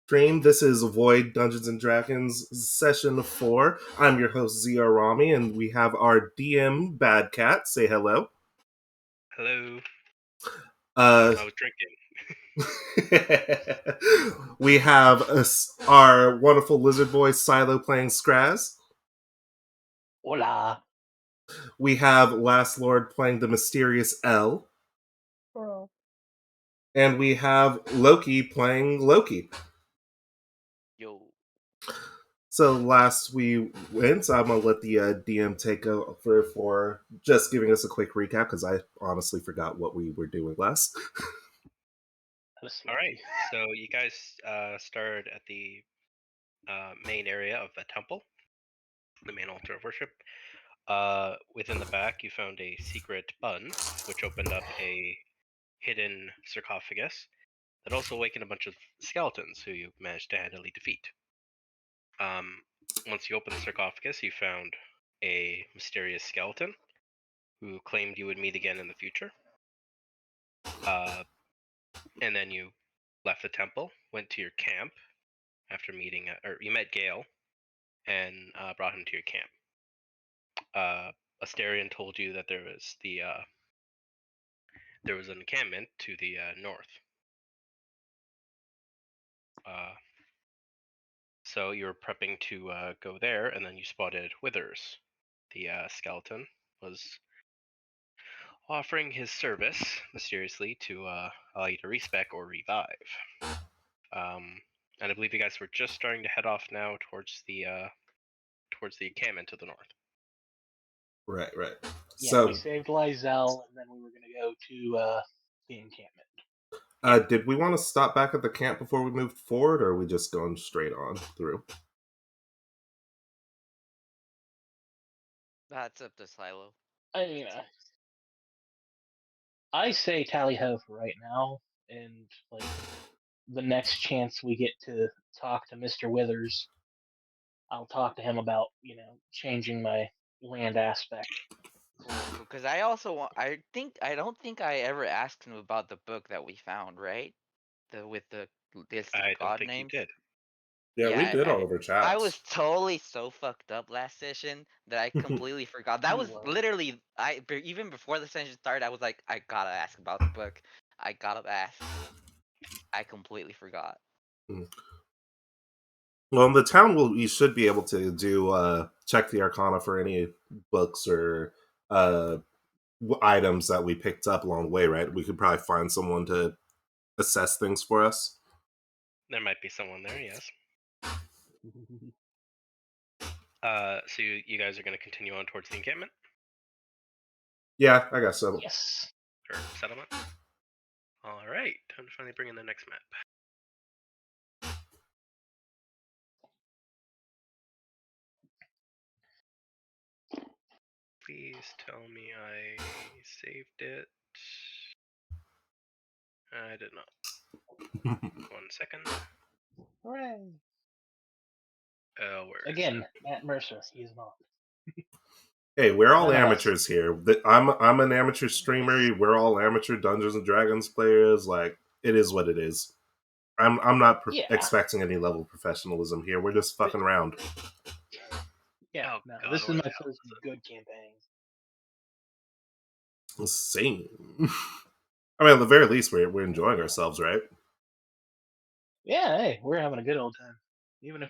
Stream. This is Void Dungeons and Dragons Session 4. I'm your host, Zia Rami, and we have our DM, Bad Cat. Say hello. Hello. Uh, I was drinking. we have our wonderful lizard boy, Silo, playing Skraz. Hola. We have Last Lord playing the mysterious L. Hello. And we have Loki playing Loki. Yo. So last we went, so I'm going to let the DM take over for just giving us a quick recap, because I honestly forgot what we were doing last. All right, so you guys started at the main area of the temple, the main altar of worship. Within the back, you found a secret bun, which opened up a hidden sarcophagus that also awakened a bunch of skeletons who you managed to handily defeat. Once you opened the sarcophagus, you found a mysterious skeleton who claimed you would meet again in the future. And then you left the temple, went to your camp after meeting, or you met Gale and brought him to your camp. Asterion told you that there was an encampment to the north. So you were prepping to go there, and then you spotted Withers. The skeleton was offering his service mysteriously to allow you to respec or revive. And I believe you guys were just starting to head off now towards the encampment to the north. Right. Yeah, So we saved Lizelle, and then we were going to go to the encampment. did we want to stop back at the camp before we moved forward, or are we just going straight on through? That's up to Silo. I mean, I say tally ho for right now, and like the next chance we get to talk to Mr. Withers, I'll talk to him about changing my land aspect. Cool. Because I also want. I don't think I ever asked him about the book that we found, right? With the list of I don't god think names. you did. Yeah, we did all over chats. I was totally so fucked up last session that I completely forgot. That was literally even before the session started. I was like, I gotta ask about the book. I gotta ask. I completely forgot. Well, in the town, you should be able to do check the Arcana for any books or items that we picked up along the way, right? We could probably find someone to assess things for us. There might be someone there, yes. So you guys are going to continue on towards the encampment? Yeah, I guess so. Yes. Or settlement? Alright, time to finally bring in the next map. Please tell me I saved it. I did not. 1 second. Hooray! Where Again, Matt Mercer, he is not. Hey, we're all None of us. amateurs here. I'm an amateur streamer. We're all amateur Dungeons and Dragons players. Like, it is what it is. I'm not expecting any level of professionalism here. We're just fucking around. Yeah, Oh, no, God, this is what my the hell first is it? good campaign. Same. I mean, at the very least, we're enjoying ourselves, right? Yeah, hey, we're having a good old time, even if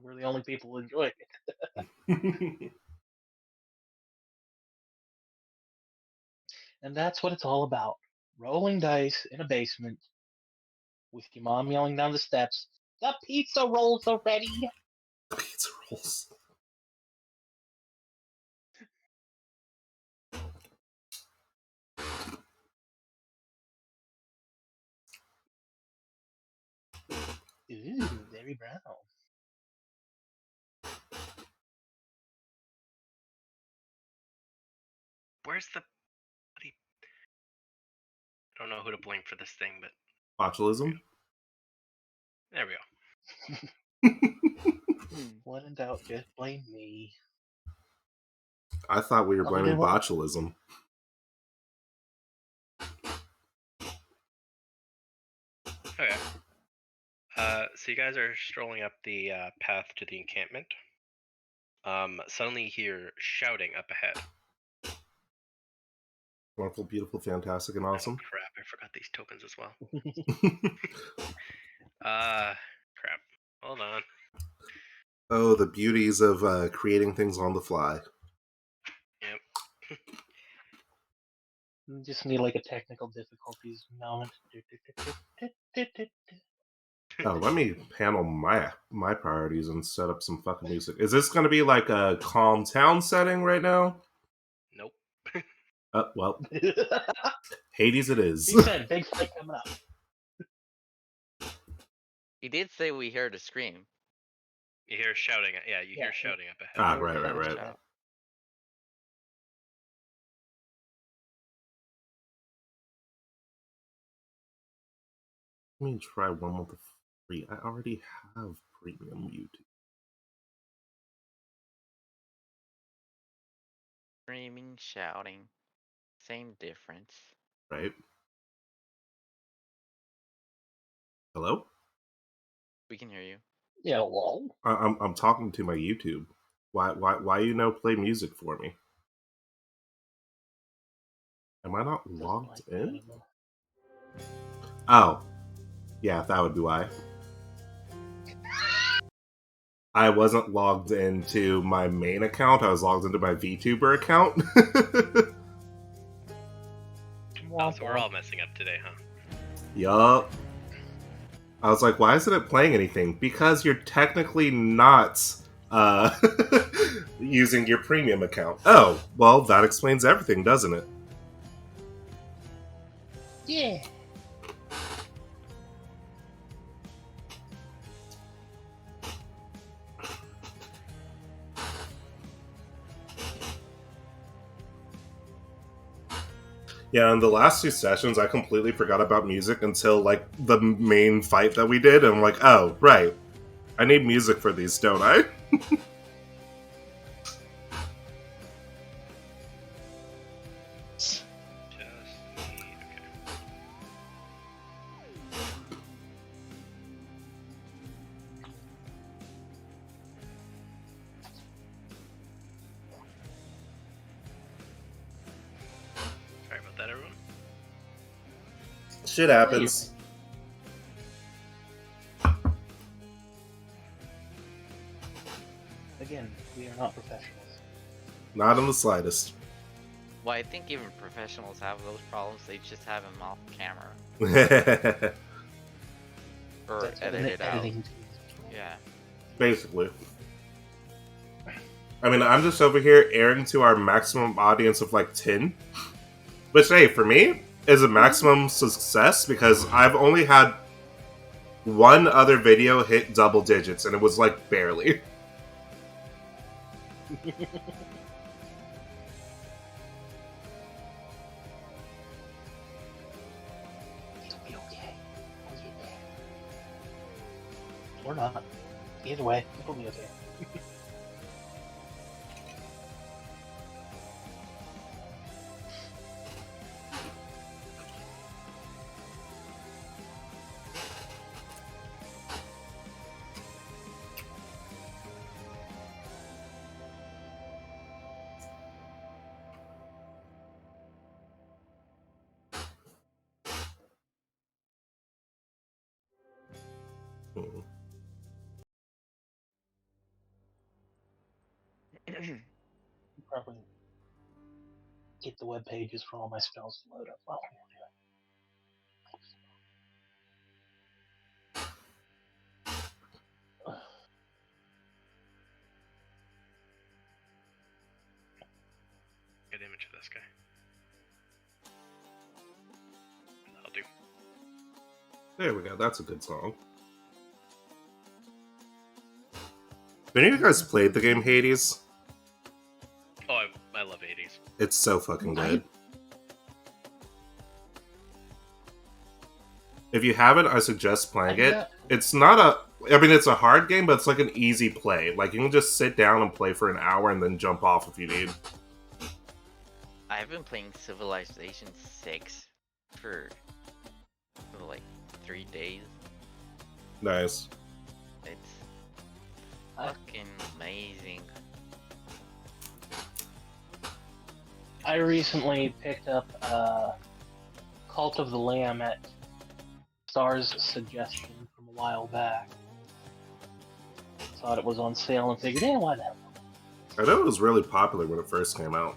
we're the only people who enjoy it. And that's what it's all about. Rolling dice in a basement with your mom yelling down the steps, "The pizza rolls are ready!" Pizza rolls. Ooh, very brown. Where's the... I don't know who to blame for this thing, but... Botulism? There we go. When in doubt, just blame me. I thought we were blaming botulism. Okay. So you guys are strolling up the path to the encampment. Suddenly you hear shouting up ahead. Wonderful, beautiful, fantastic, and awesome. Oh, crap, I forgot these tokens as well. Crap. Hold on. Oh, the beauties of creating things on the fly. Yep. Just need like a technical difficulties moment. Oh, let me handle my priorities and set up some fucking music. Is this going to be like a calm town setting right now? Nope. Well, Hades it is. He said, big fight coming up. He did say we heard a scream. You hear shouting. Yeah, you hear shouting up ahead. Ah, right. Let me try one more for free. I already have premium YouTube. Screaming, shouting. Same difference. Right. Hello? We can hear you. Yeah, well. I'm talking to my YouTube. Why you play music for me? Am I not logged in? Oh. Yeah, that would be why. I wasn't logged into my main account, I was logged into my VTuber account. Oh, so we're all messing up today, huh? Yup. I was like, why isn't it playing anything? Because you're technically not using your premium account. Oh, well, that explains everything, doesn't it? Yeah. Yeah, in the last 2 sessions, I completely forgot about music until, like, the main fight that we did, and I'm like, oh, right. I need music for these, don't I? Sorry about that, everyone. Shit happens. Again, we are not professionals. Not in the slightest. Well, I think even professionals have those problems. They just have them off camera. Or edit it out. Yeah. Basically. I mean, I'm just over here airing to our maximum audience of like 10. Which, hey, for me, is a maximum success because I've only had one other video hit double digits, and it was like barely. Or not. Either way, it'll be okay. Probably get the web pages for all my spells to load up. Well, Good image of this guy. I'll do. There we go. That's a good song. Have any of you guys played the game Hades? Oh, I love 80s. It's so fucking good. If you haven't, I suggest playing it. It's not a... I mean, it's a hard game, but it's like an easy play. Like, you can just sit down and play for an hour and then jump off if you need. I've been playing Civilization 6 for like 3 days. Nice. It's I- fucking amazing. I recently picked up Cult of the Lamb at Star's suggestion from a while back. Thought it was on sale and figured, why not? I know it was really popular when it first came out.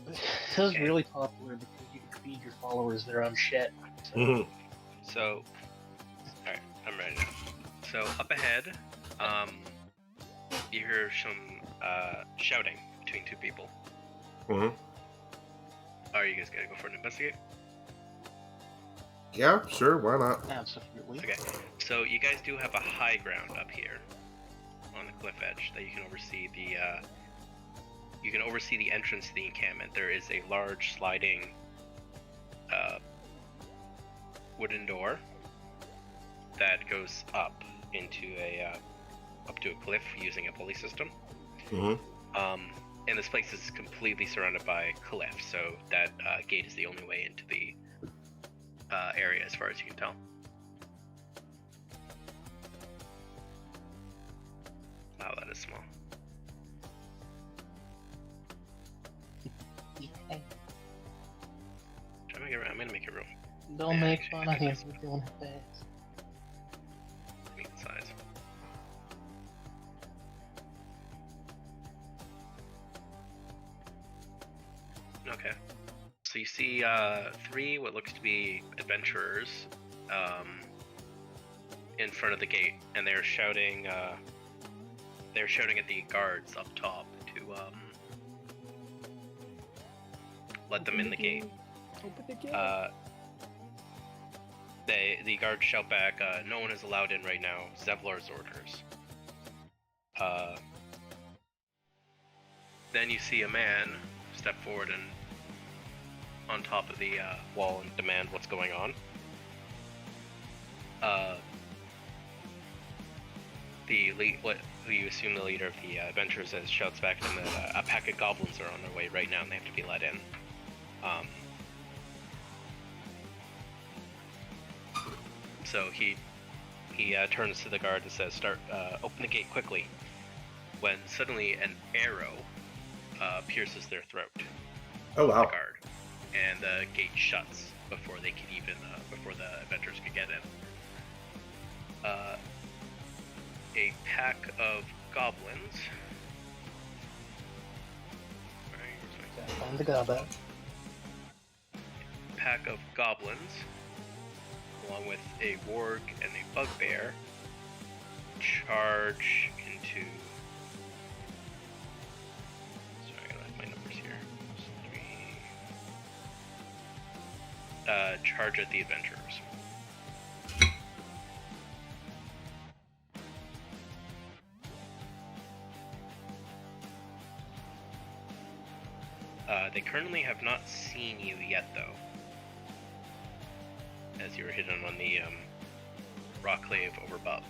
It was really popular because you could feed your followers their own shit. So, Mhm. So, alright, I'm ready now. So, up ahead, you hear some shouting between two people. Mhm. Are you guys gonna go for an investigate? Yeah, sure, why not? absolutely. Okay, so you guys do have a high ground up here on the cliff edge that you can oversee the entrance to the encampment. There is a large sliding wooden door that goes up into up to a cliff using a pulley system. Mhm. And this place is completely surrounded by cliff, so that gate is the only way into the area as far as you can tell. Wow, that is small. I'm gonna make it real. Don't Yeah, make actually, fun I of think him for doing it fast. Make the size. Okay. So you see three what looks to be adventurers in front of the gate, and they're shouting at the guards up top to let them in the gate. Open the gate. The guards shout back, no one is allowed in right now. Zevlar's orders. Then you see a man step forward and on top of the wall and demand what's going on. Who you assume the leader of the adventurers is shouts back to them that a pack of goblins are on their way right now and they have to be let in. So he turns to the guard and says, "Start, open the gate quickly." When suddenly an arrow pierces their throat. Oh The wow. guard, and the gate shuts before they can even before the adventurers can get in. A pack of goblins. Find the gobbo. Pack of goblins, along with a warg and a bugbear, charge into. Sorry, I gotta have my numbers here. Charge at the adventurers. They currently have not seen you yet, though, as you were hidden on the rock clave over above.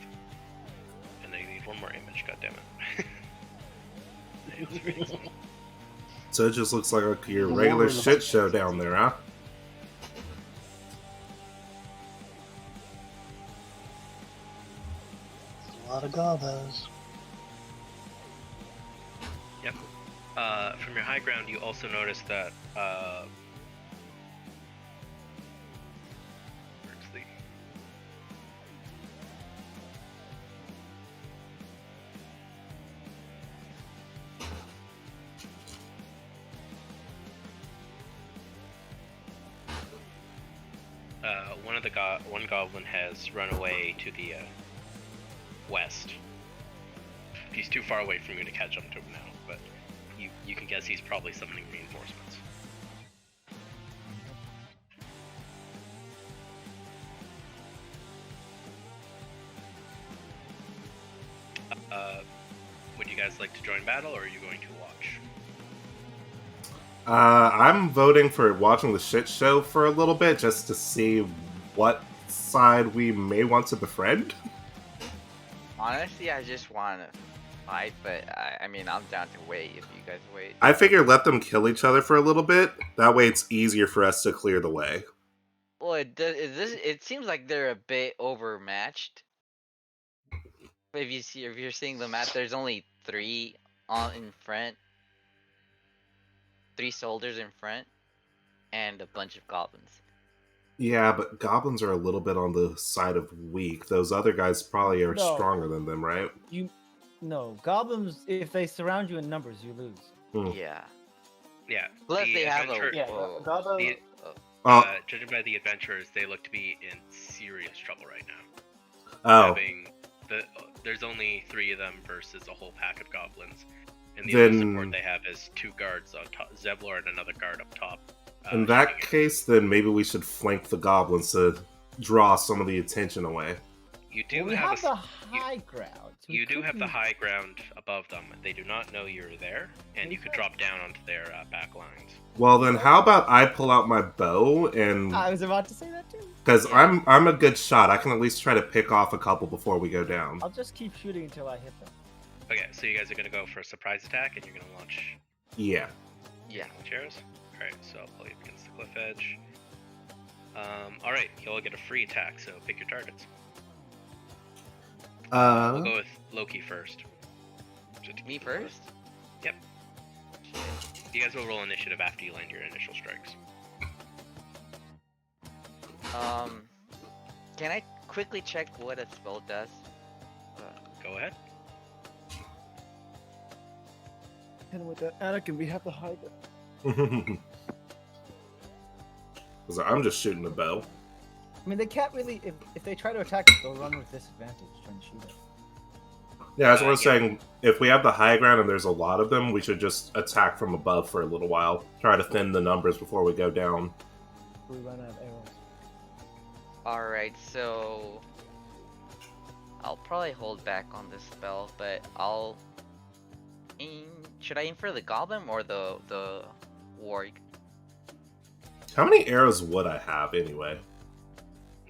And I need one more image, goddammit. It was really small. So it just looks like your The regular war of the shit show down there, huh? A lot of gobbos. Yep. From your high ground, you also notice that where's the one goblin has run away to the west. He's too far away from you to catch up to him now, but you can guess he's probably summoning reinforcements. Would you guys like to join battle, or are you going to watch? I'm voting for watching the shit show for a little bit just to see what side we may want to befriend. Honestly, I just want to fight, but I mean, I'm down to wait if you guys wait. I figure let them kill each other for a little bit. That way it's easier for us to clear the way. Well, Well, it seems like they're a bit overmatched. If you're seeing the map, there's only 3 on in front, 3 soldiers in front, and a bunch of goblins. Yeah, but goblins are a little bit on the side of weak. Those other guys probably are No. stronger than them, right? No, goblins, if they surround you in numbers, you lose. Hmm. Yeah. Yeah. Plus the they have a adventure- Yeah, whoa. goblin. the- Oh, judging by the adventurers, they look to be in serious trouble right now. oh. There's only 3 of them versus a whole pack of goblins, and the only Then, support they have is 2 guards on top, Zevlor and another guard up top. in that shooting case, then maybe we should flank the goblins to draw some of the attention away. You do Well, we have have the high ground. so we you do could have the use- high ground above them. They do not know you're there, and you could drop down onto their back lines. Well, then how about I pull out my bow and I was about to say that too. because Yeah. I'm a good shot, I can at least try to pick off a couple before we go down. I'll just keep shooting until I hit them. Okay, so you guys are gonna go for a surprise attack, and you're gonna launch Yeah. launch arrows. All right, so I'll pull you against the cliff edge. All right, you'll get a free attack. So pick your targets. We'll go with Loki first. Me first? Yep. You guys will roll initiative after you land your initial strikes. Can I quickly check what a spell does? Go ahead. And with that, Anakin, we have to hide them. Because I'm just shooting the bow. I mean, they can't really. If they try to attack us, they'll run with disadvantage trying to shoot us. Yeah, that's what I was Yeah. saying. If we have the high ground and there's a lot of them, we should just attack from above for a little while. Try to thin the numbers before we go down. We run out of arrows. Alright, so I'll probably hold back on this spell, but I'll aim. Should I aim for the goblin or the warg? How many arrows would I have anyway?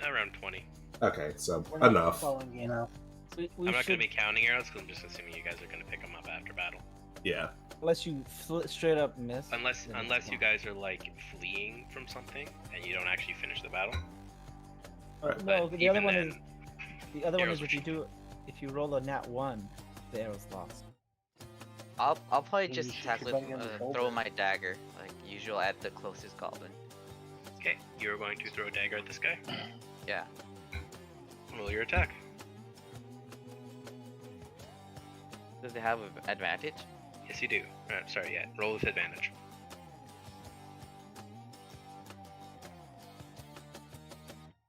Around 20. Okay, so We're not enough. following, you know. We I'm not should, gonna be counting arrows because I'm just assuming you guys are gonna pick them up after battle. Yeah. unless you straight up miss. Unless then it's unless you fine. guys are like fleeing from something and you don't actually finish the battle. Right. No, But the other even one then, is the other one arrows is if you roll a nat 1, the arrow's lost. I'll probably You just shoot attack with everybody on the shoulder. throw my dagger, like usual, at the closest goblin. Okay, you're going to throw a dagger at this guy. Yeah. Roll your attack. Does it have an advantage? Yes, you do. Sorry, yeah. Roll with advantage.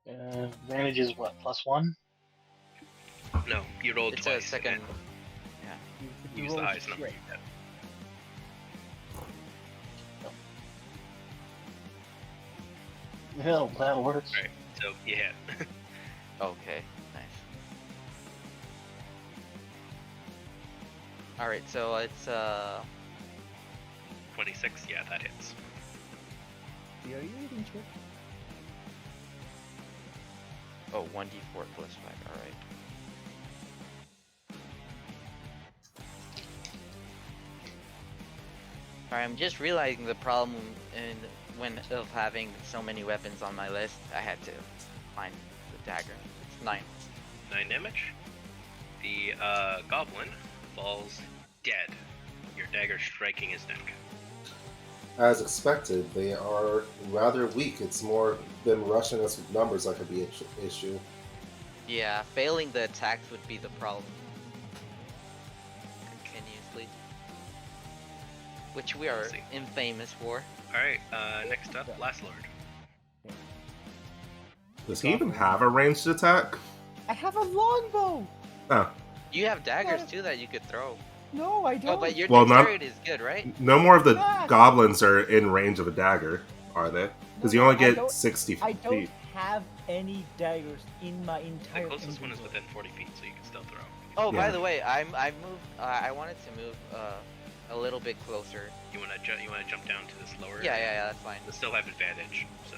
Advantage is what, +1? No, you rolled It's twice. a second. and If you Use the roll highest number you straight. get. Hell, that works. Alright, so you hit. Okay, nice. Alright, so it's 26, yeah, that hits. Are you eating chips? oh 1d4 plus 5. Alright. Alright, I'm just realizing the problem of having so many weapons on my list. I had to find the dagger. It's 9. 9 damage. The goblin falls dead. Your dagger striking his neck. As expected, they are rather weak. It's more them rushing us with numbers that could be an issue. Yeah, failing the attacks would be the problem. Continuously. Which we are Let's see. infamous for. Alright, next up, Last Lord. Does he even have a ranged attack? I have a longbow. Oh, You have daggers too that you could throw. No, I don't. Oh, but your Well, not- dexterity is good, right? no more of the Ah. goblins are in range of a dagger, are they? Because you only I get don't- 60 I don't feet. have any daggers in my The entire. closest one is inventory. within 40 feet, so you can still throw. Oh, by Yeah. the way, I moved. I wanted to move a little bit closer. You wanna jump down to this lower Yeah, area? yeah, yeah. That's fine. You still have advantage, so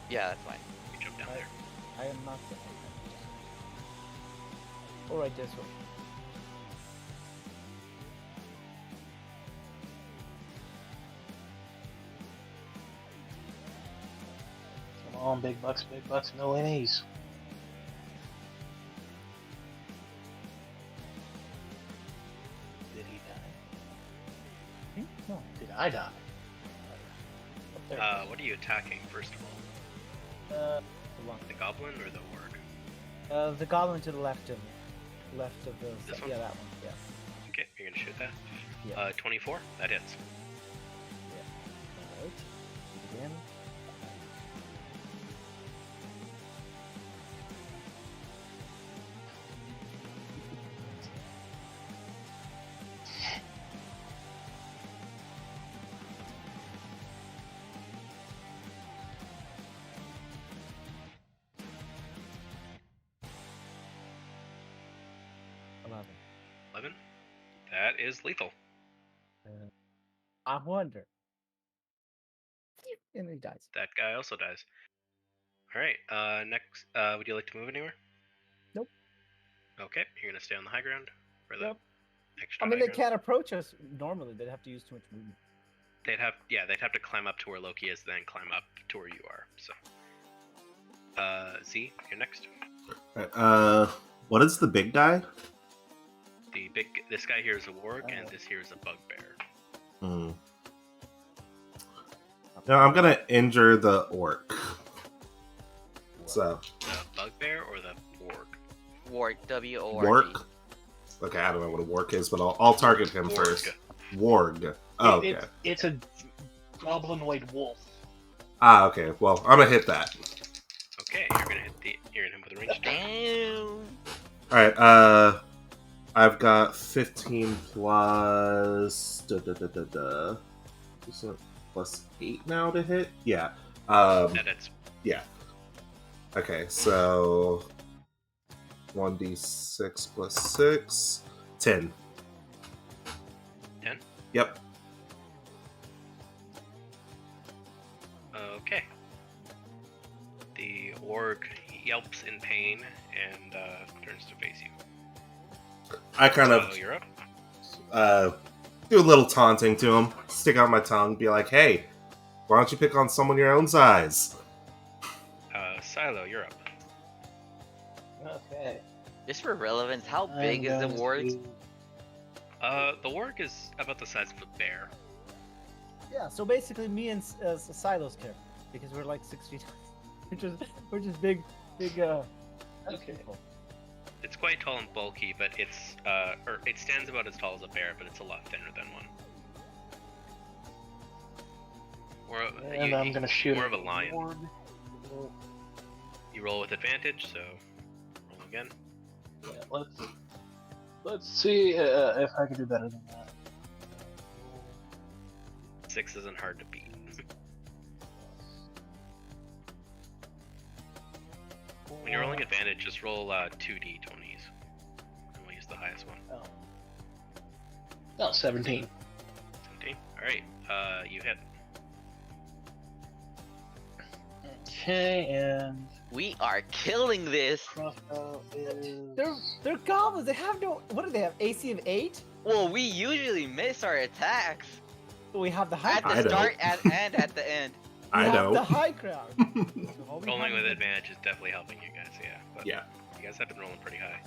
Yeah, that's fine. you jump down I- there. I am not. Alright, this one. So on, big bucks, no innies. Did he die? No. Did I die? There it is. What are you attacking first of all? The one. The goblin or the orc? The goblin to the left of the. This one? Yeah, that one. Yeah. Okay, you're gonna shoot that. Yeah. 24. That hits. Alright. Again. Eleven. 11. That is lethal. I wonder. And he dies. That guy also dies. All right. Next, would you like to move anywhere? Nope. Okay, you're gonna stay on the high ground for the Yep. extra. I mean, high they ground. can't approach us normally. They'd have to use too much movement. They'd have to climb up to where Loki is, then climb up to where you are. So, Z, you're next. What is the big guy? This guy here is a warg, and this here is a bugbear. Hmm. No, I'm gonna injure the orc. So The bugbear or the warg? Warg, W-O-R-G. wark. Okay, I don't know what a wark is, but I'll target him Warg. first. Warg. Oh, okay. It's a goblinoid wolf. Ah, okay. Well, I'm gonna hit that. Okay, you're gonna hit him with a range attack. Damn. All right. I've got 15 plus. Is it plus 8 now to hit? Yeah. That's Yeah. Okay, so 1d6 plus 6. 10. 10. Yep. Okay. The orc yelps in pain and turns to face you. I kind So of you're up. do a little taunting to him, stick out my tongue, be like, hey, why don't you pick on someone your own size? Silo, you're up. Okay. Just for relevance, how big is the warg? The warg is about the size of a bear. Yeah. So basically, me and Silo's character, because we're like 6 feet. we're just big. Okay. people. It's quite tall and bulky, but it stands about as tall as a bear, but it's a lot thinner than one. And I'm gonna shoot more at of a the lion. warg. You roll with advantage, so roll again. Yeah, let's see if I can do better than that. 6 isn't hard to beat. When you're rolling advantage, just roll 2d20s. And we'll use the highest one. Oh, 17. 17. Alright, you hit. Okay, and We are killing this. crossbow is... They're goblins. They have no. What do they have? AC of 8. Well, we usually miss our attacks So we have the high at ground. I the don't. start and at the end. We I have know. the high ground. So all we Rolling have with is- advantage is definitely helping you guys, yeah. But Yeah. you guys have been rolling pretty high.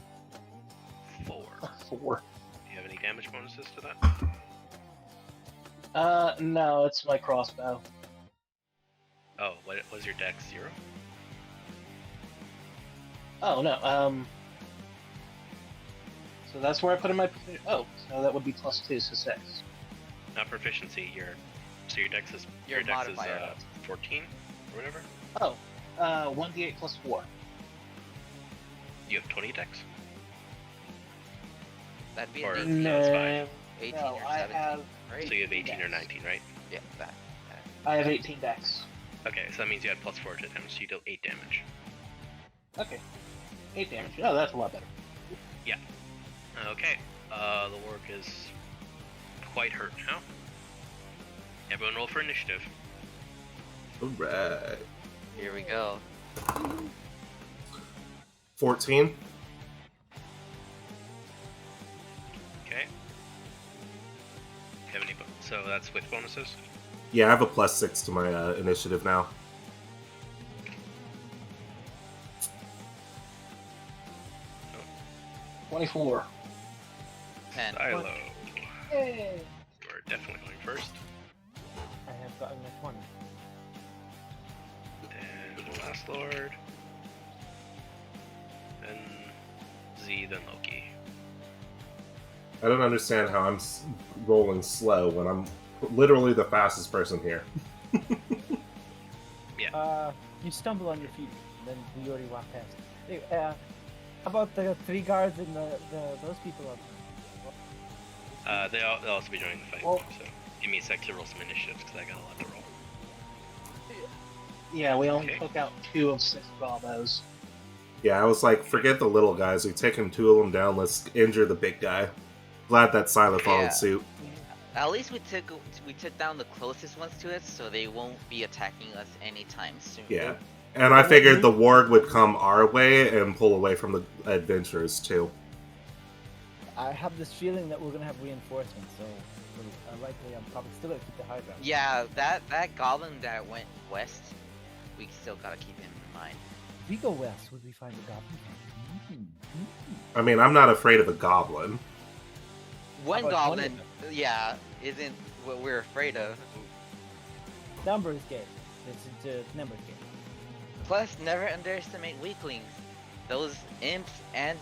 4. 4. Do you have any damage bonuses to that? No, it's my crossbow. Oh, what was your dex? 0? Oh, no, so that's where I put in my... Oh, so that would be +2, so 6. Not proficiency, your dex is Your dex is modifier. 14 or whatever. Oh, 1d8 plus 4. You have 20 dex? That'd be Or- an 18, No, it's fine. 18 no, or I 17, have... right? So you have 18 or Dex. 19, right? Yeah, that. I have 18 dex. Okay, so that means you had +4 to damage, so you deal 8 damage. Okay. 8 damage. Oh, that's a lot better. Okay, the work is quite hurt now. Everyone roll for initiative. Alright. Here we go. 14. Okay. Have any so that's with bonuses? Yeah, I have a +6 to my initiative now. 24. 10. Silo. Yay! We're definitely going first. I have gotten a 20. Then the Last Lord. Then Z, then Loki. I don't understand how I'm rolling slow when I'm literally the fastest person here. You stumble on your feet, and then you already walk past. Hey, how about the 3 guards and those people up there? They'll also be joining the fight. Well- So give me a sec to roll some initiatives because I got a lot to roll. Yeah, we only Okay. took out 2 of 6 Bravo's. Yeah, I was like, forget the little guys. We've taken 2 of them down. Let's injure the big guy. Glad that Silo followed Yeah. suit. At least we took down the closest ones to it, so they won't be attacking us anytime soon. Yeah. And I figured the warg would come our way and pull away from the adventurers, too. I have this feeling that we're gonna have reinforcements, so likely I'm probably still gonna keep the high ground. Yeah, that goblin that went west, we still gotta keep him in mind. If we go west, would we find a goblin? I mean, I'm not afraid of a goblin. One about goblin, 20? yeah, isn't what we're afraid of. Numbers game. It's a numbers game. Plus, never underestimate weaklings. Those imps and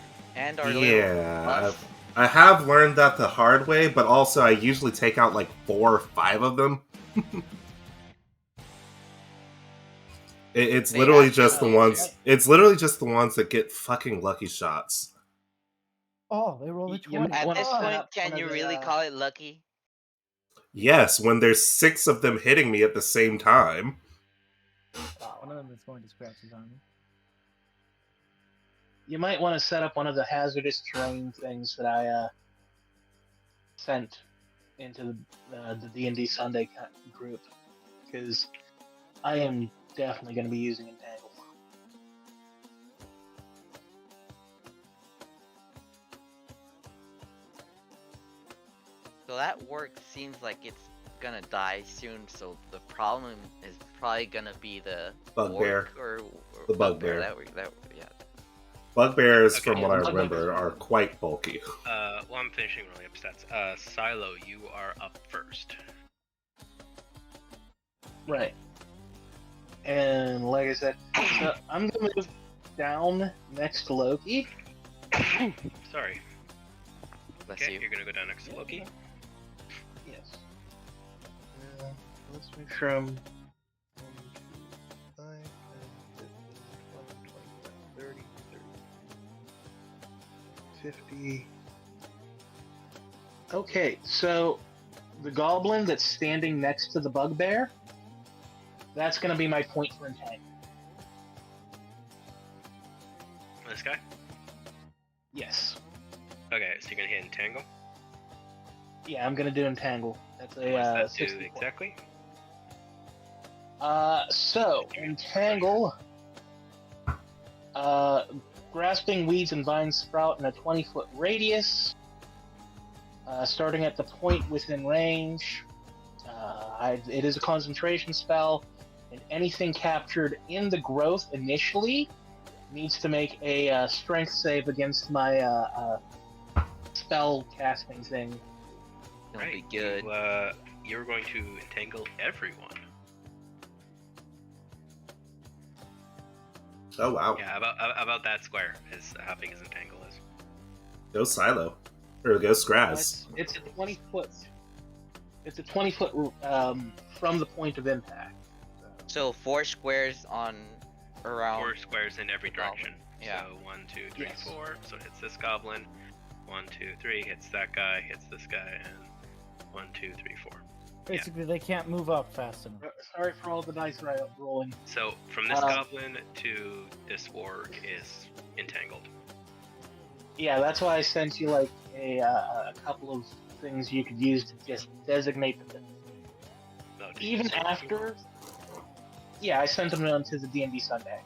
our little Yeah. buffs. I have learned that the hard way, but also I usually take out like 4 or 5 of them. It's They literally have just to- the ones. It's literally just the ones that get fucking lucky shots. Oh, they rolled a You 20. might At wanna this set point, up can one you of the, really call it lucky? Yes, when there's 6 of them hitting me at the same time. One of them is going to scratch his army. You might want to set up one of the hazardous terrain things that I sent into the DnD Sunday group, because I am definitely going to be using Entangle. So that work seems like it's gonna die soon. So the problem is probably gonna be the Bugbear. orc or The bugbear. Yeah. Bugbears, Okay. from what I Yeah, bugbears. remember, are quite bulky. Well, I'm finishing rolling up stats. Silo, you are up first. Right. And like I said, so I'm going to move down next to Loki. Sorry. Bless Okay, you. you're gonna go down next to Loki. Yes. Let's move from 1, 2, 5, 10, 15, 20, 30, 50. Okay, so the goblin that's standing next to the bugbear, that's going to be my point for entangle. This guy? Yes. Okay, so you're gonna hit Entangle. Yeah, I'm going to do entangle. That's a What does that do 64. exactly? So entangle. Grasping weeds and vines sprout in a 20-foot radius. Starting at the point within range. It is a concentration spell, and anything captured in the growth initially needs to make a strength save against my spell casting thing. It'll be Right, good. You're going to entangle everyone. Oh wow. Yeah, about that square is how big his entangle is. Go Silo. Or go Scraz. It's a 20-foot. It's a 20-foot from the point of impact. So 4 squares on around. 4 squares in every direction. Yeah. So 1, 2, 3, Yes. 4. So it hits this goblin. 1, 2, 3 hits that guy. Hits this guy. And 1, 2, 3, 4. Basically, they can't move up fast enough. Sorry for all the dice rolling. So from this Uh, goblin to this warg is entangled. Yeah, that's why I sent you like a couple of things you could use to just designate them. Oh, did you Even send it to after. Yeah, I sent them on to the DnD Sunday.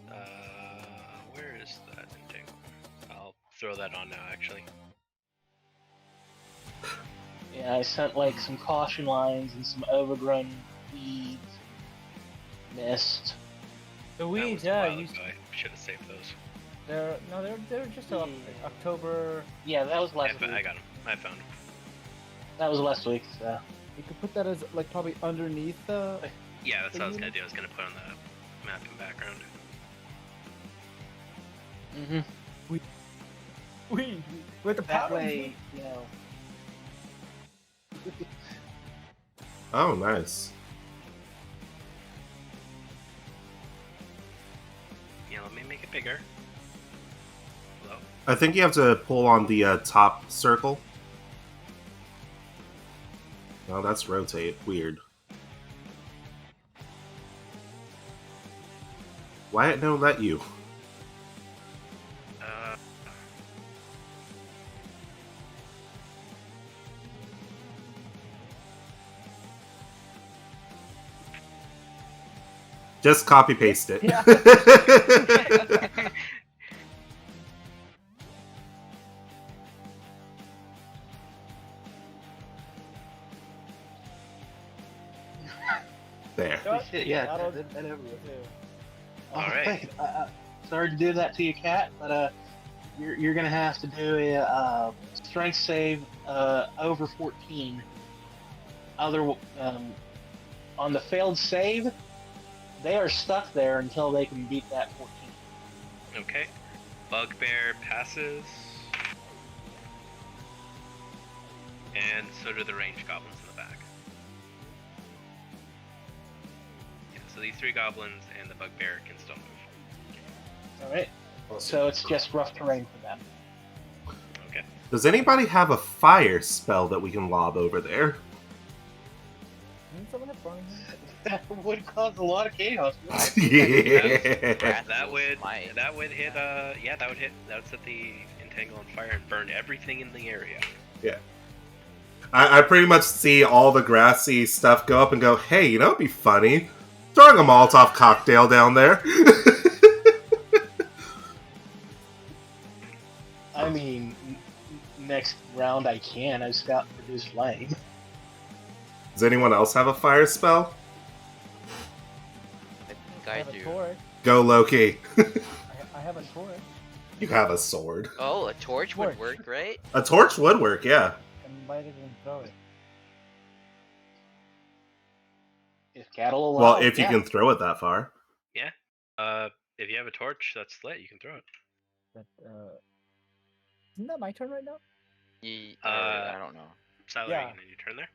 me? Where is that entangle? I'll throw that on now, actually. Yeah, I sent like some caution lines and some overgrown weeds, mist. The That weeds, was a yeah, while you ago. I should have saved those. They're just October. Yeah, that was last I week. got him. I found him. That was last week. So. You could put that as like probably underneath the. Yeah, that's what I was gonna do. I was gonna put on the map in background. Mm-hmm. We with the That power. way, you know. Oh, nice. Yeah, let me make it bigger. Hello? I think you have to pull on the top circle. Oh, that's rotate. Weird. Why it don't let you? Just copy paste it. Yeah. There. Yeah, That'll- that over with. All right. Sorry to do that to you, Cat, but you're gonna have to do a strength save over 14. On the failed save, they are stuck there until they can beat that 14. Okay. Bugbear passes. And so do the ranged goblins in the back. Yeah, so these 3 goblins and the bugbear can still move. All right. So it's just rough terrain for them. Okay. Does anybody have a fire spell that we can lob over there? Isn't someone at front of me? That would cause a lot of chaos. Yeah. That would hit yeah, that would hit. That would set the entangle on fire and burn everything in the area. Yeah. I pretty much see all the grassy stuff go up and go, hey, you know it'd be funny? Throwing a Molotov cocktail down there. I mean, next round I can. I've got produce flame. Does anyone else have a fire spell? I think I I have a do. torch. Go, Loki. I have a torch. You have a sword. Oh, a torch Torch. would work, right? A torch would work, yeah. And light it and throw it. If cattle allow. Well, if you yeah. can throw it that far. If you have a torch that's lit, you can throw it. But isn't that my turn right now? I don't know. Sally, Yeah. and then you turn there.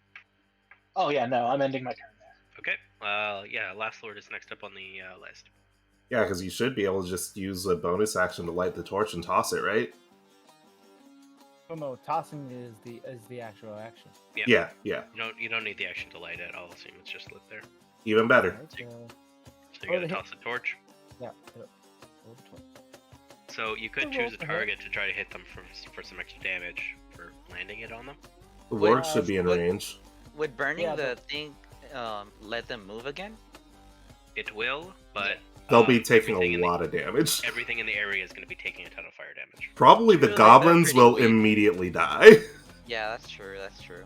Oh yeah, no, I'm ending my turn there. Okay. Yeah, Last Lord is next up on the list. Yeah, because you should be able to just use a bonus action to light the torch and toss it, right? Oh no, tossing is the actual action. Yeah. You don't need the action to light it. I'll assume it's just lit there. Even better. Alright, So Oh, you gotta the toss the torch. yeah. Roll the torch. So you could Roll choose a for hit. target to try to hit them for some extra damage for landing it on them. The Wait, warg should be in what- range. Would burning Yeah, the thing let them move again? It will, but They'll be taking everything a in the- lot of damage. Everything in the area is going to be taking a ton of fire damage. Probably the Really? goblins That's will pretty weak. immediately die. Yeah, that's true. That's true.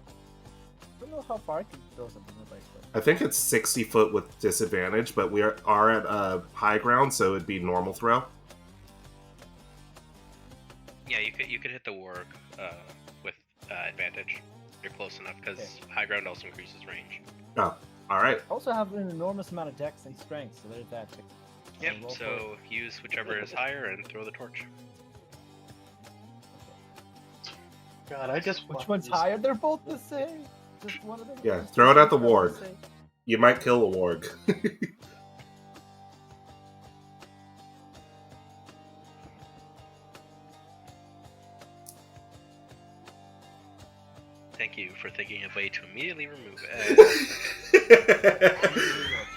I don't know how far I can throw something with like that. I think it's 60 foot with disadvantage, but we are at high ground, so it'd be normal throw. Yeah, you could hit the warg with advantage. You're close enough because Okay. high ground also increases range. Alright. I also have an enormous amount of dex and strength, so there's that. Yep. roll for So use whichever is higher and throw the torch. God, I just Which want one's this- higher? They're both the same. Just one of them. Yeah, just throw it at the they're both warg. same. You might kill a warg. Thank you for thinking of a way to immediately remove it.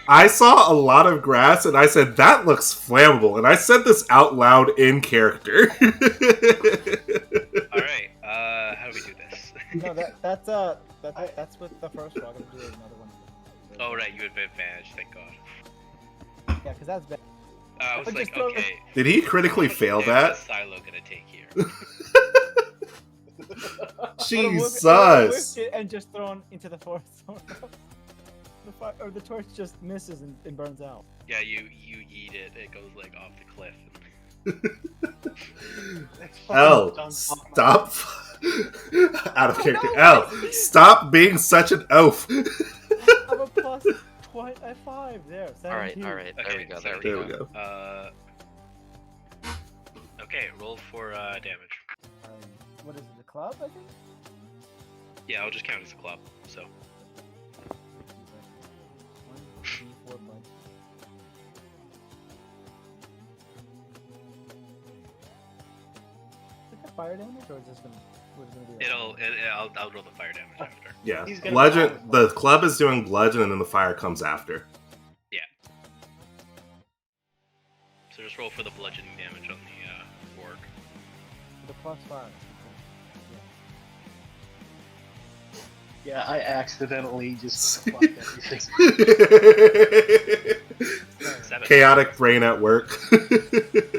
I saw a lot of grass and I said, that looks flammable. And I said this out loud in character. Alright, how do we do this? No, that's with the first one. I'm gonna do another one. Oh, right, you have advantage, thank god. Yeah, because that's bad. I was But like, just throw it- okay. Did he critically how much fail damage that? is Silo gonna take here? Jesus. And just thrown into the forest. Or the torch just misses and burns out. Yeah, you yeet it, it goes like off the cliff. L, Don't stop. Out of character. L, stop being such an oaf. I'm a plus 5 there. 17. All right. There we go. There There we we go. go. Okay, roll for damage. What is it? The club, I think. Yeah, I'll just count as a club. So 1d4 punch. Is it fire damage or is this gonna? What is it gonna be? I'll roll the fire damage after. Yeah. He's gonna Bludgeon. roll. The club is doing bludgeon, and then the fire comes after. So just roll for the bludgeoning damage on the orc. The +5. Yeah, I accidentally just fucked everything. 7. Chaotic brain at work.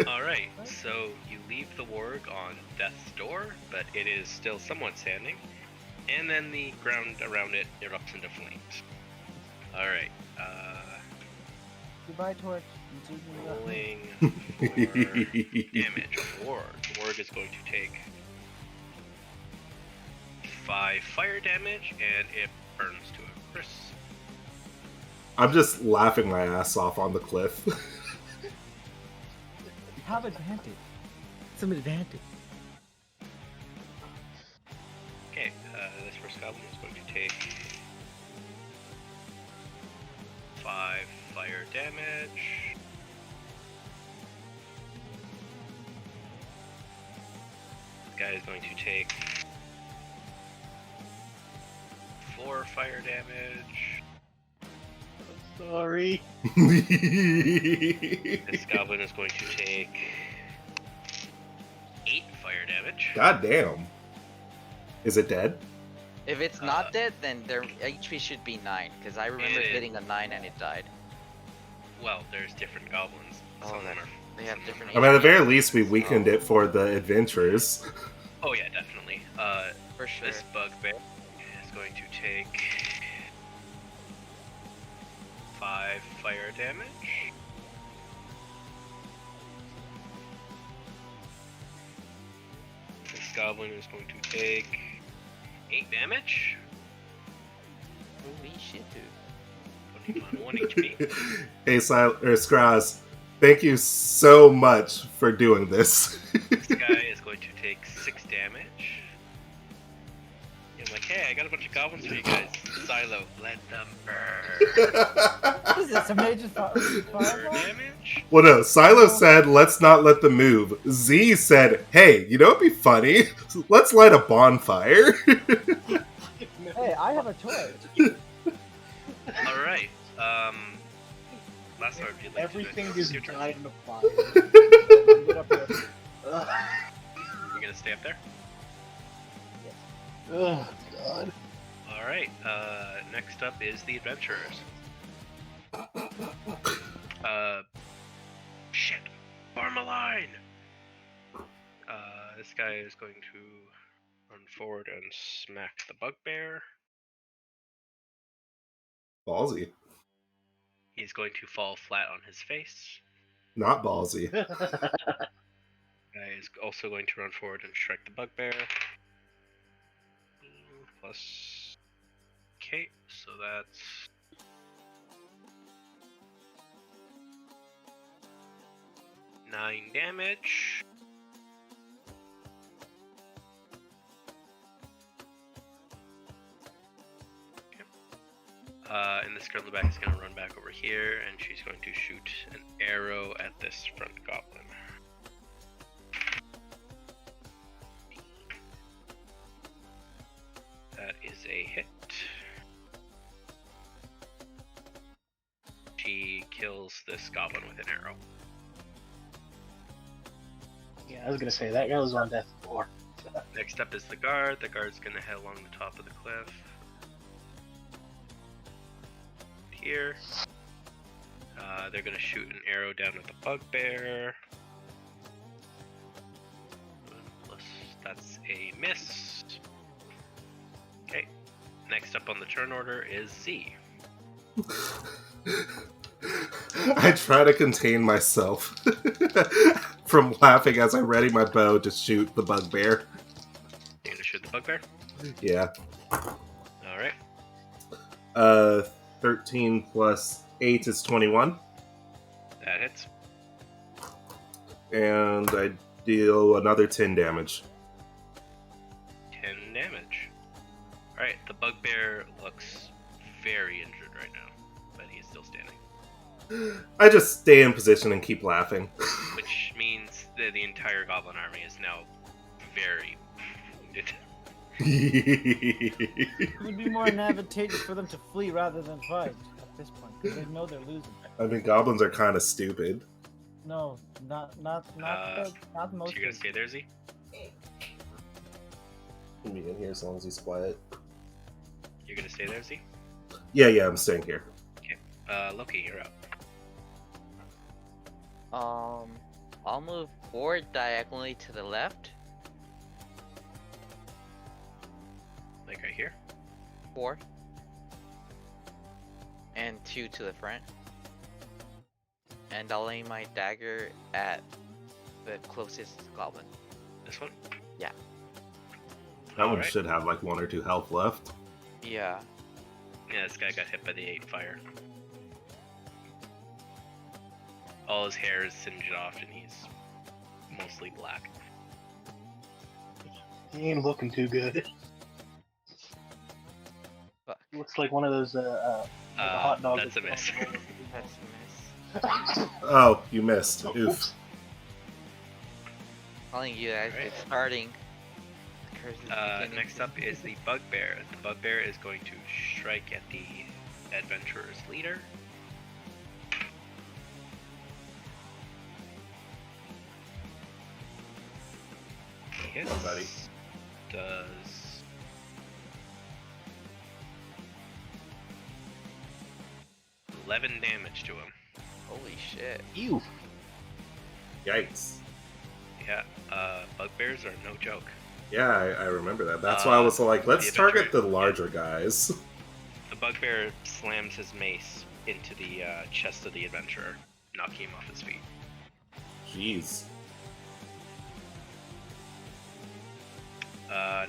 All right, so you leave the warg on death's door, but it is still somewhat standing, and then the ground around it erupts into flames. All right, Goodbye, Torch. rolling for damage. Warg. The warg is going to take 5 fire damage, and it burns to a crisp. I'm just laughing my ass off on the cliff. You have advantage. Some advantage. Okay, this first goblin is going to take 5 fire damage. This guy is going to take 4 fire damage. Sorry. This goblin is going to take 8 fire damage. God damn. Is it dead? If it's not dead, then their HP should be 9, because I remember hitting a 9 and it died. Well, there's different goblins. Some of them are. They have different. I mean, at the very least, we weakened it for the adventurers. Oh yeah, definitely. For sure. This bugbear is going to take 5 fire damage. This goblin is going to take 8 damage. Holy shit, dude. Putting him on 1 HP. Hey, Skraz, thank you so much for doing this. This guy is going to take 6 damage. I'm like, hey, I got a bunch of goblins for you guys. Silo, let them burn. What is this? A major Burn fireball? damage. Well, no, Silo said, let's not let them move. Z said, hey, you know what'd be funny? Let's light a bonfire. Hey, I have a torch. Alright, last part, you'd like Everything to do is your turn. died in a fire. Get up here. Ugh. You're gonna stay up there? Oh, God. Alright, next up is the adventurers. Shit! Form a line! This guy is going to run forward and smack the bugbear. Ballsy. He's going to fall flat on his face. Not ballsy. Guy is also going to run forward and strike the bugbear. Plus... Okay, so that's... 9 damage. And this girl in the back is going to run back over here, and she's going to shoot an arrow at this front goblin. That is a hit. She kills this goblin with an arrow. Yeah, I was gonna say, that guy was on death before. Next up is the guard. The guard's going to head along the top of the cliff. Here. They're going to shoot an arrow down at the bugbear. Plus, that's a miss. Okay. Next up on the turn order is Z. I try to contain myself from laughing as I ready my bow to shoot the bugbear. You're gonna shoot the bugbear? Yeah. Alright. 13 plus 8 is 21. That hits. And I deal another 10 damage. 10 damage. Alright, the bugbear looks very injured right now, but he's still standing. I just stay in position and keep laughing. Which means that the entire goblin army is now very wounded. It would be more advantageous for them to flee rather than fight at this point, because they know they're losing. I mean, goblins are kind of stupid. No, not most. So you're gonna stay there, Z? He'll be in here as long as he's quiet. You're gonna stay there, Z? Yeah, I'm staying here. Loki, you're up. I'll move 4 diagonally to the left. Like right here? 4. And 2 to the front. And I'll aim my dagger at the closest goblin. This one? Yeah. That one Alright. should have like 1 or 2 health left. Yeah. Yeah, this guy got hit by the 8 fire. All his hair is singed off and he's mostly black. He ain't looking too good. Fuck. Looks like one of those hot dogs. That's a miss. That's a miss. Oh, you missed. Oof. Telling you guys, Alright. it's starting. The curse is beginning. Next up is the bugbear. The bugbear is going to strike at the adventurer's leader. He hits. Buddy. Does 11 damage to him. Holy shit. You. Yikes. Yeah, bugbears are no joke. Yeah, I remember that. That's why I was like, let's the target adventure- the larger guys. The bugbear slams his mace into the chest of the adventurer, knocking him off his feet. Jeez.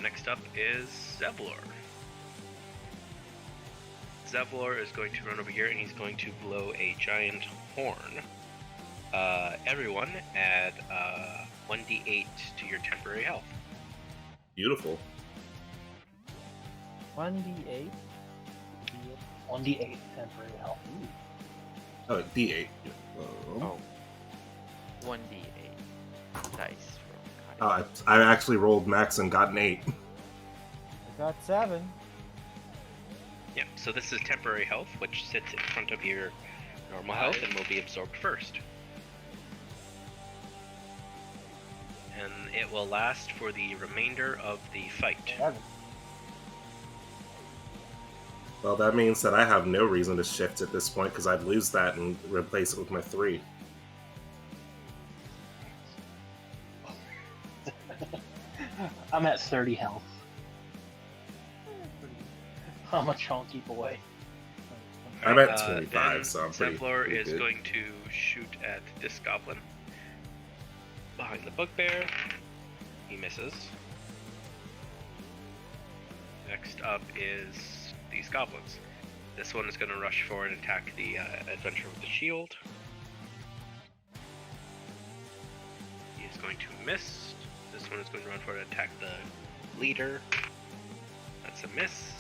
Next up is Zevlor. Zevlor is going to run over here and he's going to blow a giant horn. Everyone add 1d8 to your temporary health. Beautiful. 1d8. 1d8 temporary health. Oh, D8. Oh. 1d8 dice from Oh, I actually rolled max and got an 8. I got 7. Yeah, so this is temporary health, which sits in front of your normal health and will be absorbed first. And it will last for the remainder of the fight. 7. Well, that means that I have no reason to shift at this point because I'd lose that and replace it with my 3. I'm at 30 health. I'm a chunky boy. I'm at 25, then so I'm pretty Zevlor is good. going to shoot at this goblin. Behind the bugbear. He misses. Next up is these goblins. This one is going to rush forward and attack the adventurer with the shield. He is going to miss. This one is going to run forward and attack the leader. That's a miss.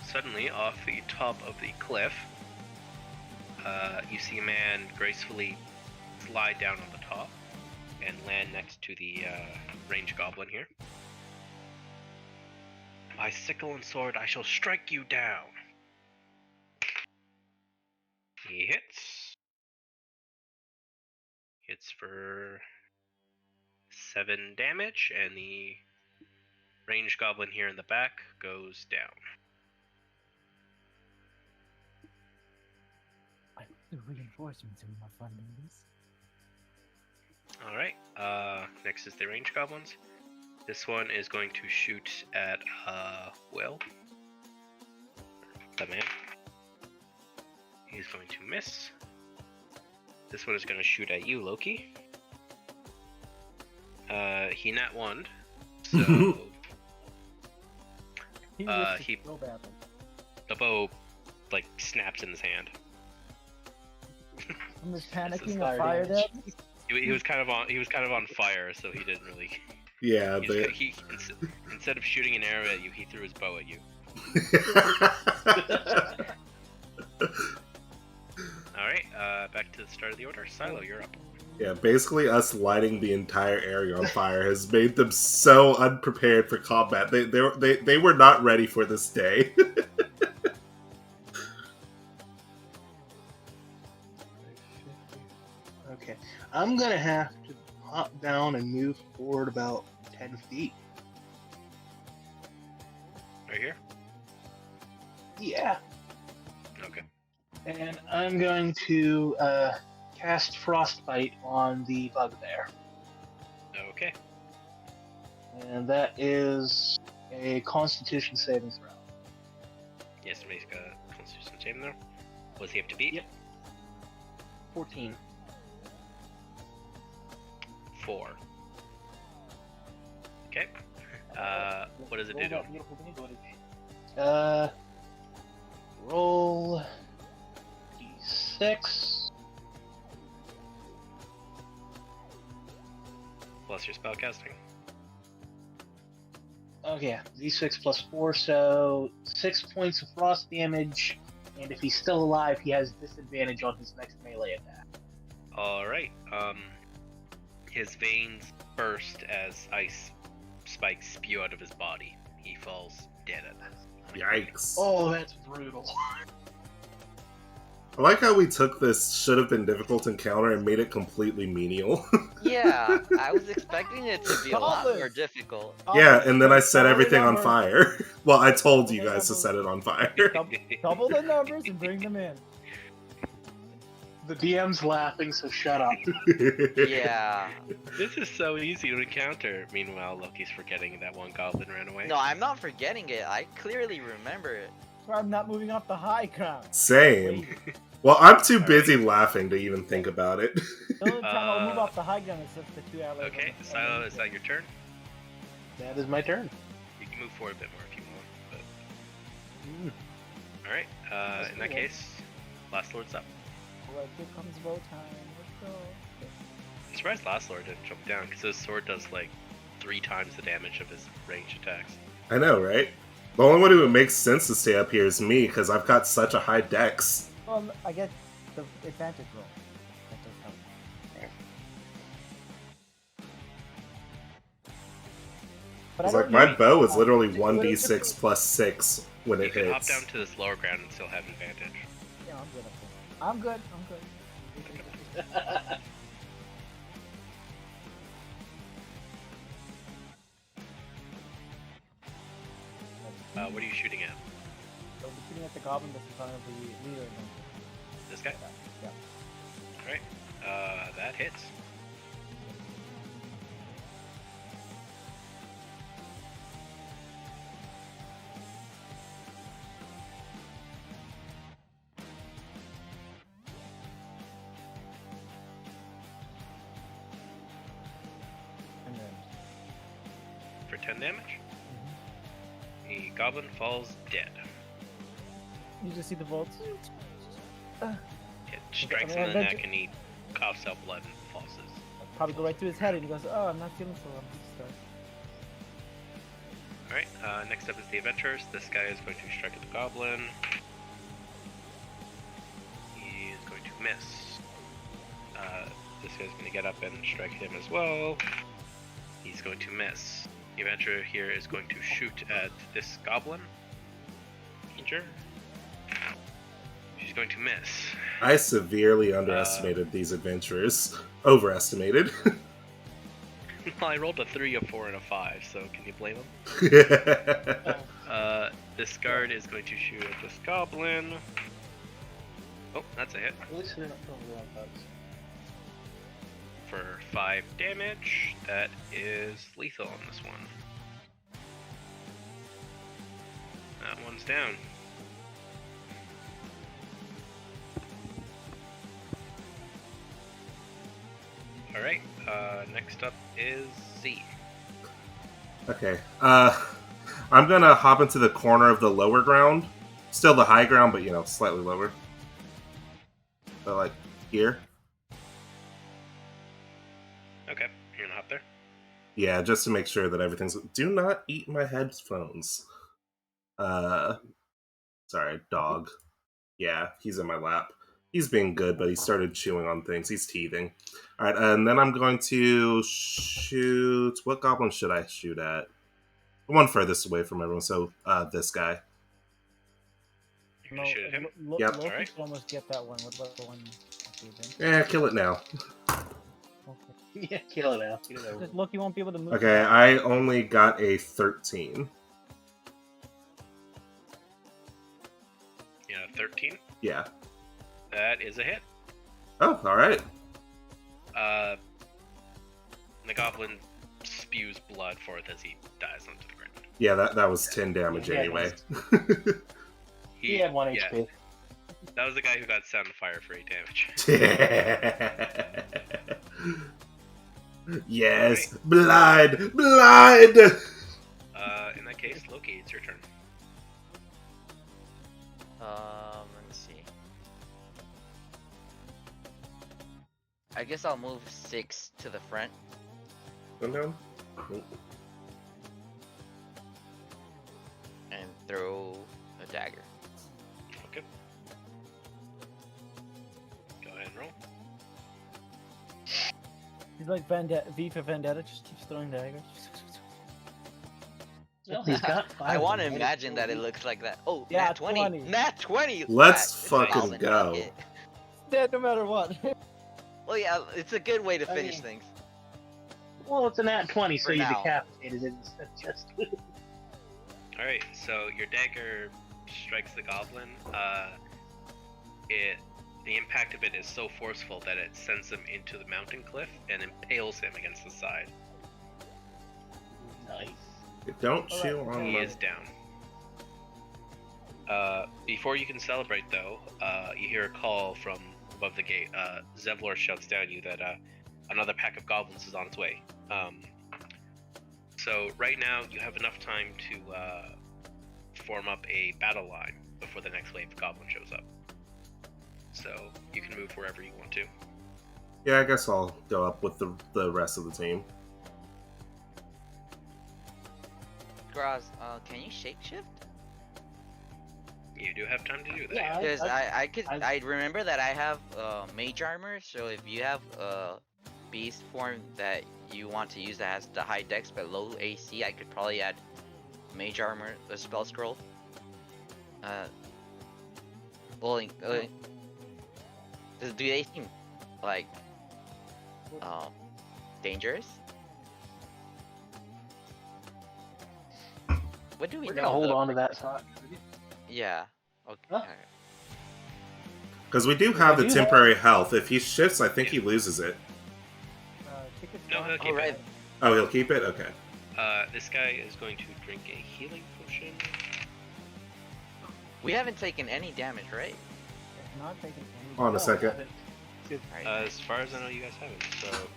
Suddenly, off the top of the cliff, you see a man gracefully slide down on the top and land next to the range goblin here. By sickle and sword, I shall strike you down. He hits. Hits for 7 damage, and the range goblin here in the back goes down. I put the reinforcements in my fun movies. Alright, next is the range goblins. This one is going to shoot at Will. The man. He's going to miss. This one is going to shoot at you, Loki. He nat one, so He wished he- it so badly. the bow like snaps in his hand. From his This panicking is of fire fire damage. damage. He was kind of on fire, so he didn't really. Yeah, Instead of shooting an arrow at you, he threw his bow at you. All right, back to the start of the order. Silo, you're up. yeah, basically us lighting the entire area on fire has made them so unprepared for combat. They were not ready for this day. Okay, I'm gonna have to hop down and move forward about 10 feet. Right here. Yeah, Okay. and I'm going to cast Frostbite on the bugbear, Okay. and that is a Constitution saving throw. Yes, somebody's got a Constitution saving throw. What does he have to beat? Yep. 14. 4. Okay. What does it do Roll to that him? beautiful damage. Roll d6. Plus your spellcasting. Okay, d6 plus 4, so 6 points of frost damage, and if he's still alive, he has disadvantage on his next melee attack. All right. His veins burst as ice spikes spew out of his body. He falls dead at that. Yikes. Oh, that's brutal. I like how we took this should have been difficult encounter and made it completely menial. Yeah, I was expecting it to be a lot Thomas. more difficult. Yeah, and then I set Double the everything on numbers. fire. Well, I told you Double the guys to numbers. set it on fire. Double the numbers and bring them in. The DM's laughing, so shut up. Yeah. This is so easy to encounter. Meanwhile, Loki's forgetting that one goblin ran away. No, I'm not forgetting it. I clearly remember it. So I'm not moving off the high ground. Same. Wait, Well, I'm too busy laughing to even think about it. the only time I'll move off the high ground is if the two allies. Okay, are- Silo, is that your turn? That is my turn. You can move forward a bit more if you want. But... Alright, Let's in do that it. case, Last Lord's up. Alright, here comes bow time. Let's go. I'm surprised Last Lord didn't jump down, because his sword does like 3 times the damage of his ranged attacks. I know, right? The only one who would make sense to stay up here is me, because I've got such a high dex. Well, I get the advantage roll. That does help. But It's I like don't my know- bow is literally What is 1d6 plus 6 when You it can hop hits. down to this lower ground and still have advantage. Yeah, I'm good. I'm good. I'm good. What are you shooting at? So we're shooting at the goblin that's in front of the leader. This guy? Yeah. Alright, that hits. And then. For 10 damage. The goblin falls dead. You just see the bolts. It strikes him in the neck and he coughs out blood and falls. Probably go right through his head and he goes, "Oh, I'm not feeling so well." Alright, next up is the adventurers. This guy is going to strike at the goblin. He is going to miss. This guy's going to get up and strike him as well. He's going to miss. The adventurer here is going to shoot at this goblin. Ranger. She's going to miss. I severely underestimated these adventurers. Overestimated. Well, I rolled a 3, a 4, and a 5, so can you blame him? This guard is going to shoot at this goblin. Oh, that's a hit. At least they're not throwing the wrong bugs. For 5 damage. That is lethal on this one. That one's down. All right. Next up is Z. Okay. I'm gonna hop into the corner of the lower ground. Still the high ground, but slightly lower. So like here. Okay, you're gonna hop there. Yeah, just to make sure that everything's. Do not eat my headphones. Sorry, dog. Yeah, he's in my lap. He's being good, but he started chewing on things. He's teething. All right, and then I'm going to shoot. What goblin should I shoot at? The one furthest away from everyone. So this guy. You're gonna shoot at him. Yep. Loki Alright. should almost get that one. What about the one? Yeah, kill it now. Okay. Yeah, kill it out. Get it over. Just Loki won't be able to move. Okay, I only got a 13. Yeah, 13. Yeah. That is a hit. Oh, all right. The goblin spews blood forth as he dies onto the ground. Yeah, that was 10 damage Yeah, anyway. He had 1 yeah, HP. that was the guy who got set on fire for 8 damage. Yes, blood, blood. In that case, Loki, it's your turn. Let me see. I guess I'll move 6 to the front. Go down. And throw a dagger. Okay. Go ahead and roll. He's like V for Vendetta, just keeps throwing daggers. Well, he's got 5. I want to imagine that it looks like that. Oh, Yeah, nat 20. 20. Nat 20. Let's It's fucking Goblin go. Rocket. Dead no matter what. Well, yeah, it's a good way to I finish mean- things. Well, it's a nat 20, so For you now. decapitated it instead of just. Alright, so your dagger strikes the goblin. The impact of it is so forceful that it sends him into the mountain cliff and impales him against the side. Nice. Don't chew on He my. is down. Before you can celebrate, though, you hear a call from above the gate. Zevlor shouts down at you that another pack of goblins is on its way. So right now, you have enough time to form up a battle line before the next wave of goblin shows up. So you can move wherever you want to. Yeah, I guess I'll go up with the rest of the team. Graz, can you shapeshift? You do have time to do that. Yeah, Because I- I remember that I have mage armor, so if you have beast form that you want to use that has the high dex but low AC, I could probably add mage armor, the spell scroll. Well, do they seem like dangerous? What do we We're know? gonna hold though? on to that thought. Yeah. Okay. Huh? Because we do have I the do temporary health. If he shifts, I think he loses it. Tickets No, gone. he'll keep Alright. it. Oh, he'll keep it? Okay. This guy is going to drink a healing potion. We haven't taken any damage, right? Not taking any. On a second. Alright. As far as I know, you guys haven't. So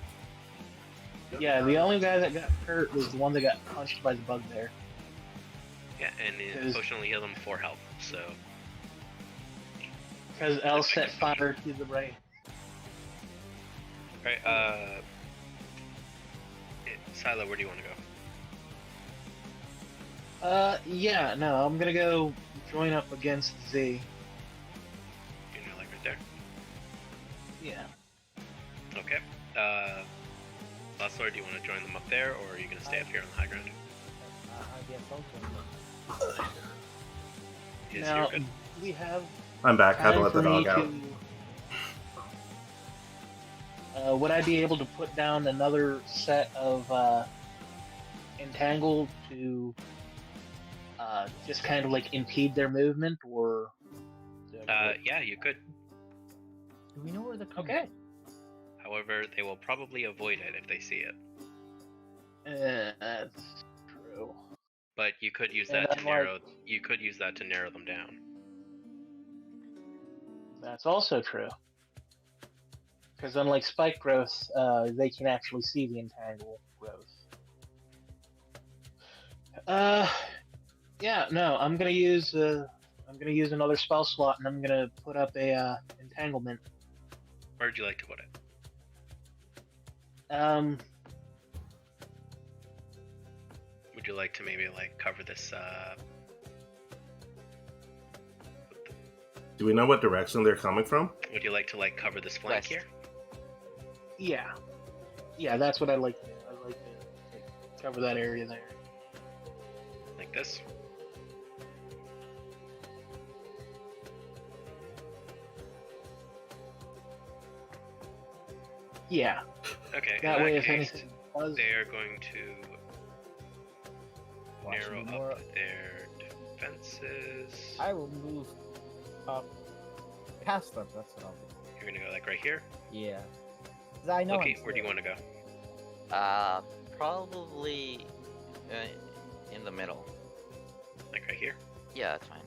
Yeah, the only guy that got hurt was the one that got punched by the bugbear. yeah, and the Is- potion only healed him 4 health. So Because L set fire to the brain. alright, Silo, where do you want to go? Yeah, no, I'm gonna go join up against Z. You're like right there. Yeah. Okay. Last Lord, do you want to join them up there, or are you going to stay up here on the high ground? I guess also. Yes, Now, you're good. we have I'm back. Had to time let the for me dog out. to... would I be able to put down another set of entangle to just kind of like impede their movement, or? Yeah, you could. Do we know where the Okay. However, they will probably avoid it if they see it. That's true. But you could use Yeah, that to that narrow. You could use that to narrow them down. That's also true. Because unlike spike growth, they can actually see the entangle growth. Yeah, no, I'm gonna use another spell slot, and I'm gonna put up a entanglement. Where would you like to put it? Would you like to maybe like cover this? Do we know what direction they're coming from? Would you like to like cover this flank West. here? Yeah, that's what I'd like to do. I'd like to cover that area there. Like this? Yeah, Okay. that in way, that if case, anything does, they are going to Watch narrow me more. up their defenses. I will move up past them. That's what I'll do. You're gonna go like right here. Yeah. 'Cause I know. Okay, I'm where do you scared. want to go? Probably in the middle. Like right here. Yeah, that's fine.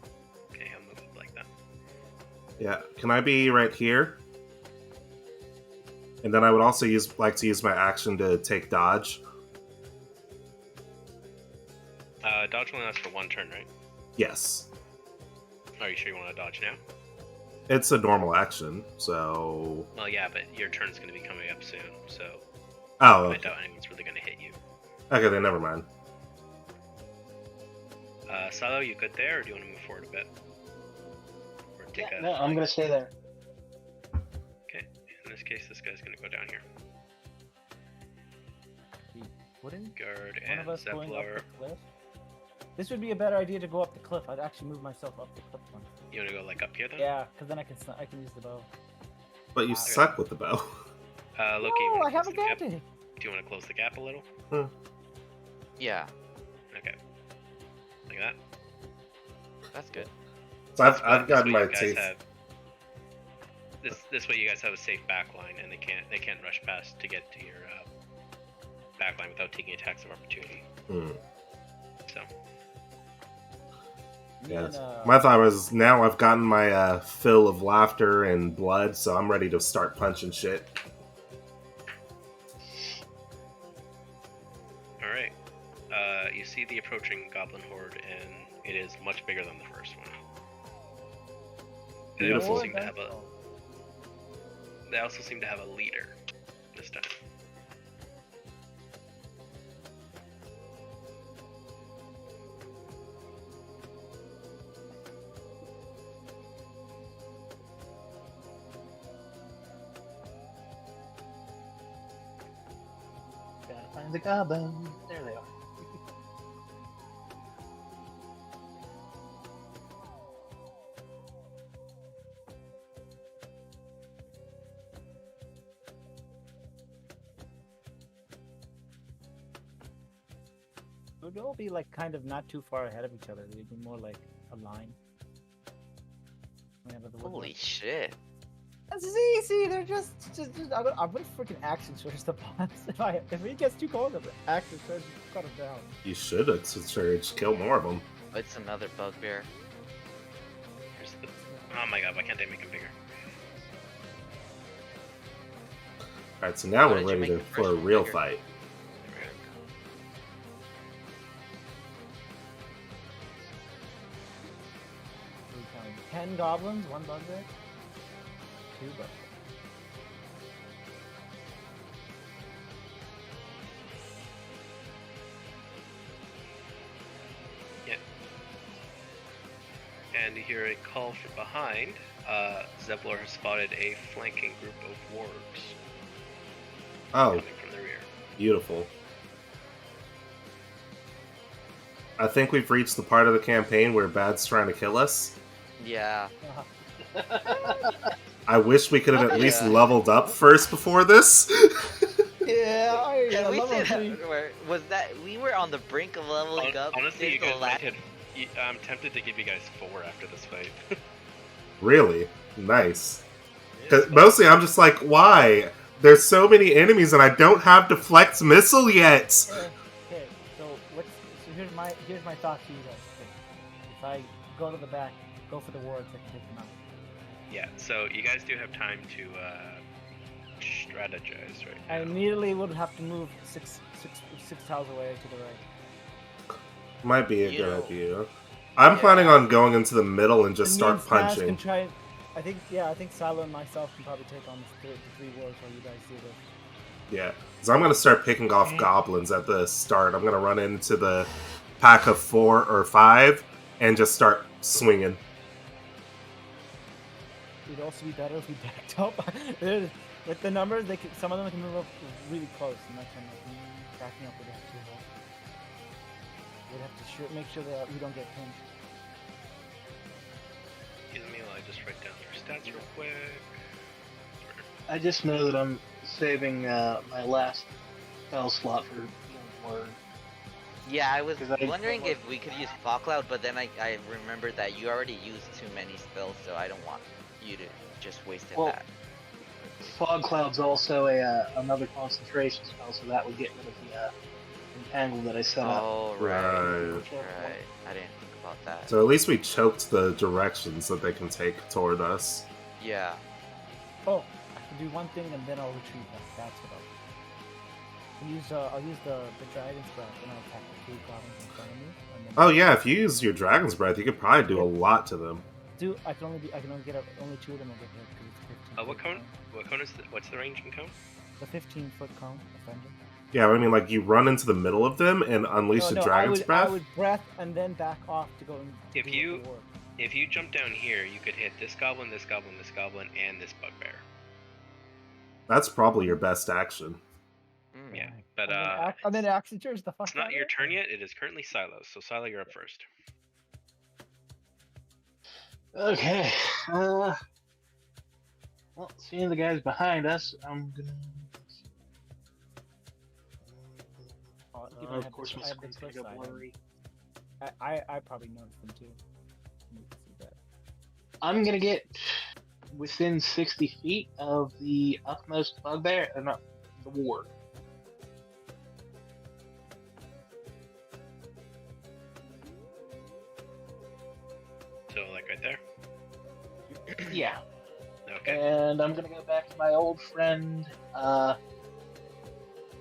Okay, I'll move it like that. Yeah. Can I be right here? And then I would also like to use my action to take dodge. Dodge only lasts for one turn, right? Yes. Are you sure you want to dodge now? It's a normal action, so... Well, yeah, but your turn's going to be coming up soon, so Oh, I okay. doubt anyone's really going to hit you. Okay, then never mind. Silo, you good there, or do you want to move forward a bit? Or take yeah, a no, I'm gonna stay there. Okay, in this case, this guy's going to go down here. Wouldn't Guard one and of us going up Zephyr. the cliff? This would be a better idea to go up the cliff. I'd actually move myself up the cliff one. You want to go like up here then? Yeah, because then I can use the bow. But you Okay. suck with the bow. Loki, you No, wanna I have close a the gap? gadget. Do you want to close the gap a little? Yeah, Okay. Like that? that's good. So I've This gotten way my you guys teeth. have- This way you guys have a safe backline, and they can't rush past to get to your backline without taking attacks of opportunity. Hmm. So Me Yes. and, My thought was now I've gotten my fill of laughter and blood, so I'm ready to start punching shit. all right, you see the approaching goblin horde, and it is much bigger than the first one. They also Beautiful. seem to have a leader this time. Gotta find the goblin. There they are. Would all be like kind of not too far ahead of each other. They'd be more like a line. Whenever the wood Holy was- shit. That's easy. They're just I'm gonna freaking action surge the boss. If he gets too cold, I'm gonna action surge cut him down. You should have surged, kill more of them. It's another bugbear. Here's the... Oh my god, why can't they make him bigger? Alright, so now Why we're did you ready make the for first a one real bigger? fight. There we go. So we counted 10 goblins, 1 bugbear, 2 bugbear. And you hear a call from behind. Zephyr has spotted a flanking group of wargs Oh, coming from the rear. beautiful. I think we've reached the part of the campaign where Bad's trying to kill us. Yeah. I wish we could have at least Yeah. leveled up first before this. Yeah, I Can we level say 3. was that we were on the brink of leveling up? Honestly, you since the guys might have. I'm tempted to give you guys 4 after this fight. Really? Nice. 'Cause mostly I'm just like, why? There's so many enemies and I don't have deflect missile yet! Okay, so here's my thought to you guys. Okay. If I go to the back, go for the wards, I can take them out. Yeah, so you guys do have time to strategize right I now. immediately would have to move six tiles away to the right. Might be a You good know- idea. I'm planning Yeah. on going into the middle and just And me and start Stas can punching. try. I think Silo and myself can probably take on the three wars while you guys do this. Yeah, so I'm gonna start picking off goblins at the start. I'm gonna run into the pack of 4 or 5 and just start swinging. It'd also be better if we backed up. With the numbers, some of them can move up really close, and that's when backing up would have to help. We'd have to make sure that we don't get pinched. Excuse me while I just write down their stats real quick. I just know that I'm saving my last spell slot for Word. Yeah, I was 'Cause I- wondering if we could use Fog Cloud, but then I remembered that you already used too many spells, so I don't want you to just waste it Well, back. Fog Cloud's also another concentration spell, so that would get rid of the entangle that I set up. Oh, right. Right. Right. I didn't think about that. So at least we choked the directions that they can take toward us. Yeah. Oh, I can do one thing and then I'll retreat back. That's what I'll use the dragon's breath and I'll attack the 2 goblins in front of me. And then Oh yeah, if you use your dragon's breath, you could probably do a lot to them. I can only get only 2 of them will get hit because it's 15. What cone? What cone is what's the range in cone? The 15-foot cone offender. Yeah, I mean, like you run into the middle of them and unleash the dragon's breath. I would breath and then back off to go and If do you- the war. If you jump down here, you could hit this goblin, this goblin, this goblin, and this bugbear. That's probably your best action. Mm. Yeah, but and then actually turns the fuck it's not out your of it. turn yet. It is currently Silo's, so Silo, you're up first. Okay. Well, seeing the guys behind us, I'm gonna. Of course, my I have the screen's gonna plus go side. blurry. I probably noticed them too. You can see that. I'm gonna get within 60 feet of the upmost bugbear, not the ward. So, like right there. Yeah. Okay. And I'm gonna go back to my old friend,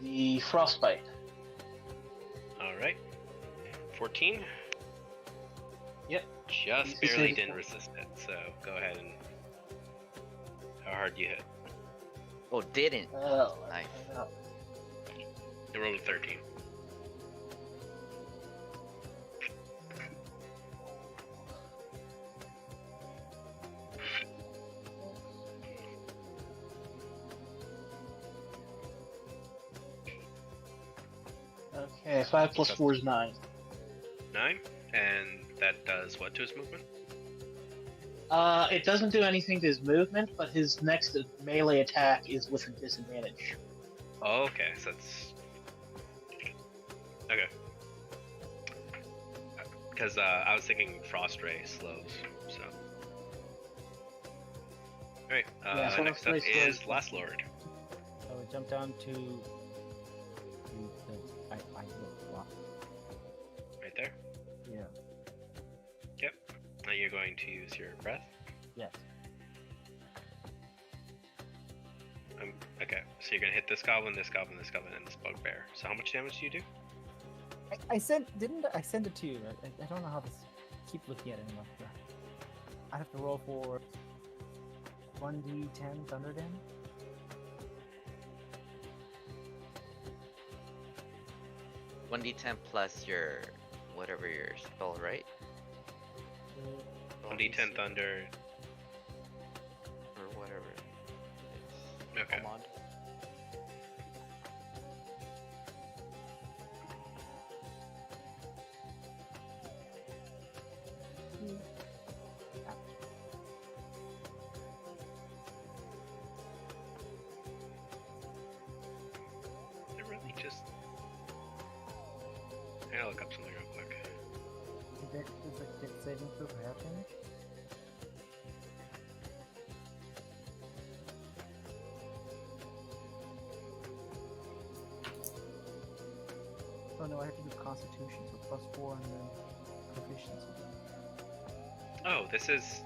the frostbite. All right. 14. Yep. Just He's barely safe. didn't resist it. So go ahead and how hard you hit? Oh, didn't. Oh, Nice. I rolled a 13. Okay, 5 plus 4 is 9. 9, and that does what to his movement? It doesn't do anything to his movement, but his next melee attack is with a disadvantage. Oh, okay, so that's okay. Because I was thinking Frost Ray slows. So, all right. Yeah, Next Frost up Ray is slows. Last Lord. I would jump down to the I will Right there. Yeah. Yep. Now you're going to use your breath. Yes. Okay, so you're gonna hit this goblin, this goblin, this goblin, and this bugbear. So how much damage do you do? I sent it to you. I don't know how this. Keep looking at it anymore. I have to roll for 1d10 thunder damage. One d10 plus your whatever your spell, right? 1d10 thunder. Or whatever. Okay. Come on. It really just. I gotta look up something real quick. Is it dex saving throw for half damage? Oh no, I have to do Constitution, so +4 and then proficiency. Oh, this is.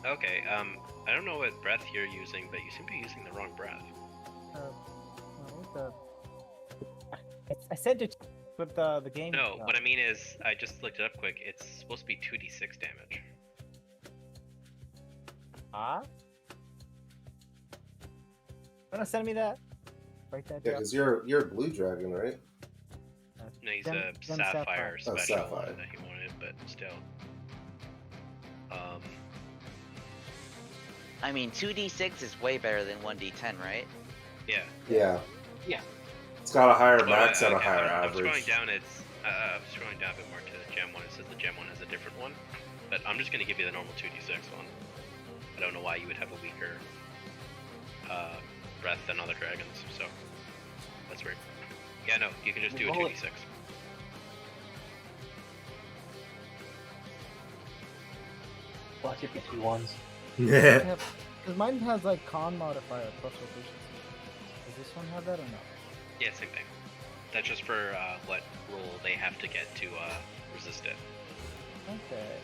Okay. I don't know what breath you're using, but you seem to be using the wrong breath. I sent it with the game. No, what I mean is, I just looked it up quick. It's supposed to be 2d6 damage. Ah? Wanna send me that? Write that Yeah, down. because you're a blue dragon, right? No, he's Gem- a gem sapphire Oh, special sapphire. that he wanted, but still. I mean, 2d6 is way better than 1d10, right? Yeah. Yeah. Yeah. It's got a higher Well, max and a okay, higher I'm average. scrolling down. I'm scrolling down a bit more to the gem one. It says the gem one has a different one, but I'm just gonna give you the normal 2d6 one. I don't know why you would have a weaker breath than other dragons, so that's weird. Yeah, no, you can just do a 2d6. Watch it be 2 1s. Yeah. Because mine has like con modifier plus proficiency. Does this one have that or no? Yeah, same thing. That's just for what roll they have to get to resist it. Okay.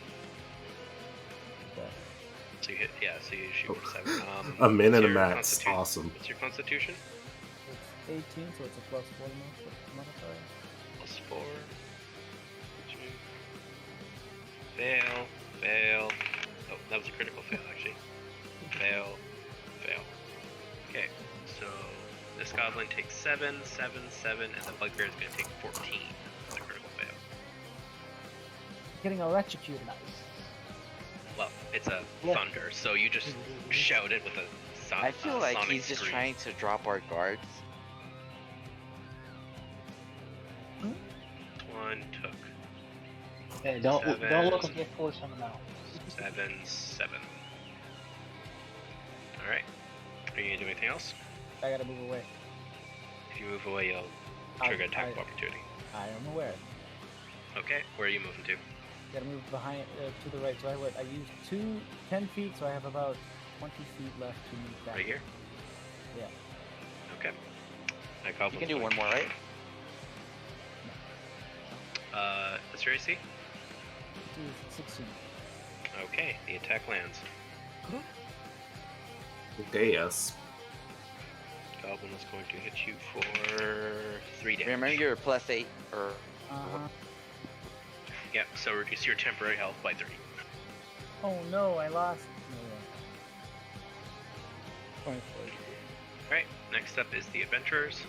So you hit, so you shoot for 7. A min and a what's your max. constitu- Awesome. What's your constitution? It's 18, so it's a plus 4 modifier. Plus 4. Fail. Fail. Oh, that was a critical fail, actually. Fail. Fail. Okay, so this goblin takes 7, 7, 7, and the bugbear is going to take 14. That's a critical fail. Getting electrocuted. Well, it's a Yeah. thunder, so you just shout it with a I feel like sonic he's just scream. trying to drop our guards. One took Hey, don't Seven. look and get force on them out. 7, 7. Alright. Are you going to do anything else? I gotta move away. If you move away, you'll trigger attack of opportunity. I am aware. Okay, where are you moving to? Gotta move behind to the right. So I used 10 feet, so I have about 20 feet left to move back. Right here? Yeah. Okay. That You goblin's can do going one more, right? What's your AC? Do 16. Okay, the attack lands. Okay, yes. Goblin is going to hit you for 3 damage. Remember your +8 or Uh-huh. Yep, so reduce your temporary health by 30. Oh no, I lost. No, 24. Alright, next up is the adventurers.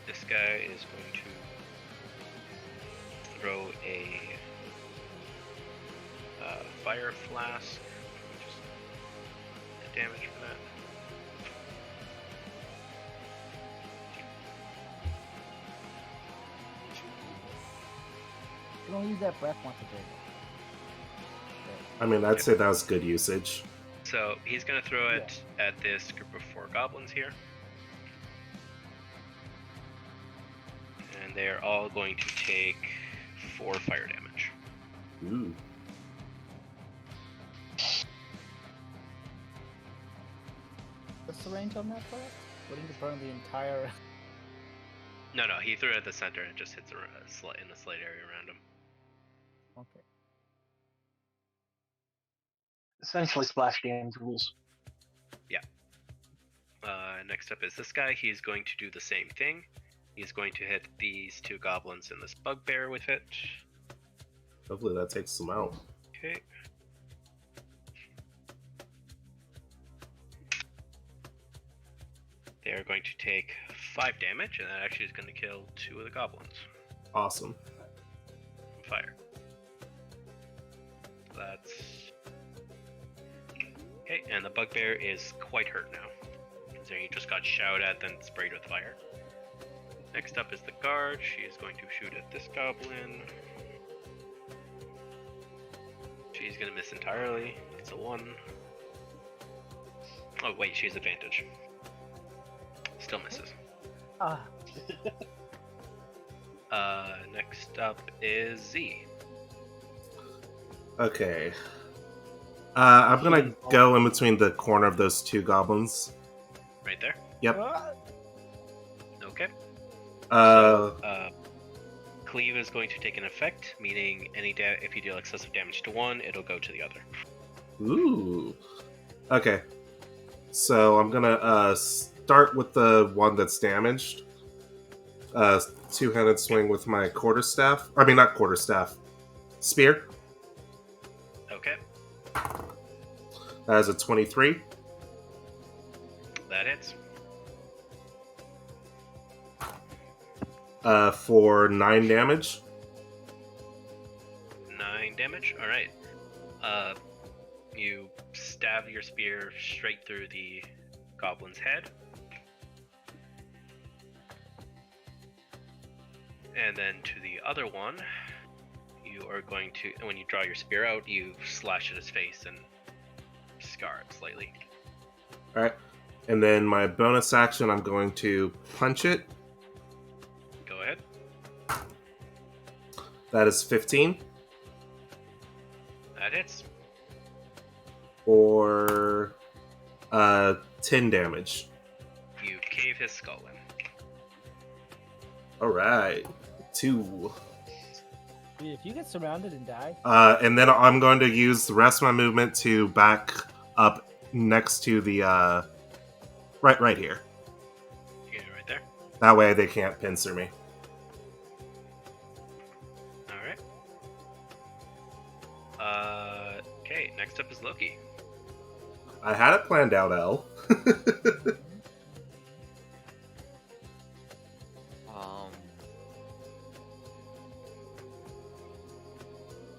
This guy is going to throw a fire flask. Just the damage for that. You don't use that breath once a day. I mean, I'd say that was good usage. So he's going to throw it at this group of 4 goblins here. And they're all going to take 4 fire damage. Ooh. What's the range on that fire? Wouldn't it burn the entire? No, he threw it at the center and it just hits in the slight area around him. Okay. Essentially, Splash Games rules. Next up is this guy. He's going to do the same thing. He's going to hit these 2 goblins and this bugbear with it. Hopefully that takes them out. Okay. They are going to take 5 damage, and that actually is going to kill 2 of the goblins. Awesome. Fire. That's... Okay, and the bugbear is quite hurt now. So he just got shot at, then sprayed with fire. Next up is the guard. She is going to shoot at this goblin. She's going to miss entirely. It's a 1. Oh wait, she has advantage. Still misses. Next up is Z. Okay. I'm gonna go in between the corner of those 2 goblins. Right there. Yep. Okay. Uh, Cleave is going to take an effect, meaning if you deal excessive damage to one, it'll go to the other. Ooh. Okay. So I'm gonna start with the one that's damaged. Two-handed swing with my quarterstaff. I mean, not quarterstaff. Spear. Okay, That is a 23. that hits. For 9 damage. 9 damage. All right. You stab your spear straight through the goblin's head. And then to the other one, you are going to, when you draw your spear out, you slash at his face and scar it slightly. Alright. And then my bonus action, I'm going to punch it. Go ahead. That is 15. That hits. For 10 damage. You cave his skull in. Alright. 2. Dude, if you get surrounded and die, And then I'm going to use the rest of my movement to back up next to the right here. Yeah, right there. That way they can't pincer me. Alright. Okay, next up is Loki. I had it planned out, L.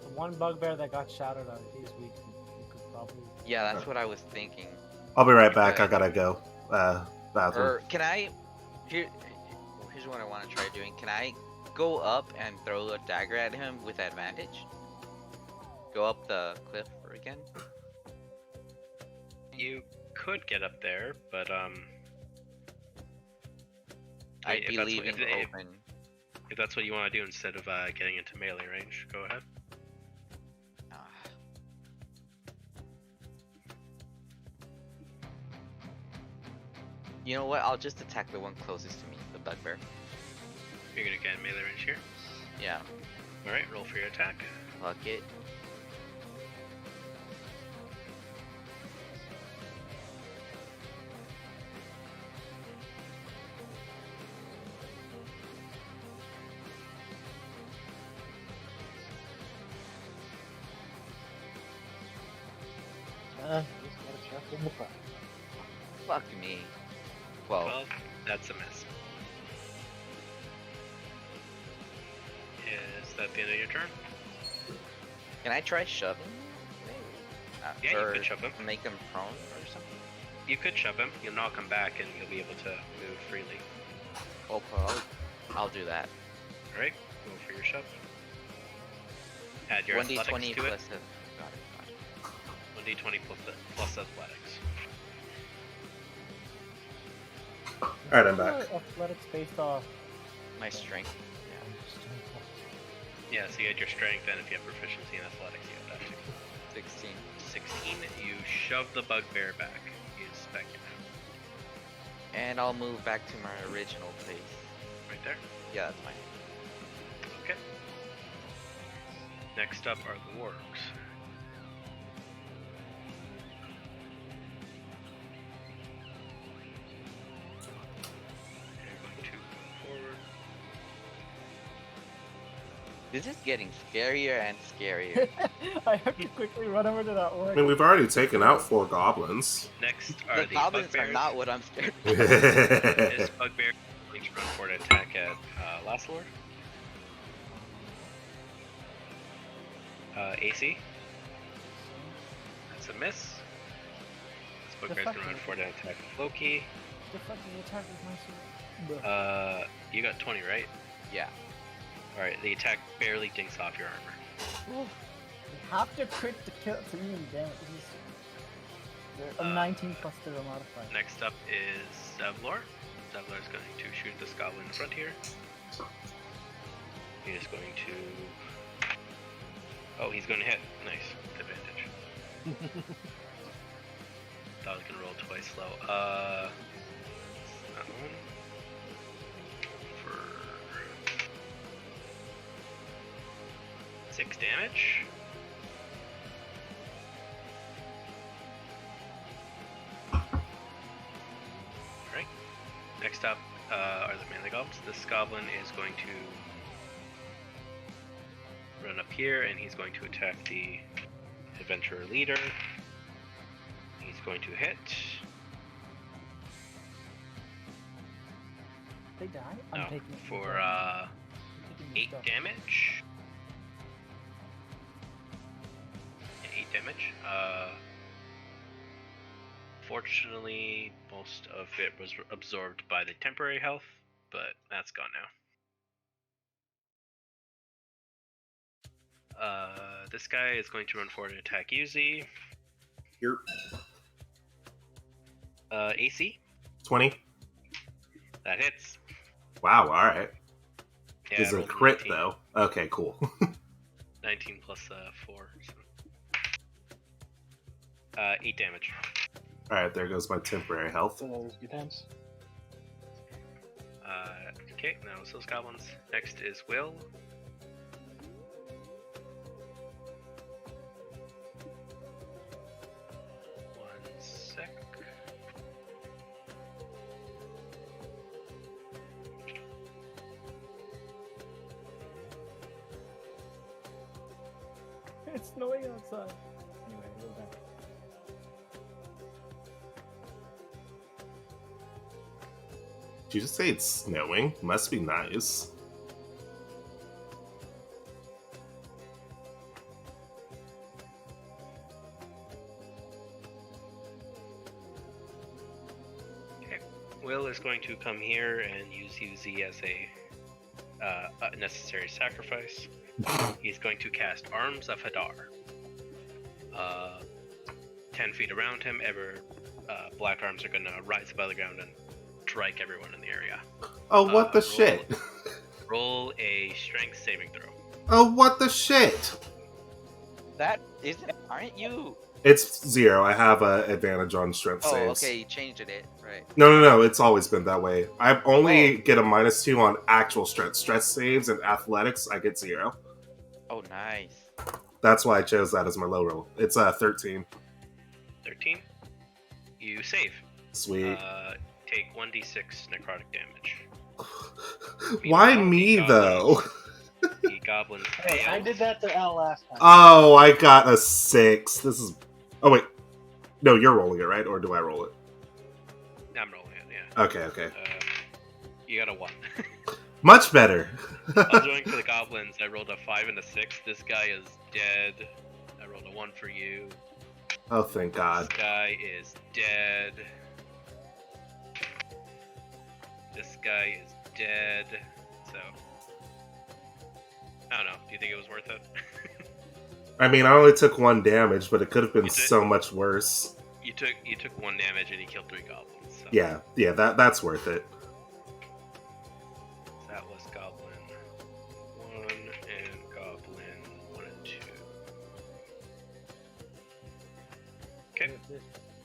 the one bugbear that got shouted out, he's weak. You could probably. Yeah, that's what I was thinking. I'll be right back. I gotta go. Bathroom. Or can I? Here's what I want to try doing. Can I go up and throw a dagger at him with advantage? Go up the cliff again? You could get up there, but I'd if be that's leaving if open. if that's what you want to do instead of getting into melee range, go ahead. Ah. You know what? I'll just attack the one closest to me, the bugbear. You're gonna get in melee range here. Yeah, Alright, roll for your attack. fuck it. Just gotta shuffle the fuck. Fuck me. 12. 12, that's a miss. Is that the end of your turn? Can I try shoving? Yeah, you Or could shove him. make him prone or something? You could shove him, you'll knock him back, and you'll be able to move freely. Okay, I'll do that. Alright, go for your shove. Add your 1d20 athletics to it. plus a... Got it. 1d20 plus athletics. Alright, I'm back. Athletics based off. My strength. Yeah, so you had your strength, and if you have proficiency in athletics, you have that too. 16. 16, you shove the bugbear back. You inspect him. And I'll move back to my original place. Right there. Yeah, that's fine. Okay. Next up are the wargs. You're going to move forward. This is getting scarier and scarier. I have to quickly run over to that I orc. mean, we've already taken out 4 goblins. Next are The the goblins bugbears. are not what I'm scared of. This bugbear going to run for an attack at Lasslord. AC. That's a miss. This bugbear's going to run for an attack at Loki. The fuck is the attack with my sword? You got 20, right? Yeah. Alright, the attack barely dinks off your armor. You have to crit to kill to even damage. This is a 19 plus the modifier. Next up is Zevlor. Zevlor is going to shoot this goblin in front here. He is going to... Oh, he's going to hit. Nice. Advantage. Thought I was going to roll twice slow. That one. For... 6 damage. Alright. Next up are the melee goblins. This goblin is going to run up here and he's going to attack the adventurer leader. He's going to hit. They die? No, I'm taking it for I'm taking the 8 stuff. damage. Yeah, 8 damage. Fortunately, most of it was absorbed by the temporary health, but that's gone now. This guy is going to run forward and attack Yuzi. Here. AC, 20. that hits. Wow, alright. Yeah, Is I it a rolled crit, 19. though? Okay, cool. 19 plus 4. So. 8 damage. Alright, there goes my temporary health. So those good times. Okay, now it's those goblins. Next is Will. One sec. It's snowing outside. Anyway, go back. Did you just say it's snowing? Must be nice. Okay. Will is going to come here and use Yuzi as a necessary sacrifice. He's going to cast Arms of Hadar. 10 feet around him, black arms are going to rise above the ground and strike everyone in the area. Oh, what the roll- shit? Roll a strength saving throw. Oh, what the shit? That isn't. Aren't you? It's 0. I have an advantage on strength Oh, saves. okay. You changed it, right? No. It's always been that way. I only get a -2 on actual strength. Stress saves and athletics, I get 0. Oh, nice. That's why I chose that as my low roll. It's 13. 13. You save. Sweet. Take 1d6 necrotic damage. Why Meanwhile, me, the though? The goblin Hey, I fails. did that to Al last time. Oh, I got a 6. This is... Oh, wait. No, you're rolling it, right? Or do I roll it? I'm rolling it, yeah. Okay. You got a 1. Much better. I was going for the goblins. I rolled a 5 and a 6. This guy is dead. I rolled a 1 for you. Oh, thank God. This guy is dead. This guy is dead. So, I don't know. Do you think it was worth it? I mean, I only took 1 damage, but it could have been You did? so much worse. You took 1 damage and he killed 3 goblins. So Yeah, that's worth it. that was goblin 1 and goblin 1 and 2. Okay. This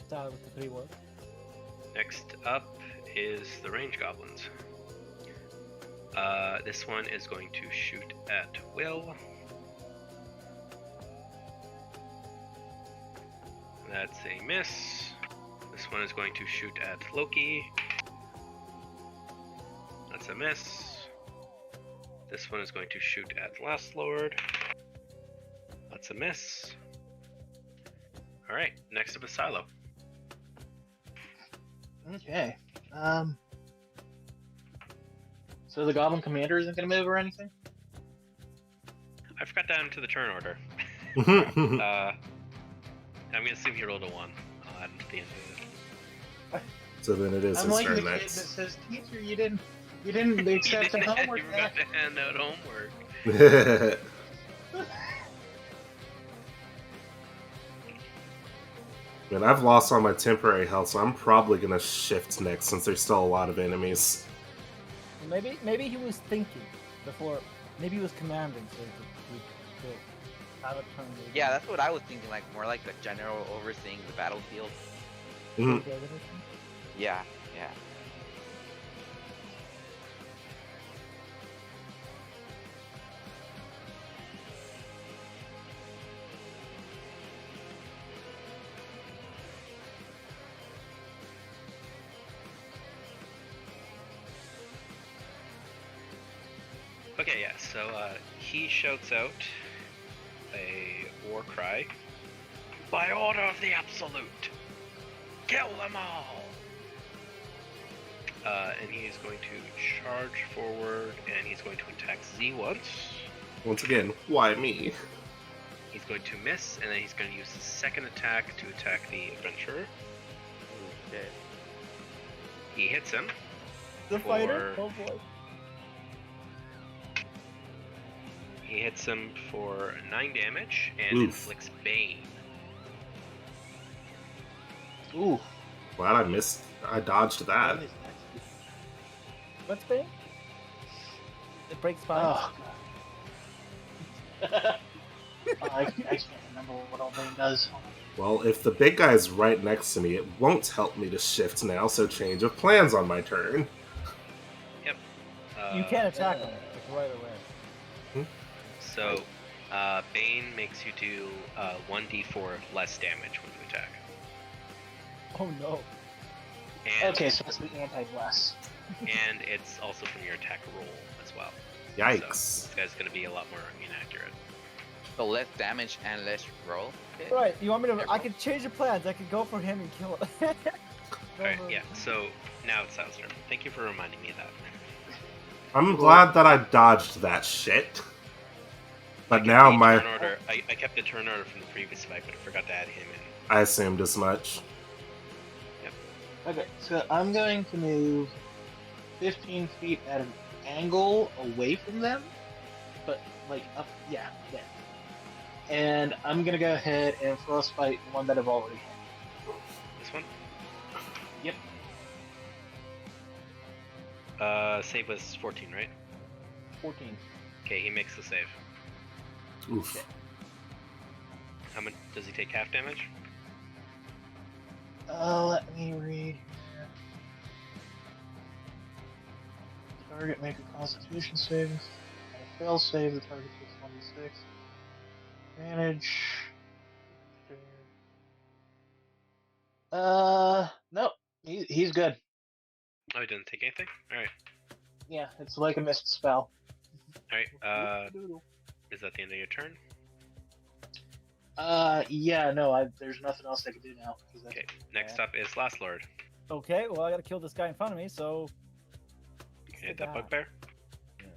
start with the 3 words. Next up is the range goblins. This one is going to shoot at Will. That's a miss. This one is going to shoot at Loki. That's a miss. This one is going to shoot at Last Lord. That's a miss. Alright, next up is Silo. Okay. So the Goblin Commander isn't going to move or anything? I forgot down to the turn order. I'm gonna assume he rolled a 1 on the end of it. So then it is I'm his like the turn kid that next. says, "Teacher, you didn't accept the You homework." forgot to hand out homework. Man, I've lost all my temporary health, so I'm probably gonna shift next since there's still a lot of enemies. Maybe he was thinking before. Maybe he was commanding, so he could have a turn. Yeah, that's what I was thinking. Like more like the general overseeing the battlefield. Mhm. Yeah, yeah. Okay, yeah. So he shouts out a war cry. By order of the Absolute, kill them all! And he's going to charge forward, and he's going to attack Z once. Once again, why me? He's going to miss, and then he's going to use his second attack to attack the adventurer. Okay. He hits him. The fighter? Oh boy. He hits him for 9 damage and Oof. inflicts Bane. Ooh. Glad I dodged that. Bane is next. What's Bane? It breaks spines. Oh, God. I can't remember what all Bane does. Well, if the big guy's right next to me, it won't help me to shift now, so change of plans on my turn. Yep. You can't attack him like, right away. So, Bane makes you do 1d4 less damage when you attack. Oh no. And, Okay, so it's the anti-blast. and it's also from your attack roll as well. Yikes. So, this guy's going to be a lot more inaccurate. So less damage and less roll. Okay. Right, you want me to... I could change the plans. I could go for him and kill him. Alright, yeah, so now it's Sal's turn. Thank you for reminding me of that. I'm glad that I dodged that shit. But now The my... turn order, I kept the turn order from the previous fight, but I forgot to add him in. I assumed as much. Okay, so I'm going to move 15 feet at an angle away from them, but like up, yeah, there. And I'm gonna go ahead and frostbite the one that I've already hit. This one? Yep. Save was 14, right? 14. Okay, he makes the save. Oof. How much does he take? Half damage? Let me read here. Target make a Constitution save. On a fail save, the target takes 1d6. Advantage. Nope. He's good. Oh, he doesn't take anything? Alright. Yeah, it's like a missed spell. Alright, is that the end of your turn? Yeah, no, there's nothing else I can do now. Okay, next up is Last Lord. Okay, well, I gotta kill this guy in front of me, so... You can hit that bugbear. Yes.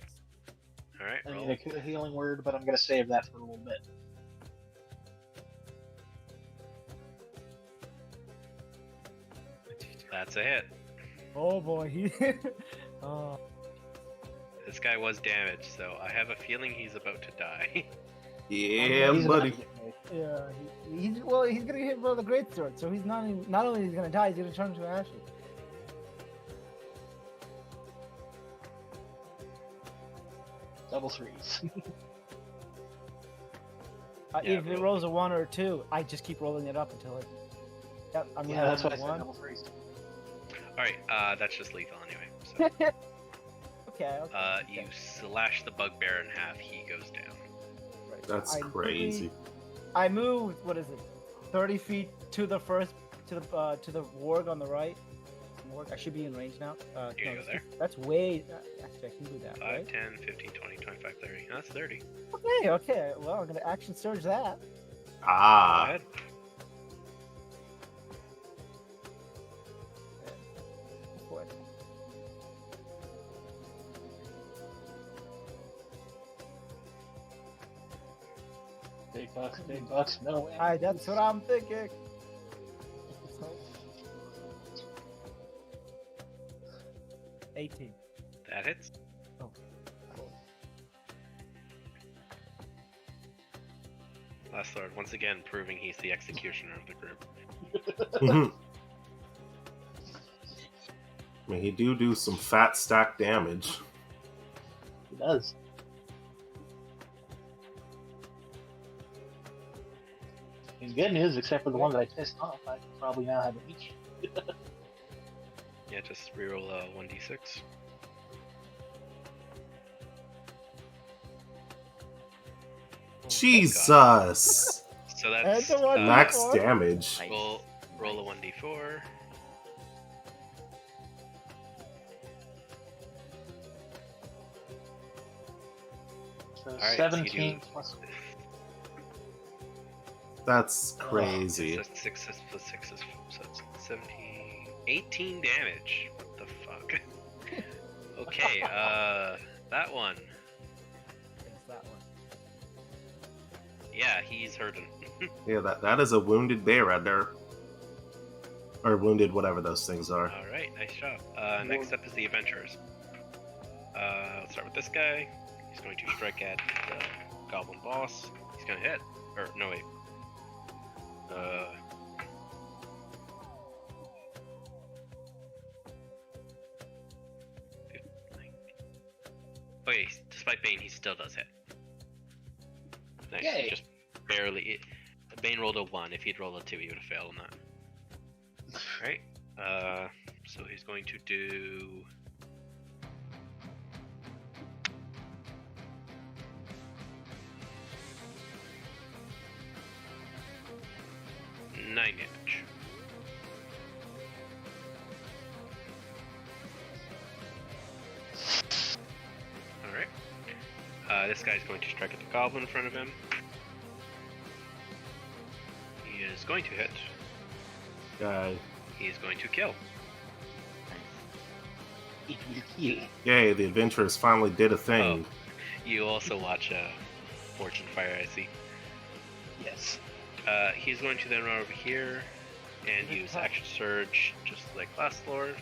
Alright, I roll. need a healing word, but I'm gonna save that for a little bit. That's a hit. Oh boy, he... oh. This guy was damaged, so I have a feeling he's about to die. Yeah, He's about buddy. to get made. Yeah, he's gonna get hit by the greatsword, so he's not only is he gonna die, he's gonna turn into ashes. Double threes. Yeah, If it rolls a 1 or a 2, I just keep rolling it up until it... Yep, I'm Yeah, that's what I rolling said, a double threes. Alright, that's just lethal anyway. So, 1. Okay. you slash the bugbear in half, he goes down. Right. That's I crazy. I moved, what is it, 30 feet to the first, to the warg on the right. Warg, I should be in range now. You gonna go there? That's way, actually I can do that, 5, right? 10, 15, 20, 25, 30. No, that's 30. Okay, well, I'm gonna action surge that. Go Ah. ahead. What? Big bucks, no way. Alright, that's what I'm thinking. 18. That hits. Oh, cool. Last Lord, once again, proving he's the executioner of the group. I mean, he do some fat stack damage. He does. He's good news, except for the one that I pissed off. I probably now have a reach. Yeah, just reroll 1d6. Jesus! So that's And the one Max before. damage. Nice. roll a 1d4. So right, so you 17 do- plus. That's crazy. So 6 plus 6 is so it's 17, 18 damage. What the fuck? Okay, that one. Against that one. Yeah, he's hurting. Yeah, that is a wounded bear right there. Or wounded, whatever those things are. All right, nice job. Next up is the adventurers. Let's start with this guy. He's going to strike at the goblin boss. He's gonna hit. Or no wait. Okay, despite Bane, he still does hit. Nice. Yay. Just barely. Bane rolled a 1. If he'd rolled a 2, he would have failed on that. Alright. So he's going to do. Nine damage. Alright. This guy's going to strike at the goblin in front of him. He is going to hit. Guy. He is going to kill. It will kill. Yay, the adventurers finally did a thing. You also watch Fortune Fire, I see. Yes. He's going to then run over here and use Action Surge, just like last Lord.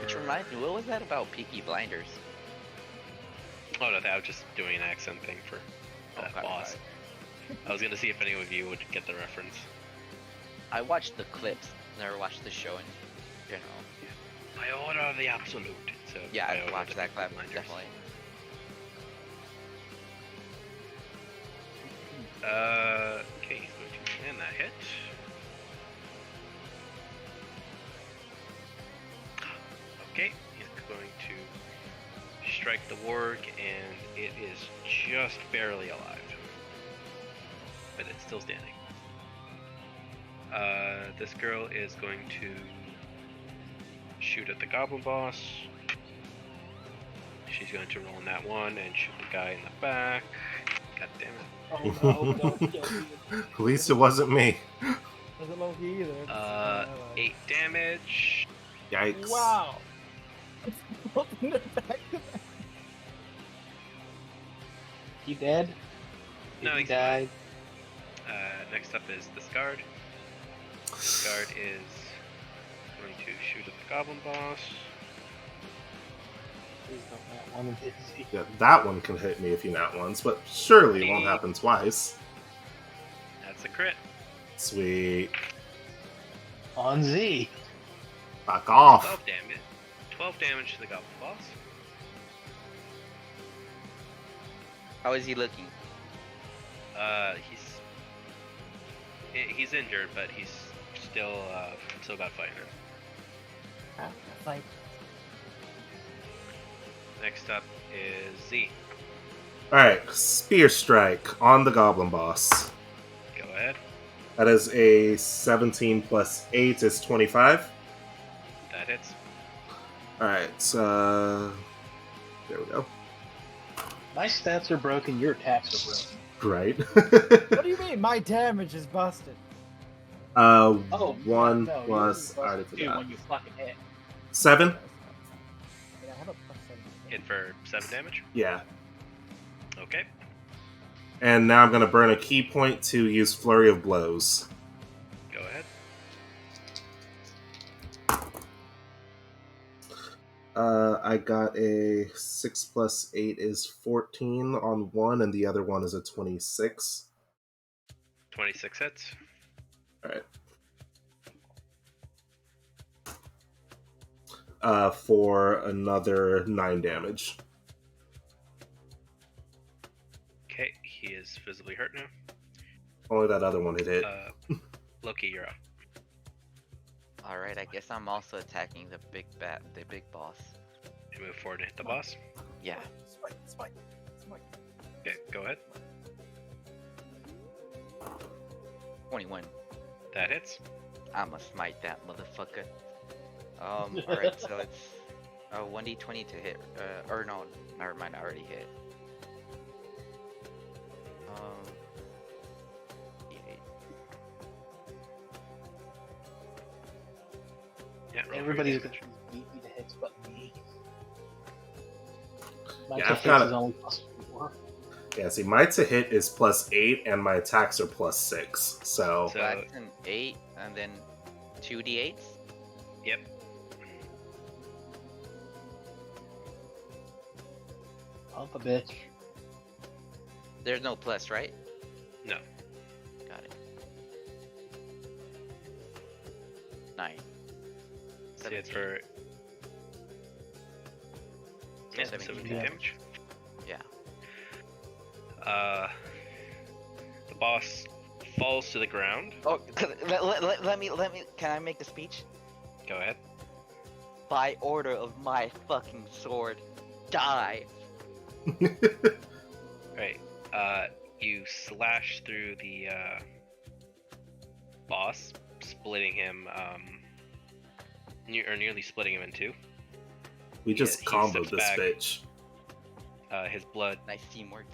Which reminds me, what was that about Peaky Blinders? Oh no, that was just doing an accent thing for that Okay, boss. I was gonna see if any of you would get the reference. I watched the clips, never watched the show in general. By order of the absolute. So Yeah, by I order watched of that the clip, Blinders. definitely. Okay, he's going to land that hit. Okay, he's going to strike the warg, and it is just barely alive. But it's still standing. This girl is going to shoot at the goblin boss. She's going to roll in that one and shoot the guy in the back. God damn it. Oh no, don't kill me. At least it wasn't me. Doesn't Loki either. It's, 8 damage. Yikes. Wow. Open it back to back. He dead? No, he he's died. Next up is this guard. This guard is going to shoot at the goblin boss. Please don't not one hit Z. Yeah, that one can hit me if you nat once, but surely it won't happen twice. That's a crit. Sweet. On Z. Fuck off. 12 damage. 12 damage to the goblin boss. How is he looking? He's injured, but he's still got fighting. Fight. Next up is Z. Alright, Spear Strike on the Goblin Boss. Go ahead. That is a 17 plus 8 is 25. That hits. Alright, there we go. My stats are broken, your attacks are broken. Right. What do you mean? My damage is busted. Oh, 1 no, plus. you're I already Dude, forgot. when you fucking hit. 7? Yeah, I have a plus 7. Hit for 7 damage. Yeah. Okay. And now I'm going to burn a key point to use Flurry of Blows. Go ahead. I got a 6 plus 8 is 14 on one, and the other one is a 26. 26 hits. Alright. For another 9 damage. Okay, he is visibly hurt now. Only that other one hit. Loki, you're up. Alright, I guess I'm also attacking the big boss. You move forward and hit the boss. Yeah. Spike. Okay, go ahead. 21. That hits. I'ma smite that motherfucker. Alright, so it's 1d20 to hit. Or no, never mind. I already hit. D8. Yeah, roll for your Everybody's damage. gonna beat me to hits but me. My Yeah, to I've hits got is it. only +4. Yeah, see, my to hit is +8, and my attacks are +6. So, So- That's an 8, and then 2d8s. Yep. Up a bitch. There's no plus, right? No. Got it. 9. So it's 17. for. Yeah, 17 17 damage. Yeah. The boss falls to the ground. Oh, let me. Can I make a speech? Go ahead. By order of my fucking sword, die. Right. You slash through the boss, splitting him, nearly splitting him in two. we just he comboed steps this back. bitch. His blood Nice teamwork.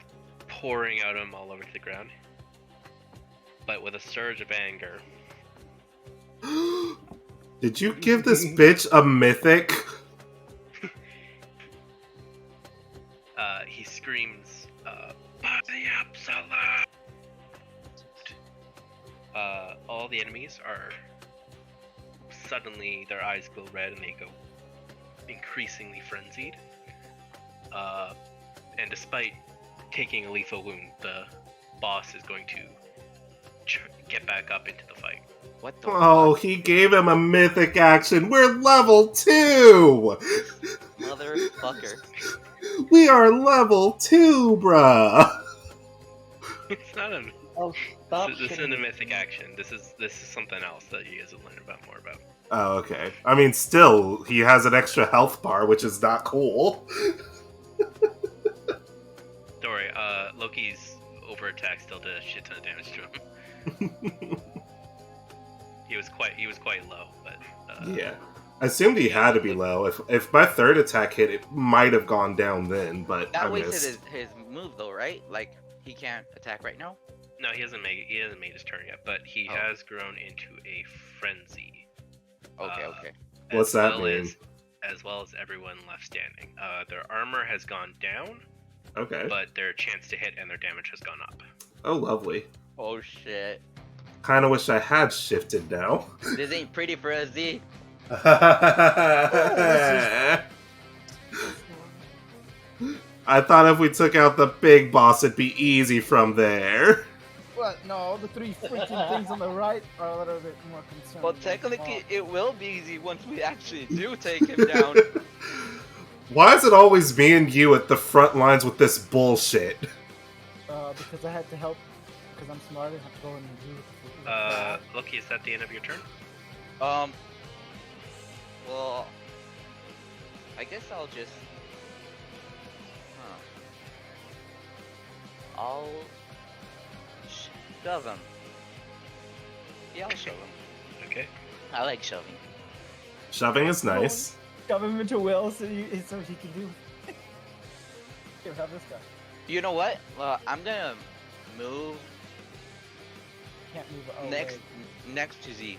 pouring out of him all over the ground. But with a surge of anger, Did you give this bitch a mythic? he screams, "By the absolute!" All the enemies are suddenly, their eyes glow red and they go increasingly frenzied. And despite taking a lethal wound, the boss is going to get back up into the fight. What the Oh, fuck? he gave him a mythic action. We're level 2! Motherfucker. We are level 2, bruh! It's not a. Oh, stop This isn't a shitting mythic me. action. This is something else that you guys will learn about more about. Oh, okay. I mean, still, he has an extra health bar, which is not cool. Don't worry, Loki's over attack still did a shit ton of damage to him. He was quite low, but Yeah. I assumed he had to be low. If my third attack hit, it might have gone down then, but I That wasted missed. his move though, right? Like he can't attack right now. no, he hasn't made his turn yet. But he Oh. has grown into a frenzy. Okay, Uh, okay. What's as that well mean? as well as everyone left standing. Their armor has gone down, Okay. but their chance to hit and their damage has gone up. Oh, lovely. Oh shit. Kinda wish I had shifted now. This ain't pretty for us, Z. I thought if we took out the big boss, it'd be easy from there. What? No, the 3 freaking things on the right are a little bit more concerning. Well, technically, it will be easy once we actually do take him down. Why is it always me and you at the front lines with this bullshit? Because I had to help. Because I'm smart, I have to go and do the Loki, is that the end of your turn? Well, I guess I'll just. I'll shove him. Yeah, I'll shove him. Okay. I like shoving. Shoving is nice. Shove him into Will so he can do. Here, have this guy. You know what? I'm gonna move Can't move. Oh, next wait. next to Z.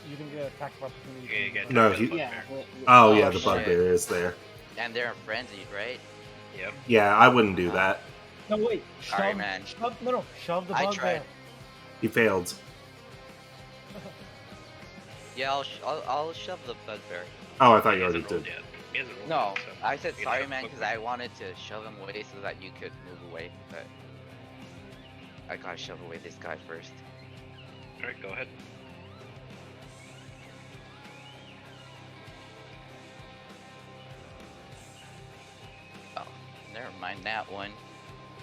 You can get attack of opportunity. Yeah, you get No, attacked by the he- Yeah. bugbear. Oh, Oh, yeah, the shit. bugbear is there. And they're frenzied, right? Yep. Yeah, I wouldn't do that. No, wait. Sorry, man. Shove the I bugbear. tried. He failed. Yeah, I'll shove the bugbear. Oh, I thought He you already hasn't rolled did. yet. He hasn't rolled No, yet, so I said you can sorry, shove man, the because bugbear. I wanted to shove him away so that you could move away, but I gotta shove away this guy first. Alright, go ahead. Oh, never mind that one.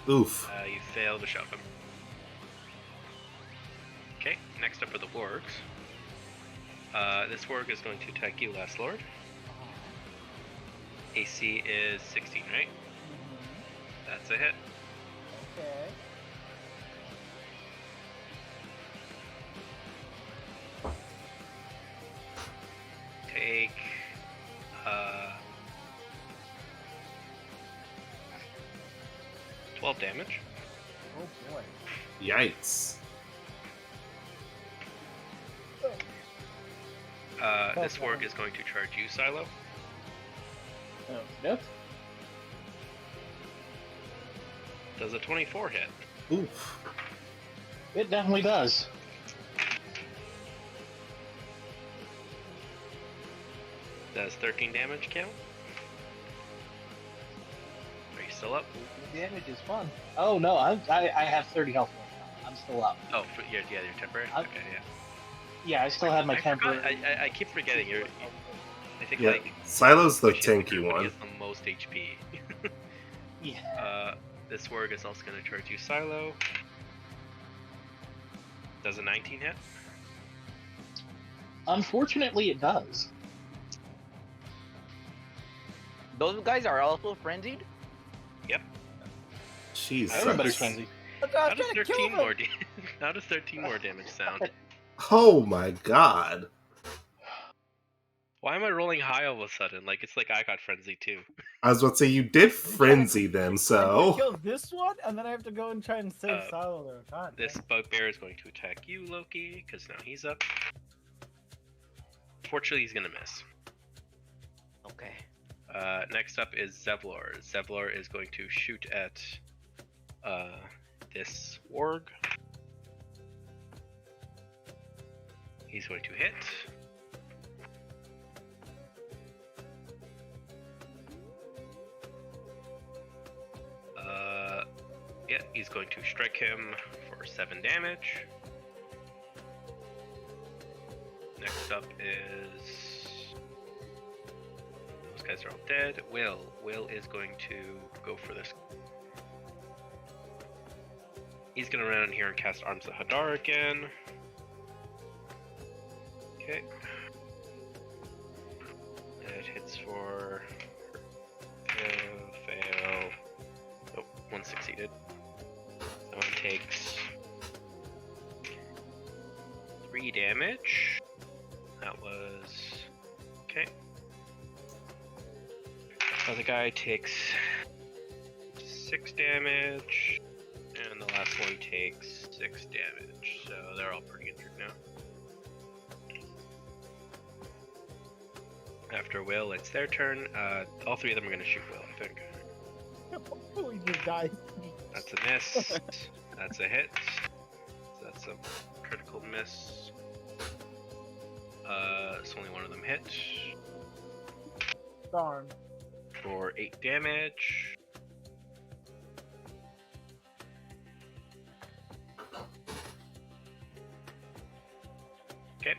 Oof. You fail to shove him. Okay, next up are the wargs. This warg is going to attack you, Last Lord. AC is 16, right? That's a hit. Okay. Take 12 damage. Oh boy. Yikes. This warg is going to charge you, Silo. Oh, yep. Does a 24 hit? Oof. It definitely does. Does 13 damage count? Are you still up? Damage is fun. Oh no, I have 30 health right now. I'm still up. Oh, you're temporary? I'm- Okay, yeah. Yeah, I still have my I temporary. forgot. I keep forgetting. I think Yeah, like Silo's the Bush is tanky good, but one. He has the most HP. Yeah. This warg is also going to charge you, Silo. Does a 19 hit? Unfortunately, it does. Those guys are also frenzied? Jeez. Everybody's frenzied. Oh, How God, does I'm trying to kill 13 him. more How does 13 more damage sound? Oh my god. Why am I rolling high all of a sudden? Like it's like I got frenzied too. I was about to say, you did frenzy them, I'm gonna so. kill this one, and then I have to go and try and save Silo there. God. This bugbear is going to attack you, Loki, because now he's up. Fortunately, he's gonna miss. Okay. Next up is Zevlor. Zevlor is going to shoot at this warg. He's going to hit. Yeah, he's going to strike him for 7 damage. Next up is... Those guys are all dead. Will is going to go for this. He's going to run in here and cast Arms of Hadar again. Okay. It hits for... fail. Oh, one succeeded. That one takes 3 damage. That was... Okay. Other guy takes 6 damage. And the last one takes 6 damage. So they're all pretty injured now. After Will, it's their turn. All 3 of them are going to shoot Will, I think. We just died. That's a miss. That's a hit. That's a critical miss. So only one of them hit. Darn. For 8 damage. Okay.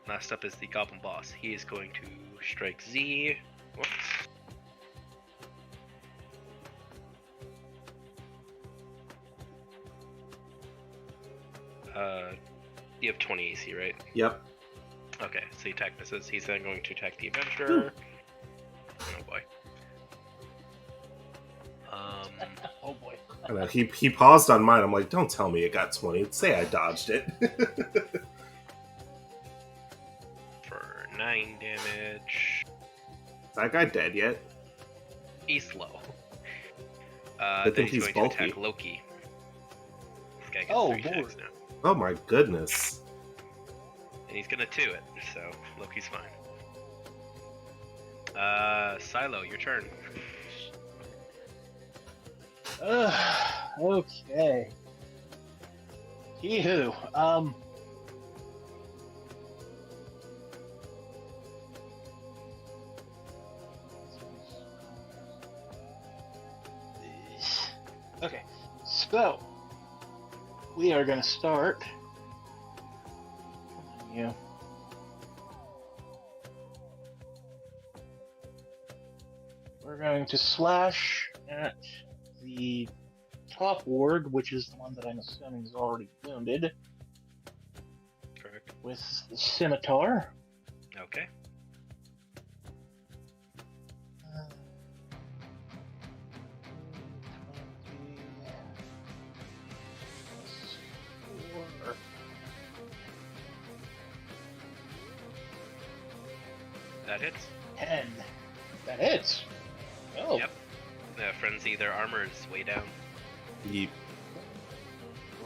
Last up is the Goblin Boss. He is going to strike Z. Whoops. You have 20 AC, right? Yep. Okay, so the attack misses. He's then going to attack the Adventurer. Oh boy. Oh boy. I know, he paused on mine. I'm like, don't tell me it got 20. Say I dodged it. For 9 damage. Is that guy dead yet? He's slow. I Then think he's he's going bulky. to attack Loki. This guy gets Oh, 3 Lord. attacks now. Oh my goodness. And he's gonna 2 it, so Loki's fine. Silo, your turn. Okay. Yee-hoo. Okay, so we are going to start. Come on, you. We're going to slash at the top ward, which is the one that I'm assuming is already wounded, Correct. with the scimitar. Okay. That hits. 10. That hits. Oh. Yep. Frenzy, their armor is way down. Yeep.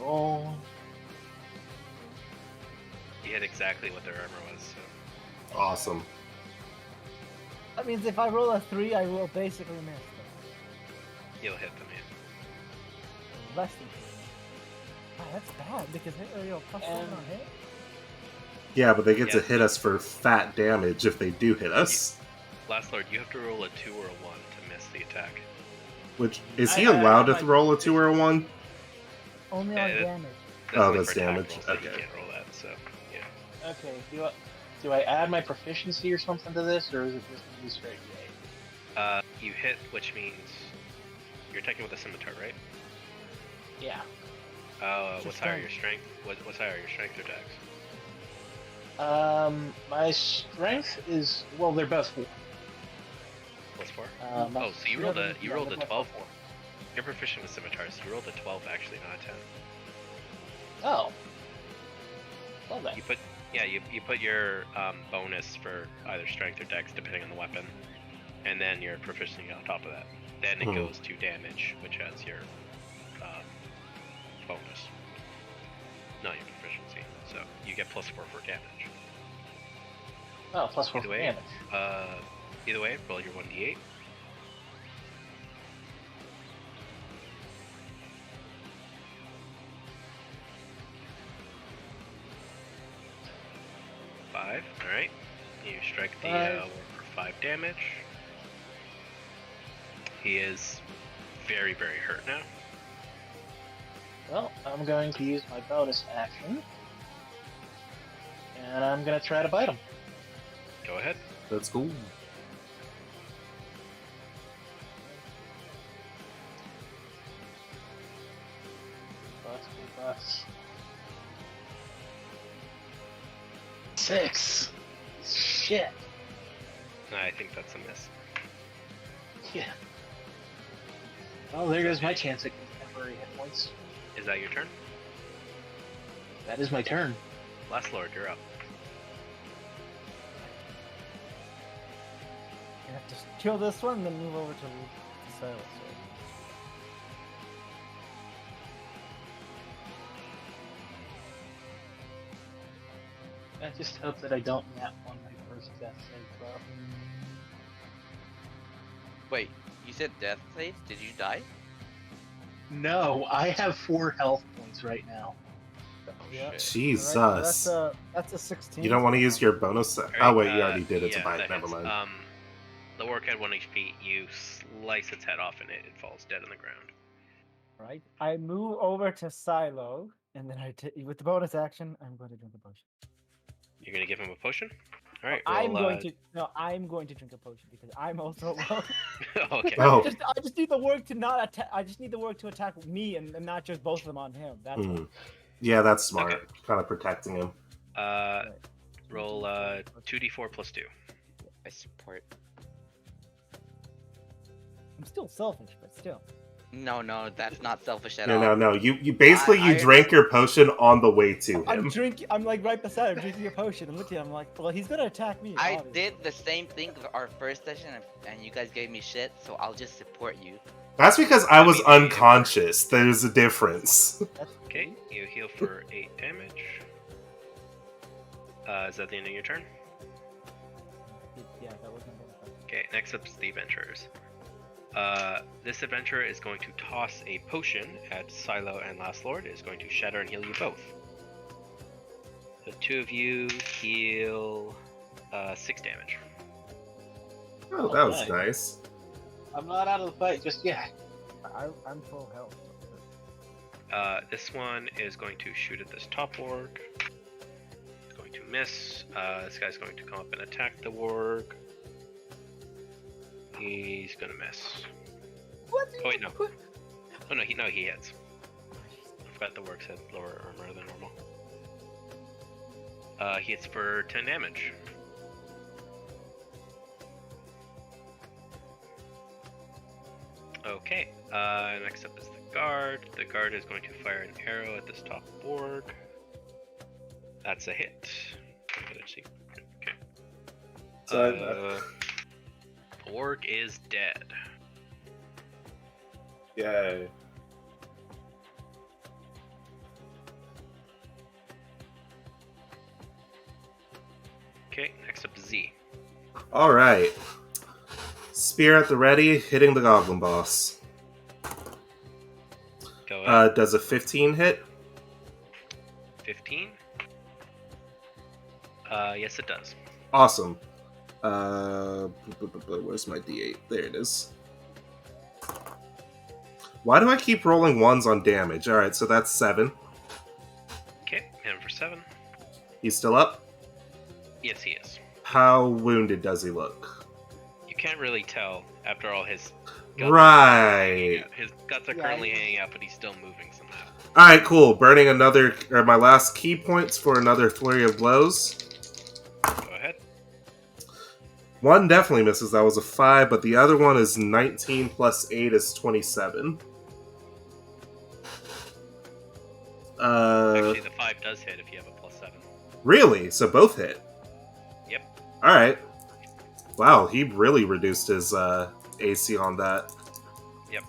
Roll. You hit exactly what their armor was. So. Awesome. That means if I roll a 3, I will basically miss them. You'll hit them, yeah. Less than 3. Wow, that's bad because plus 7 on hit. Yeah, but they get to Yeah. hit us for fat damage if they do hit us. Last Lord, you have to roll a 2 or a 1 to miss the attack. Which, is he I allowed have to my roll a 2 or a 1? Only Yeah, on it- damage. Oh, only that's for attack damage. rolls that You Okay. can't roll that, so, yeah. Okay, do I add my proficiency or something to this, or is it just gonna be straight D8? You hit, which means you're attacking with a scimitar, right? Yeah. What's higher, your strength? What's higher, your strength or dex? My strength is, well, they're both 4. What's 4? My- Oh, so you rolled a yeah, they're both 12. 4. You're proficient with scimitars. You rolled a 12, actually, not a 10. Oh. Love that. You put your bonus for either strength or dex, depending on the weapon, and then your proficiency on top of that. Then it Hmm. goes to damage, which adds your bonus, not your proficiency. So you get +4 for damage. Oh, plus 4 Either for way, damage. Either way, roll your 1d8. Five. All right. You strike the Five. for 5 damage. He is very, very hurt now. Well, I'm going to use my bonus action. And I'm going to try to bite him. Go ahead. That's cool. That's 6. Shit. I think that's a miss. Yeah. Oh, there goes my chance at temporary hit points. Is that your turn? That is my turn. Last Lord, you're up. You have to kill this one, then move over to Silas. I just hope that I don't nap on my first death save throw. Wait, you said death save? Did you die? No, I have 4 health points right now. Yeah. Shit. Jesus. That's a 16. You don't want to use your bonus? Alright, Oh, wait, you already did it yeah, to bite. that Never hits. mind. The orc had 1 HP. You slice its head off and it falls dead on the ground. Right. I move over to Silo, and then with the bonus action, I'm going to drink a potion. You're gonna give him a potion? Alright, I'm roll, going to drink a potion because I'm also alone. Okay. Oh. I just need the work to not attack. I just need the work to attack me and not just both of them on him. That's Hmm. all. Yeah, that's smart. Okay. Kind of protecting him. Roll 2d4 plus 2. I support. I'm still selfish, but still. No, that's not selfish at No, all. no. You basically I drank your potion on the way to I'm him. drinking. I'm like right beside him, drinking a potion. I'm looking at him. I'm like, well, he's gonna attack me. I obviously. did the same thing with our first session, and you guys gave me shit, so I'll just support you. That's because I was unconscious. There's a difference. That's Okay, you heal for 8 damage. Is that the end of your turn? Yeah, that was my bonus action. Okay, next up is the adventurers. This adventurer is going to toss a potion at Silo and Last Lord. It is going to shatter and heal you both. The 2 of you heal 6 damage. Oh, that was Okay. nice. I'm not out of the fight just yet. I'm full health. This one is going to shoot at this top orc. It's going to miss. This guy's going to come up and attack the orc. He's gonna miss. What? Oh wait, no. Oh no, he hits. I forgot the orcs had lower armor than normal. He hits for 10 damage. Okay, next up is the guard. The guard is going to fire an arrow at this top orc. That's a hit. Let's see. Okay. Sorry. Orc is dead. Yay. Okay, next up is Z. Alright. Spear at the ready, hitting the Goblin Boss. Go ahead. Does a 15 hit? 15. Yes, it does. Awesome. Where's my D8? There it is. Why do I keep rolling ones on damage? Alright, so that's 7. Okay, hit him for 7. He's still up? Yes, he is. How wounded does he look? You can't really tell after all his Right. His guts are currently hanging out, but he's still moving somehow. Alright, cool. Burning another, or my last key points for another flurry of blows. Go ahead. One definitely misses, that was a 5, but the other one is 19 plus 8 is 27. Actually, the 5 does hit if you have a plus 7. Really? So both hit? Yep. Alright. Wow, he really reduced his AC on that. Yep.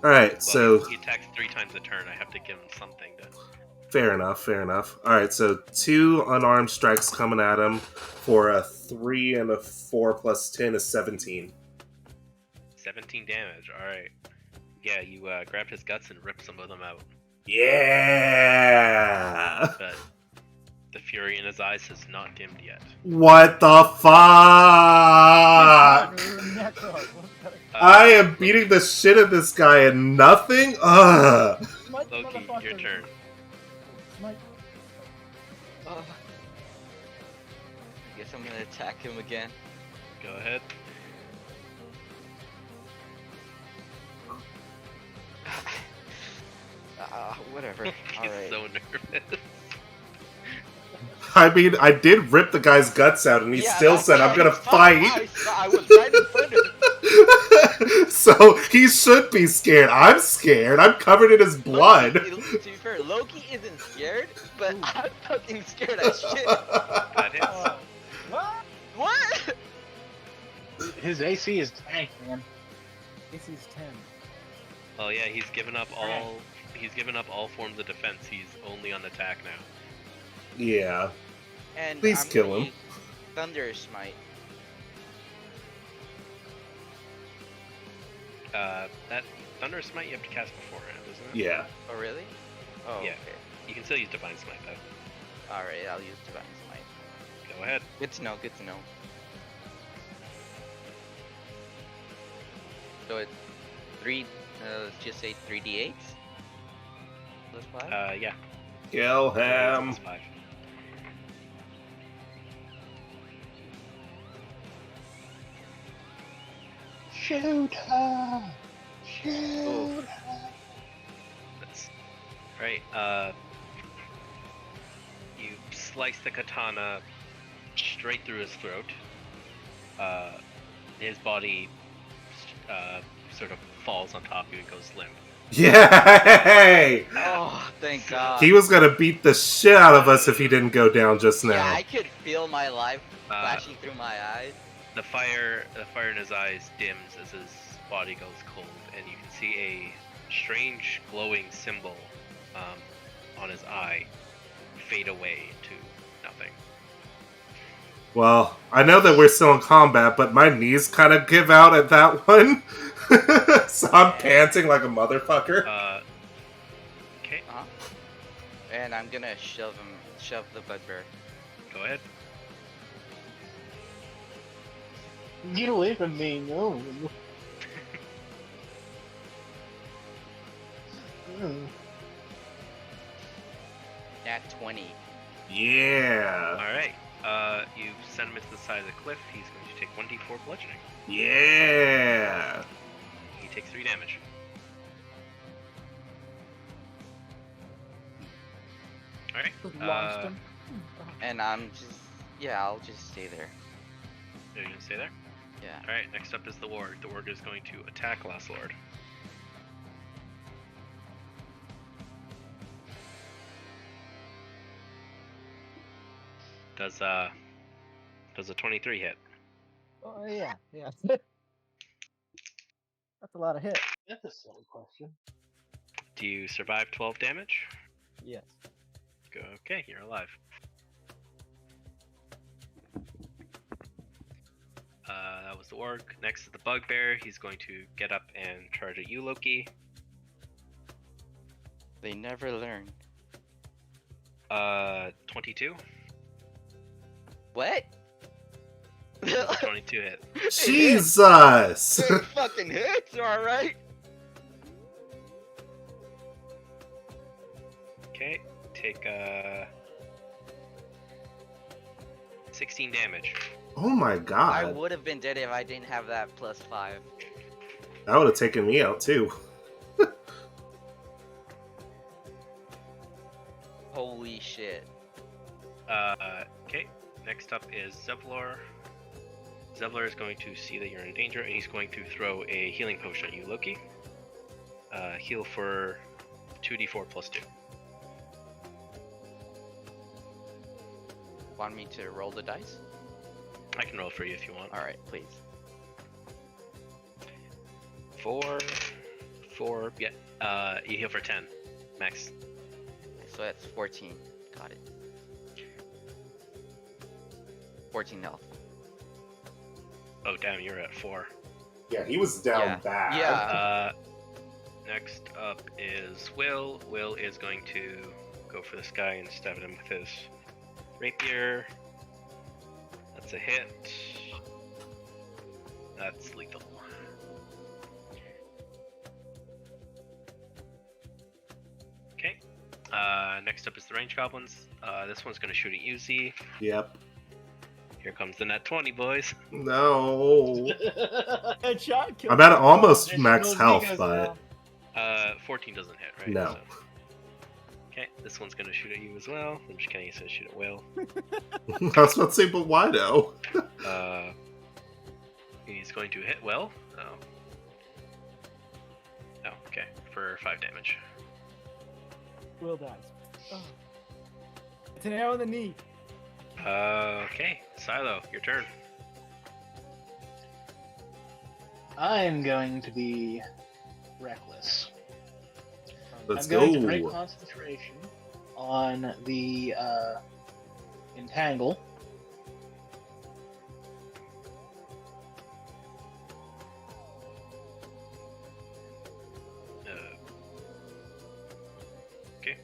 Alright, Well, so... he attacks 3 times a turn. I have to give him something to... Fair enough, fair enough. Alright, so 2 unarmed strikes coming at him for a 3 and a 4 plus 10 is 17. 17 damage, alright. Yeah, you grabbed his guts and ripped some of them out. Yeah! But the fury in his eyes has not dimmed yet. What the fuck? I am beating the shit out of this guy and nothing? Ugh! Loki, your turn. Guess I'm gonna attack him again. Go ahead. Whatever. He's Alright. so nervous. I mean, I did rip the guy's guts out and he still said, I'm gonna fight! I was right in front of him. So, he should be scared. I'm scared. I'm covered in his blood. To be fair, Loki isn't scared, but I'm fucking scared as shit. That hits. What? What? His AC is tank, man. AC is 10. Oh yeah, he's given up all forms of defense. He's only on attack now. Yeah. And Please I'm kill gonna him. use Thunder Smite. That Thunder Smite you have to cast beforehand, isn't it? Yeah. Oh, really? Oh, Yeah. okay. You can still use Divine Smite though. Alright, I'll use Divine Smite. Go ahead. Good to know, good to know. So it's 3, let's just say 3d8s? Plus 5? Yeah. Kill him. Plus 5. Shoot her! Shoot Ooh. her! That's right. You slice the katana straight through his throat. His body sort of falls on top of you and goes limp. Yay! Oh, thank God. He was gonna beat the shit out of us if he didn't go down just Yeah, now. I could feel my life flashing through my eyes. The fire in his eyes dims as his body goes cold, and you can see a strange glowing symbol on his eye fade away to nothing. Well, I know that we're still in combat, but my knees kind of give out at that one. So I'm panting like a motherfucker. Okay, And I'm gonna shove the bugbear. go ahead. Get away from me, no. Nat 20. Yeah. Alright, you send him to the side of the cliff. He's going to take 1d4 bludgeoning. Yeah. He takes 3 damage. Alright, Launched him. And I'm just, yeah, I'll just stay there. are you going to stay there? Yeah. Alright, next up is the Ward. The Ward is going to attack Last Lord. Does a 23 hit? Oh, yeah. That's a lot of hit. That's a silly question. Do you survive 12 damage? Yes. Okay, you're alive. That was the orc. Next is the bugbear. He's going to get up and charge at you, Loki. They never learn. 22. What? Does a 22 hit? Jesus! It fucking hits, alright? Okay, take 16 damage. Oh my I god. would have been dead if I didn't have that +5. That would have taken me out too. Holy shit. Okay, next up is Zevlor. Zevlor is going to see that you're in danger, and he's going to throw a healing potion at you, Loki. Heal for 2d4 plus 2. Want me to roll the dice? I can roll for you if you want. Alright, please. 4, yeah. You heal for 10, max. So that's 14. Got it. 14 health. Oh, damn, you're at 4. Yeah, he was down Yeah. bad. Yeah. Next up is Will. Will is going to go for this guy and stab at him with his rapier. That's a hit. That's lethal. Okay. Next up is the range goblins. This one's going to shoot at you, Z. Yep. Here comes the nat 20, boys. No. Headshot. Kill. I'm at almost This max goes health, Vegas but now. 14 doesn't hit, right? no. So- Okay, this one's going to shoot at you as well. I'm just kidding, he says shoot at Will. I was about to say, but why though? He's going to hit Will. Oh. Oh, okay, for 5 damage. Will dies. Oh. It's an arrow in the knee. Okay, Silo, your turn. I'm going to be reckless. Let's I'm going to go. break concentration on the entangle. Okay.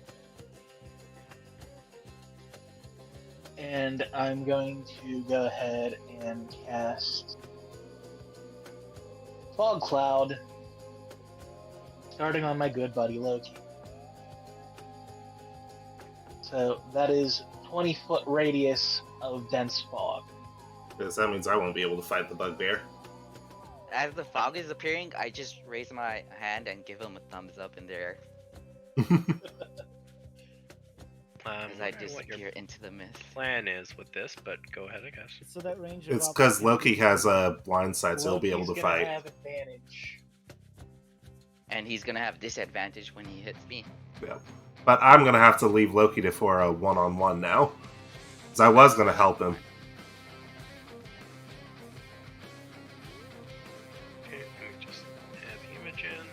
And I'm going to go ahead and cast Fog Cloud, starting on my good buddy Loki. So that is 20-foot radius of dense fog. Because that means I won't be able to fight the bugbear. As the fog is appearing, I just raise my hand and give him a thumbs up in the air as I What your disappear into the mist. plan is with this, but go ahead, I guess. So that range. of It's because Loki opportunity- has a blind side, so he'll be able Loki's to gonna fight. have advantage. And he's gonna have disadvantage when he hits me. Yeah. But I'm gonna have to leave Loki to for a one-on-one now. Because I was gonna help him. Okay, let me just add image in.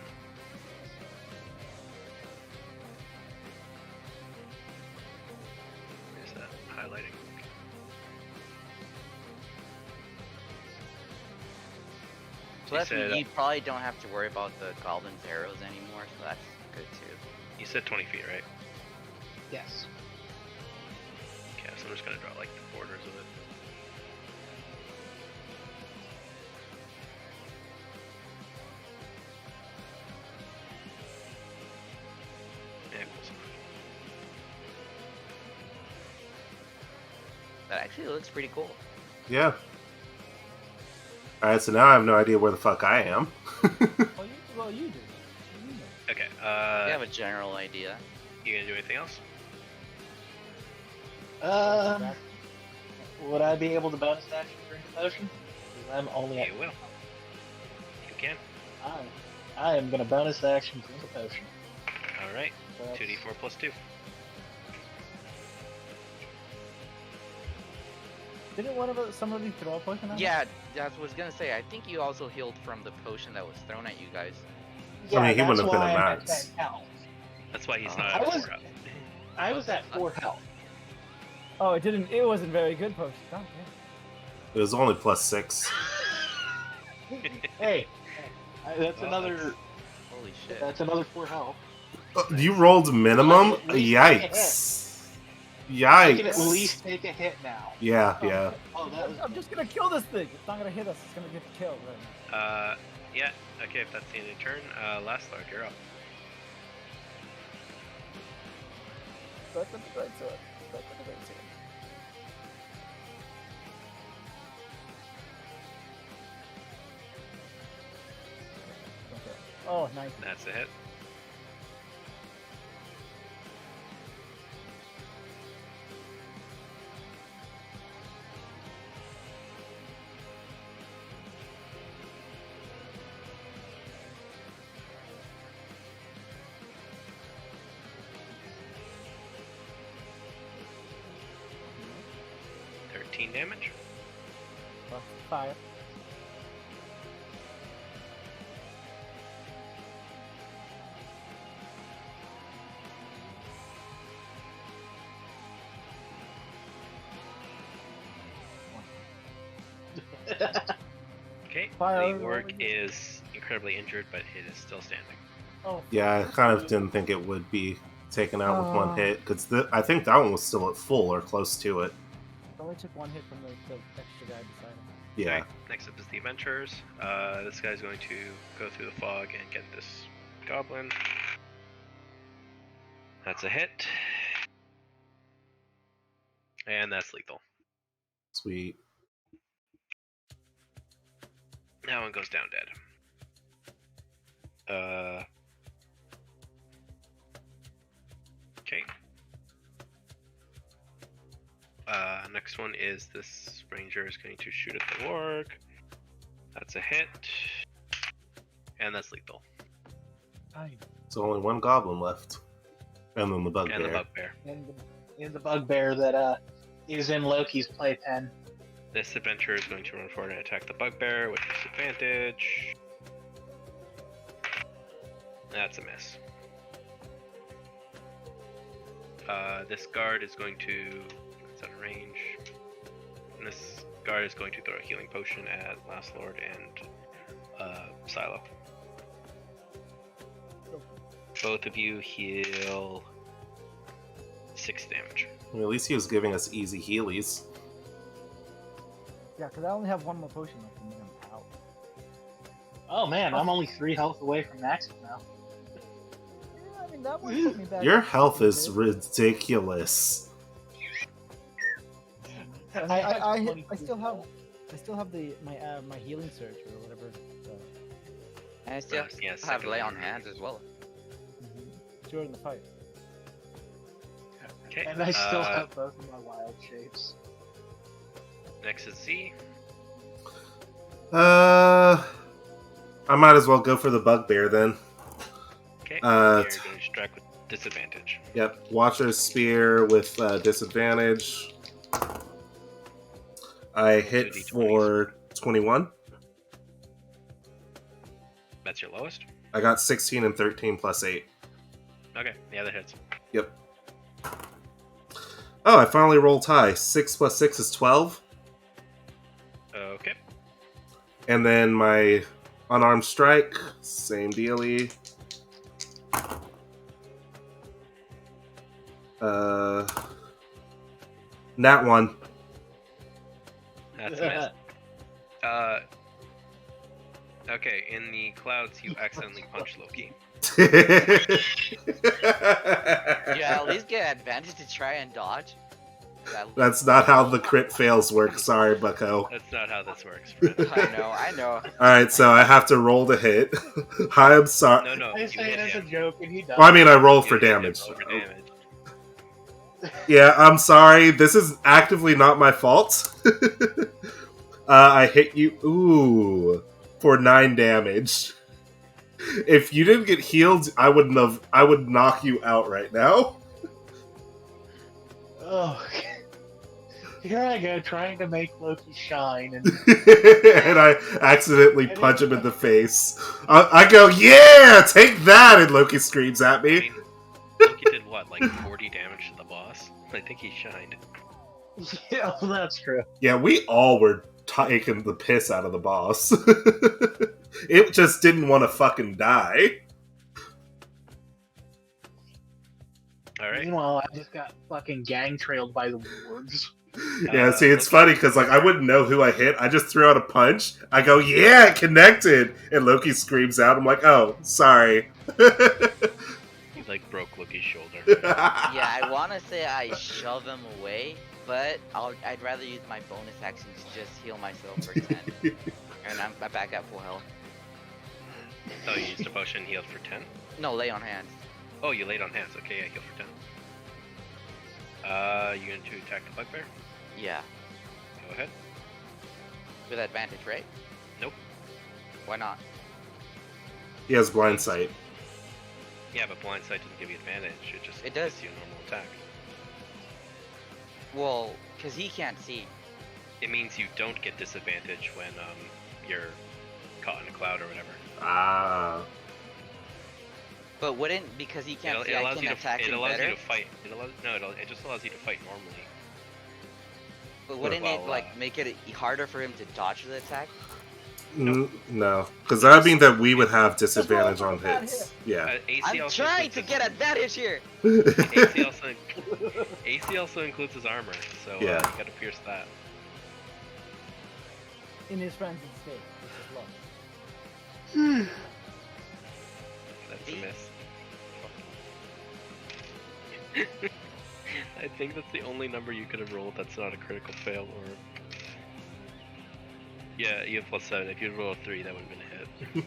Where's that highlighting? So that's said, you probably don't have to worry about the goblin's arrows anymore, so that's good too. You said 20 feet, right? Yes. Okay, so I'm just gonna draw like the borders of it. Yeah, close enough. That actually looks pretty cool. Yeah. Alright, so now I have no idea where the fuck I am. Well, you do. You know. Okay, You have a general idea. you gonna do anything else? Would I be able to bonus action drink a potion? 'Cause I'm only at. You will. You can. I am gonna bonus action drink a potion. Alright, So that's- 2d4 plus 2. Didn't somebody throw a poison at him? Yeah, I was gonna say, I think you also healed from the potion that was thrown at you guys. Yeah, I mean, he that's wouldn't have been why a I'm at max. 10 health. That's why he's Oh. not I at was- 4 health. I was at 4 health. Oh, it didn't. It wasn't very good, potion. God damn. It was only +6. Hey, that's Well, another. Holy shit. That's another 4 health. You rolled minimum? I can at least take a Yikes. I can at Yikes. least take a hit now. Yeah, Oh, yeah. Oh, that was. I'm just gonna kill this thing. It's not gonna hit us. It's gonna get killed right now. Yeah. Okay, if that's the end of your turn, last Lord, you're up. That's a great sword. That's a great sword. Okay. Oh, nice. That's a hit. Damage. Plus fire. Okay, Fire the over orc here. is incredibly injured, but it is still standing. Oh. Yeah, I kind of didn't think it would be taken out with one Oh. hit, because I think that one was still at full or close to it. I only took one hit from the extra guy beside him. Yeah. Okay, next up is the adventurers. This guy's going to go through the fog and get this goblin. That's a hit. And that's lethal. Sweet. That one goes down dead. Okay. Next one is this ranger is going to shoot at the orc. That's a hit. And that's lethal. So only one goblin left. And then the And the bugbear. bugbear. And the bugbear that is in Loki's playpen. This adventurer is going to run forward and attack the bugbear with disadvantage. That's a miss. This guard is going to... It's out of range. And this guard is going to throw a healing potion at Last Lord and Silo. Both of you heal 6 damage. Well, at least he was giving us easy healies. Yeah, because I only have one more potion left and then I'm out. Oh man, I'm only 3 health away from maxing now. Yeah, I mean, that one put me back. Your up health a is bit. ridiculous. I still have my healing surge or whatever. And I still Yeah, have second lay on level. hands as well. During the fight. Okay. And I still have both of my wild shapes. Next is Z. I might as well go for the bugbear then. Okay. Uh, You're going to strike with disadvantage. Yep. Watcher's spear with disadvantage. I hit 2d20s. for 21. That's your lowest? I got 16 and 13 plus 8. Okay, yeah, that hits. Yep. Oh, I finally rolled high. 6 plus 6 is 12. Okay. And then my unarmed strike, same dealie. Nat 1. That's a miss. Okay, in the clouds, you accidentally punch Loki. Yeah, at least get advantage to try and dodge. That's not how the crit fails work. Sorry, Bucko. That's not how this works, Brandon. I know. Alright, so I have to roll to hit. Hi, I'm sorry. No, I you say hit it as a him. joke, and he does. Well, I mean, I roll You for hit him, damage. roll for damage. Yeah, I'm sorry. This is actively not my fault. I hit you. Ooh. For 9 damage. If you didn't get healed, I would knock you out right now. Oh. Here I go, trying to make Loki shine, and and I accidentally punch him in the face. I go, yeah, take that! And Loki screams at I me. mean, Loki did what, like 40 damage to the boss? I think he shined. yeah, that's true. Yeah, we all were taking the piss out of the boss. It just didn't want to fucking die. Alright. Meanwhile, I just got fucking gang trailed by the wargs. Yeah, see, it's Loki, funny because like I wouldn't know who I hit. I just threw out a punch. I go, yeah, it connected, and Loki screams out. I'm like, oh, sorry. He like broke Loki's shoulder. Yeah, I want to say I shove him away, but I'd rather use my bonus action to just heal myself for 10. And I'm back at full health. Oh, you used a potion, healed for 10? No, lay on hands. Oh, you laid on hands. Okay, yeah, heal for 10. You going to attack the bugbear? Yeah. Go ahead. With advantage, right? Nope. Why not? He has blind sight. Yeah, but blind sight doesn't give you advantage. It just It does. gives you a normal attack. Well, because he can't see. It means you don't get disadvantage when you're caught in a cloud or whatever. Ah. But wouldn't, because he can't see, It I allows can you attack to. It him allows better? you to fight. It just allows you to fight normally. But wouldn't Well, it, like, make it harder for him to dodge the attack? No, because that would mean that we would have disadvantage on hits. Yeah. AC I'm also trying includes to his- get advantage here! AC also includes his armor, so Yeah. you gotta pierce that. In his frenzied state, which is low. That's a miss. I think that's the only number you could have rolled that's not a critical fail, or... Yeah, you have +7. If you rolled a 3, that would have been a hit.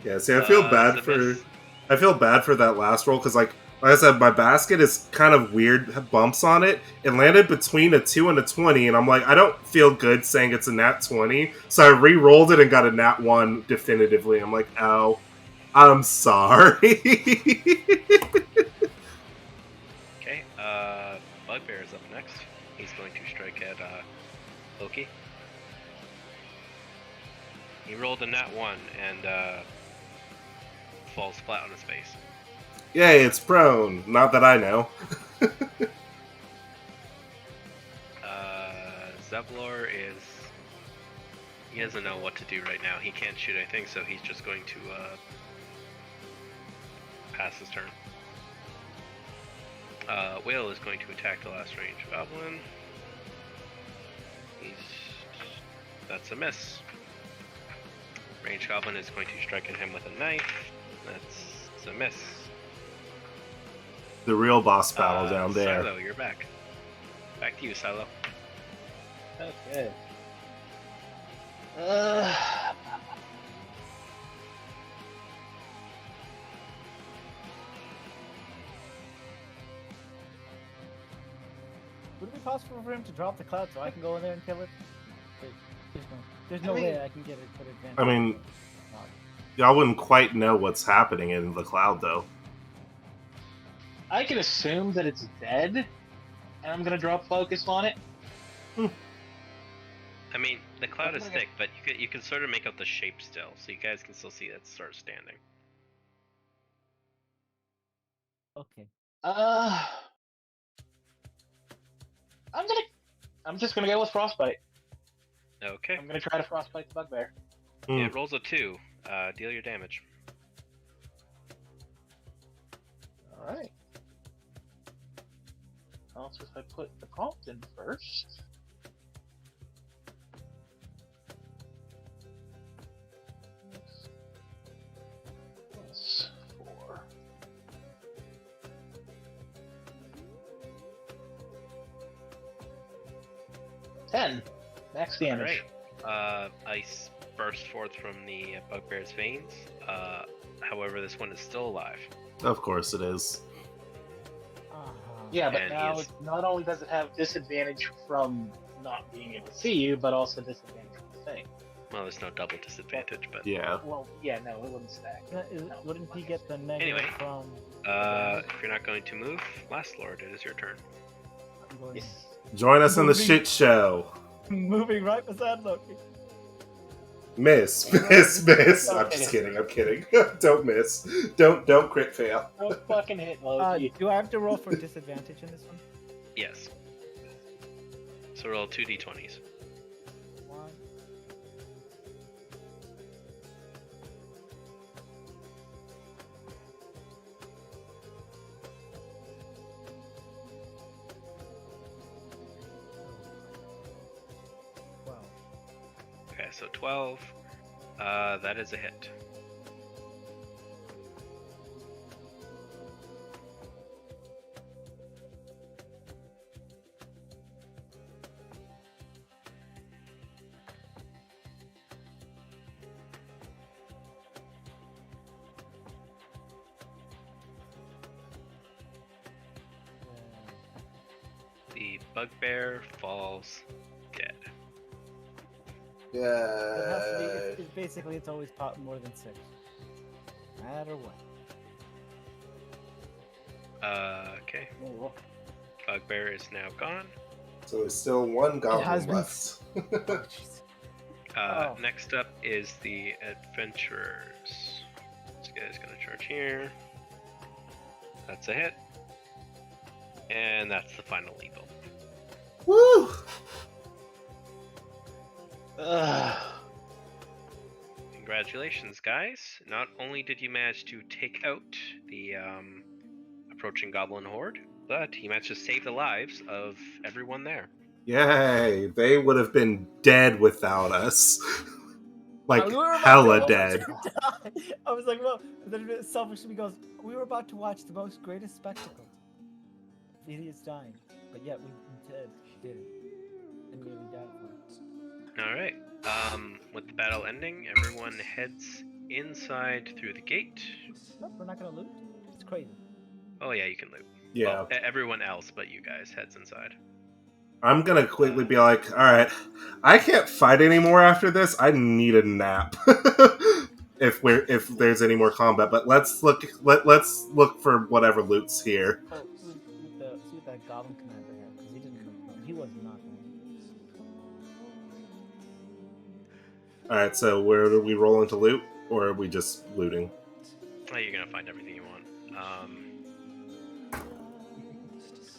Yeah, see, I feel bad it's a for miss. I feel bad for that last roll because, like I said, my basket is kind of weird bumps on it. It landed between a 2 and a 20, and I'm like, I don't feel good saying it's a nat 20, so I re-rolled it and got a nat 1 definitively. I'm like, oh, I'm sorry. Okay, Bugbear is up next. He's going to strike at Loki. He rolled a nat 1 and falls flat on his face. Yay, it's prone. Not that I know. Zevlor is... He doesn't know what to do right now. He can't shoot anything, so he's just going to pass his turn. Will is going to attack the last range goblin. That's a miss. Range goblin is going to strike at him with a knife. That's a miss. The real boss battle down there. Silo, you're back. Back to you, Silo. Okay. Would it be possible for him to drop the cloud so I can go in there and kill it? There's no I mean- way I can get it for advantage. I mean, y'all wouldn't quite know what's happening in the cloud, though. I can assume that it's dead, and I'm gonna drop focus on it. I mean, the cloud is I'm gonna thick, but you can sort of make out the shape still, so you guys can still see that it's sort of standing. Okay. I'm just gonna go with frostbite. Okay. I'm gonna try to frostbite the bugbear. It rolls a 2. Deal your damage. All right. Also, if I put the prompt in first. Plus 4. Ten. Max damage. Alright. Ice bursts forth from the bugbear's veins. However, this one is still alive. Of course it is. Yeah, but And now he's- not only does it have disadvantage from not being able to see you, but also disadvantage from the thing. Well, there's no double disadvantage, but... Yeah. Well, yeah, no, it wouldn't stack. Wouldn't he get the negative Anyway, from? if you're not going to move, Last Lord, it is your turn. I'm going Yes. Join us in the Moving. shit show. moving right beside Loki. Miss. I'm just kidding. I'm kidding. Don't miss. Don't crit fail. Don't fucking hit Loki. Do I have to roll for disadvantage in this one? Yes. So roll 2d20s. One. Well, Okay, so 12. That is a hit. The bugbear falls dead. it has to be. Yeah. It's basically, it's always pop more than 6. No matter what. Okay. Oh, Bugbear is now gone. So there's still one goblin has been- left. Oh, jeez. Oh. Next up is the adventurers. This guy's gonna charge here. That's a hit. And that's the final lethal. Woo! Congratulations, guys. Not only did you manage to take out the approaching goblin horde, but you managed to save the lives of everyone there. Yay! They would have been dead without us. Like We were about hella to dead. die. I was like, well, then it selfishly goes, we were about to watch the most greatest spectacle. Idiots dying. But yet we didn't. And nearly died for it. All right. With the battle ending, everyone heads inside through the gate. Nope, we're not gonna loot. It's crazy. Oh yeah, you can loot. Yeah. Well, everyone else but you guys heads inside. I'm gonna quickly be like, alright, I can't fight anymore after this. I need a nap. if there's any more combat, but let's look for whatever loot's here. Oh, see what that goblin commander had, because he didn't come. He was not. Alright, so where are we rolling to loot? Or are we just looting? Oh, you're gonna find everything you want.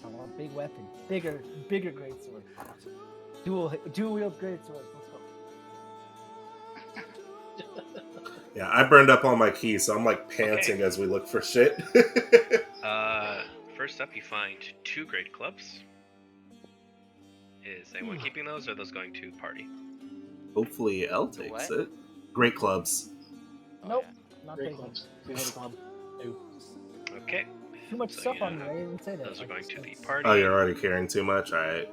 I want a big weapon, bigger greatsword, dual wield greatsword. Let's go. Yeah, I burned up all my keys, so I'm like panting as we look for shit. First up, you find 2 great clubs. Is anyone keeping those, or are those going to party? Hopefully Elle takes What? it. Great clubs. Nope, not Great taking. clubs. Two-headed club. Two. Okay. Too much So, stuff yeah, on me. I didn't even say that. Those are going to the party. Oh, you're already carrying too much? Alright.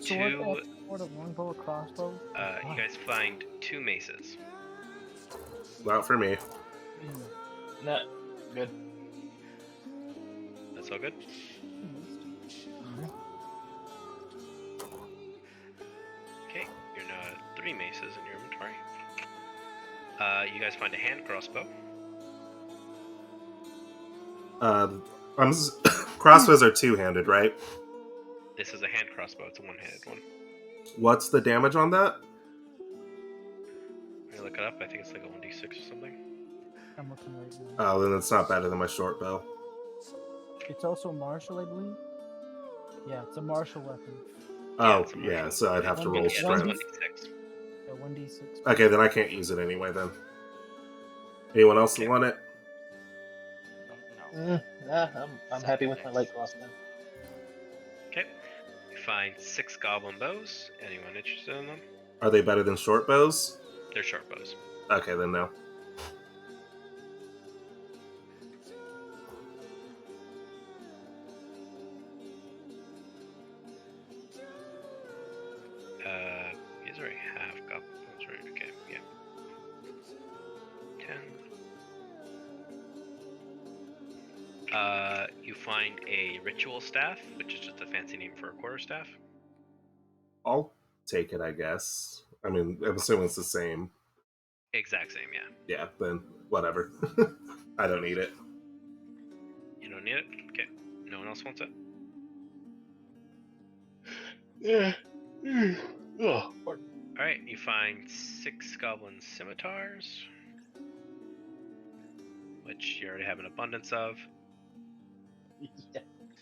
Two. Sword, a longbow, a crossbow. You guys find 2 maces. Not for me. No, good. That's all good. Okay, you're now 3 maces in your inventory. You guys find a hand crossbow. Crossbows are two-handed, right? This is a hand crossbow. It's a one-handed one. What's the damage on that? Let me look it up. I think it's like a 1d6 or something. I'm looking right now. Oh, then it's not better than my short bow. It's also martial, I believe. Yeah, it's a martial weapon. Oh, it's a yeah, martial. so I'd have to One- roll Yeah, it's strength. 1d6. Yeah, 1d6. Okay, then I can't use it anyway, then. Anyone else Okay. want it? No. Nah, I'm happy with my light crossbow. Okay. You find 6 goblin bows. Anyone interested in them? Are they better than short bows? They're short bows. Okay, then no. These already have goblin bows, right? Okay, yeah. 10. You find a ritual staff, which is just a fancy name for a quarterstaff. I'll take it, I guess. I mean, I'm assuming it's the same. Exact same, yeah. Yeah, then whatever. I don't need it. You don't need it? Okay. No one else wants it? Alright, you find 6 goblin scimitars, which you already have an abundance of.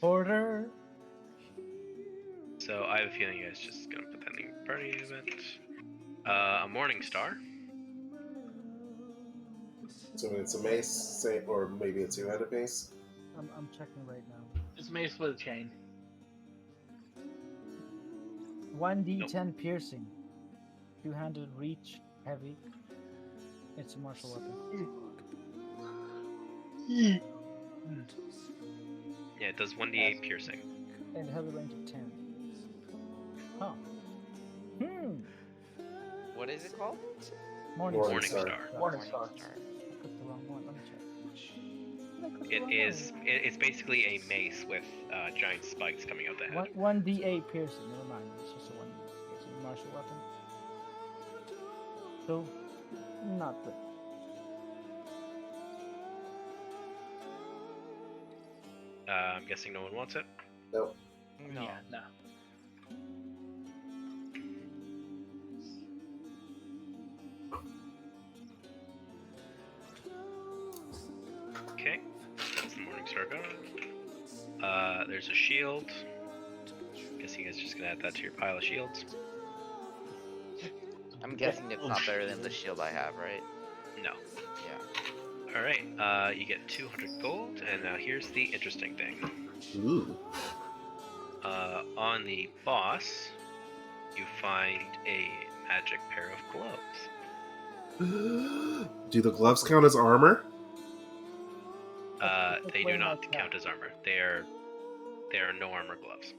Order. So I have a feeling you guys just gonna put that in the party event. A morning star. So it's a mace, say, or maybe a two-handed mace. I'm checking right now. It's mace with a chain. 1d10 piercing. Two-handed reach, heavy. It's a martial weapon. Yeah, it does 1d8 piercing. And heavy range of 10. Huh. What is it called? Morning Morning Star. star. Morning star. I clicked the wrong one. Let me check. Did I click the It wrong is. one? It's basically a mace with giant spikes coming out the head. 1d8 piercing. Never mind. It's just a 1d8 piercing martial weapon. So, not good. I'm guessing no one wants it. Nope. No. Yeah, no. Okay, that's the morning star gone. There's a shield. Guessing you guys are just gonna add that to your pile of shields. I'm guessing it's not better than the shield I have, right? No. Yeah. All right. You get 200 gold, and now here's the interesting thing. Ooh. On the boss, you find a magic pair of gloves. Do the gloves count as armor? They do not count as armor. They are no armor gloves.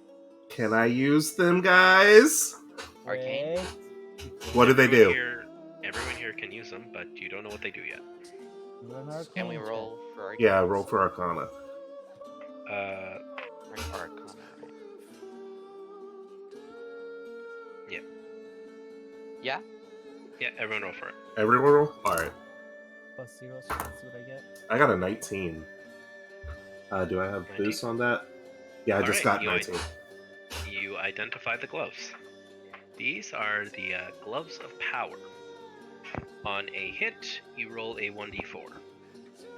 Can I use them, guys? Arcane? Wait. What do they do? Everyone here can use them, but you don't know what they do yet. Can we roll for Arcane? Yeah, roll for Arcana. Arcana. Yeah. Yeah? Yeah, everyone roll for it. Everyone roll? Alright. Plus 0, so let's see what I get. I got a 19. Do I have 19? boost on that? Yeah, I just got Alright, 19. You identify the gloves. These are the gloves of power. On a hit, you roll a 1d4.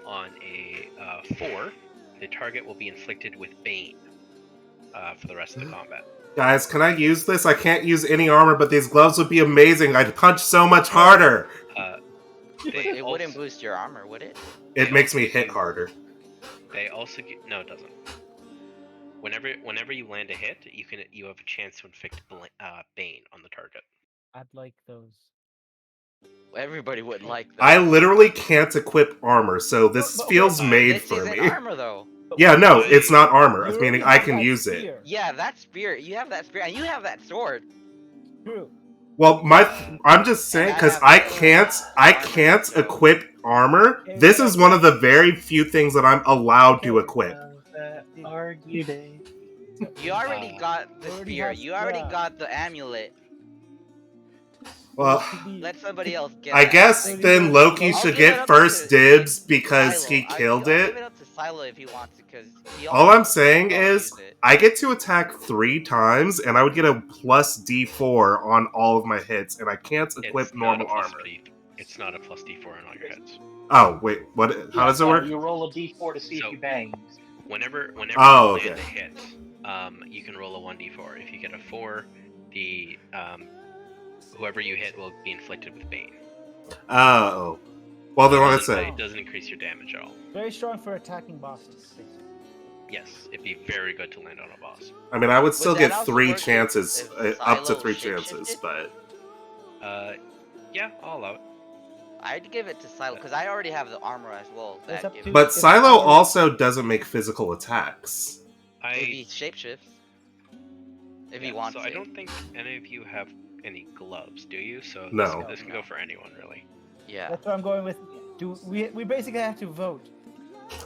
On a 4, the target will be inflicted with Bane for the rest of the combat. Guys, can I use this? I can't use any armor, but these gloves would be amazing. I'd punch so much harder. It wouldn't boost your armor, would it? It makes me hit harder. They also get, no, it doesn't. Whenever you land a hit, you have a chance to inflict Bane on the target. I'd like those. Everybody would like that. I literally can't equip armor, so this feels made This for isn't me. armor though. Yeah, no, it's not armor. You Meaning already I have can that use it. spear. Yeah, that spear. You have that spear, and you have that sword. True. Well, I'm just saying because I can't equip armor. This is one of the very few things that I'm allowed to equip. You already got the already spear. has- You already yeah. got the amulet. Well, Let somebody else get I that. guess I'll then Loki I'll should give it get up first to dibs because Silo. he I'll killed give it. it up to Silo if he wants it, because All I'm saying is I get to attack 3 times, and I would get a plus D4 on all of my hits, and I can't equip It's normal not a plus armor. It's not a plus D4 on all your hits. Oh wait, what? How does it work? You roll a d4 to see So- if you bang. Whenever Oh, you land okay. a hit, you can roll a 1d4. If you get a 4, the whoever you hit will be inflicted with Bane. Oh, well then let's But say it doesn't increase your damage at all. Very strong for attacking bosses. basically. Yes, it'd be very good to land on a boss. I mean I would still that get also 3 work chances, if up to Silo 3 shapeshifted? chances, but Yeah, I'll allow it. I'd give it to Silo because I already have the armor as well. It's That up gives to- me- but If Silo I- also doesn't make physical attacks. if he shapeshifts. If he wants so it. I don't think any of you have any gloves, do you? So No. this can go for anyone, really. Yeah. That's what I'm going with. We basically have to vote.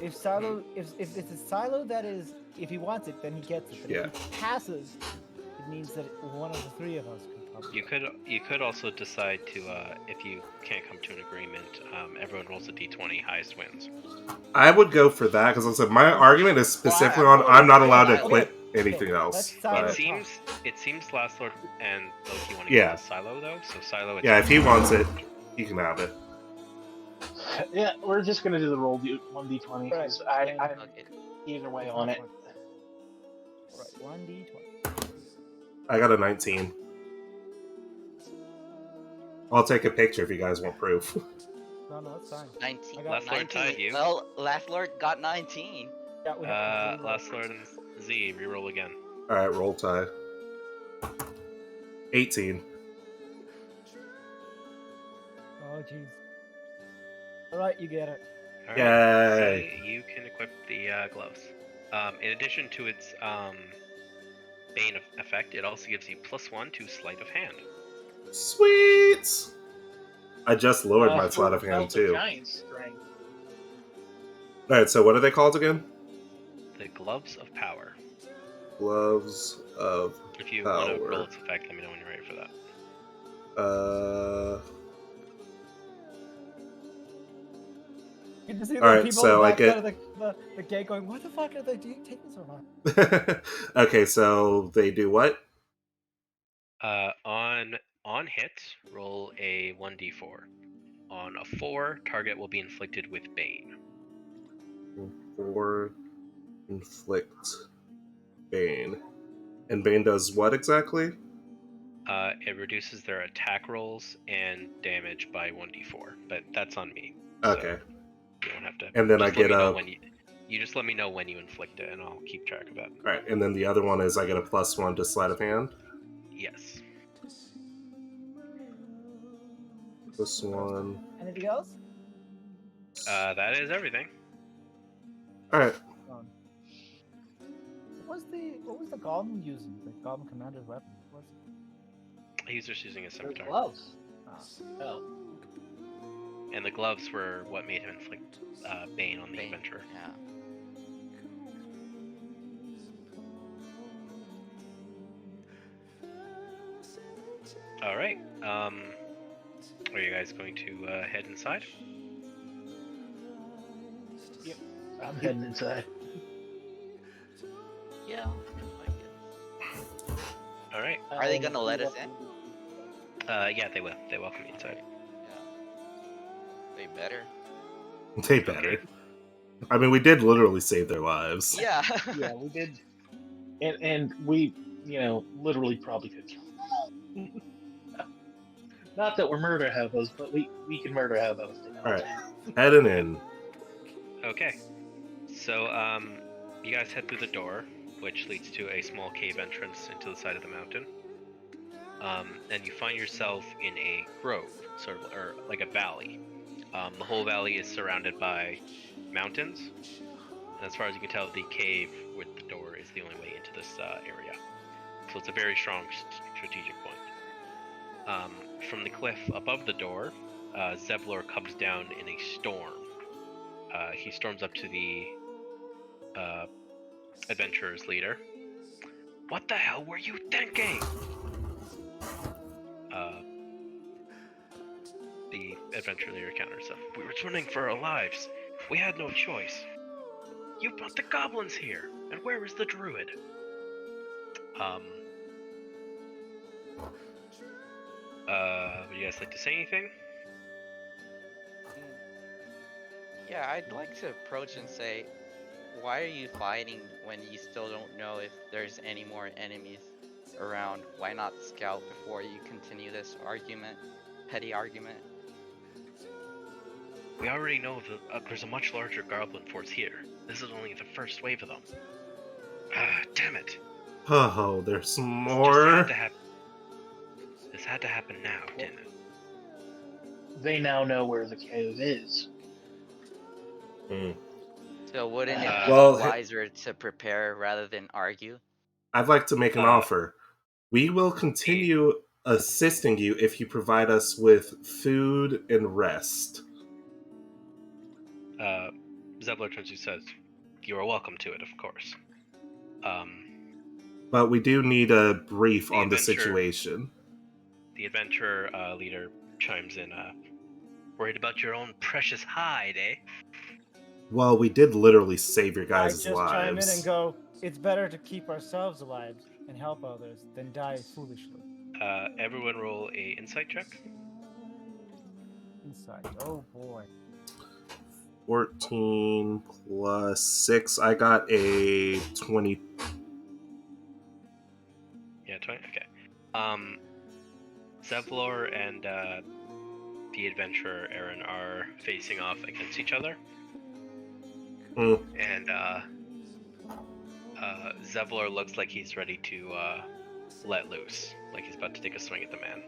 If Silo, if it's a Silo that is, if he wants it, then he gets it. But Yeah. if he passes, it means that one of the 3 of us can probably. You could also decide to if you can't come to an agreement, everyone rolls a d20, highest wins. I would go for that because I said my argument is specifically Well, on I'm not allowed to Silo. equip anything else. let's silo But It seems Last Lord and Loki want to Yeah. go to Silo though, so Silo. yeah, if he wants it, he can have it. Yeah, we're just gonna do the roll 1d20 because I'm Okay. either way It's on not it. fun. Alright, 1d20. I got a 19. I'll take a picture if you guys want proof. No, that's fine. 19. I got Last Lord tied 19. you. Well, Last Lord got 19. Yeah, we have to Last Lord and Z, reroll again. Alright, roll tie. 18. Oh, jeez. Alright, you get it. All Yay. right, Z, you can equip the gloves. In addition to its Bane effect, it also gives you +1 to sleight of hand. Sweet! I just lowered my For sleight of hand belt too. giant strength. Alright, so what are they called again? The Gloves of Power. Gloves of If you want to Power. roll its effect, let me know when you're ready for that. Good to see the Alright, people so I on the get- backside of the gate going, what the fuck are they doing taking so long? Okay, so they do what? On hit, roll a 1d4. On a 4, target will be inflicted with Bane. 4 inflict Bane. And Bane does what exactly? It reduces their attack rolls and damage by 1d4, but that's on me. Okay. So you don't have to. And then just I get let me know a- when you just let me know when you inflict it, and I'll keep track of that. Alright, and then the other one is I get a +1 to sleight of hand. Yes. +1. Anything else? That is everything. Alright. What was the goblin using? The goblin commander's weapon? What was it? He's just using a Their scimitar. gloves. Ah. Oh, And the gloves were what made him inflict Bane on the Bane, adventurer. Yeah. All right. Are you guys going to head inside? I'm heading inside. Yeah. All right. Are they gonna let us in? Yeah, they will. They welcome you inside. They better. They better. I mean, we did literally save their lives. Yeah. Yeah, we did. And we, literally probably could kill them. Not that we're murder hobos, but we can murder hobos. Alright. Heading in. Okay. So, you guys head through the door, which leads to a small cave entrance into the side of the mountain. And you find yourself in a grove, or like a valley. The whole valley is surrounded by mountains. And as far as you can tell, the cave with the door is the only way into this area. So it's a very strong strategic point. From the cliff above the door, Zevlor comes down in a storm. He storms up to the adventurer's leader. What the hell were you thinking? The adventure leader counters him. We were running for our lives. We had no choice. You brought the goblins here, and where is the druid? Would you guys like to say anything? Yeah, I'd like to approach and say, why are you fighting when you still don't know if there's any more enemies around? Why not scout before you continue this argument, petty argument? We already know that there's a much larger goblin force here. This is only the first wave of them. Damn it. Oh, there's This more. had to happen now, didn't it? They now know where the cave is. So wouldn't it be Well, wiser to prepare rather than argue? I'd like to make an offer. We will continue assisting you if you provide us with food and rest. Zevlor turns to you and says, "You are welcome to it, of course." But we do need a brief on the adventure- situation. The adventurer leader chimes in, "Worried about your own precious hide, eh?" Well, we did literally save your I guys' just chime in lives. and go, It's better to keep ourselves alive and help others than die foolishly. Everyone roll a insight check. Insight. Oh boy. 14 plus 6. I got a 20. Yeah, 20. Okay. Zevlor and the adventurer Aaron are facing off against each other, and Zevlor looks like he's ready to let loose, like he's about to take a swing at the man.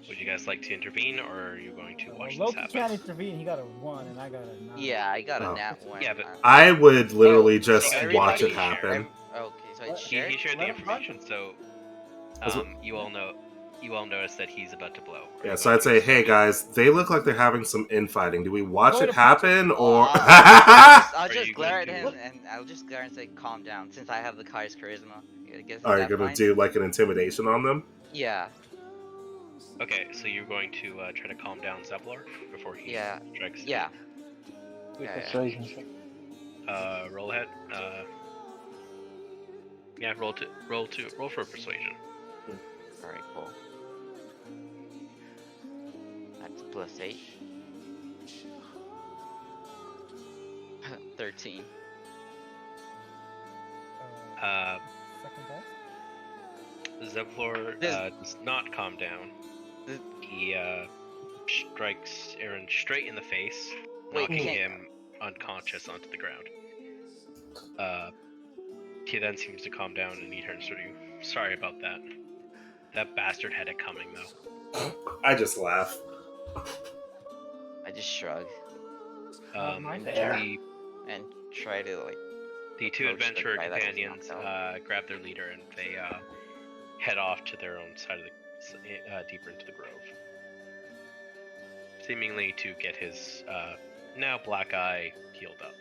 Would you guys like to intervene, or are you going to watch this Loki happen? can't intervene. He got a 1 and I got a 9. Yeah, I got a Oh. nat 1. Yeah, but I would literally so just watch it everybody- happen. Okay, so it's He shared. shared the Let him punch information, so That's what- you all notice that he's about to blow. Are Yeah, you so going I'd say, to hey intervene? guys, they look like they're having some infighting. Do we watch Going it to punch happen, or? I'll Are just you glare going at to- him and I'll just glare and say, "Calm down," since I have the highest charisma. I guess is Are you that gonna fine? do like an intimidation on them? Yeah, Okay, so you're going to try to calm down Zevlor before he yeah, strikes. yeah. With Yeah, persuasion check. Roll ahead. Yeah, roll for persuasion. All right, cool. That's +8. 13. Second test. Zevlor does not calm down. This- He strikes Aaron straight in the face, Wait, knocking can't- him unconscious onto the ground. He then seems to calm down and he turns to you. Sorry about that. That bastard had it coming, though. I just laugh. I just shrug my fair. and try to like. The two approach the adventurer guy that was companions knocked grab their leader and they head off to their own side of the deeper into the grove, seemingly to get his now black eye healed up.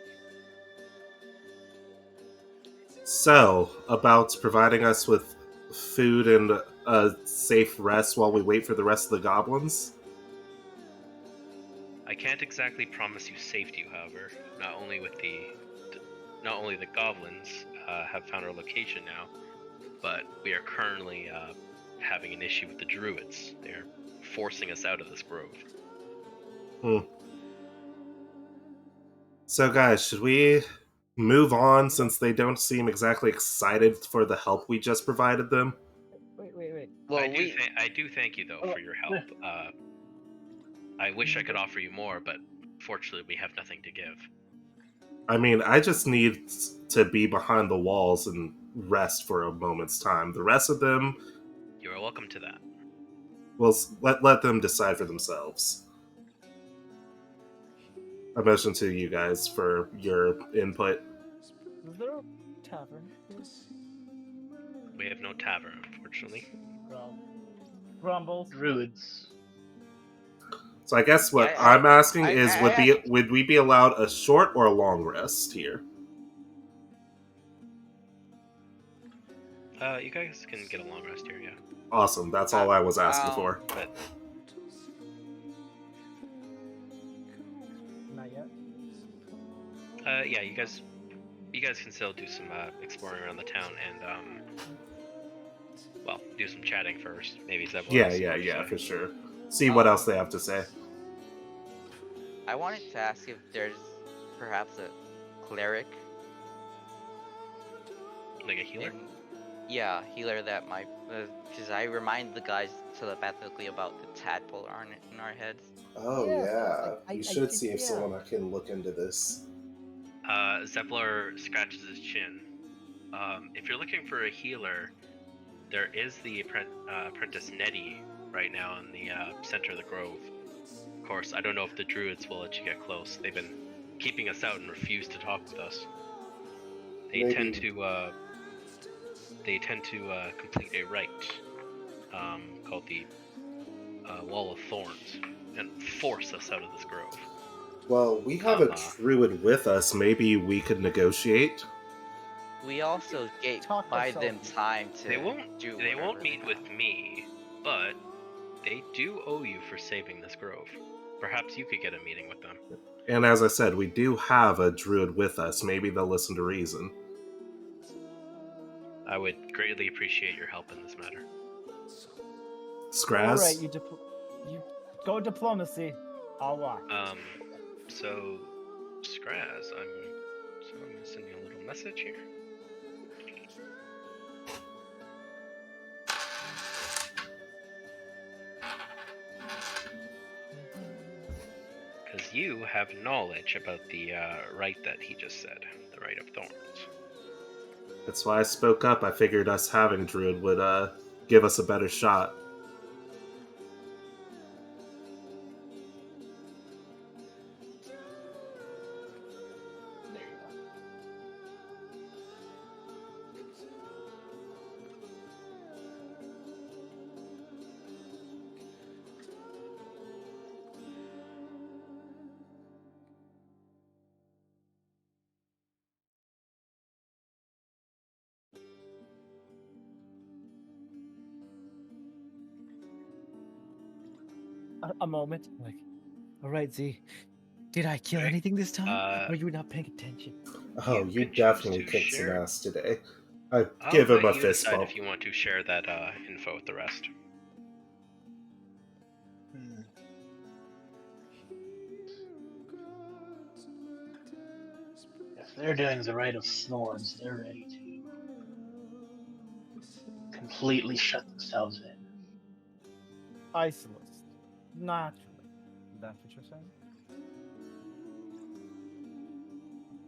So, about providing us with food and a safe rest while we wait for the rest of the goblins? I can't exactly promise you safety, however. Not only the goblins have found our location now, but we are currently having an issue with the druids. They're forcing us out of this grove. So, guys, should we move on since they don't seem exactly excited for the help we just provided them? Wait. Well, I do thank you though for your help. I wish I could offer you more, but fortunately we have nothing to give. I mean, I just need to be behind the walls and rest for a moment's time. The rest of them, You are welcome to that. well, let them decide for themselves. I motion to you guys for your input. Is there a tavern? We have no tavern, unfortunately. Grumbles. Druids. So I guess what I- I'm asking I- is, I- would we be allowed a short or a long rest here? You guys can get a long rest here, yeah. Awesome. That's all I was asking for. But Not yet. yeah, you guys can still do some exploring around the town and well, do some chatting first. Maybe Zeb will have some more to Yeah, say. for sure. See what else they have to say. I wanted to ask if there's perhaps a cleric. Like a healer? Yeah, healer that might. Because I remind the guys telepathically about the tadpole in our heads. Oh Yeah, yeah, I you should think- see if yeah. someone can look into this. Zepler scratches his chin. If you're looking for a healer, there is the apprentice Nettie right now in the center of the grove. Of course, I don't know if the druids will let you get close. They've been keeping us out and refuse to talk with us. They Maybe. tend to complete a rite called the Wall of Thorns and force us out of this grove. Well, we have a druid with us. Maybe we could negotiate. We also Talk buy us them out. time to. They won't do They won't whatever meet they with have. me, but they do owe you for saving this grove. perhaps you could get a meeting with them. And as I said, we do have a druid with us. Maybe they'll listen to reason. I would greatly appreciate your help in this matter. Scraz? All right, you go diplomacy. I'll watch. So Scraz, I'm gonna send you a little message here. Because you have knowledge about the rite that he just said, the Rite of Thorns. That's why I spoke up. I figured us having druid would give us a better shot. There you go. A moment. Like, all right, Z. Did I kill Okay. anything this time? Or you were not paying attention? Oh, You you can choose definitely to kicked some share. ass today. I'd I'll give him let a you fist decide bump. if you want to share that info with the rest. If they're doing the Rite of Thorns, they're ready to completely shut themselves in. Isolist. Naturally. That's what you're saying?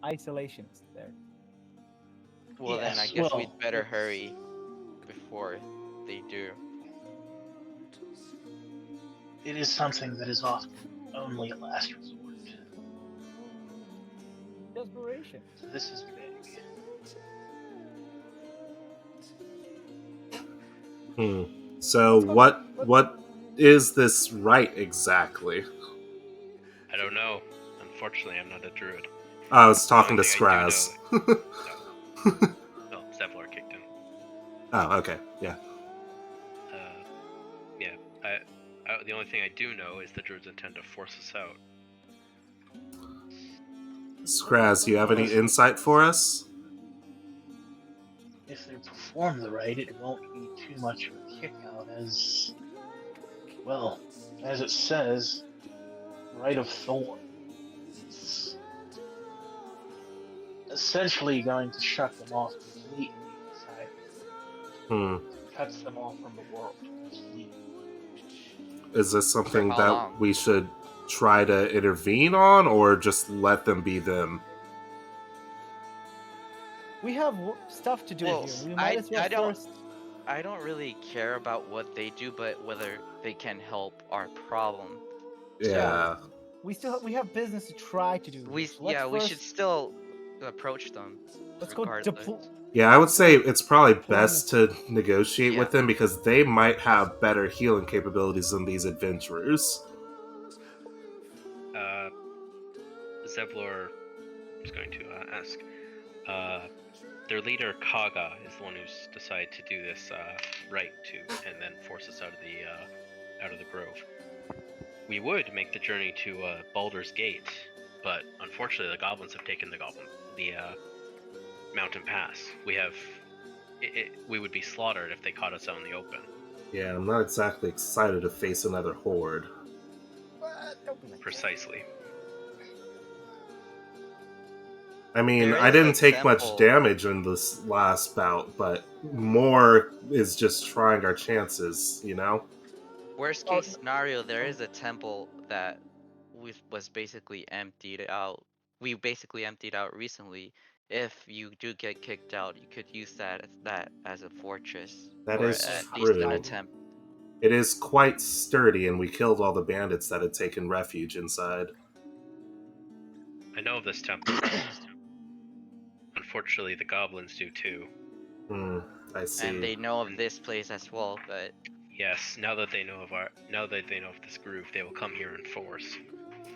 Isolationist there. Well, then I Yes, guess well, we'd better hurry before they do. it is something that is often only a last resort. Desperation. So this is big. So what is this right exactly? I don't know. Unfortunately, I'm not a druid. I was talking to The only thing I do Scraz. Oh, Zevlor kicked in. Oh, okay, yeah. Yeah. The only thing I do know is the druids intend to force us out. Scraz, you have any insight for us? If they perform the rite, it won't be too much of a kick out, as well as it says, Rite of Thorns. It's essentially going to shut them off completely inside. Cuts them off from the world completely. Is this something how that long? we should try to intervene on, or just let them be them? We have stuff to do Well, here. We might as well first. I don't really care about what they do, but whether they can help our problem. Yeah. We have business to try to do. Here. So We should still approach them. Let's regardless. go. Yeah, I would say it's probably best Diplomacy. to negotiate with them because they might have better healing capabilities than these adventurers. Zevlor is going to ask. Their leader Kaga is the one who's decided to do this rite and then force us out of the grove. We would make the journey to Baldur's Gate, but unfortunately the goblins have taken the mountain pass. We would be slaughtered if they caught us out in the open. Yeah, I'm not exactly excited to face another horde. Precisely. I mean, There I is didn't a take much temple. damage in this last bout, but more is just trying our chances, you know? Worst case scenario, there is a temple that was basically emptied out. We basically emptied out recently. If you do get kicked out, you could use that as a fortress, That or is at least an true. attempt. It is quite sturdy, and we killed all the bandits that had taken refuge inside. I know of this temple. Unfortunately, the goblins do too. I see. And they know of this place as well, but yes, now that they know of this groove, they will come here in force.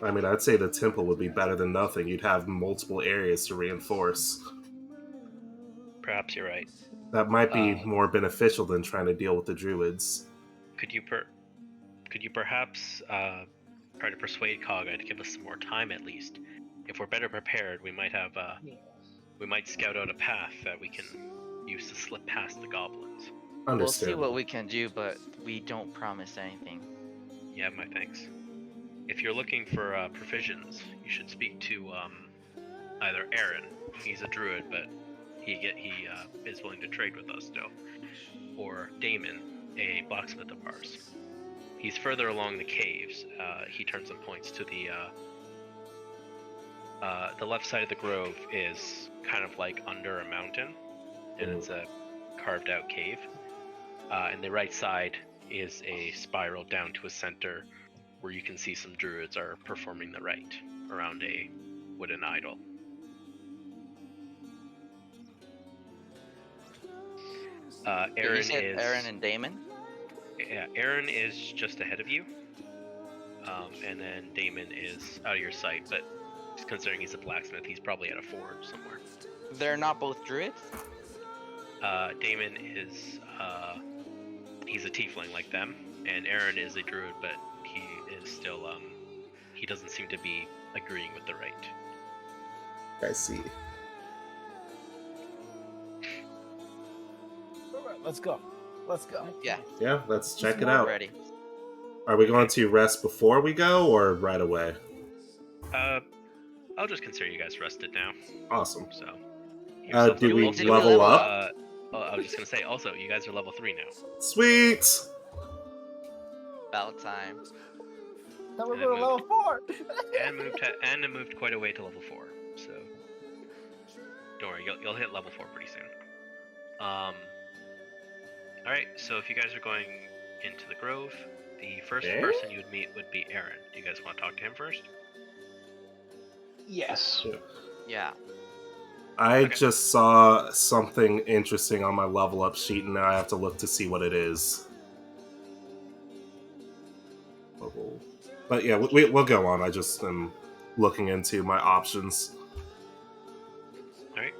I mean, I'd say the temple would be better than nothing. You'd have multiple areas to reinforce. Perhaps you're right. That might be more beneficial than trying to deal with the druids. Could you perhaps try to persuade Kaga to give us some more time at least. If we're better prepared, we might have we might scout out a path that we can use to slip past the goblins. We'll see Understand. what we can do, but we don't promise anything. You have my thanks. If you're looking for provisions, you should speak to either Aaron. He's a druid, but he is willing to trade with us still, or Damon, a blacksmith of ours. He's further along the caves. He turns and points to the left side of the grove is kind of like under a mountain, and it's a carved out cave. And the right side is a spiral down to a center where you can see some druids are performing the rite around a wooden idol. Aaron You said is Aaron and Damon? Yeah, Aaron is just ahead of you, and then Damon is out of your sight. But considering he's a blacksmith, he's probably at a forge somewhere. They're not both druids? Damon is he's a tiefling like them, and Aaron is a druid, but he is still he doesn't seem to be agreeing with the rite. I see. Alright, let's go. Let's go. Yeah. Yeah, let's check it We're out. ready. Are we going to rest before we go or right away? I'll just consider you guys rested now. Awesome. So. Do we Did we level level up? I was just gonna say. Also, you guys are level 3 now. Sweet! About time. Now we're And going to level 4. and moved quite a way to level 4. So don't worry, you'll hit level 4 pretty soon. All right. So if you guys are going into the grove, the first person you would meet would be Aaron. Do you guys want to talk to him first? Yes. Yeah. I Okay. just saw something interesting on my level up sheet, and now I have to look to see what it is. But yeah, we'll go on. I just am looking into my options. All right.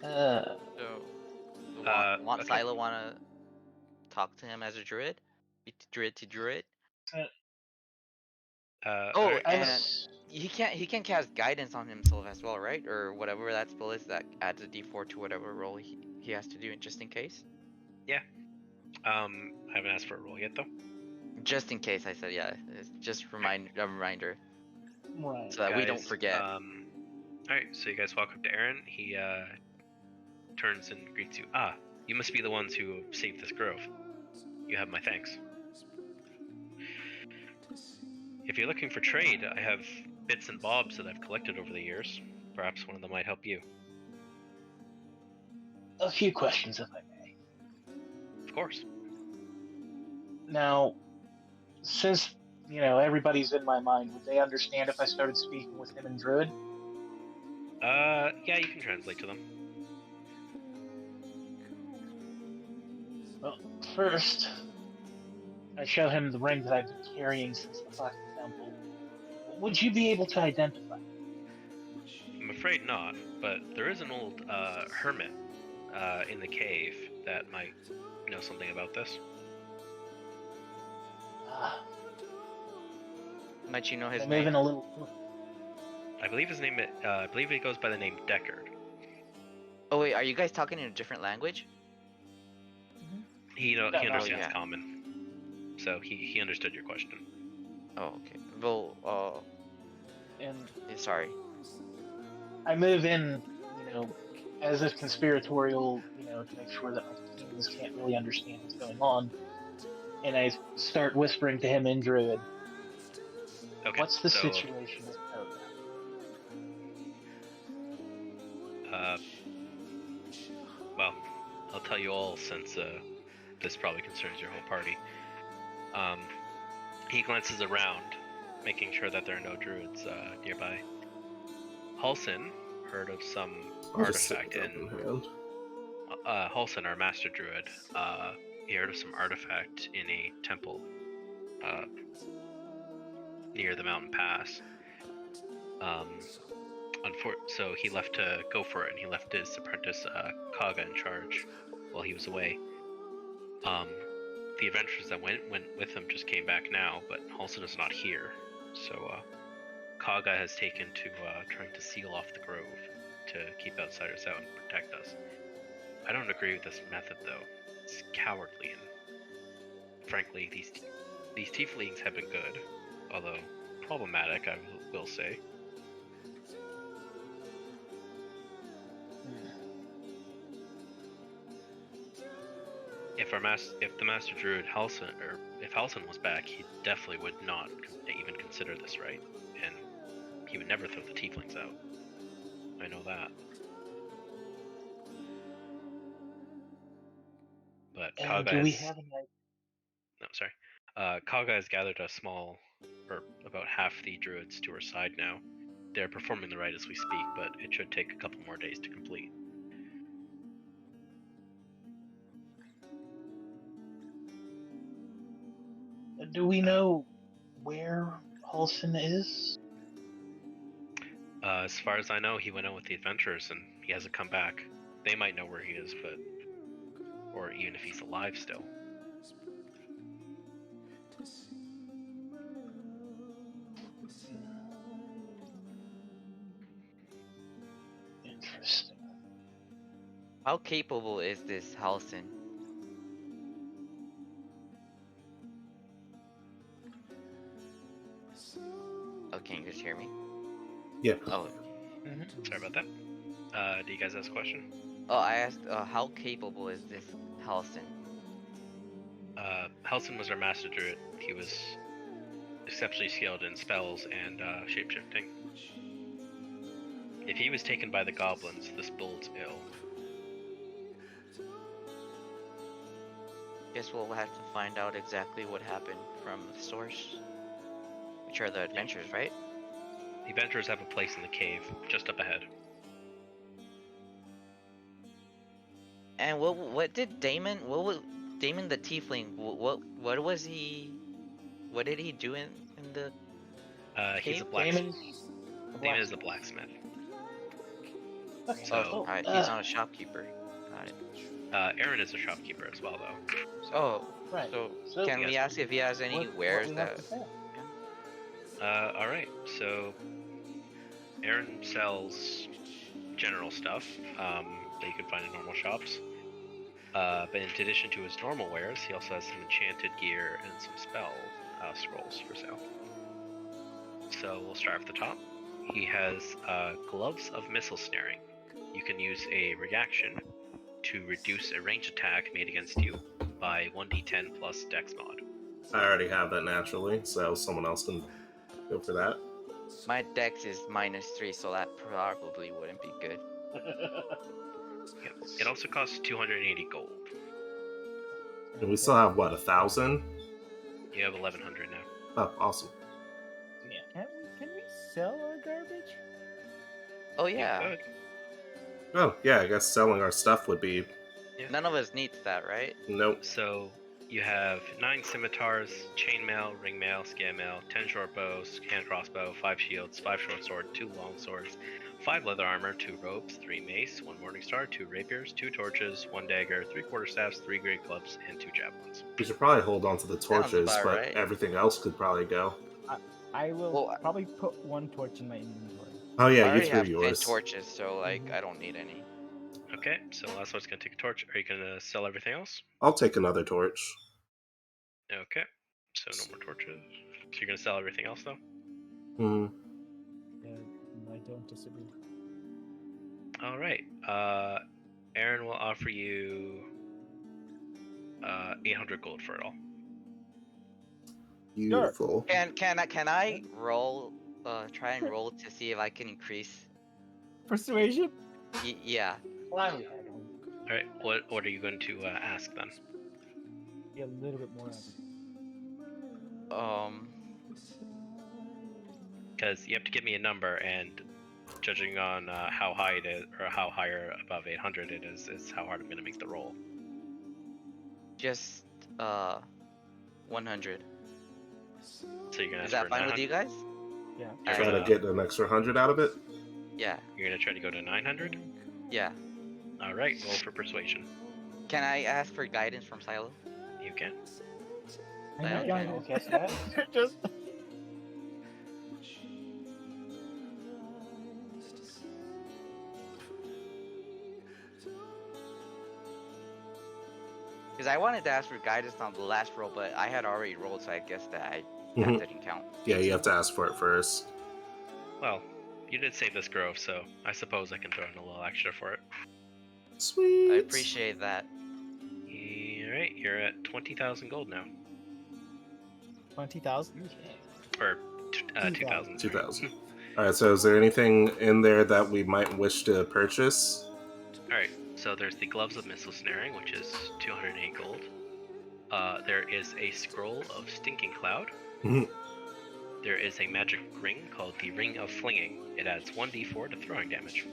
So, want okay. Silo want to talk to him as a druid? Druid to druid? All Oh, right. and he can cast guidance on himself as well, right? Or whatever that spell is that adds a d4 to whatever roll he has to do, just in case. I haven't asked for a roll yet though. Just in case, I said yeah. It's just a reminder, Right. so that we don't Guys, forget. All right. So you guys walk up to Aaron. He turns and greets you. Ah, you must be the ones who saved this grove. You have my thanks. If you're looking for trade, I have bits and bobs that I've collected over the years. Perhaps one of them might help you. A few questions, if I may. Of course. Now, since everybody's in my mind, would they understand if I started speaking with him in Druid? Yeah, you can translate to them. Well, first, I show him the ring that I've been carrying since the fucking temple. Would you be able to identify it? I'm afraid not, but there is an old hermit in the cave that might know something about this. Might you know his I'm name? moving a little. I believe his name. I believe he goes by the name Deckard. Oh wait, are you guys talking in a different language? He No, understands yeah. common, so he understood your question. Oh, okay. Well, And sorry. I move in, as if conspiratorial, to make sure that my teams can't really understand what's going on. And I start whispering to him in Druid. Okay. What's the so, situation with Koga? Well, I'll tell you all since this probably concerns your whole party. He glances around, making sure that there are no druids nearby. Halsin heard of some artifact in Halsin, our master druid. He heard of some artifact in a temple near the mountain pass. So he left to go for it, and he left his apprentice Kaga in charge while he was away. the adventurers that went with him just came back now, but Halson is not here. So Kaga has taken to trying to seal off the grove to keep outsiders out and protect us. I don't agree with this method, though. It's cowardly, and frankly, these tieflings have been good, although problematic, I will say. If the Master Druid Halson, or if Halson was back, he definitely would not even consider this, right? And he would never throw the tieflings out. I know that. But And Kaga do we has... have an idea? No, sorry. Kaga has gathered a small, or about half the druids to her side now. They're performing the rite as we speak, but it should take a couple more days to complete. Do we know where Halson is? As far as I know, he went out with the adventurers and he hasn't come back. They might know where he is, but... or even if he's alive still. Interesting. How capable is this Halson? Oh, can you guys hear me? Yeah. Oh. Sorry about that. Do you guys ask a question? Oh, I asked, how capable is this Halson? Halson was our master druid. He was exceptionally skilled in spells and shapeshifting. If he was taken by the goblins, this bodes ill. Guess we'll have to find out exactly what happened from the source. Which are the adventures, right? The adventurers have a place in the cave, just up ahead. And what did Damon? Damon the Tiefling? What was he? What did he do in the? He's a cave? blacksmith. Damon is a blacksmith. Okay. So, Oh, alright, he's not a shopkeeper. Got it. Aaron is a shopkeeper as well, though. So, Oh, Right. so can we ask if he has any wares we have that? to say? alright, so Aaron sells general stuff that you can find in normal shops. But in addition to his normal wares, he also has some enchanted gear and some spell scrolls for sale. So we'll start off the top. He has gloves of missile snaring. You can use a reaction to reduce a range attack made against you by 1d10 plus dex mod. I already have that naturally, so someone else can go for that. My dex is -3, so that probably wouldn't be good. Yep. It also costs 280 gold. And we still have, what, 1,000? You have 1100 now. Oh, awesome. Yeah. Can we sell our garbage? Oh You yeah, could. Oh, yeah, I guess selling our stuff would be... none of us needs that, right? Nope. So you have 9 scimitars, chainmail, ringmail, scale 10 short bows, hand crossbow, 5 shields, 5 short sword, 2 long swords, 5 leather armor, 2 robes, 3 mace, 1 morning star, 2 rapiers, 2 torches, 1 dagger, 3 quarterstaffs, 3 great clubs, and 2 javelins. We should probably hold on to the torches, about but right. everything else could probably go. I will Well, probably put one torch in my inventory. Oh, yeah, I you already threw have yours. 10 torches, so like I don't need any. Okay, so last one's gonna take a torch. Are you gonna sell everything else? I'll take another torch. Okay, so no more torches. So you're gonna sell everything else though? Hmm. I don't disagree. All right. Aaron will offer you 800 gold for it all. Beautiful. Can I roll? Try and roll to see if I can increase. Persuasion? Yeah. Well, All right. What are you going to ask then? Be a little bit more. Because you have to give me a number, and judging on how high it is, or how higher above 800 it is how hard I'm going to make the roll. Just 100. So you're going to Is ask that for fine 900? with you guys? Yeah. You're Try to gonna- get an extra 100 out of it? Yeah. You're going to try to go to 900? Yeah. All right. Roll for persuasion. Can I ask for guidance from Silo? You can. I know, Okay. Johnny. I'll guess that. Just Because I wanted to ask for guidance on the last roll, but I had already rolled, so I guess that Mhm. didn't count. Yeah, you have to ask for it first. Well, you did save this grove, so I suppose I can throw in a little extra for it. Sweet. I appreciate that. Alright, you're at 20,000 gold now. 20,000. Or 2,000. 2,000. 2,000. All right. So, is there anything in there that we might wish to purchase? Alright, so there's the Gloves of Missile Snaring, which is 208 gold. There is a Scroll of Stinking Cloud. Mhm. There is a magic ring called the Ring of Flinging. It adds 1d4 to throwing damage.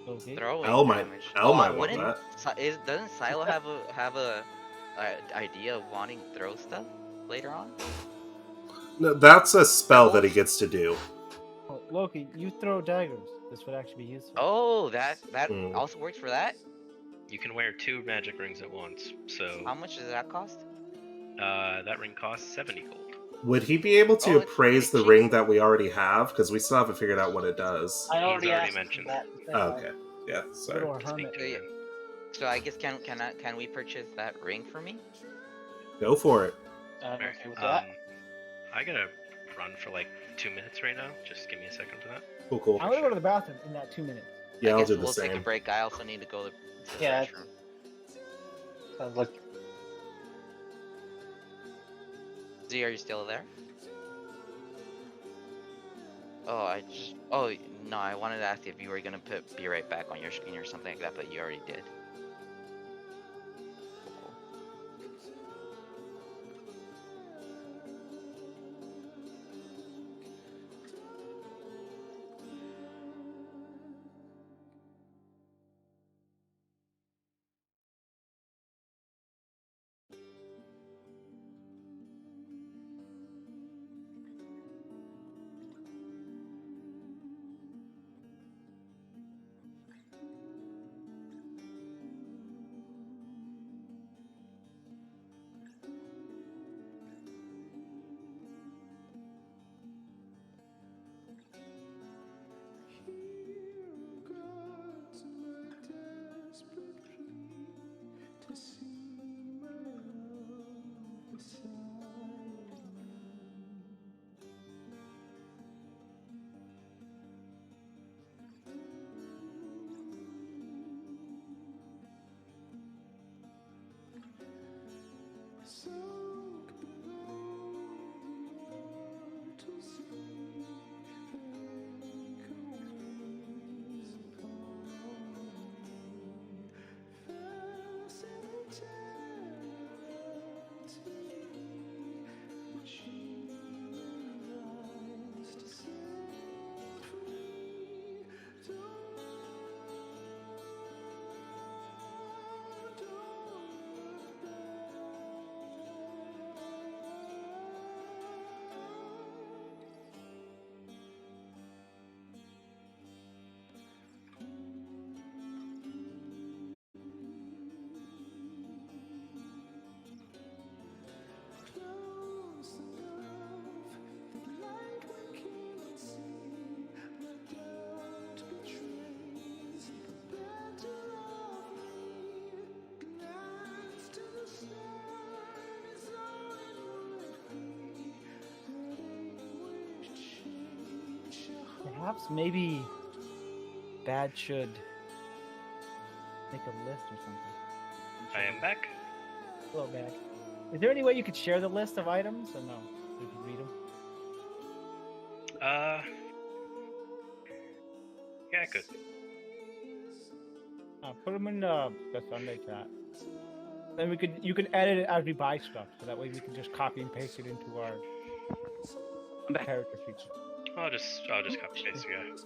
Okay. Throwing Al might damage. want wouldn't that. doesn't Silo have a idea of wanting to throw stuff later on? No, that's a spell that he Pebbles? gets to do. Oh, Loki, you throw daggers. This would actually be useful. Oh, that Mm. also works for that. You can wear 2 magic rings at once, so How much does that cost? that ring costs 70 gold. Would he be able to Oh, it's appraise the pretty ring cheap. that we already have? Because we still haven't figured out what it does. I already He's already asked mentioned that. Oh, okay. Yeah. Go to Sorry. our Speak hermit. to him. So I guess can we purchase that ring for me? Go for it. I'm Alright, okay with that. I gotta run for like 2 minutes right now. Just give me a second for that. Cool. Cool. I'm gonna go to the bathroom in that 2 minutes. Yeah, I I'll guess do the we'll take a same. break. I also need to go to the Yeah. restroom. Sounds like Z, are you still there? Oh no, I wanted to ask if you were gonna be right back on your screen or something like that, but you already did. Cool. Perhaps maybe Bad should make a list or something. I am back. Hello, Bad. Is there any way you could share the list of items or no? We could read them. Yeah, I could. Put them in the Sunday chat. Then you can edit it as we buy stuff, so that way we can just copy and paste it into our character sheets. I'll just copy paste you guys.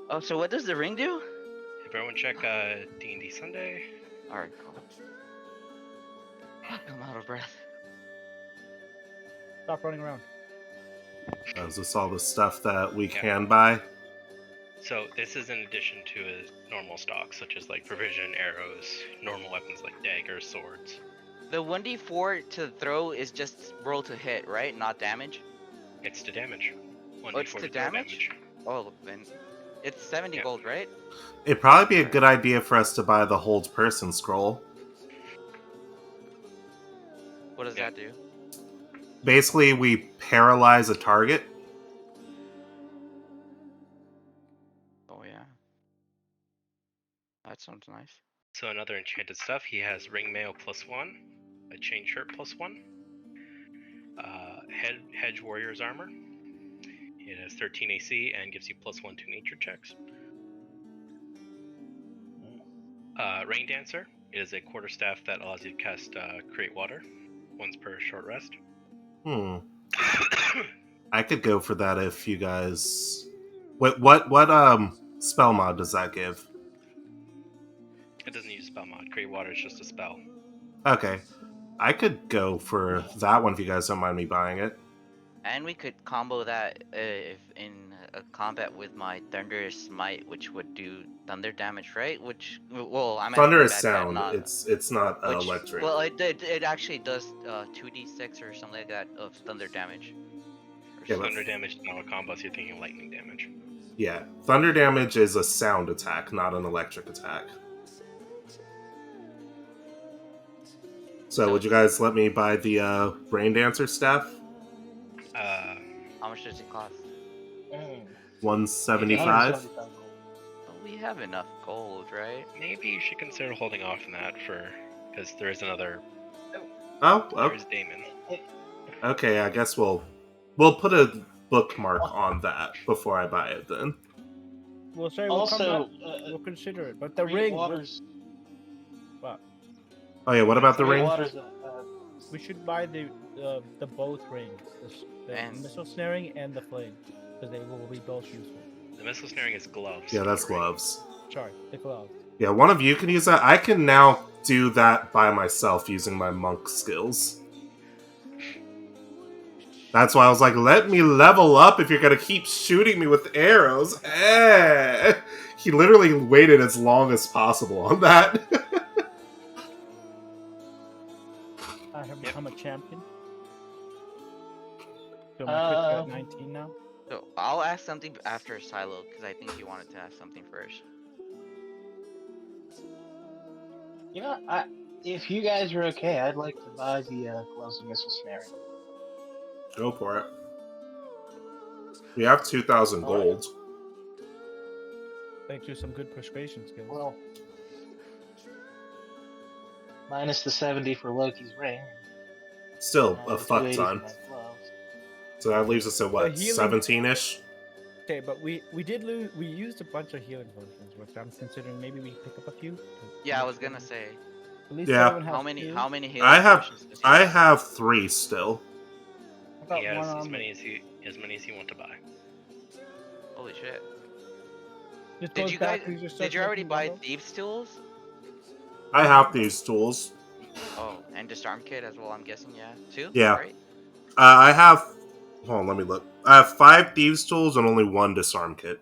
Oh, so what does the ring do? If everyone check DnD Sunday. Alright, cool. I'm out of breath. Stop running around. Is this all the stuff that we Yeah. can buy? So this is in addition to a normal stock, such as like provision, arrows, normal weapons like daggers, swords. The 1d4 to throw is just roll to hit, right? Not damage. It's to damage. Oh, it's 1d4 to throw damage? Oh, then it's 70 Yeah. gold, right? It'd probably be a good idea for us to buy the hold person scroll. What does Yeah. that do? Basically, we paralyze a target. Oh yeah. That sounds nice. So another enchanted stuff, he has ring mail +1, a chain shirt +1, hedge warrior's armor. It has 13 AC and gives you +1 to nature checks. Rain dancer. It is a quarterstaff that allows you to cast create water once per short rest. I could go for that if you guys. What spell mod does that give? It doesn't use spell mod. Create water is just a spell. Okay, I could go for that one if you guys don't mind me buying it. And we could combo that if in a combat with my Thunderous Smite, which would do thunder damage, right? Which, well, I'm Thunder is bad, sound. not, It's not which, electric. well, it actually does 2d6 or something like that of thunder damage. Yeah, Thunder damage is not a combo, so you're thinking lightning damage. Yeah, thunder damage is a sound attack, not an electric attack. So would you guys let me buy the Rain Dancer staff? How much does it cost? 175. 175 gold. Well, we have enough gold, right? Maybe you should consider holding off on that because there is another. Oh, There's Damon. okay. I guess we'll put a bookmark on that before I buy it. Then. We'll say we'll come Also, back. We'll consider it. But the Create ring. Waters. What? Oh yeah. What about the Create ring? Waters, We should buy the both rings, the And- missile snaring and the flame, because they will be both useful. The missile snaring is gloves. Yeah, that's Right. gloves. Sorry, the gloves. Yeah, one of you can use that. I can now do that by myself using my monk skills. That's why I was like, let me level up if you're gonna keep shooting me with arrows. He literally waited as long as possible on that. I have become a champion. So my Twitch at 19 now. So I'll ask something after Silo, because I think you wanted to ask something first. You know, if you guys are okay, I'd like to buy the gloves of missile snaring. Go for it. We have 2,000 gold. Thanks to some good persuasion skills. Well, minus the 70 for Loki's ring. Still and a fuck 280 for ton. my gloves. So that leaves us at what, healing- 17-ish? Okay, but we did lose. We used a bunch of healing potions, which I'm considering maybe we pick up a few. Yeah, I was gonna say. At least Yeah. everyone has How many? two. How many healing I have potions does he I have? have 3 still. I got He has one as on many me. as you want to buy. Holy shit! Just Did goes you back guys? to just Did you starts already making buy bundles. thieves' tools? I have these tools. Oh, and disarm kit as well. I'm guessing, yeah. Two. Yeah. Right? I have... Hold on, let me look. I have 5 thieves tools and only 1 disarm kit.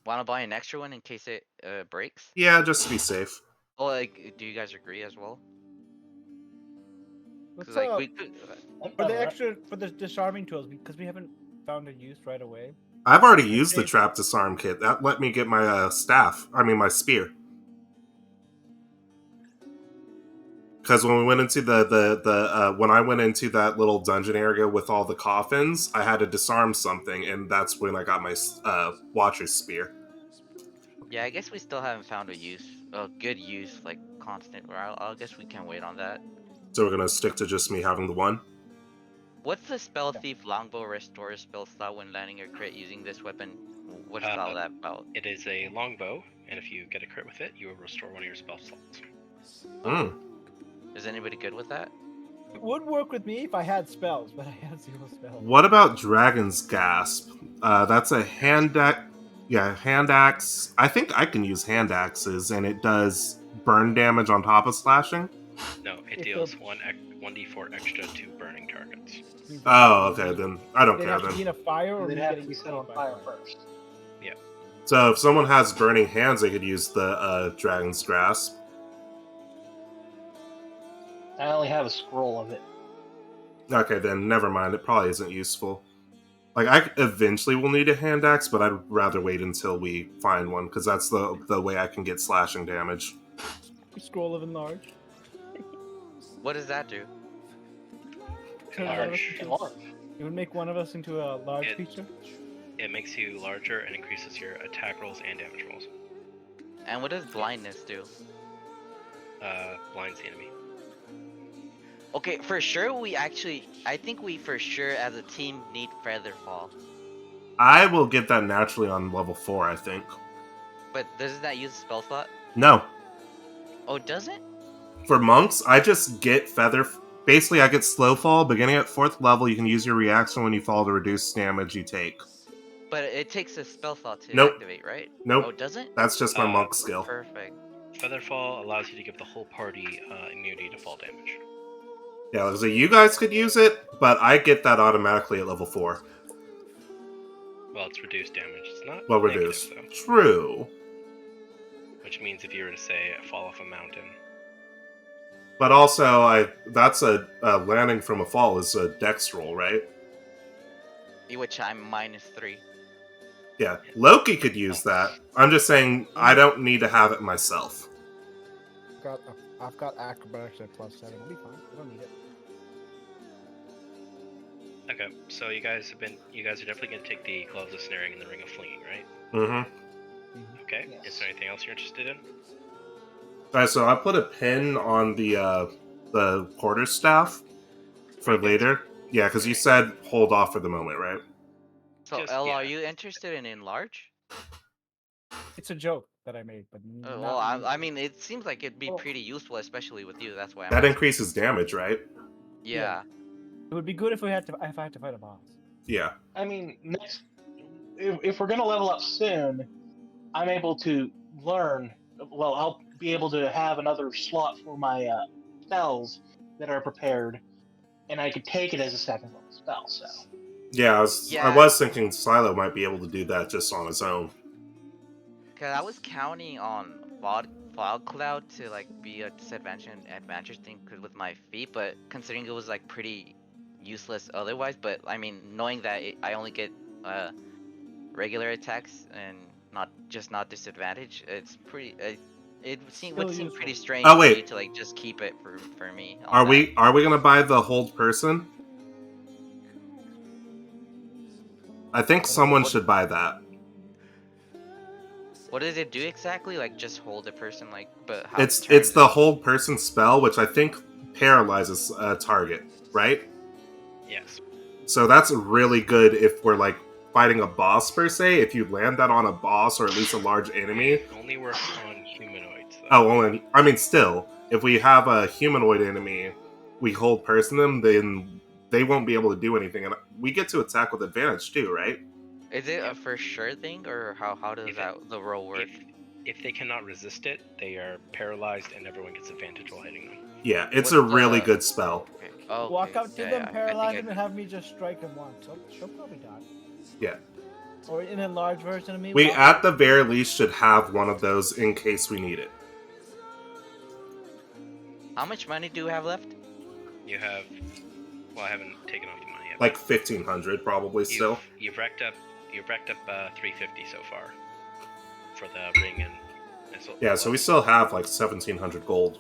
Want to buy an extra one in case it breaks? Yeah, just to be safe. Oh, like, do you guys agree as well? What's Because like up? we could. For the extra, for the disarming tools, because we haven't found a use right away. I've already used the Okay. trap disarm kit. That let me get my staff. I mean, my spear. Because when we went into when I went into that little dungeon area with all the coffins, I had to disarm something, and that's when I got my Watcher's spear. Yeah, I guess we still haven't found a good use, like constant. Or I guess we can wait on that. So we're gonna stick to just me having the 1. What's the spell thief longbow restore spell slot when landing a crit using this weapon? What's all that about? It is a longbow, and if you get a crit with it, you will restore one of your spell slots. Mm. Is anybody good with that? It would work with me if I had spells, but I have 0 spells. What about Dragon's Gasp? That's a hand axe. Yeah, hand axe. I think I can use hand axes, and it does burn damage on top of slashing. No, it If deals the- 1d4 extra to burning targets. Oh, okay, then I don't They'd care have to be then. in a fire, or They'd me have to getting be set on by fire first. So if someone has burning hands, they could use the Dragon's Grasp. I only have a scroll of it. Okay, then never mind. It probably isn't useful. Like, I eventually will need a hand axe, but I'd rather wait until we find one, because that's the way I can get slashing damage. Scroll of enlarge. What does that do? Enlarge. Enlarge. It would make one of us into a large It- creature. It makes you larger and increases your attack rolls and damage rolls. And what does blindness do? Blinds the enemy. Okay, for sure I think we for sure as a team need Featherfall. I will get that naturally on level 4, I think. But doesn't that use a spell slot? No. Oh, does it? For monks, I just get feather. Basically, I get slow fall. Beginning at 4th level, you can use your reaction when you fall to reduce damage you take. But it takes a spell slot to Nope. activate, right? Nope. Oh, doesn't? That's just my monk skill. Perfect. Featherfall allows you to give the whole party immunity to fall damage. Yeah, so you guys could use it, but I get that automatically at level 4. Well, it's reduced damage. It's not Well, negative, reduced. though. True. Which means if you were to say fall off a mountain, But also, that's a landing from a fall is a dex roll, right? Which I'm -3. Yeah, Loki could use that. I'm just saying I don't need to have it myself. I've got acrobatics at +7. I'll be fine. I don't need it. okay. So you guys are definitely going to take the gloves of snaring and the ring of flinging, right? Mm-hmm. Okay. Yes. Is there anything else you're interested in? Alright, so I put a pin on the quarterstaff for later. Yeah, because you said hold off for the moment, right? So, Just- Elle, yeah. are you interested in enlarge? It's a joke that I made, but Well, I mean, it seems like it'd be pretty useful, especially with you. That's why I'm That asking. increases damage, right? Yeah. it would be good if I had to fight a boss. Yeah. I mean, if we're gonna level up soon, I'm able to learn. Well, I'll be able to have another slot for my spells that are prepared, and I could take it as a second level spell. So Yeah, I was thinking Silo might be able to do that just on his own. Cause I was counting on fog cloud to like be a disadvantage and advantage thing with my feet, but considering it was like pretty useless otherwise. But I mean, knowing that I only get regular attacks and not disadvantage, it's pretty. It would seem Still pretty useful. strange Oh, for wait. you to like just keep it for me. Are we gonna buy the hold person? I think someone should buy that. What does it do exactly? Like just hold a person, like, but how? It's the hold person spell, which I think paralyzes a target, right? Yes. So that's really good if we're like fighting a boss per se. If you land that on a boss or at least a large enemy. It only works on humanoids, though. Oh, well, I mean, still, if we have a humanoid enemy, we hold person them, then they won't be able to do anything, and we get to attack with advantage too, right? Is it a for sure thing, or how does the roll work? If they cannot resist it, they are paralyzed, and everyone gets advantage while hitting them. Yeah, it's What's a really the- good spell. Okay. Oh, Walk okay. up to Yeah, them, yeah, I paralyze think them, and have me just strike them once. She'll probably die. Yeah. Or in a large version of me. We, walk- at the very least, should have one of those in case we need it. How much money do you have left? You have... Well, I haven't taken off the money yet. Like 1,500, probably, still. You've racked up 350 so far for the ring and Yeah, so we still have like 1,700 gold.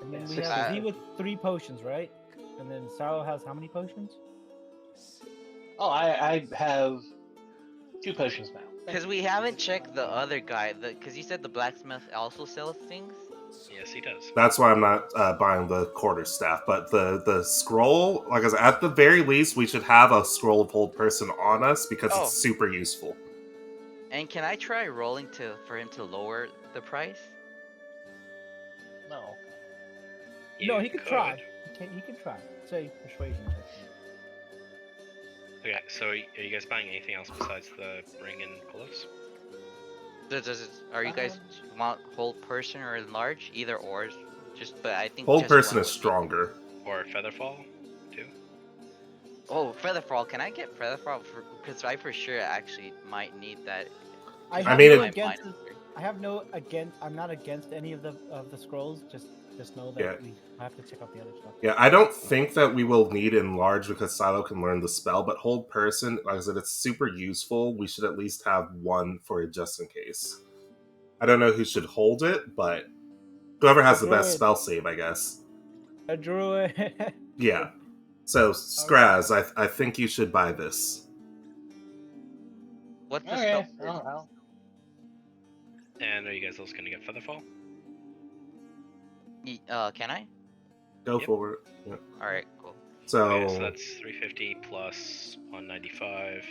And then we Six- have Z with 3 potions, right? And then Salo has how many potions? oh, I have 2 potions now. Because we haven't checked the other guy. Because you said the blacksmith also sells things. Yes, he does. That's why I'm not buying the quarterstaff. But the scroll, like I said, at the very least, we should have a scroll of hold person on us because Oh. it's super useful. And can I try rolling for him to lower the price? No. No, You he could try. He can try. Say persuasion. Okay, so are you guys buying anything else besides the ring and gloves? Are you guys want hold person or enlarge? Either or. But I think Hold just person one is would be- stronger. Or Featherfall, too? Oh, Featherfall. Can I get Featherfall? Because I for sure actually might need that. I mean, I'm not against any of the scrolls. Just Just know that Yeah. we have to check out the other stuff. Yeah, I don't think that we will need enlarge because Silo can learn the spell, but hold person, like I said, it's super useful. We should at least have one for it just in case. I don't know who should hold it, but whoever has the best Druid. spell save, I guess. A druid. Yeah. So, Skraz, I think you should buy this. What's the Okay. spell? And are you guys also gonna get Featherfall? Can I? Go Yep. for it. Yeah. All right, cool. So, Okay, so that's 350 plus 195.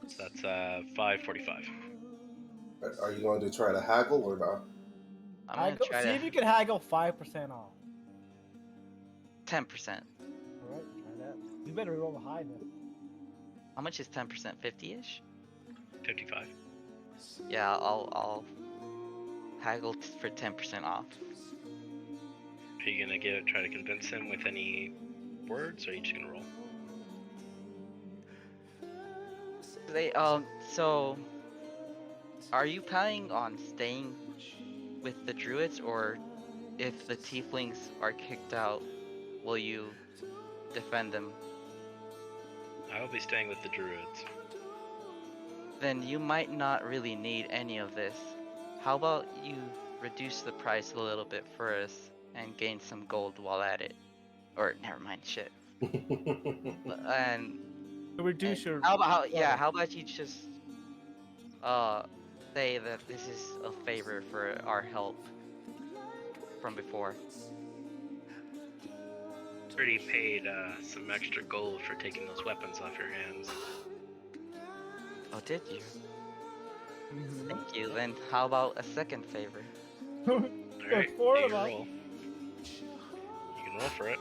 So that's 545. Are you going to try to haggle or not? I'm gonna Haggle, try see to if you can haggle 5% off. 10%. Alright, try that. You better roll high then. How much is 10%? 50-ish? 55. Yeah, I'll haggle for 10% off. Are you gonna try to convince him with any words, or are you just gonna roll? So are you planning on staying with the druids, or if the tieflings are kicked out, will you defend them? I will be staying with the druids. Then you might not really need any of this. How about you reduce the price a little bit for us and gain some gold while at it? Or never mind, shit. And Reduce your. how about you just say that this is a favor for our help from before. Already paid some extra gold for taking those weapons off your hands. Oh, did you? Thank you. Then how about a second favor? Alright, four make of a us. roll. You can roll for it.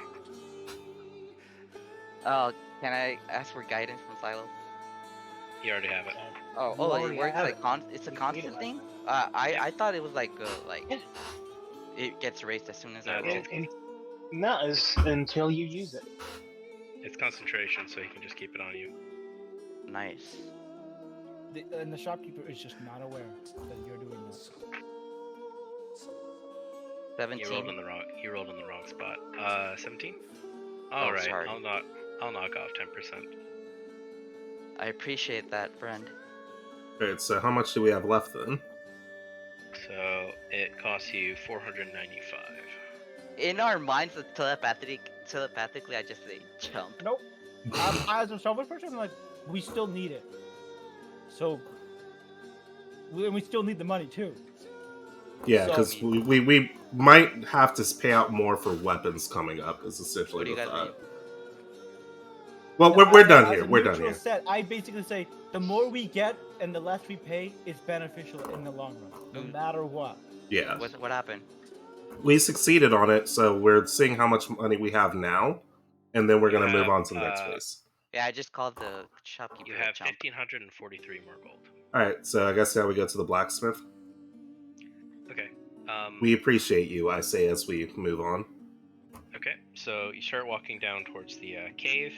Can I ask for guidance from Silo? You already have it. Oh, You it already works have like it's a You constant need it. thing. I thought it was like it gets erased as soon as I No, roll. No, it's until you use it. It's concentration, so you can just keep it on you. Nice. And the shopkeeper is just not aware that you're doing this. 17. You rolled in the wrong spot. 17. Oh, All right. sorry. I'll knock off 10%. I appreciate that, friend. alright, so how much do we have left then? So it costs you 495. In our minds, telepathically, I just say jump. Nope. As a selfish person, I'm like, we still need it. So, we still need the money too. Yeah, So, because we might have to pay out more for weapons coming up, is essentially What do you the guys thought. mean? Well, we're done As here. a We're done neutral here. Set, I basically say the more we get and the less we pay is beneficial in the long run, no matter what. Yeah. What happened? We succeeded on it, so we're seeing how much money we have now, and then we're You going to move have, on to the next phase. Yeah, I just called the shopkeeper. You a have chump. 1,543 more gold. Alright, so I guess now we go to the blacksmith. Okay. We appreciate you, I say as we move on. Okay, so you start walking down towards the cave,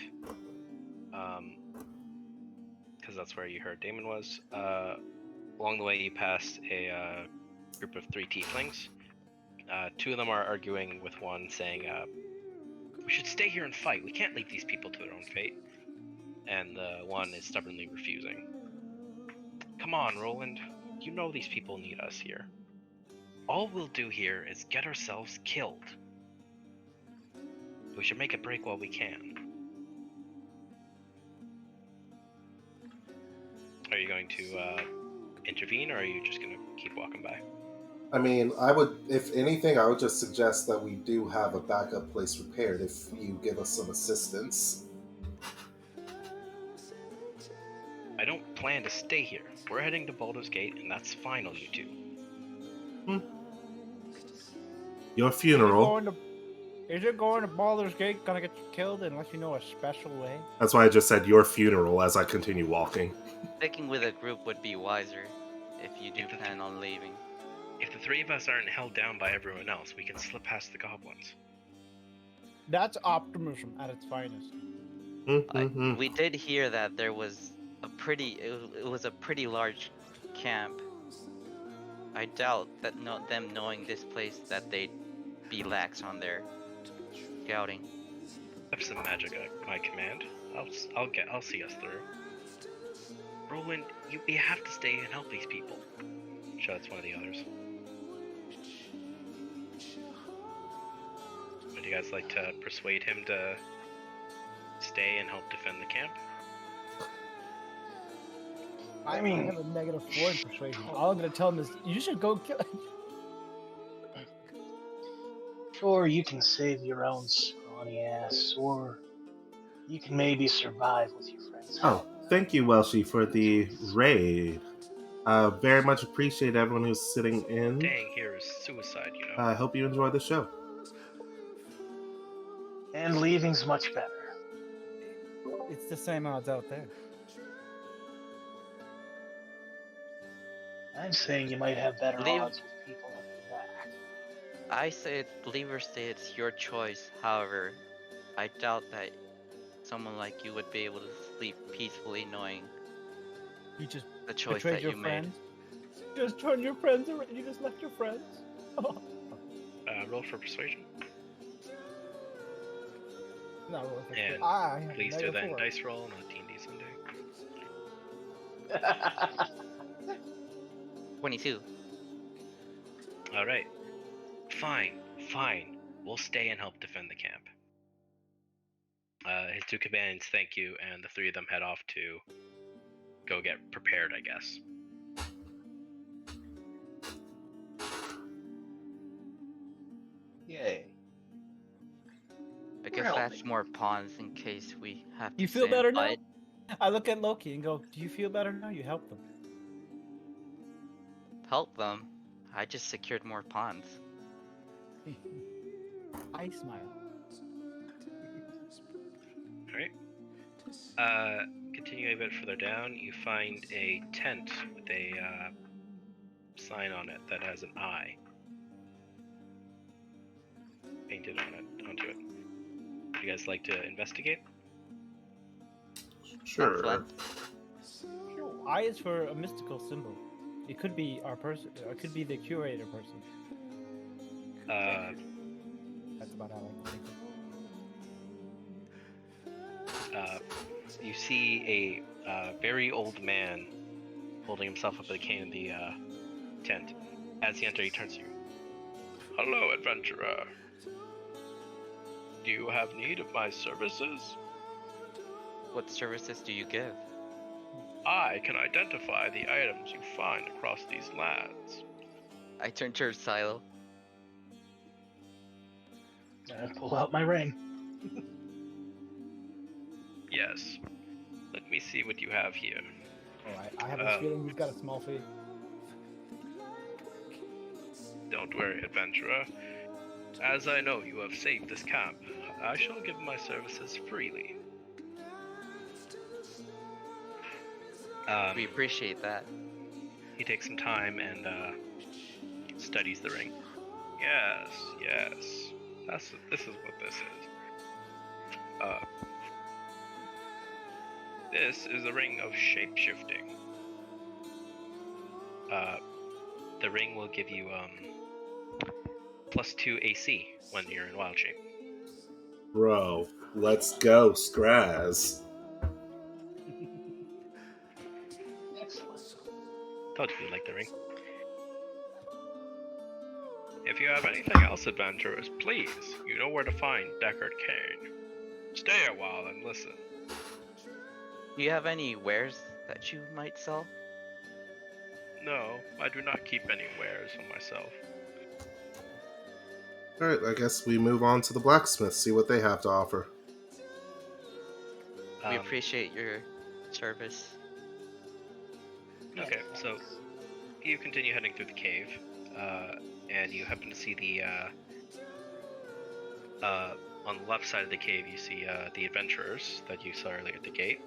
because that's where you heard Damon was. Along the way, you pass a group of 3 tieflings. 2 of them are arguing with one, saying, "We should stay here and fight. We can't leave these people to their own fate." And the one is stubbornly refusing. "Come on, Roland. You know these people need us here. All we'll do here is get ourselves killed. We should make a break while we can." Are you going to intervene, or are you just going to keep walking by? I mean, I would, if anything, I would just suggest that we do have a backup place prepared if you give us some assistance. I don't plan to stay here. We're heading to Baldur's Gate, and that's final, you two. Your funeral. Is it going to Baldur's Gate gonna get you killed unless you know a special way? That's why I just said your funeral as I continue walking. Sticking with a group would be wiser if you do plan on leaving. If the 3 of us aren't held down by everyone else, we can slip past the goblins. That's optimism at its finest. We did hear that there was it was a pretty large camp I doubt that them knowing this place that they'd be lax on their scouting. I have some magic at my command. I'll see us through. Roland, we have to stay and help these people. Shouts one of the others. Would you guys like to persuade him to stay and help defend the camp? I have a -4 in persuasion. All I'm gonna tell him is, you should go kill. Or you can save your own scrawny ass, or you can maybe survive with your friends' help. Oh, thank you, Welshie, for the raid. Very much appreciate everyone who's sitting in. Staying here is suicide, you know. I hope you enjoy the show. And leaving's much better. It's the same odds out there. I'm saying you might have better Leave- odds with people at your back. I say leave or stay, it's your choice. However, I doubt that someone like you would be able to sleep peacefully knowing You just the choice betrayed that your you made. friends. Just turned your friends around. You just left your friends. Roll for persuasion. No, And I have Please do that in -4. dice roll, not D&D Sunday. 22. All right. Fine. We'll stay and help defend the camp. His two companions thank you, and the three of them head off to go get prepared, I guess. Yay. I guess helping. that's more pawns in case we have to You feel sit and better now? fight. I look at Loki and go, "Do you feel better now? You helped them." Help them. I just secured more pawns. I smile. Alright. Continuing a bit further down, you find a tent with a sign on it that has an eye painted onto it. Would you guys like to investigate? Sure. Flint. I is for a mystical symbol. It could be our person. It could be the curator person. That's about how I think of. You see a very old man holding himself up at the cane of the tent. As you enter, he turns to you. Hello, adventurer. Do you have need of my services? What services do you give? I can identify the items you find across these lands. I turn to Silo. I pull out my ring. Yes. Let me see what you have here. Oh, I have this feeling he's got a small fee. Don't worry, adventurer. As I know you have saved this camp, I shall give my services freely. We appreciate that. He takes some time and studies the ring. Yes. This is what this is. This is a ring of shape-shifting. The ring will give you +2 AC when you're in wild shape. Bro, let's go, Scraz. Excellent. Told you you'd like the ring. If you have anything else, adventurers, please, you know where to find Deckard Cain. Stay a while and listen. Do you have any wares that you might sell? No, I do not keep any wares on myself. Alright, I guess we move on to the blacksmith, see what they have to offer. We appreciate your service. Okay, so you continue heading through the cave, and you happen to see the on the left side of the cave, you see the adventurers that you saw earlier at the gate.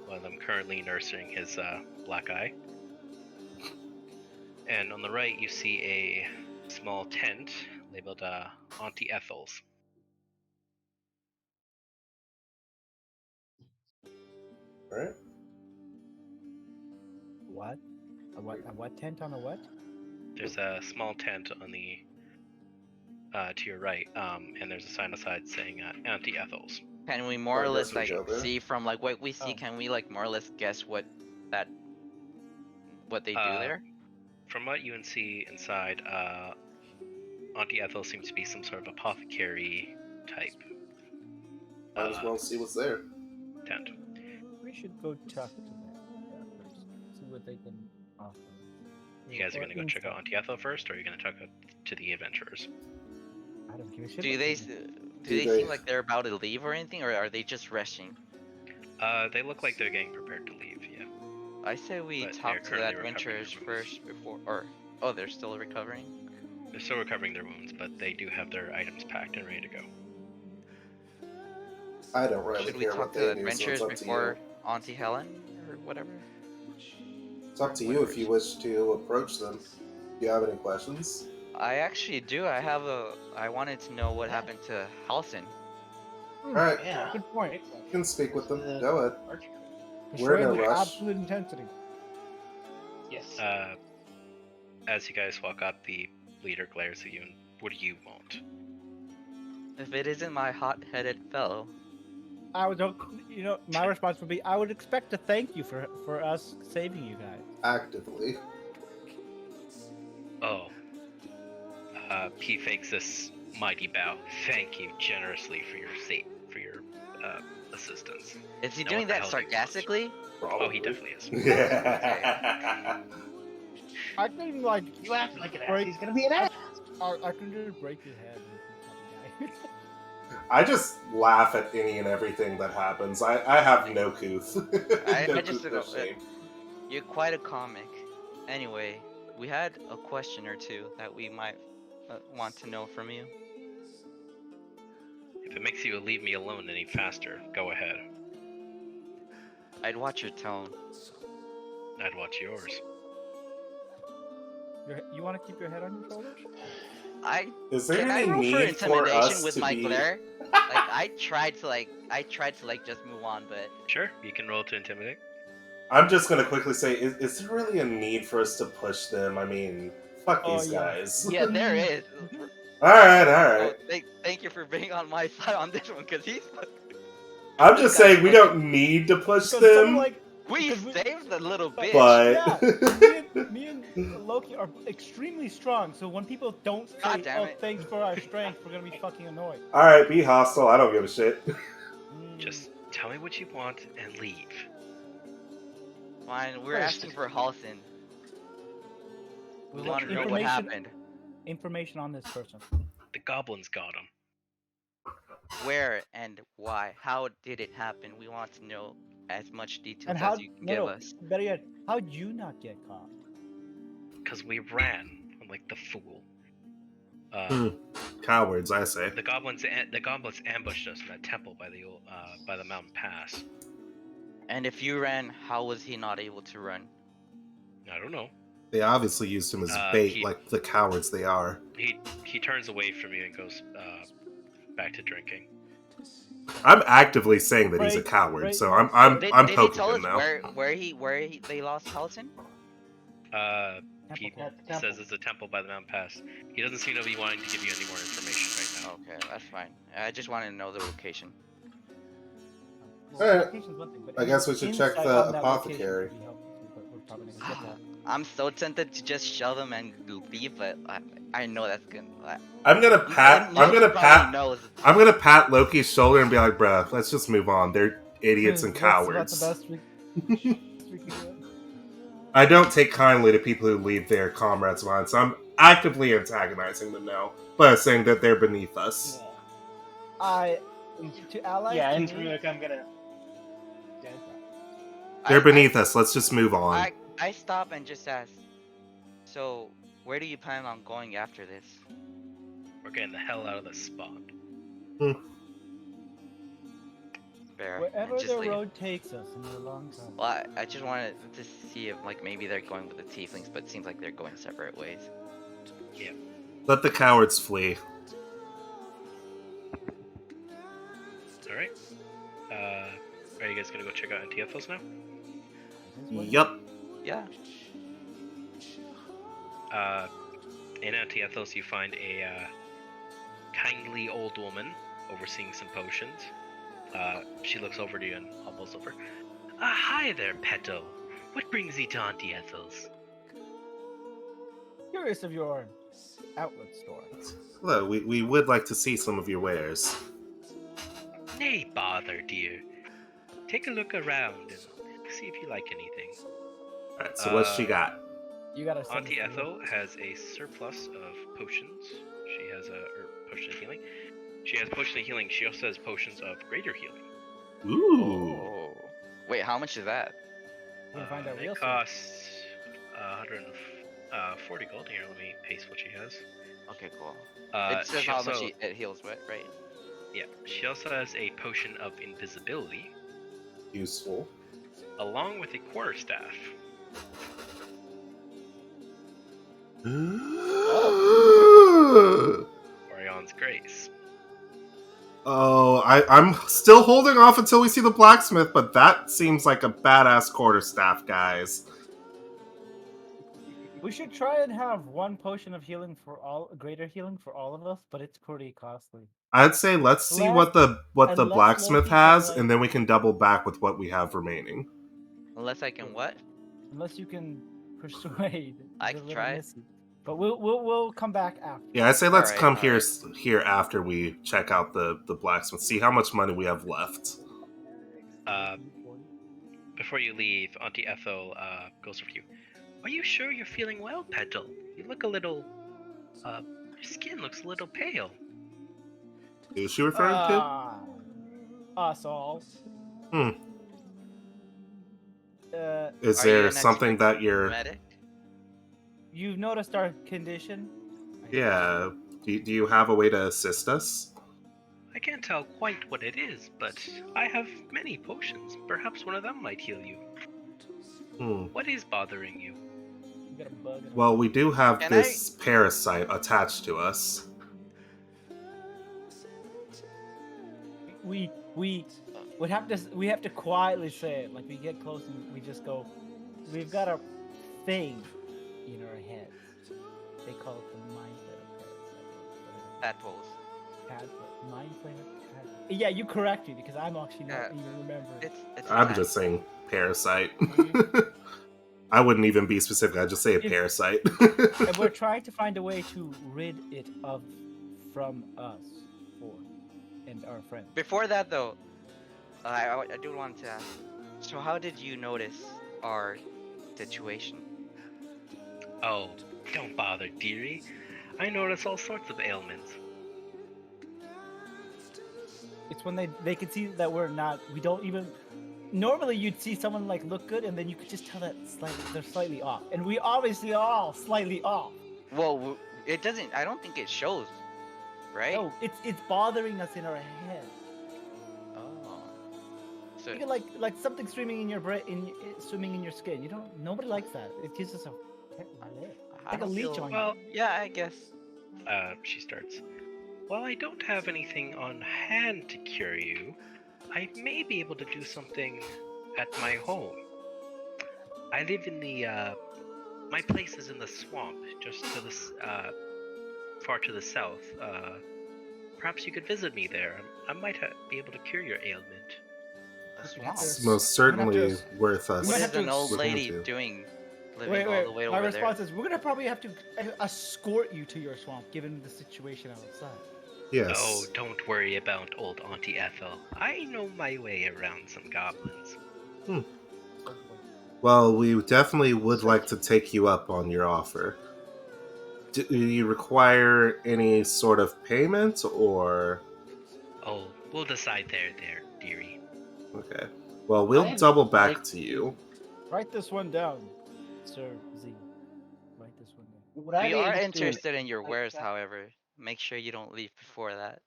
One of them currently nursing his black eye. And on the right, you see a small tent labeled Auntie Ethel's. Alright. What? A what tent on a what? There's a small tent on the to your right, and there's a sign outside saying Auntie Ethel's. Can we more I or guess less we like go there. see from like what we see? Oh. Can we like more or less guess what they do there? From what you can see inside, Auntie Ethel seems to be some sort of apothecary type Might as well see what's there. tent. We should go talk to that person. See what they can offer. You guys are gonna go check out Auntie Ethel first, or are you gonna check out to the adventurers? I don't give a shit. Do what they do. do they seem like they're about to leave or anything, or are they just resting? They look like they're getting prepared to leave. Yeah. I say we But talk they're to the currently recovering adventurers their wounds. first before, or oh, they're still recovering. They're still recovering their wounds, but they do have their items packed and ready to go. I don't really Should we care talk what to the they do, so it's adventurers up to before you. Auntie Helen or whatever? It's up to you if you wish to approach them. Do you have any questions? I actually do. I wanted to know what happened to Halson. Alright, Yeah. Good point. you can speak with them. The Go ahead. archer. We're in a Showing rush. absolute intensity. Yes. As you guys walk up, the leader glares at you and, "What do you want?" If it isn't my hot-headed fellow, I would, my response would be, I would expect to thank you for us saving you guys. Actively. Oh. He fakes this mighty bow. Thank you generously for your assistance. is he Now doing what the that hell do you want? sarcastically? Oh, he definitely is. Yeah. I can like You act like an ass. break- He's gonna be an ass. I can just break your head. And I just laugh at any and everything that happens. I have no couth. I no just couth or shame. You're quite a comic. Anyway, we had a question or two that we might want to know from you. If it makes you leave me alone any faster, go ahead. I'd watch your tone. I'd watch yours. you want to keep your head on your shoulders? Is there Can I any roll for need for intimidation us with to my be? glare? I tried to just move on, but Sure, you can roll to intimidate. I'm just gonna quickly say, is there really a need for us to push them? I mean, fuck Oh, these yeah. guys. yeah, there is. All right. Oh, thank you for being on my side on this one, cause he's. I'm just saying we don't need to push Because them, We Because we- saved the little bitch. but Yeah, me and Loki are extremely strong, so when people don't say, God damn "Oh, it. thanks for our strength," we're gonna be fucking annoyed. all right, be hostile. I don't give a shit. Just tell me what you want and leave. Fine, we're First. asking for Halson. We The want to know what information- happened. Information on this person. The goblins got him. Where and why? How did it happen? We want to know as much details And how? as you can give us. Better yet, how'd you not get caught? Because we ran like the fool. Cowards, I say. The goblins ambushed us in that temple by the mountain pass. And if you ran, how was he not able to run? I don't know. They obviously used him as bait, like the cowards they are. He turns away from you and goes back to drinking. I'm actively saying that he's a Right, coward, right. so I'm Did he poking tell him us now. where they lost Halson? He At the temple. says it's a temple by the mountain pass. He doesn't seem to be wanting to give you any more information right now. Okay, that's fine. I just wanted to know the location. Alright. Location's one thing, but I guess we should check insight the on that apothecary. location would be helpful, but we're probably not gonna get that. I'm so tempted to just shove them and leave, but I know that's gonna. I'm gonna pat Loki's shoulder and be like, bruh, let's just move on. They're idiots and That's about cowards. the best we can do. I don't take kindly to people who leave their comrades behind, so I'm actively antagonizing them now by saying that they're beneath us. To allies. Yeah, to in me- Taruk, I'm gonna. They're beneath us. Let's just move on. I stop and just ask. So, where do you plan on going after this? We're getting the hell out of this spot. Fair. Wherever and just the leave. road takes us in the long term. Well, I just wanted to see if maybe they're going with the tieflings, but it seems like they're going separate ways. Let the cowards flee. Alright. Are you guys gonna go check out NTFOs now? Yup. Yeah. In Auntie Ethel's, you find a kindly old woman overseeing some potions. She looks over to you and hobbles over. Hi there, Peto. What brings thee to Auntie Ethel's? Curious of your outlet store. Hello, we would like to see some of your wares. Nay, bother, dear. Take a look around and see if you like anything. Alright, so what's she got? You gotta send Auntie us the Ethel list. has a surplus of potions. She has potion of healing. She has potion of healing. She also has potions of greater healing. Ooh. Oh. Wait, how much is that? We're gonna find out It real soon. costs 140 gold. Here, let me paste what she has. Okay, cool. Uh, It says she how also, much it heals, right? yeah, she also has a potion of invisibility, Useful. along with a quarterstaff. Orion's Grace. Oh, I'm still holding off until we see the blacksmith, but that seems like a badass quarterstaff, guys. We should try and have one potion of healing for all, greater healing for all of us, but it's pretty costly. I'd say let's see Unless- what the unless blacksmith Loki can, has, like- and then we can double back with what we have remaining. Unless I can what? Unless you can persuade I the can little try. Missy. But we'll come back after. Yeah, I'd say let's Alright, come alright. here after we check out the blacksmith, see how much money we have left. Before you leave, Auntie Ethel goes over to you. Are you sure you're feeling well, Petal? You look a little. Your skin looks a little pale. Who is she referring to? Us all. Hmm. Is Are you there an something expert that you're? medic? You've noticed our condition? Yeah. Do you have a way to assist us? I can't tell quite what it is, but I have many potions. Perhaps one of them might heal you. Hmm. What is bothering you? You got a bug in our- Well, we do have Can this parasite attached to us. we would have to quietly say it. Like we get close and we just go, we've got a thing in our heads. They call it the mind flayer parasite. Tadpoles. Mind flayer parasite. Yeah, you correct me because I'm actually not Yeah. even remembering. It's I'm not. just saying parasite. Mhm. I wouldn't even be specific. I'd just say a If- parasite. And we're trying to find a way to rid it from us and our friends. Before that, though, I do want to ask. So, how did you notice our situation? Oh, don't bother, dearie. I notice all sorts of ailments. It's when they can see that we don't even. Normally, you'd see someone like look good, and then you could just tell that they're slightly off, and we obviously are all slightly off. Well, it doesn't. I don't think it shows, right? No, it's bothering us in our head. Oh. So, You get like something swimming in your brain, swimming in your skin. Nobody likes that. It gives us I like a don't leech feel- on you. Well, Yeah, I guess. She starts. While I don't have anything on hand to cure you, I may be able to do something at my home. I live in the, my place is in the swamp, just to the, far to the south. Perhaps you could visit me there. I might be able to cure your ailment. Swamp. It's We're most gonna have certainly to- worth us. we What might is have an to old look lady into. doing, living Wait. all the way My over response there? is we're gonna probably have to escort you to your swamp, given the situation outside. Yes. Oh, don't worry about old Auntie Ethel. I know my way around some goblins. Well, we definitely would like to take you up on your offer. Do you require any sort of payment, or? Oh, we'll decide there, dearie. Okay. Well, we'll I'd double back like to you. Write this one down, Sir Z. Write this one down. Would I We be are able to do an interested in your insight wares, check? however. Make sure you don't leave before that.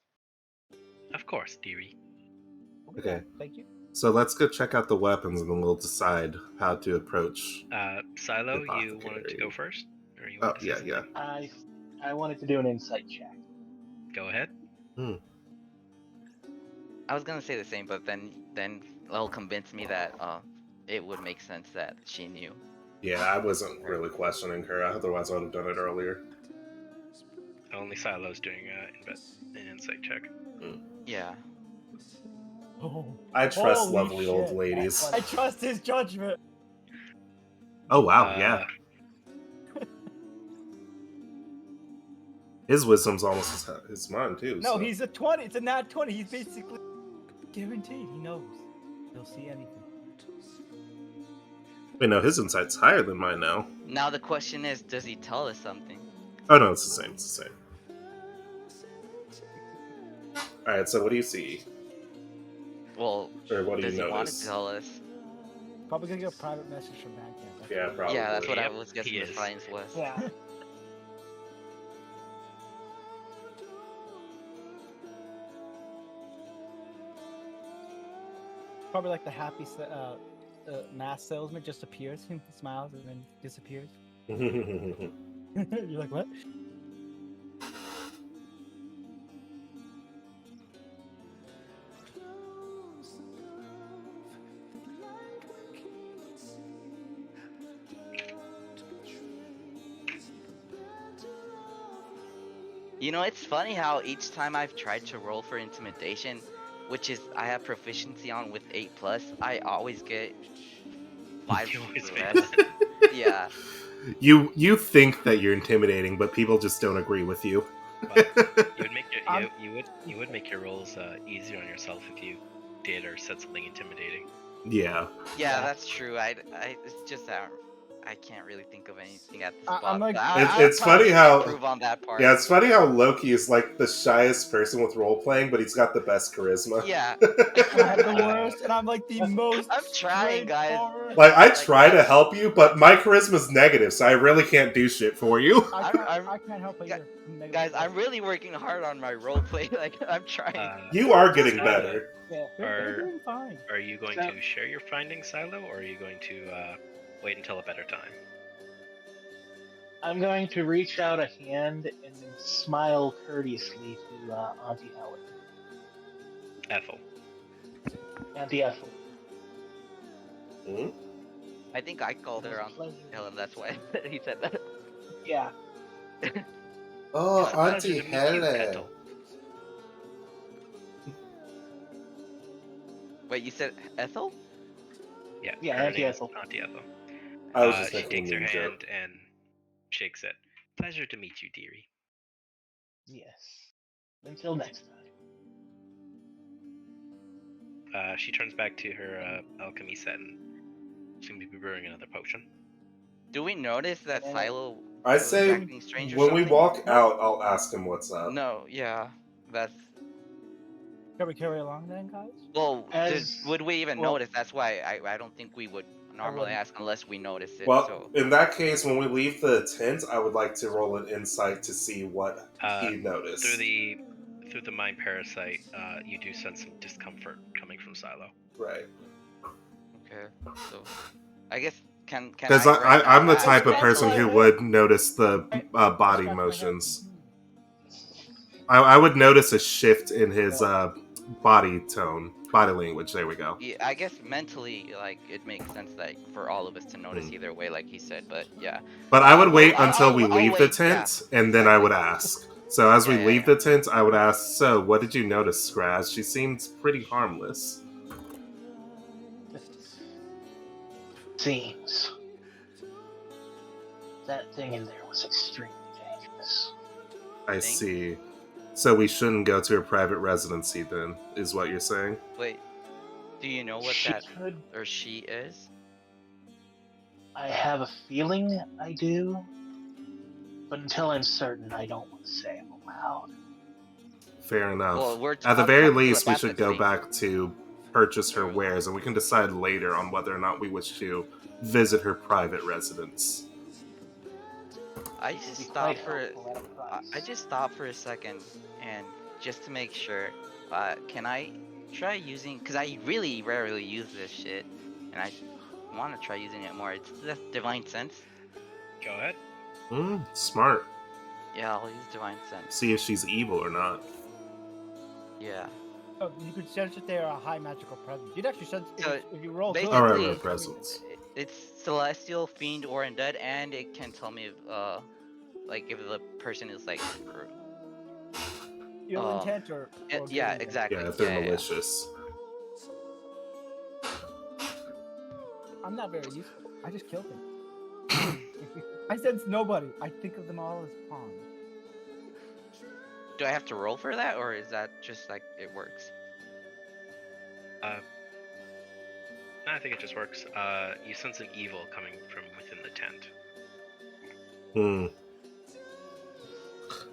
Of course, dearie. Okay. Thank you. So let's go check out the weapons, and then we'll decide how to approach. Silo, The you wanted to go apothecary. first? Or you Oh, wanted to say yeah, yeah. something? I wanted to do an insight check. Go ahead. I was gonna say the same, but then it'll convince me that it would make sense that she knew. Yeah, I wasn't really questioning her. Otherwise, I would have done it earlier. Only Silo's doing an insight check. Yeah. Oh, I trust holy lovely old shit. ladies. I trust his judgment. Oh wow, yeah. His wisdom's almost as mine too. No, so. he's a 20. It's a nat 20. He's basically guaranteed. He knows. He'll see anything. Wait, no, his insight's higher than mine now. Now the question is, does he tell us something? Oh no, it's the same. It's the same. All right, so what do you see? Well, Or what do does you he want to notice? tell us? Probably gonna get a private message from Bandcamp. Yeah, probably. Yeah, that's what I Yep, was he guessing the is. science was. Yeah. Probably like the happy mask salesman just appears, smiles, and then disappears. You're like, what? You know, it's funny how each time I've tried to roll for intimidation, which is I have proficiency on with 8+, I always get 5 You always or fail. less. Yeah. You think that you're intimidating, but people just don't agree with you. Well, you would make I'm- you would make your rolls easier on yourself if you did or said something intimidating. Yeah. Yeah, that's true. It's just that I can't really think of anything at the I'm spot. like- but It's probably funny how- improve on that part. Yeah, it's funny how Loki is like the shyest person with role playing, but he's got the best charisma. Yeah. I have the worst, and I'm like the most. I'm trying, guys. straightforward. Like I Like, try to help you, but my charisma's negative, so I really can't do shit for you. I can't help it Gu- either. I'm negative Guys, as well. I'm really working hard on my role play. Like, I'm trying. You are getting Silo, better. Yeah, they're doing fine. Are you going So- to share your findings, Silo, or are you going to wait until a better time? I'm going to reach out a hand and then smile courteously to Auntie Helen. Ethel. Auntie Ethel. Hmm? I think I called her on Pleasure. Helen. That's why he said that. Yeah. Oh, It's a pleasure Auntie to meet you, Helen. Ethel. Wait, you said Ethel? Yeah, Yeah, her Auntie name is Ethel. Auntie Ethel. I was just she making takes a her mean hand joke. and shakes it. Pleasure to meet you, dearie. Yes. Until next time. She turns back to her alchemy set and she's gonna be brewing another potion. Do we notice that Yeah. Silo I was say acting strange or when we something? walk out, I'll ask him what's up. No, yeah. That's... Can we carry along then, guys? Well, As- would we even well- notice? That's why I don't think we would normally wouldn't. ask unless we notice it. Well, So in that case, when we leave the tent, I would like to roll an insight to see what he noticed. Through the mind parasite, you do sense some discomfort coming from Silo. Right. okay. So I guess can Because I I'm the ask- type of Scratch person my who head. would notice the body Scratch my head. motions. I would notice a shift in his body tone, body language. There we go. Yeah, I guess mentally, like, it makes sense, like, for all of us to notice either way, like he said. But yeah, But I would wait I'll- until we I'll leave the wait, yeah, tent, and then I would ask. So as we Yeah, leave yeah. the tent, I would ask, so what did you notice, Scraz? She seems pretty harmless. Seems that thing in there was extremely dangerous. I Think? see. So we shouldn't go to her private residency then, is what you're saying? wait. Do you know what She that could. or she is? I have a feeling I do, but until I'm certain, I don't want to say it aloud. Fair enough. Well, we're At the I'm very talking least, we should go telepathically. back to purchase her wares, and we can decide later on whether or not we wish to visit her private residence. I It'd just be stopped quite for helpful at a price. I just stopped for a second, and just to make sure, can I try using? Because I really rarely use this shit, and I want to try using it more. It's the divine sense. Go ahead. Smart. Yeah, I'll use divine sense. See if she's evil or not. Yeah. Oh, you could sense that they are a high magical presence. You'd actually sense So, if you roll good. basically- Alright, Basically- right, presence. It's celestial, fiend, or undead, and it can tell me if like if the person is like, Ill Um, intent or yeah, good intent? exactly. Yeah, if they're yeah. malicious. I'm not very useful. I just killed him. I sense nobody. I think of them all as pawns. Do I have to roll for that, or is that just like it works? No, I think it just works. You sense an evil coming from within the tent.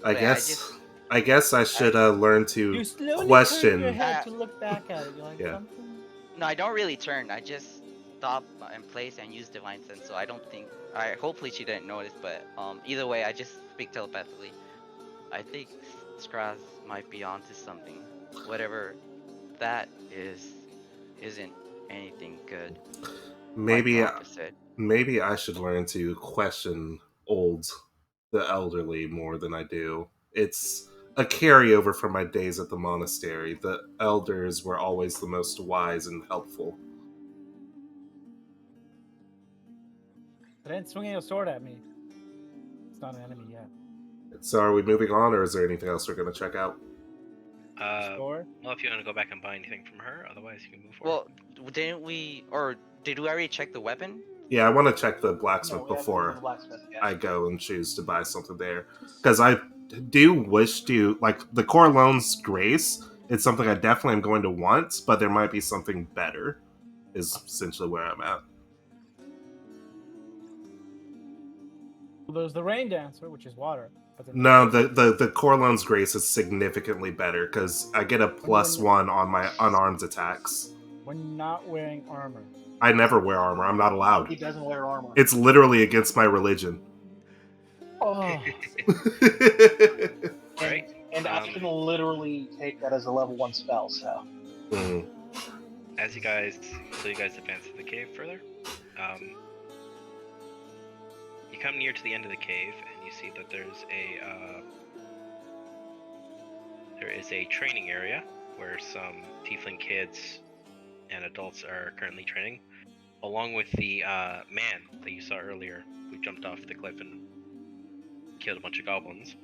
I Wait, guess I should learn to You slowly turn your question. head to look back at it. You're like, Yeah. something. No, I don't really turn. I just stop in place and use divine sense. So I don't think. Hopefully she didn't notice, but either way, I just speak telepathically. I think Skraz might be onto something. Whatever that isn't anything good. Quite the opposite. Maybe I should learn to question the elderly more than I do. It's a carryover from my days at the monastery. The elders were always the most wise and helpful. Then swinging a sword at me. It's not an enemy yet. So are we moving on, or is there anything else we're going to check out? Score? Well, if you want to go back and buy anything from her, otherwise you can move forward. Well, didn't we, or did we already check the weapon? Yeah, I want to check the blacksmith No, we haven't before been to the blacksmith yet. I go and choose to buy something there. Because I do wish to, like, the Corleone's Grace is something I definitely am going to want, but there might be something better, is essentially where I'm at. Well, there's the rain dancer, which is water. But then No, the Corleone's Grace is significantly better, because I get a +1 on my unarmed attacks. when not wearing armor. I never wear armor, I'm not allowed. He doesn't wear armor. It's literally against my religion. Oh, Right. And I can literally take that as a level 1 spell, so. Mm. As you guys advance to the cave further, you come near to the end of the cave, and you see that there is a training area where some tiefling kids and adults are currently training, along with the man that you saw earlier who jumped off the cliff and killed a bunch of goblins.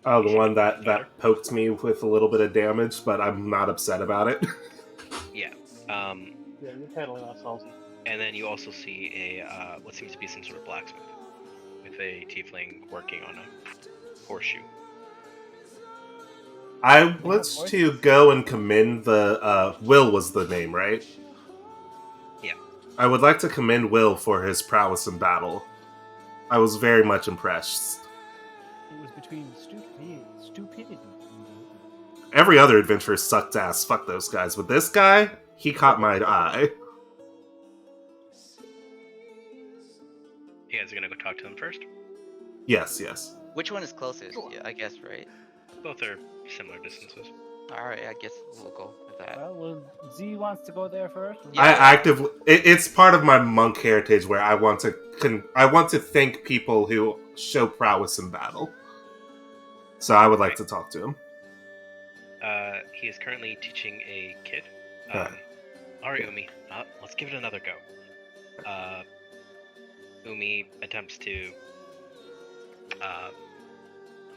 Oh, the one that poked me with a little bit of damage, but I'm not upset about it. Yeah. Yeah, you're totally not salty. And then you also see a what seems to be some sort of blacksmith with a tiefling working on a horseshoe. I want to go and commend the Will was the name, right? Yeah. I would like to commend Will for his prowess in battle. I was very much impressed. it was between stupidity. Every other adventurer sucked ass. Fuck those guys. But this guy, he caught my eye. You guys are gonna go talk to them first. Yes, yes. Which one is closest? Yeah, I guess, right? Both are similar distances. Alright, I guess we'll go with that. Well, Z wants to go there first. Yeah. I actively. It's part of my monk heritage where I want to thank people who show prowess in battle. So I would like to talk to him. He is currently teaching a kid. Alright. Alright, Umi, let's give it another go. Umi attempts to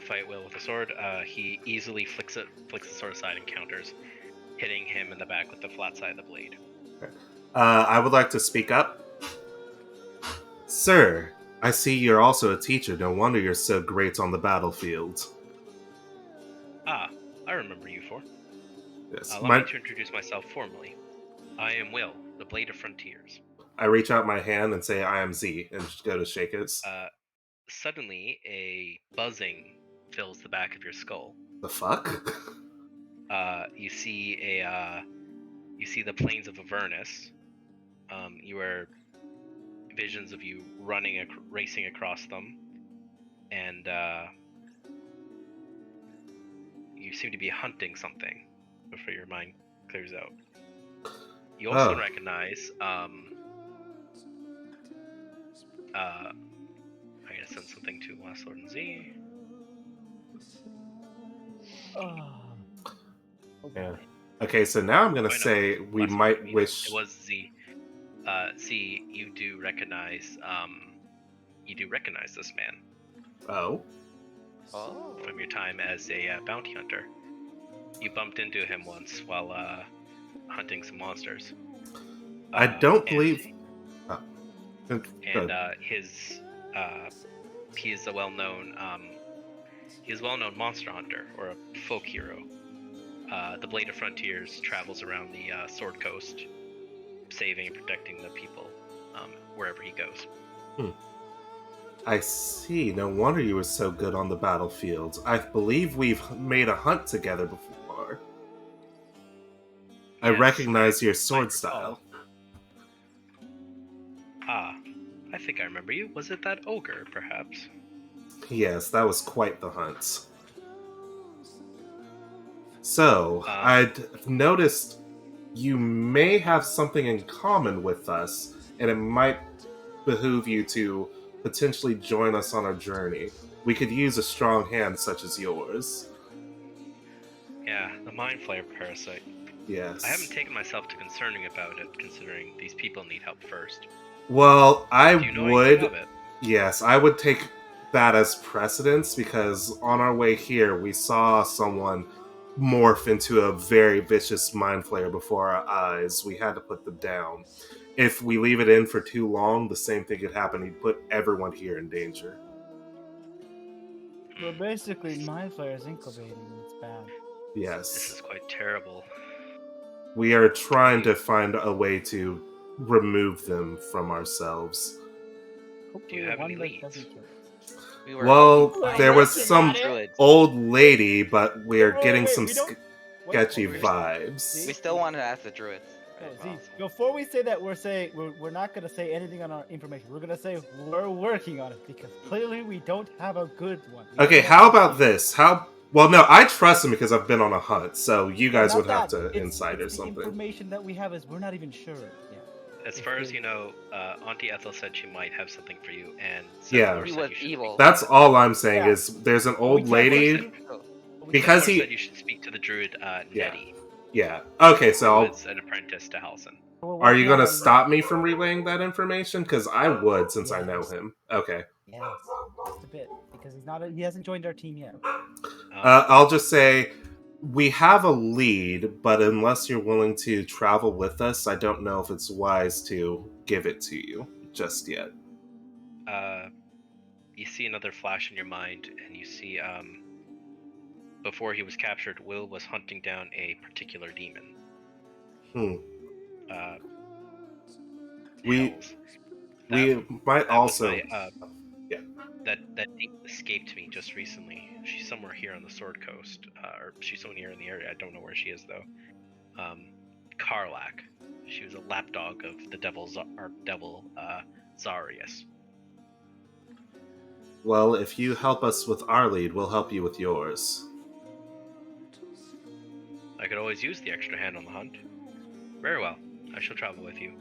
fight Will with a sword. He easily flicks the sword aside and counters, hitting him in the back with the flat side of the blade. I would like to speak up. Sir, I see you're also a teacher. No wonder you're so great on the battlefield. Ah, I remember you four. Yes. Allow me to introduce myself formally. I am Will, the Blade of Frontiers. I reach out my hand and say I am Z, and just go to shake it. Suddenly, a buzzing fills the back of your skull. The fuck? You see the plains of Avernus. You are visions of you racing across them, and you seem to be hunting something before your mind clears out. You also recognize I'm gonna send something to Last Lord and Z. Yeah. Okay, so now I'm gonna say we might wish. It was Z. Z, you do recognize this man. Oh? Oh. from your time as a bounty hunter. You bumped into him once while hunting some monsters. I don't and- believe. Oh. And Good. he is a well-known monster hunter or a folk hero. The Blade of Frontiers travels around the Sword Coast, saving and protecting the people wherever he goes. I see. No wonder you were so good on the battlefield. I believe we've made a hunt together before. I Yes, recognize your might sword recall. style. I think I remember you. Was it that ogre, perhaps? Yes, that was quite the hunt. So, Um, I'd noticed you may have something in common with us, and it might behoove you to potentially join us on our journey. We could use a strong hand such as yours. Yeah, the Mind Flayer parasite. Yes. I haven't taken myself to concerning about it, considering these people need help first. Well, I Do you know would. anything of it? Yes, I would take that as precedence because on our way here, we saw someone morph into a very vicious mind flayer before our eyes. We had to put them down. If we leave it in for too long, the same thing could happen. He'd put everyone here in danger. Well, basically, Mind Flayer is incubating. It's bad. This Yes. is quite terrible. We are trying to find a way to remove them from ourselves. Hopefully, have one any that leads? doesn't kill us. We were Well, hoping to find there was working some on it. druids. old lady, but we're Wait, getting wait, some we don't- sketchy wait, vibes. We still want to ask the druids. No, Right, see, well, before we say that, we're not gonna say anything on our information. We're gonna say we're working on it because clearly we don't have a good one. We Okay, don't how have about a- this? Well, no, I trust him because I've been on a hunt, so you No, guys not would have that. to insight or The something. information that we have is we're not even sure yet. As If far as they- you know, Auntie Ethel said she might have something for you, and Yeah. Settlor He said was you should evil. Speak That's to all I'm saying Yeah. is there's an we old can't lady. believe- Oh, we Because can't he- said you should speak to the druid Yeah. Nettie, Yeah. Okay, who so was an apprentice to Halson. We're are you working going to on it. stop me from relaying that information? Because I would, since I know Yes. him. Okay. Yes, just a bit because he hasn't joined our team yet. I'll just say we have a lead, but unless you're willing to travel with us, I don't know if it's wise to give it to you just yet. You see another flash in your mind, and you see before he was captured, Will was hunting down a particular demon. Hmm. Hells. We might That also. was my, yeah. That demon escaped me just recently. She's somewhere here on the Sword Coast, or she's somewhere here in the area. I don't know where she is though. Karlak. She was a lapdog of the devil Zarius. Well, if you help us with our lead, we'll help you with yours. I could always use the extra hand on the hunt. Very well. I shall travel with you.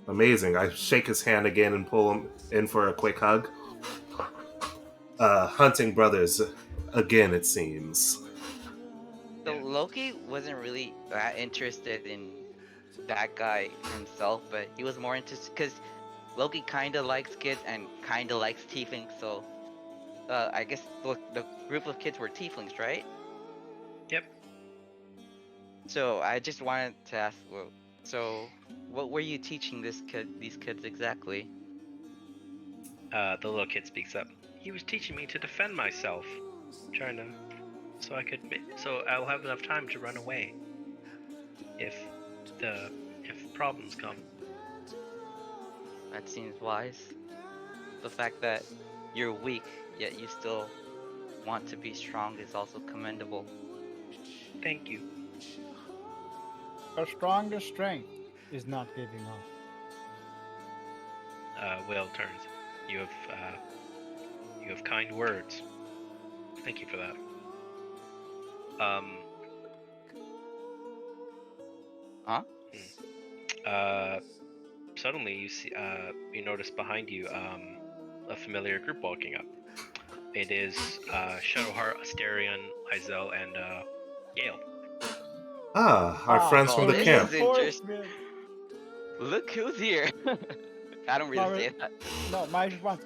Amazing. I shake his hand again and pull him in for a quick hug. Hunting brothers again, it seems. So Loki wasn't really that interested in that guy himself, but he was more interested because Loki kind of likes kids and kind of likes tieflings. So I guess the group of kids were tieflings, right? Yep. So I just wanted to ask, well, so what were you teaching these kids exactly? The little kid speaks up. He was teaching me to defend myself, trying to, so I'll have enough time to run away. If problems come. That seems wise. The fact that you're weak, yet you still want to be strong is also commendable. Thank you. Our strongest strength is not giving up. Will turns. You have kind words. Thank you for that. Huh? Suddenly you notice behind you a familiar group walking up. It is Shadowheart, Asterion, Izel, and Gale. Our friends from the this camp. is interesting. Look who's here. I don't really say that. No, my response.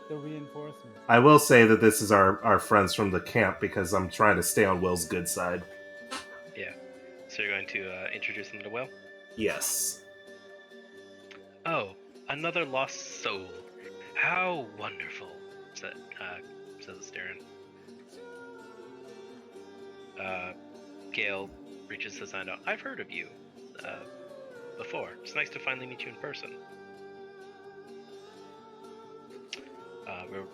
The reinforcements. I will say that this is our friends from the camp because I'm trying to stay on Will's good side. Yeah. So you're going to introduce them to Will? Yes. Oh, another lost soul. How wonderful, says Darren. Gale reaches his hand out. I've heard of you before. It's nice to finally meet you in person.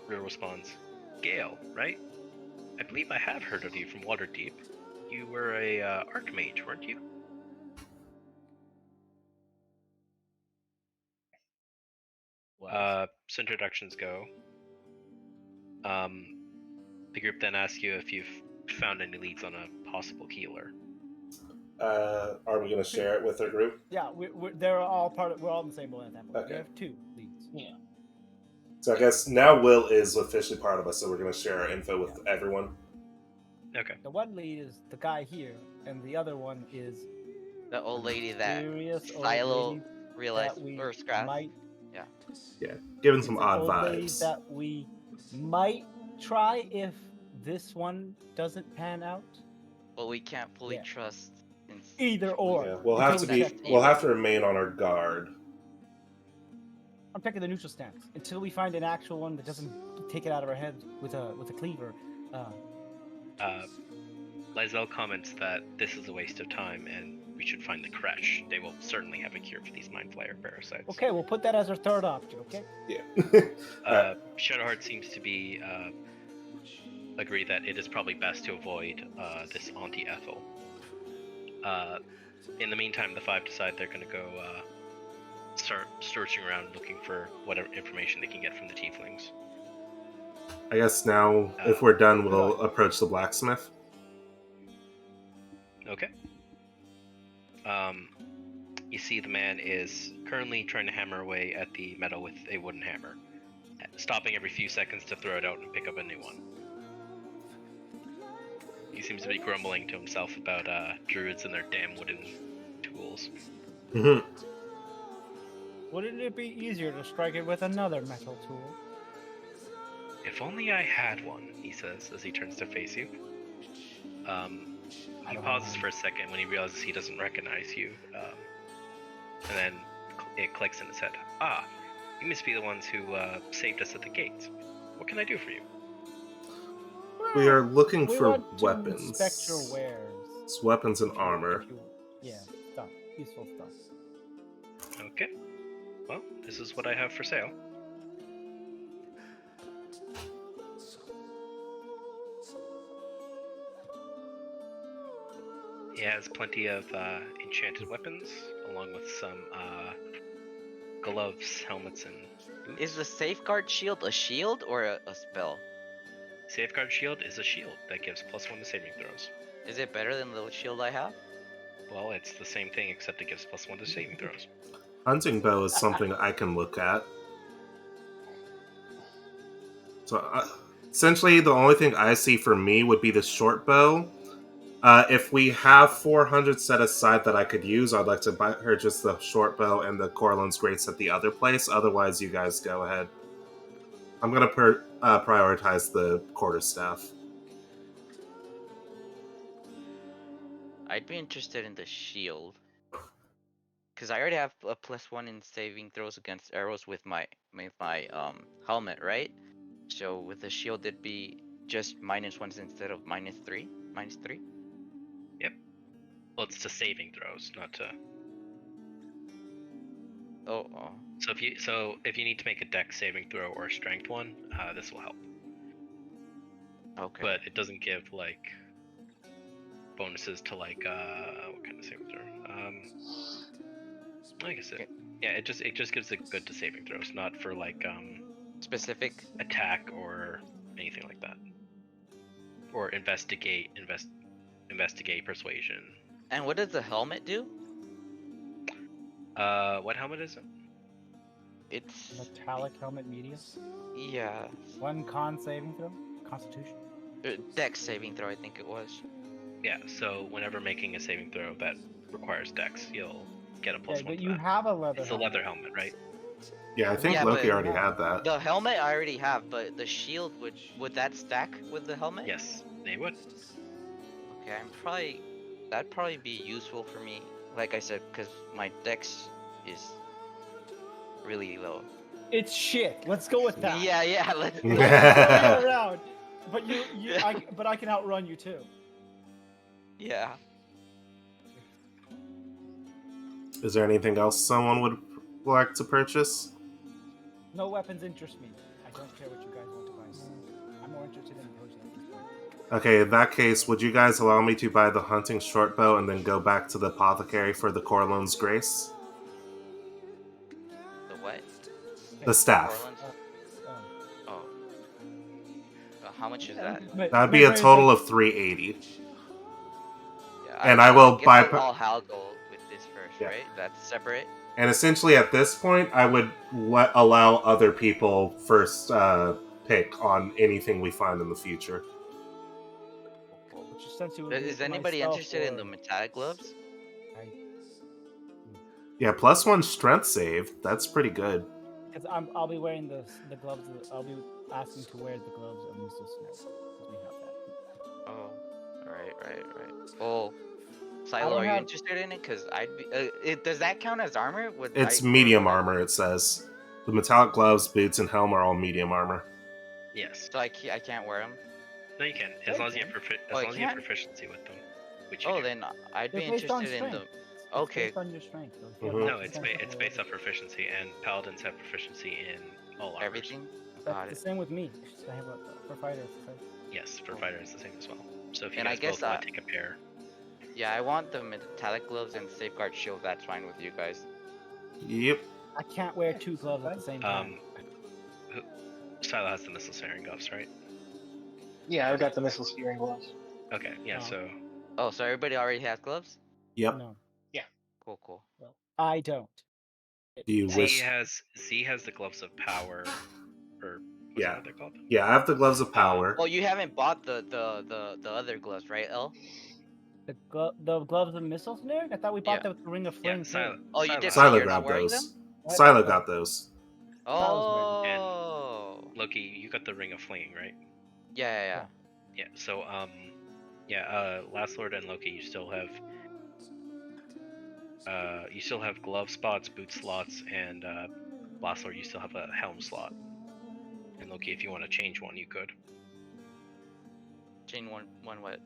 Real responds, Gale, right? I believe I have heard of you from Waterdeep. You were a archmage, weren't you? So introductions go. The group then asks you if you've found any leads on a possible healer. Are we going to share it with our group? Yeah, they're all part of. We're all in the same bullet temple. Okay. We have 2 leads. Yeah. So I guess now Will is officially part of us, so we're going to share our info with everyone. Okay. The one lead is the guy here, and the other one is The old lady that mysterious old Silo lady realized, that we or Scraps. might. Yeah, giving It's some an odd old lady vibes. that we might try if this one doesn't pan out. But we can't fully Yeah. trust. Either or. Yeah, we'll Until have to we be. check. We'll have to remain on our guard. I'm taking the neutral stance until we find an actual one that doesn't take it out of our head with a cleaver. Lizelle comments that this is a waste of time and we should find the creche. They will certainly have a cure for these mind flayer parasites. Okay, we'll put that as our third option. Okay. Yeah. Shadowheart seems to be agree that it is probably best to avoid this Auntie Ethel. In the meantime, the 5 decide they're going to go start searching around looking for whatever information they can get from the tieflings. I guess now, if we're done, we'll approach the blacksmith. Okay. You see the man is currently trying to hammer away at the metal with a wooden hammer, stopping every few seconds to throw it out and pick up a new one. He seems to be grumbling to himself about druids and their damn wooden tools. Mm-hmm. Wouldn't it be easier to strike it with another metal tool? If only I had one, he says as he turns to face you. He pauses for a second when he realizes he doesn't recognize you, and then it clicks in his head. Ah, you must be the ones who saved us at the gates. What can I do for you? We are looking We for want to weapons. inspect your wares. It's weapons and armor. Yeah, stuff. Useful stuff. Okay. Well, this is what I have for sale. He has plenty of enchanted weapons, along with some gloves, helmets, and boots. Is the safeguard shield a shield or a spell? Safeguard shield is a shield that gives +1 to saving throws. Is it better than the shield I have? Well, it's the same thing except it gives +1 to saving throws. Hunting bow is something I can look at. So, essentially, the only thing I see for me would be the short bow. If we have 400 set aside that I could use, I'd like to buy her just the short bow and the Corlin's Grace at the other place. Otherwise, you guys go ahead. I'm going to prioritize the quarterstaff. I'd be interested in the shield. Because I already have a +1 in saving throws against arrows with my helmet, right? So with the shield, it'd be just -1s instead of -3. -3. Yep. Well, it's to saving throws, not to. Oh. So if you need to make a dex saving throw or a strength one, this will help. Okay. But it doesn't give like bonuses to like what kind of saving throw? I guess it just gives it good to saving throws, not for like specific attack or anything like that, or investigate, persuasion. And what does the helmet do? What helmet is it? It's Metallic helmet medium. yeah. 1 con saving throw. Constitution. Dex saving throw, I think it was. Yeah. So whenever making a saving throw that requires dex, you'll get a +1 But to you that. have a leather. It's a leather helmet, right? Yeah, I think Yeah, Loki but- already had that. The helmet I already have, but the shield would that stack with the helmet? Yes, they would. Okay, that'd probably be useful for me. Like I said, because my dex is really low. It's shit. Let's go with that. Yeah. Let's It's go. the other way around. But but I can outrun you too. Yeah. Is there anything else someone would like to purchase? No weapons interest me. I don't care what you guys want to buy. I'm more interested in potions at this point. Okay, in that case, would you guys allow me to buy the hunting short bow and then go back to the apothecary for the Corlone's Grace? The what? The staff. Orleans? Oh. How much is that? That'd be a total of 380. Yeah, And I will guess buy- I'll Hal gold with this first, Yeah. right? That's separate. And essentially, at this point, I would allow other people first pick on anything we find in the future. Which essentially would be Is anybody myself interested in or- the metallic gloves? Yeah, +1 strength save. That's pretty good. Because I'll be wearing the gloves. I'll be asking to wear the gloves of Mr. Smith. Because we have that. Oh, right. Oh, I Silo, don't are you have- interested in it? Because I'd be. Does that count as armor? It's medium armor, it says. The metallic gloves, boots, and helm are all medium armor. Yes. So I can't wear them. No, you can. As long as you have proficiency with them. Which you Oh, do. then I'd be They're based on interested in the. strength. It's Okay. based on your strength. So if you have Mhm. No, max it's strength, it's based on proficiency, and paladins have proficiency in all armors. Everything. That's Got the it. same with me. I have for fighters. Yes, for fighter it's the same as well. So if you And I guys guess both want to take a pair, Yeah, I want the metallic gloves and safeguard shield. That's fine with you guys. Yep. I can't wear two gloves at the same time. Silo has the missile steering gloves, right? Yeah, I've got the missile steering gloves. Okay, yeah. Oh. So Oh, so everybody already has gloves? Yep. No, Cool. well, I don't. Do you Z wish? has the gloves of power, or what's Yeah. that what they're called? Yeah, I have the gloves of power. Oh, you haven't bought the other gloves, right, L? The gloves of missile snare? I thought we bought Yeah. the ring of Yeah, flame Silo. too. Oh, you did. Silo You're not got wearing those. What? Silo got those. Silo's wearing Oh. Loki, you got the ring of flinging, right? Yeah. Yeah. So Last Lord and Loki, you still have glove spots, boot slots, and Last Lord, you still have a helm slot. And Loki, if you want to change one, you could Chain one what?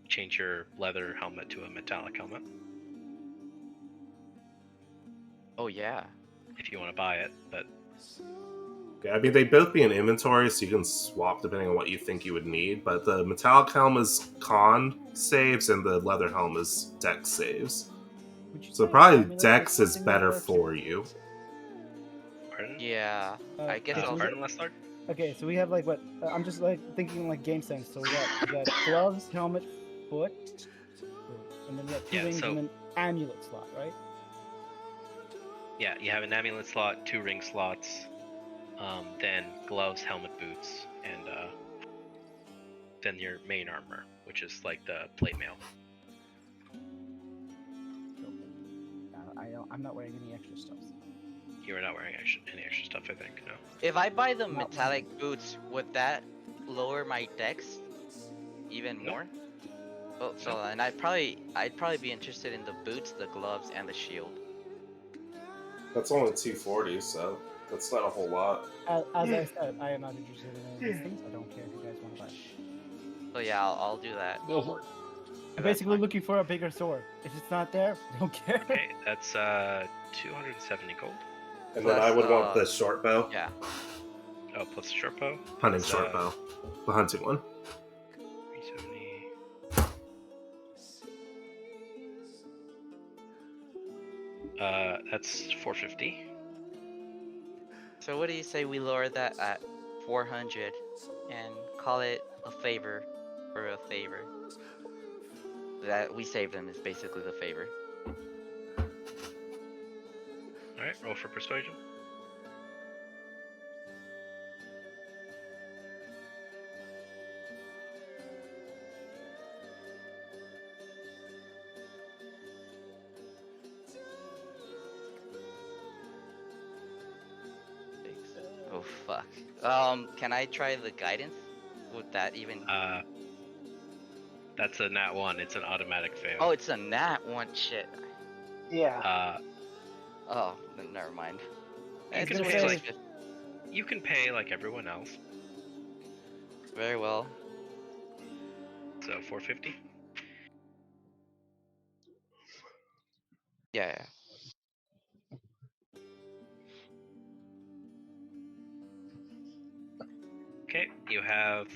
change your leather helmet to a metallic helmet Oh yeah. if you want to buy it. But Okay, I mean, they both be in inventory, so you can swap depending on what you think you would need. But the metallic helm is con saves, and the leather helm is dex saves. Would you So say probably amulet dex is something better wear too? for you. pardon? Yeah. I guess okay, I'll. Pardon, Last Lord? Okay, so we have like what? I'm just like thinking like game sense. So we got gloves, helmet, foot, and then we got two Yeah, rings so- and an amulet slot, right? Yeah, you have an amulet slot, 2 ring slots, then gloves, helmet, boots, and then your main armor, which is like the plate mail. I'm not wearing any extra stuff. You are not wearing any extra stuff, I think. No. If I buy the Not metallic boots, would that lower my dex even No. more? Oh, so and I'd probably be interested in the boots, the gloves, and the shield. That's only 240, so that's not a whole lot. As I said, I am not interested in any of these things. I don't care if you guys want to buy it. So yeah, I'll do that. Go for it. I'm That's basically fine. looking for a bigger sword. If it's not there, I don't care. Okay, that's 270 gold. And then I Plus, would want the short bow, Yeah. Oh, plus the short bow. hunting That's, short bow, the hunting one. 370. That's 450. So what do you say we lower that at 400 and call it a favor for a favor? That we save them is basically the favor. All right, roll for persuasion. fuck. Can I try the guidance? Would that even? That's a nat 1. It's an automatic fail. Oh, it's a nat 1. Shit. Yeah. Oh, then never mind. You It's can okay, pay like like you can pay like everyone else. very well. So 450. Yeah. Okay, you have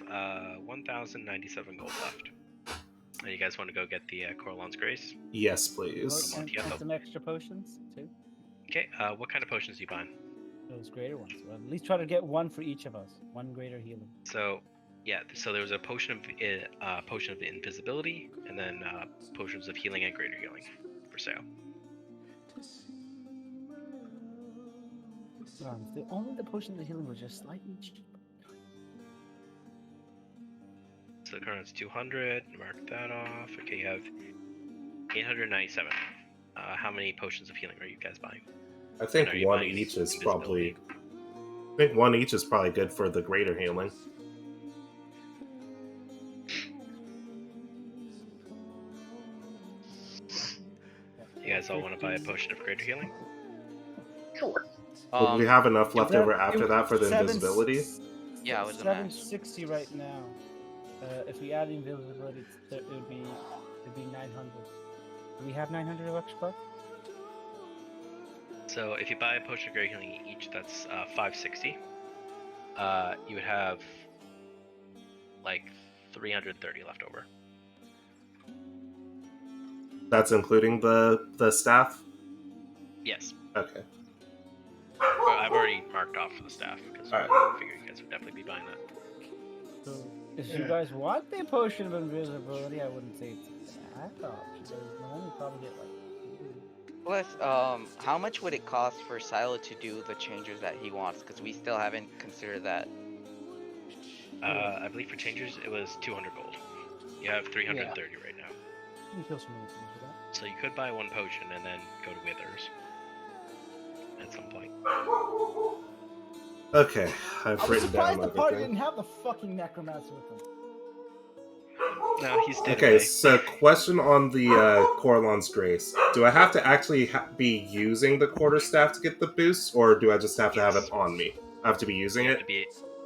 1,097 gold left. And you guys want to go get the Coralon's Grace? Yes, please. Come on, And Tiago. some extra potions too. Okay, what kind of potions do you buy? Those greater ones. Well, at least try to get one for each of us. One greater healing. So, yeah, so there was a potion of invisibility, and then potions of healing and greater healing for sale. Only the potion of healing was just slightly cheap. So the current's 200. Mark that off. Okay, you have 897. How many potions of healing are you guys buying? I think And are you one buying each is invisibility? probably. I think one each is probably good for the greater healing. You guys all want to buy a potion of greater healing? Sure. Would we have enough left over It after was that for the seven- invisibility? Yeah, I was gonna ask. 760 right now. If we add invisibility, it would be 900. Do we have 900 electric bucks? So if you buy a potion of greater healing each, that's 560. You would have like 330 left over. That's including the staff? Yes. Okay. Well, I've already marked off for the staff because Alright. I figured you guys would definitely be buying that. So, if you guys want the potion of invisibility, I wouldn't say it's a bad option. You'll only probably get like. Plus, how much would it cost for Silo to do the changes that he wants? Because we still haven't considered that. I believe for changers it was 200 gold. You have 330 right now. You can kill some more things with that. So you could buy one potion and then go to Withers at some point. Okay, I've I'm written surprised down the party everything. didn't have the fucking necromancer with them. No, he's dead. Okay, so question on the Coralon's Grace. Do I have to actually be using the quarterstaff to get the boost, or do I just have to have it on me? I have to be using You it?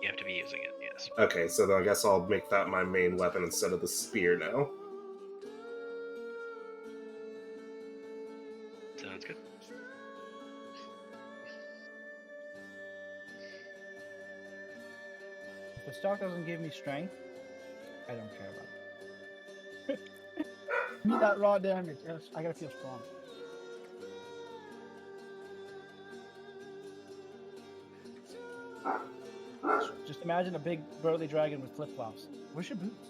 have to be using it, yes. Okay, so then I guess I'll make that my main weapon instead of the spear now. Sounds good. If the stock doesn't give me strength, I don't care about it. I need that raw damage. I gotta feel strong. Just imagine a big burly dragon with flip flops. Where's your boots?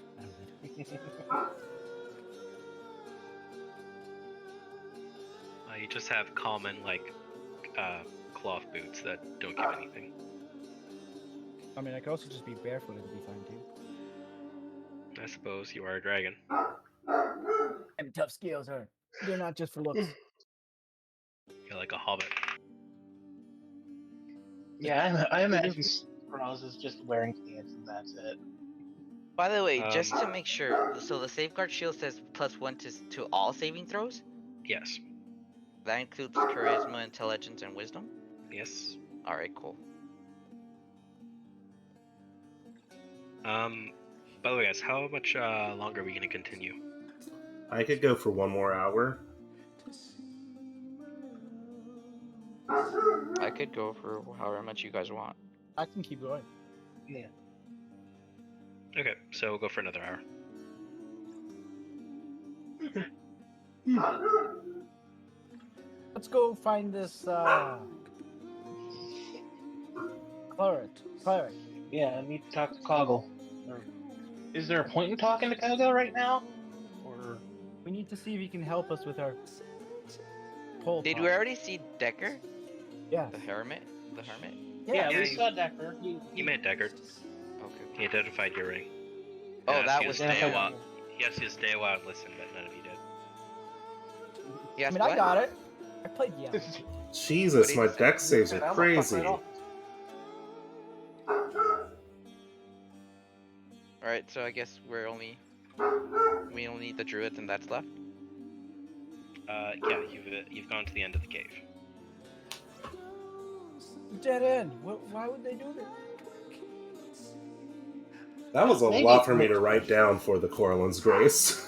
You just have common like cloth boots that don't give anything. I mean, I could also just be barefooted and be fine too. I suppose you are a dragon. And tough skills are. They're not just for looks. You're like a hobbit. Yeah, I imagine Sprouse is just wearing pants and that's it. By the way, just to make sure, so the safeguard shield says +1 to all saving throws? Yes. That includes charisma, intelligence, and wisdom? Yes. Alright, cool. By the way, guys, how much longer are we going to continue? I could go for one more hour. I could go for however much you guys want. I can keep going. Yeah. Okay, so we'll go for another hour. Let's go find this cleric. Yeah, I need to talk to Coggle. Is there a point in talking to Coggle right now? Or We need to see if he can help us with our pole. Did we pop. already see Decker? Yeah. The hermit? The hermit? yeah, Yeah, we you- saw Decker. You met Deckard. Okay. He identified your ring. Oh, He asked that you to was stay a Deckard. while. He asked you to stay a while and listen, but none of you did. Yes, I mean, I got it. I played yeah. Jesus, What my did he say? deck saves are I'm gonna fuck crazy. right off. All right, so I guess we only need the druids and that's left. Yeah, you've gone to the end of the cave. Dead end. Why would they do this? That was a Maybe- lot for me to write down for the Corlin's Grace.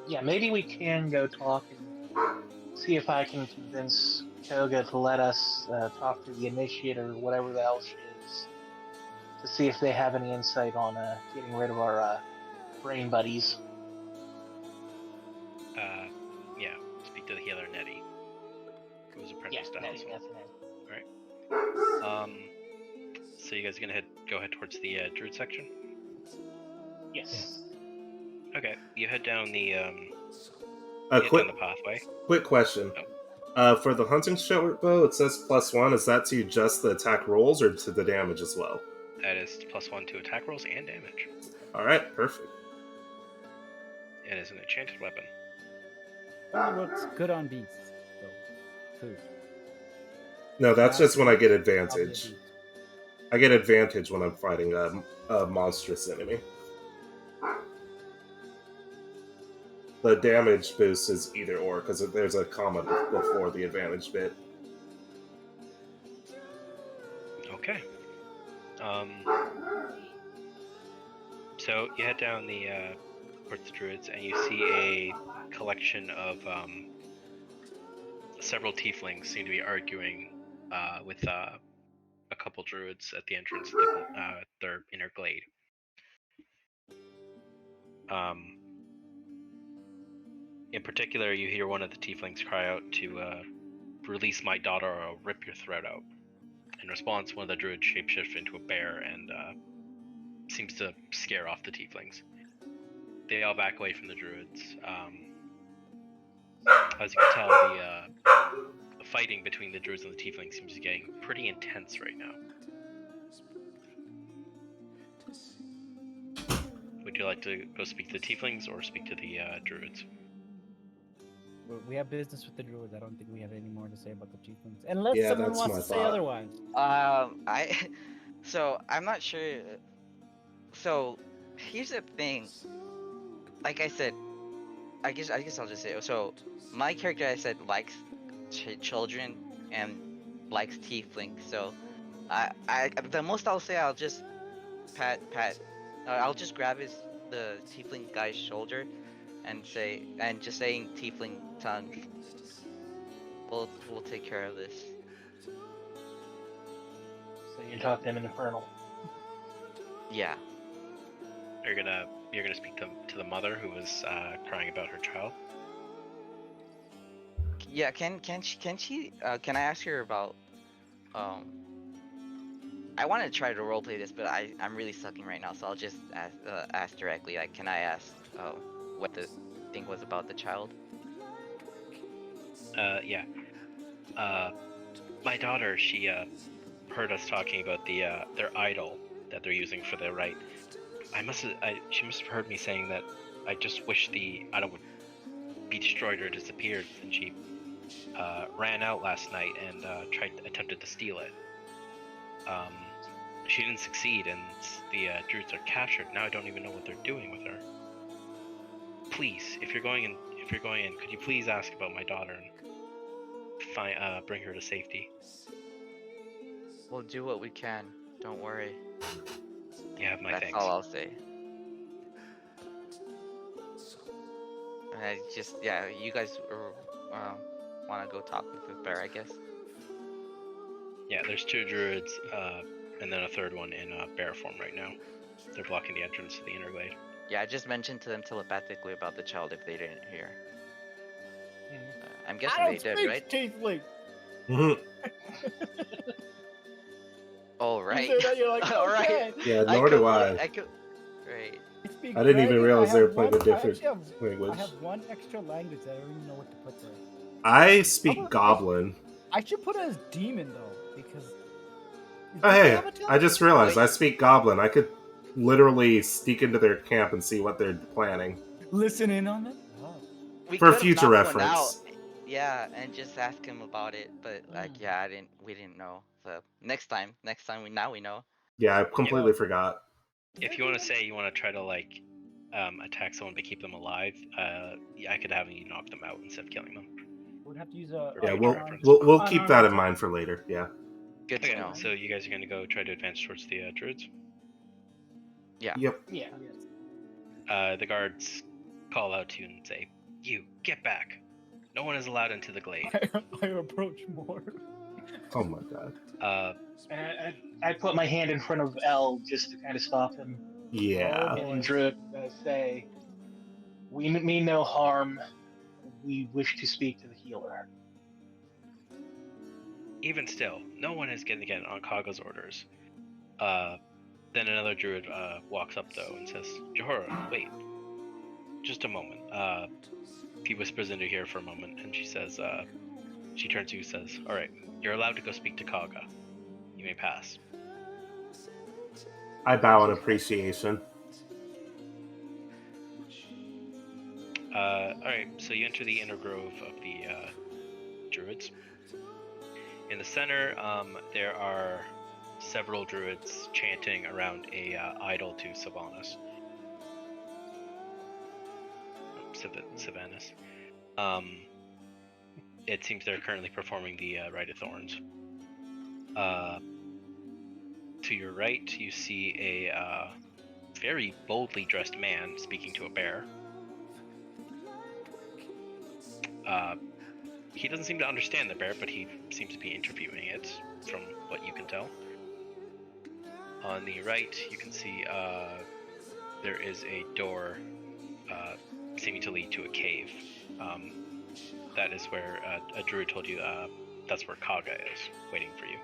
Yeah, maybe we can go talk and see if I can convince Koga to let us talk to the initiate or whatever the hell she is, to see if they have any insight on getting rid of our brain buddies. Yeah, speak to the healer Nettie, who was apprenticed to Nettie, Household. that's So you guys are gonna go head towards the druid section. Yes. Okay, you head down the A quick, down the pathway. quick question. For the hunting short bow, it says +1. Is that to just the attack rolls or to the damage as well? That is +1 to attack rolls and damage. Alright, perfect. It is an enchanted weapon. Only looks good on beasts, though. Food. No, that's just when I get Probably a advantage. beast. I get advantage when I'm fighting a monstrous enemy. The damage boost is either or, because there's a comma before the advantage bit. Okay. So you head down towards the druids, and you see a collection of several tieflings seem to be arguing with a couple druids at the entrance to their inner glade. In particular, you hear one of the tieflings cry out to release my daughter or I'll rip your throat out. In response, one of the druids shapeshifts into a bear and seems to scare off the tieflings. They all back away from the druids. As you can tell, the fighting between the druids and the tieflings seems to be getting pretty intense right now. Would you like to go speak to the tieflings or speak to the druids? We have business with the druids. I don't think we have any more to say about the chieftains, unless Yeah, someone that's wants my to say thought. otherwise. So I'm not sure. So here's the thing. Like I said, I guess I'll just say it. So my character, I said, likes children and likes tiefling. So I the most I'll say, I'll just pat. I'll just grab the tiefling guy's shoulder and just saying tiefling tongue. We'll take care of this. So you talk to him in Infernal. Yeah. You're gonna speak to the mother who was crying about her child. Yeah. Can she? Can I ask her about? I want to try to roleplay this, but I'm really sucking right now, so I'll just ask directly. Like, can I ask what the thing was about the child? Yeah. My daughter, she heard us talking about their idol that they're using for their rite. She must have heard me saying that I just wish the idol would be destroyed or disappeared, and she ran out last night and attempted to steal it. She didn't succeed, and the druids are captured. Now I don't even know what they're doing with her. Please, if you're going in, could you please ask about my daughter and bring her to safety? We'll do what we can. Don't worry. You have my That's thanks. all I'll say. And I just, yeah, you guys want to go talk with the bear, I guess. Yeah, there's 2 druids, and then a third one in bear form right now. They're blocking the entrance to the inner glade. Yeah, I just mentioned to them telepathically about the child if they didn't hear. I'm guessing they did, right? Tiefling. Mhm. Oh, right. You say that, you're like, All right. okay. Yeah, nor do I. Right. I didn't even realize they were playing a I different actually language. I have one extra language that I don't even know what to put there. I speak Goblin. I should put it as demon though, because. Oh, hey, Avatar? I just realized I speak Goblin. I could literally sneak into their camp and see what they're planning. Listen in on it. Oh. We For could've future knocked one reference. out. Yeah, and just ask him about it. But like, yeah, we didn't know. So next time we know. Yeah, I completely forgot. If you want to say you want to try to like attack someone but keep them alive, I could have you knock them out instead of killing them. We'd have to use a. Yeah, future we'll reference. keep that in mind for later. Yeah. Good to Okay, know. so you guys are going to go try to advance towards the druids? Yeah. Yep. Yeah. The guards call out to you and say, "You, get back! No one is allowed into the glade." I approach more. Oh my god. And I put my hand in front of L just to kind of stop him. Yeah. Oh, And Druid say, "We mean no harm. We wish to speak to the healer." Even still, no one is going to get on Kaga's orders. Then another druid walks up though and says, "Johora, wait, just a moment." He whispers into here for a moment, and she says, she turns to you and says, "All right, you're allowed to go speak to Kaga. You may pass." I bow in appreciation. Alright, so you enter the inner grove of the druids. In the center, there are several druids chanting around a idol to Sylvanas. Sylvanas. It seems they're currently performing the Rite of Thorns. To your right, you see a very boldly dressed man speaking to a bear. He doesn't seem to understand the bear, but he seems to be interviewing it, from what you can tell. On the right, you can see there is a door seeming to lead to a cave. That is where a druid told you that's where Kaga is, waiting for you.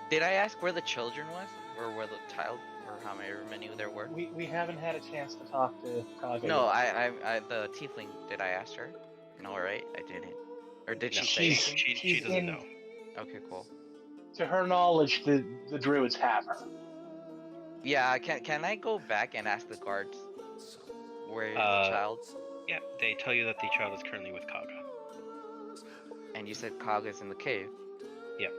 Did I ask where the children was, or where the child, or how many there were? We haven't had a chance to talk to Kaga No, yet. I the tiefling. Did I ask her? No, right? I didn't. Or did No, she say She's- anything? she doesn't know. Okay, cool. To her knowledge, the druids have her. Yeah, can I go back and ask the guards where the child? Yeah, they tell you that the child is currently with Kaga. And you said Kaga's in the cave. Yep.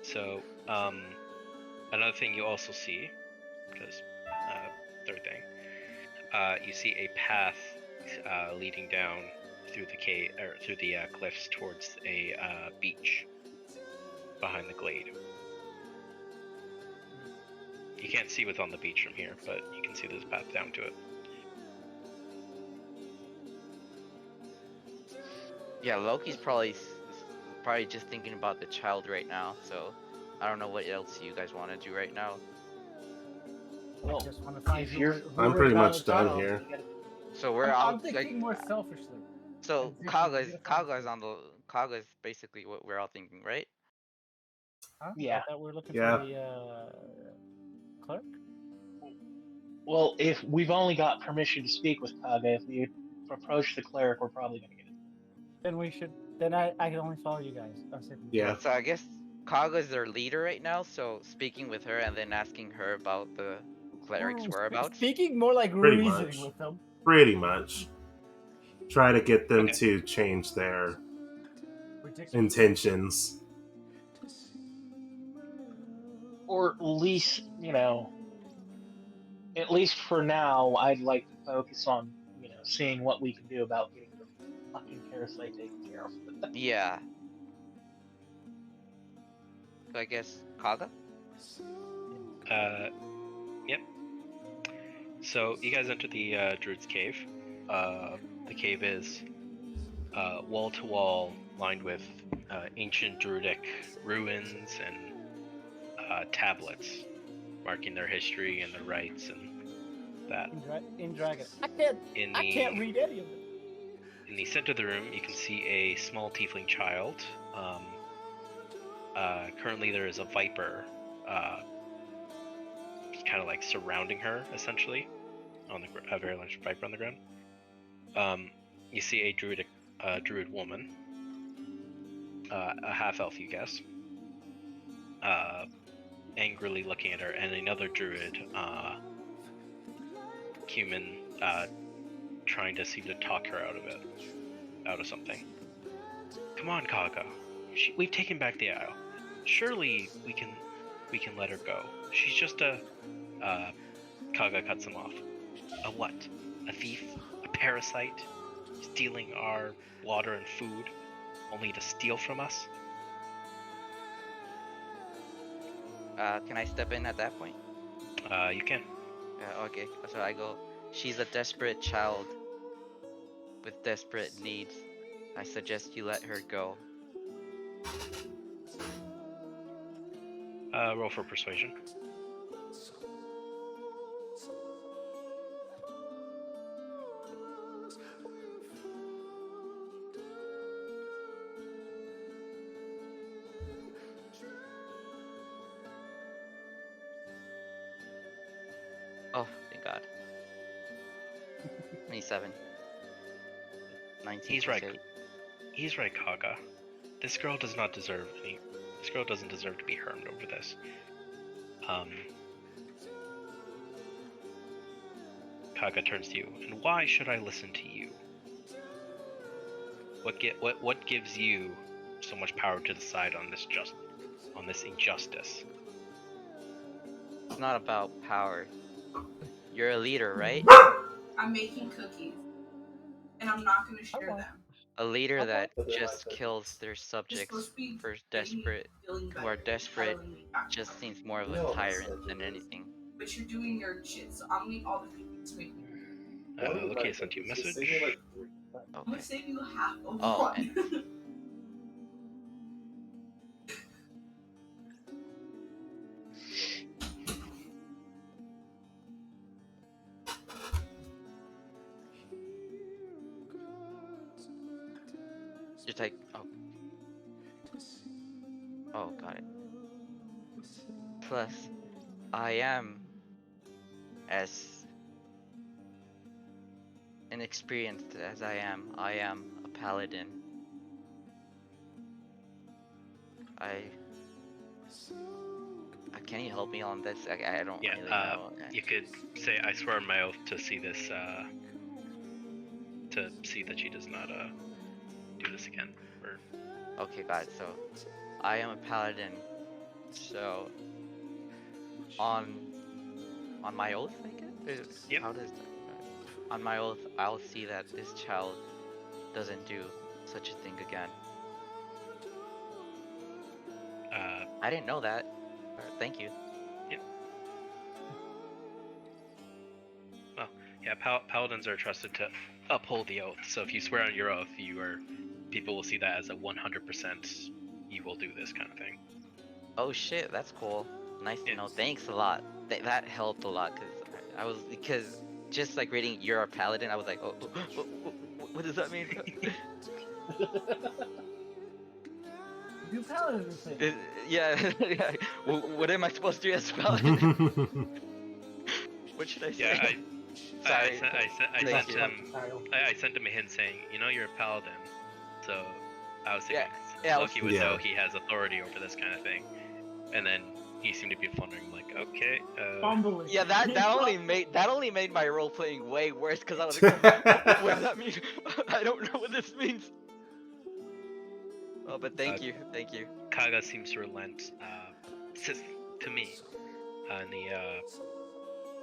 So, another thing you also see, because third thing, you see a path leading down through the cave or through the cliffs towards a beach behind the glade. You can't see what's on the beach from here, but you can see there's a path down to it. Yeah, Loki's probably just thinking about the child right now. So I don't know what else you guys want to do right now. Well, I just want to find if you're- I'm pretty much done child. here. So we're I'm all thinking more selfishly. So Kaga's Kaga's basically what we're all thinking, right? Huh? Yeah. I thought we were looking Yeah. for the clerk. Well, if we've only got permission to speak with Kaga, if we approach the cleric, we're probably going to get it. Then we should. Then I can only follow you guys. Yeah. So I guess Kaga's their leader right now. So speaking with her and then asking her about the cleric's whereabouts. Speaking more like Pretty reasoning much. with them. Pretty much. Try to get them Okay. to change their Ridiculous. intentions. Or at least, at least for now, I'd like to focus on, seeing what we can do about getting the fucking parasite taken care of. Yeah. So I guess Kaga? Yep. So you guys enter the Druid's cave. The cave is wall to wall, lined with ancient Druidic ruins and tablets marking their history and their rites and that. In Dragon. I can't read any of it. In the center of the room, you can see a small tiefling child. Currently, there is a viper, kind of like surrounding her, essentially, on a very large viper on the ground. You see a druid woman, a half elf, you guess, angrily looking at her, and another druid, human, trying to seem to talk her out of it, out of something. Come on, Kaga. We've taken back the isle. Surely we can let her go. She's just a. Kaga cuts him off. A what? A thief? A parasite? Stealing our water and food, only to steal from us? Can I step in at that point? You can. Okay, so I go. She's a desperate child with desperate needs. I suggest you let her go. Roll for persuasion. Oh, thank God. 27. 19. He's right. 8. He's right, Kaga. This girl does not deserve any. This girl doesn't deserve to be harmed over this. Kaga turns to you. And why should I listen to you? What gives you so much power to decide on this injustice? It's not about power. You're a leader, right? I'm making cookies, and I'm not going to share them. A leader Okay. that But they're just like kills their You're subjects supposed to be for making me desperate, feeling who are better, desperate, telling me back just down. seems more of a No, tyrant that's than not anything. But you're doing your shit, so I'm gonna eat all the cookies to make. Loki, I sent you a message. I'm Okay. gonna save you half of Oh, one. Just like, oh. Oh, got it. Plus, I am as inexperienced as I am a paladin. Can you help me on this? I don't Yeah, really know. you could say, I swear on my oath to see this, to see that she does not, do this again. Or... Okay, got it. So, I am a paladin. So, on my oath, I guess? Yep. How does that... On my oath, I'll see that this child doesn't do such a thing again. I didn't know that. Thank you. Well, yeah, paladins are trusted to uphold the oath. So if you swear on your oath, people will see that as a 100% you will do this kind of thing. Oh shit, that's cool. Nice to Yeah. know. Thanks a lot. That helped a lot because just like reading you're a paladin, I was like, oh, what does that mean? Do paladin thing. Yeah, yeah. What am I supposed to do as a paladin? What should I say? Yeah, Sorry. I sent him a hint saying, you're a paladin. So I was thinking Yeah, Loki would know Yeah. he has authority over this kind of thing. And then he seemed to be wondering, like, okay. Fumbling. Yeah, that only made my role playing way worse because I was like, what does that mean? I don't know what this means. Oh, but thank you. Kaga seems to relent to me. And the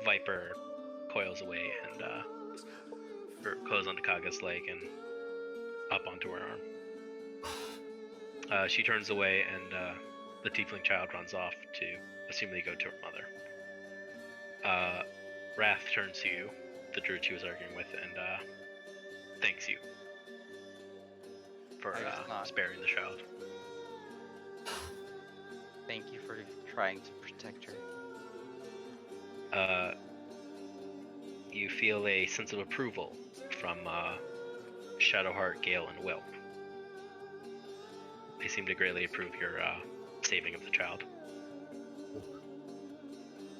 Viper coils away and coils onto Kaga's leg and up onto her arm. She turns away and the tiefling child runs off to assumably go to her mother. Wrath turns to you, the druid she was arguing with, and thanks you for sparing the child. Thank you for trying to protect her. You feel a sense of approval from Shadowheart, Gale, and Will. They seem to greatly approve your saving of the child.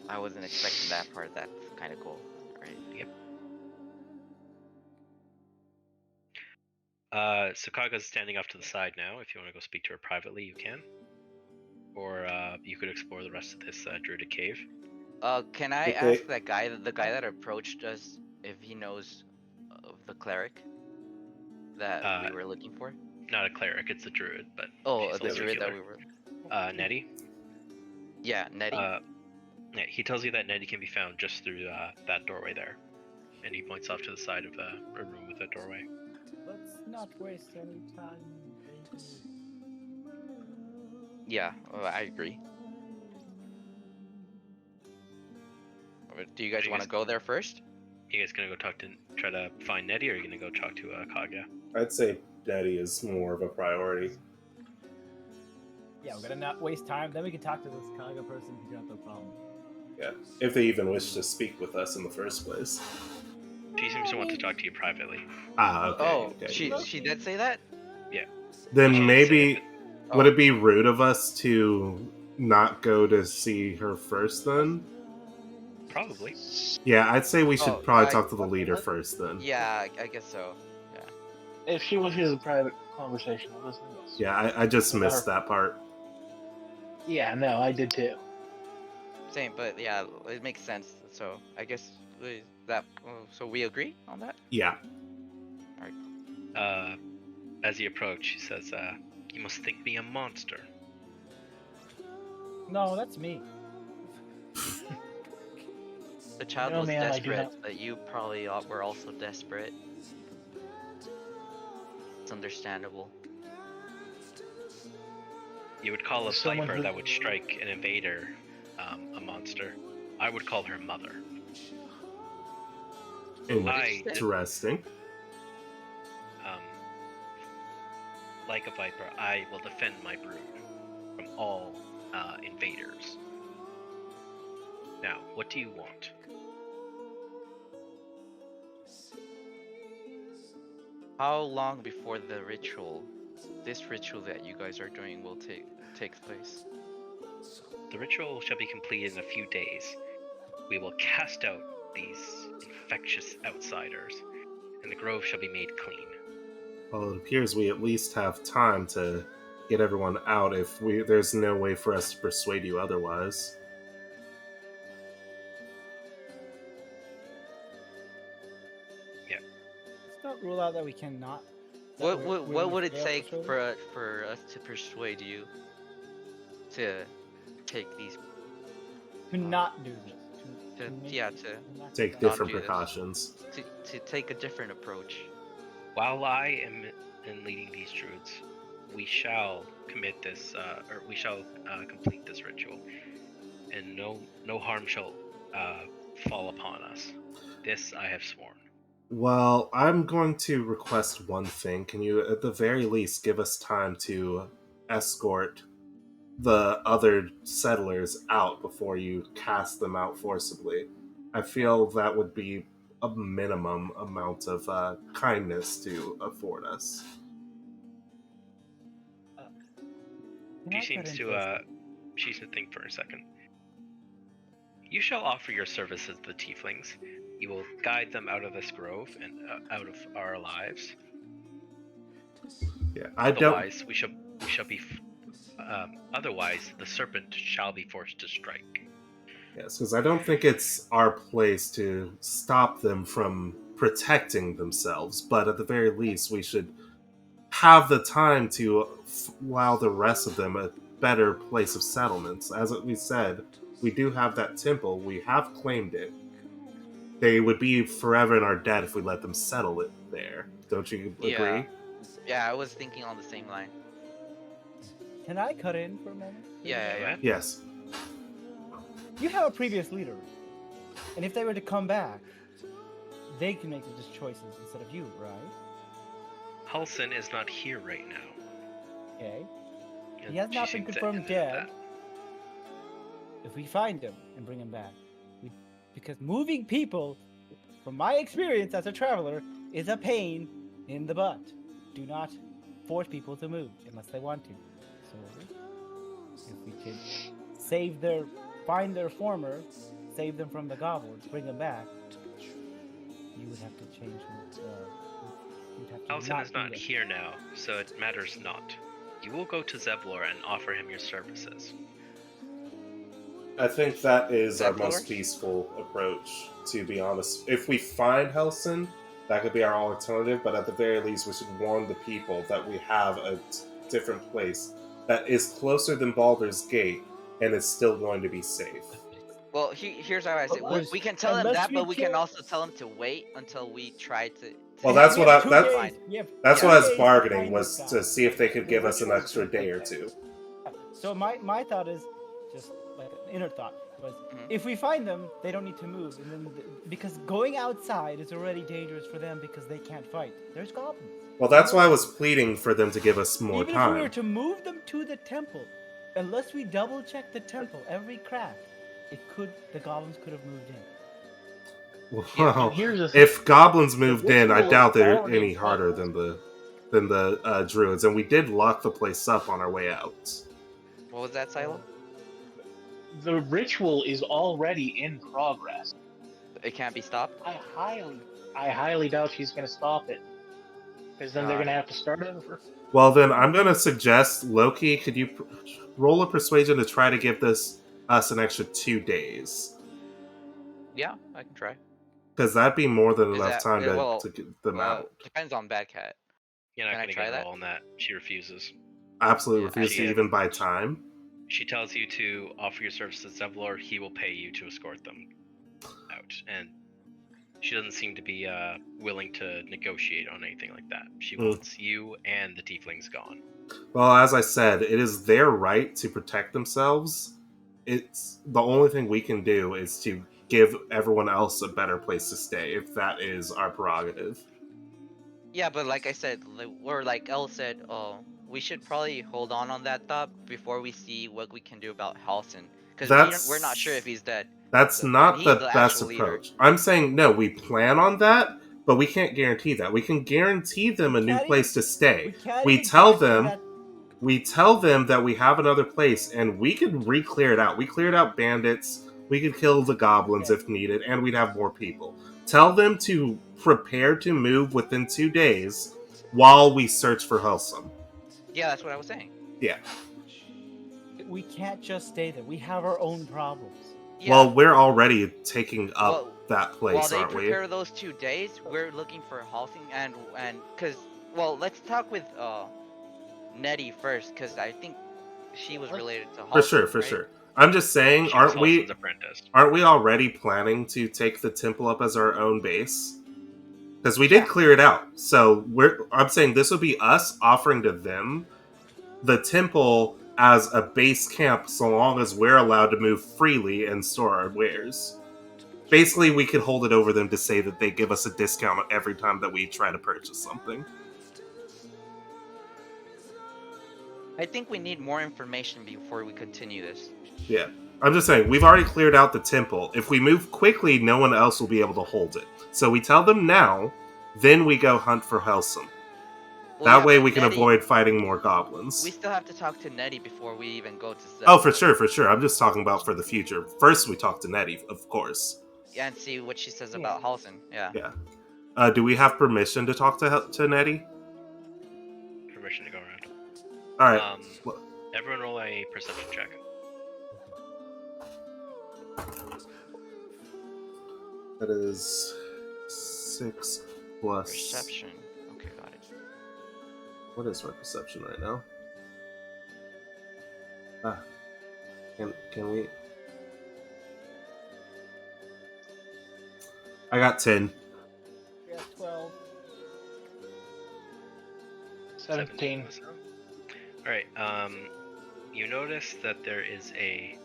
I wasn't expecting that part. That's kind of cool. Right. Yep. So Kaga's standing off to the side now. If you want to go speak to her privately, you can. Or you could explore the rest of this druidic cave. Can I Okay. ask the guy that approached us if he knows of the cleric that we were looking for? Not a cleric, it's a druid, but Oh, she's the also a druid that healer. we were. Nettie. Yeah, Nettie. Yeah, he tells you that Nettie can be found just through that doorway there, and he points off to the side of a room with a doorway. Let's not waste any time. Yeah, I agree. Do you guys want to go there first? You guys gonna go try to find Nettie, or are you gonna go talk to Kaga? I'd say Daddy is more of a priority. Yeah, we're gonna not waste time. Then we can talk to this Kaga person and figure out the problem. Yeah, if they even wish to speak with us in the first place. She seems to want to talk to you privately. Okay. Oh, okay. she did say that? Yeah. Then She maybe said would it be rude of us to not go to see her first then? Probably. Yeah, I'd say we should Oh, probably talk to the leader first then. Yeah, I guess so. Yeah. If she wishes a private conversation with us, then yes. Yeah, I just missed that part. Yeah, no, I did too. Same, but yeah, it makes sense. So I guess so we agree on that? Yeah. Alright. As you approach, he says, you must think me a monster. No, that's me. The child No, was man, I do desperate, not. but you probably were also desperate. It's understandable. You would call a Someone sniper who- that would strike an invader a monster. I would call her mother. Interesting. Like a viper, I will defend my brood from all invaders. Now, what do you want? How long before this ritual that you guys are doing will take place? The ritual shall be completed in a few days. We will cast out these infectious outsiders, and the grove shall be made clean. Well, it appears we at least have time to get everyone out if there's no way for us to persuade you otherwise. Yeah. Let's not rule out that we cannot. What would it take for us to persuade you to take these? To not do this. To Take not different do this. precautions. To take a different approach. While I am leading these druids, we shall commit this, or we shall complete this ritual, and no harm shall fall upon us. This I have sworn. Well, I'm going to request one thing. Can you, at the very least, give us time to escort the other settlers out before you cast them out forcibly? I feel that would be a minimum amount of kindness to afford us. She seems to think for a second. You shall offer your services to the tieflings. You will guide them out of this grove and out of our lives. Yeah, Otherwise, we shall be. Otherwise, the serpent shall be forced to strike. Yes, because I don't think it's our place to stop them from protecting themselves, but at the very least, we should have the time to allow the rest of them a better place of settlements. As we said, we do have that temple, we have claimed it. They would be forever in our debt if we let them settle it there. Don't you agree? Yeah, I was thinking on the same line. Can I cut in for a moment? Yeah. Yes. You have a previous leader, and if they were to come back, they can make the choices instead of you, right? Halson is not here right now. Okay. And He has she not been seems to confirmed admit dead. that. If we find him and bring him back, because moving people, from my experience as a traveler, is a pain in the butt. Do not force people to move unless they want to. So, if we could find their former, save them from the goblins, bring them back, you would have to change Halson is not here now, so it matters not. You will go to Zevlor and offer him your services. I think that is our That most works? peaceful approach, to be honest. If we find Helson, That could be our alternative, but at the very least, we should warn the people that we have a different place that is closer than Baldur's Gate and is still going to be safe. Well, here's how I say. But We can tell them unless that, we but we can kill- also tell them to wait until we try to. Well, Yeah, that's we what have I 2 that's days. We have that's 2 what I was days to bargaining find was those to guys. see if they could The give us an rituals extra will day take or place. two. So my thought is just like an inner thought was Mhm. if we find them, they don't need to move, and then because going outside is already dangerous for them because they can't fight. There's goblins. Well, that's why I was pleading for them to give us more Even if we were time. to move them to the temple, unless we double check the temple every crack, the goblins could have moved in. Well, here's the thing. if goblins moved in, I ritual doubt is they're already any in harder progress. than the druids, and we did lock the place up on our way out. What was that, Silo? The ritual is already in progress. It can't be stopped. I highly doubt she's going to stop it, because then they're going to have to start over. Well, then I'm going to suggest, Loki, could you roll a persuasion to try to give us an extra 2 days? Yeah, I can try. Because that'd be more than Is enough that- time yeah, well, to get them out. Depends on Bad Cat. You're not Can I going to try get a that? roll on that. She refuses. Absolutely Yeah, refuse to actually, even buy time. She tells you to offer your services to Zevlor. He will pay you to escort them out. And she doesn't seem to be willing to negotiate on anything like that. She wants you and the tieflings gone. Well, as I said, it is their right to protect themselves. It's the only thing we can do is to give everyone else a better place to stay, if that is our prerogative. Yeah, but like I said, or like Elle said, we should probably hold on that thought before we see what we can do about Halson, because we're not sure if he's dead. That's And not he's the the best actual leader. approach. I'm saying no, we plan on that, but we can't guarantee that. We can guarantee them a new place to stay. We tell them that we have another place and we could re-clear it out. We cleared out bandits, we could kill the goblins if needed, and we'd have more people. Tell them to prepare to move within 2 days while we search for Helsum. Yeah, that's what I was saying. Yeah. We can't just stay there. We have our own problems. Yeah. Well, we're already taking up Well, that place, while they aren't we? prepare those 2 days, we're looking for Halsing and because let's talk with Nettie first, because I think she was related to Halsing. For sure. I'm just saying, She was aren't we Halson's apprentice. already planning to take the temple up as our own base? Because we did clear it out. So I'm saying this would be us offering to them the temple as a base camp, so long as we're allowed to move freely and store our wares. Basically, we could hold it over them to say that they give us a discount every time that we try to purchase something. I think we need more information before we continue this. Yeah. I'm just saying, we've already cleared out the temple. If we move quickly, no one else will be able to hold it. So we tell them now, then we go hunt for Helsum. That way we can avoid fighting more goblins. We still have to talk to Nettie before we even go to Zevlor. Oh, for sure. I'm just talking about for the future. First, we talk to Nettie, of course. Yeah, and see what she says about Halson. Yeah. Yeah. Do we have permission to talk to Nettie? Permission to go around. All right. Everyone roll a perception check. That is 6 plus... Perception. Okay, got it. What is my perception right now? Can we... I got 10. Yeah, 12. 17. Alright, you notice that there is a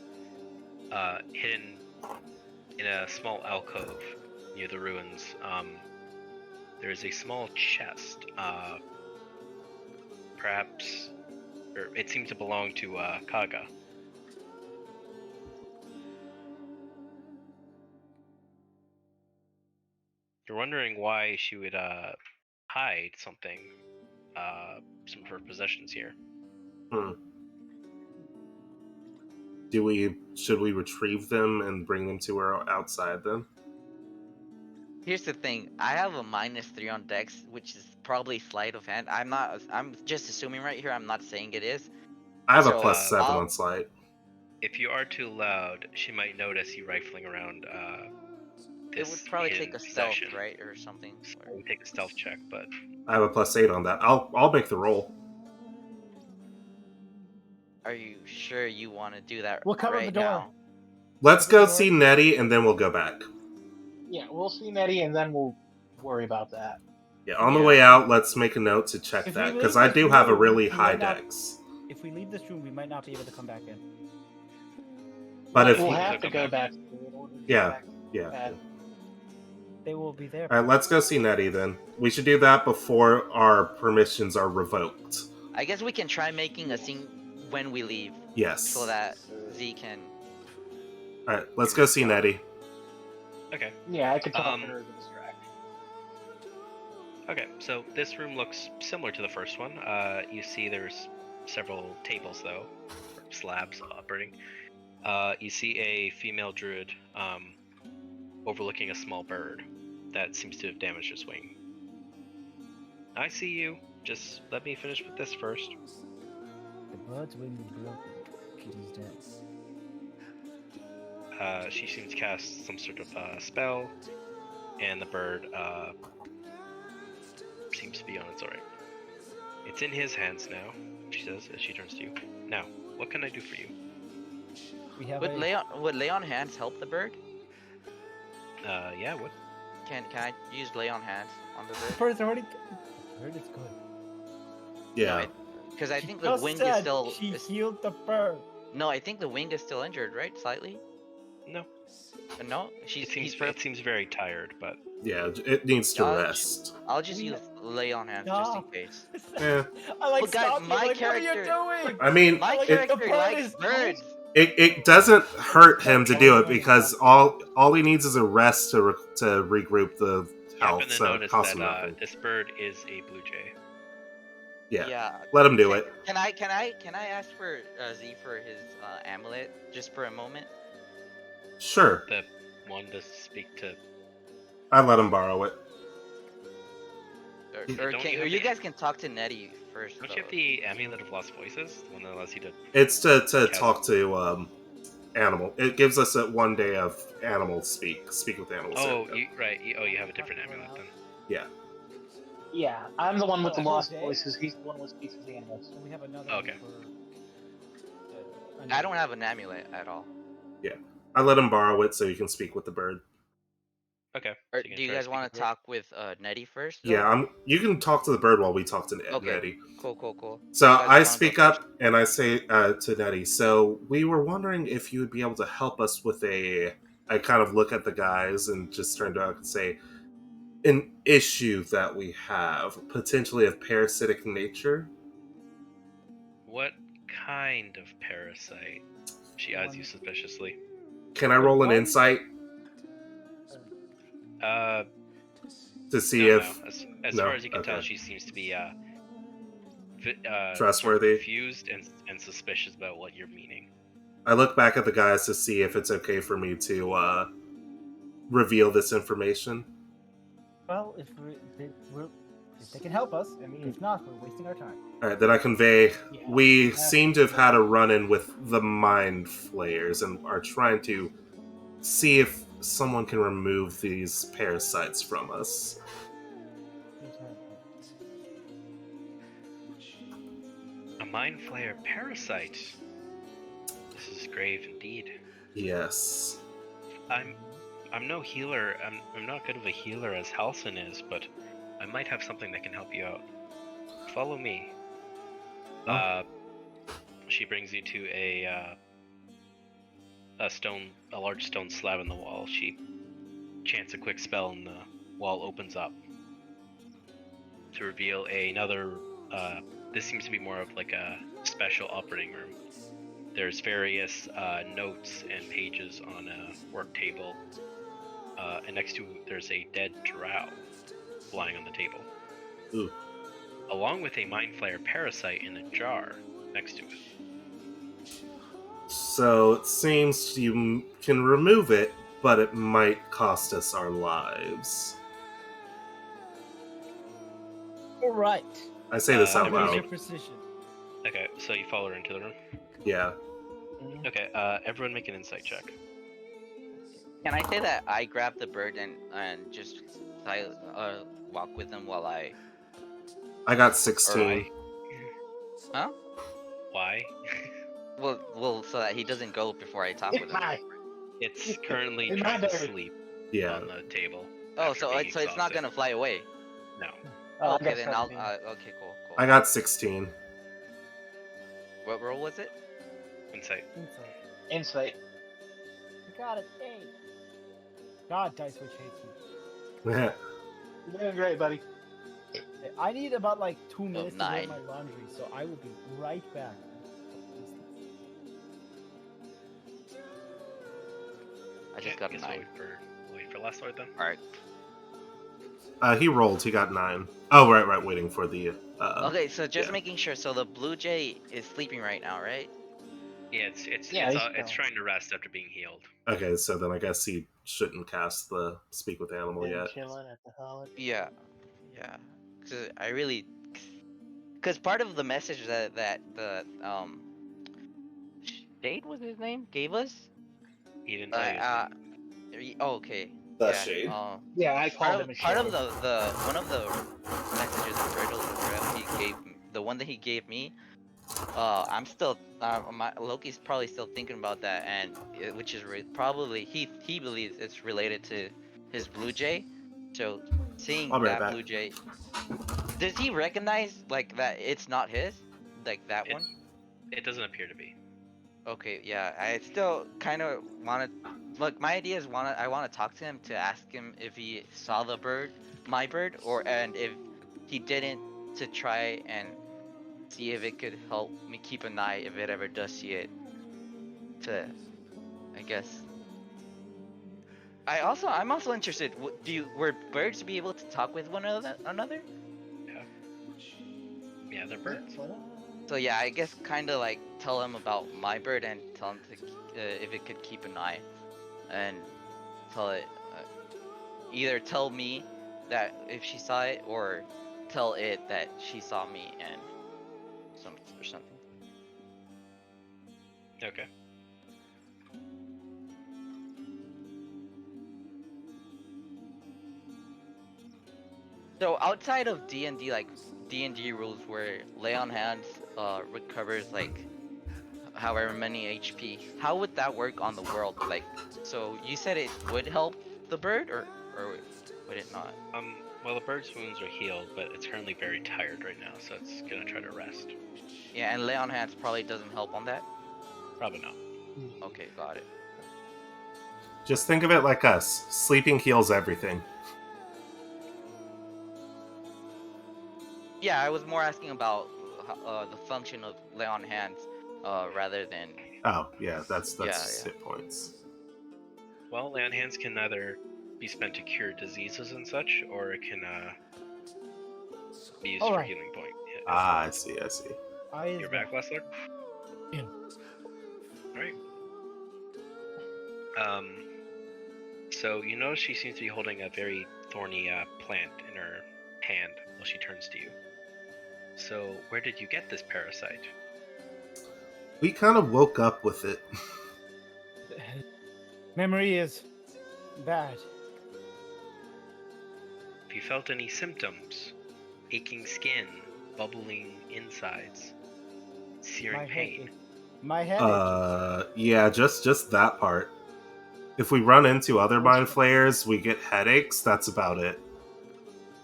hidden in a small alcove near the ruins. There is a small chest, perhaps, or it seems to belong to Kaga. You're wondering why she would hide something, some of her possessions here. Should we retrieve them and bring them to her outside then? Here's the thing. I have a -3 on Dex, which is probably sleight of hand. I'm just assuming right here. I'm not saying it is. I have a So, +7 on sleight. If you are too loud, she might notice you rifling around It would probably take a hidden stealth, section. right, or something. So Or... it would take a stealth check, but I have a +8 on that. I'll make the roll. Are you sure you want to do that We'll cover right the door. now? Let's Open the go door. see Nettie, and then we'll go back. Yeah, we'll see Nettie, and then we'll worry about that. Yeah, on the Yeah. way out, let's make a note to check If we that, because leave I this do have a room, really we high might not- dex. If we leave this room, we might not be able to come back in. But if we'll he- have to Go go back. back in order to get Yeah, back to the yeah. pad. They will be there. All right, let's go see Nettie then. We should do that before our permissions are revoked. I guess we can try making a scene when we leave, Yes. so that Z can. All right, let's go see Nettie. okay. Yeah, I could talk Um, to her as a distraction. Okay, so this room looks similar to the first one. You see there's several tables, though, slabs operating. You see a female druid overlooking a small bird that seems to have damaged its wing. I see you. Just let me finish with this first. The bird's wing is broken. Kitty's dead. She seems to cast some sort of spell, and the bird seems to be on its way. It's in his hands now, she says as she turns to you. Now, what can I do for you? We have Would a... lay on hands help the bird? Yeah, what? Can I use lay on hands on the The bird? bird's already... The bird is good. Yeah. Because I She think the just wing said is still. She healed the bird. No, I think the wing is still injured, right? Slightly. No. No, It he's seems very tired, but Yeah, it needs to Dodge. rest. I'll just use lay on hands just in Stop. case. Yeah. I like Well, guys, stopped you, my like, character- what are you doing? I mean, My Like, character the bird likes is birds. it doesn't hurt him to do it because all he needs is a rest to regroup the you health. happen to So notice cost him that nothing. this bird is a blue jay. Yeah. Let him do Can- it. Can I ask for Z for his amulet just for a moment? Sure. The one to speak to. I let him borrow it. Or Don't can, you or have you the- guys can talk to Nettie first. Don't you have the amulet of lost voices? The one that allows you to. It's to Cast- talk to animal. It gives us a 1 day of animal speak with animals. Oh, you have a different amulet then. Yeah. Yeah, I'm the one with the Oh, lost okay. voices. He's the one with speaks with animals. And we have another Okay. one for... I don't have an amulet at all. I let him borrow it so he can speak with the bird. Okay. Or so do you try guys speak want with to her. talk with Nettie first? though? Yeah, you can talk to the bird while we talk to Okay. Nettie. Cool. So You guys I wanna go speak first? up and I say to Nettie, so we were wondering if you would be able to help us with I kind of look at the guys and just turn to her and say, an issue that we have, potentially of parasitic nature. What kind of parasite? She eyes you suspiciously. Can I roll an One? insight to see No. if As no? far as you can tell, Okay. she seems to be Trustworthy? confused and suspicious about what you're meaning. I look back at the guys to see if it's okay for me to reveal this information. Well, if they can help us, I mean, if not, we're wasting our time. All right, then I convey. Yeah. We seem to have had a run-in with the mind flayers and are trying to see if someone can remove these parasites from us. A mind flayer parasite. This is grave indeed. Yes. I'm no healer. I'm not good of a healer as Halson is, but I might have something that can help you out. Follow me. Oh. She brings you to a large stone slab in the wall. She chants a quick spell, and the wall opens up to reveal another. This seems to be more of like a special operating room. There's various notes and pages on a work table, and next to there's a dead drow lying on the table. Ooh. Along with a mind flayer parasite in a jar next to it. So it seems you can remove it, but it might cost us our lives. All right. I say this out Everyone What is loud. your precision? Okay, so you follow her into the room. Yeah. Okay, everyone make an insight check. Can I say that I grab the bird and just walk with him while I? I got 16. Huh? Why? Well, so that he doesn't go before I talk with him. It's currently In my trying to bird. sleep Yeah. on the table. Oh, after so being it's not exhausted. gonna fly away. No. Oh, I Okay, got then I'll. 17. Okay, cool. I got 16. What roll was it? Insight. Insight. I got it. 8. God, Dice Witch hates me. You're doing great, buddy. I need about like 2 minutes to 9. get my laundry, so I will be right back. I just got a Guess 9. we'll wait for last Lord then. All right. He rolled. He got 9. Oh, right. Waiting for the. Okay, so just yeah. making sure. So the blue jay is sleeping right now, right? Yeah, it's trying to rest after being healed. Okay, so then I guess he shouldn't cast the speak with animal yet. Chilling at the holiday. Yeah. Cause I really, cause part of the message that the Shade was his name gave us. He didn't tell you his name. Okay. The yeah. shade. Yeah, I called him a Part of shade. the one of the messages of riddle he gave, the one that he gave me. I'm still Loki's probably still thinking about that, and which is probably he believes it's related to his blue jay. So seeing I'll be right that back. blue jay, does he recognize like that it's not his, like that one? It doesn't appear to be. Okay, yeah, I still kind of want to. Look, my idea is I want to talk to him to ask him if he saw the bird, my bird, and if he didn't, to try and see if it could help me keep an eye if it ever does see it. To, I guess. I'm also interested. Were birds be able to talk with one another? Yeah, they're birds. So yeah, I guess kind of like tell him about my bird and tell him to if it could keep an eye, and tell it either tell me that if she saw it or tell it that she saw me and something. Okay. So outside of D&D, like D&D rules where lay on hands recovers like however many HP, how would that work on the world? Like, so you said it would help the bird, or would it not? Well, the bird's wounds are healed, but it's currently very tired right now, so it's gonna try to rest. Yeah, and lay on hands probably doesn't help on that? Probably not. Okay, got it. Just think of it like us. Sleeping heals everything. Yeah, I was more asking about the function of lay on hands rather than... Oh, yeah, that's Yeah. hit points. Well, lay on hands can either be spent to cure diseases and such, or it can be used for healing point. I see. You're back, Lessler? Yeah. Alright. So you notice she seems to be holding a very thorny plant in her hand while she turns to you. So where did you get this parasite? We kind of woke up with it. Memory is bad. Have you felt any symptoms? Aching skin, bubbling insides, searing pain? My head. Yeah, just that part. If we run into other mind flayers, we get headaches. That's about it.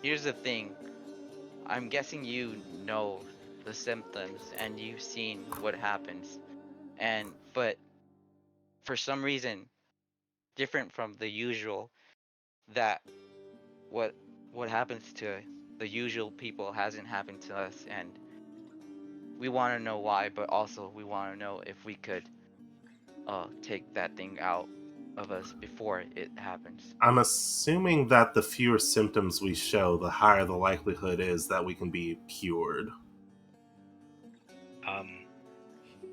Here's the thing. I'm guessing you know the symptoms and you've seen what happens. But for some reason, different from the usual, that what happens to the usual people hasn't happened to us, and we want to know why, but also we want to know if we could take that thing out of us before it happens. I'm assuming that the fewer symptoms we show, the higher the likelihood is that we can be cured.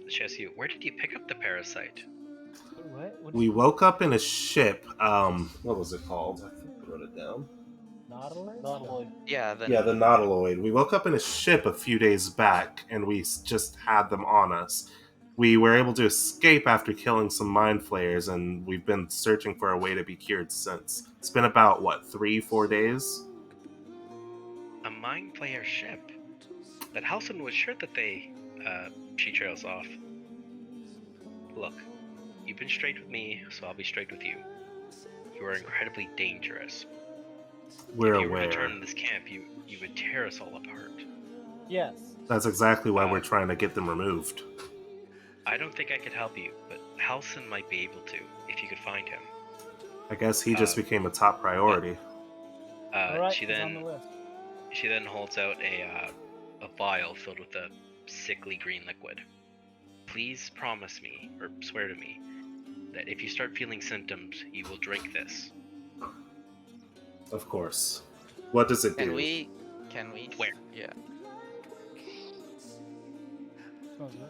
Chessie, where did you pick up the parasite? What? We woke up in a ship. What was it called? I think I wrote it down. Nautiloid. Yeah, the Nautiloid. We woke up in a ship a few days back, and we just had them on us. We were able to escape after killing some mind flayers, and we've been searching for a way to be cured since. It's been about, what, 3-4 days? A mind flayer ship. But Halson was sure that she trails off. Look, you've been straight with me, so I'll be straight with you. You are incredibly dangerous. We're if you were to aware. turn in this camp, you would tear us all apart. Yes. That's exactly why we're trying to get them removed. I don't think I could help you, but Halson might be able to, if you could find him. I guess he just became a top priority. Alright, She he's then on the list. she then holds out a vial filled with a sickly green liquid. Please promise me, or swear to me, that if you start feeling symptoms, you will drink this. Of course. What does it do? Can we? Where? Yeah. Smells good.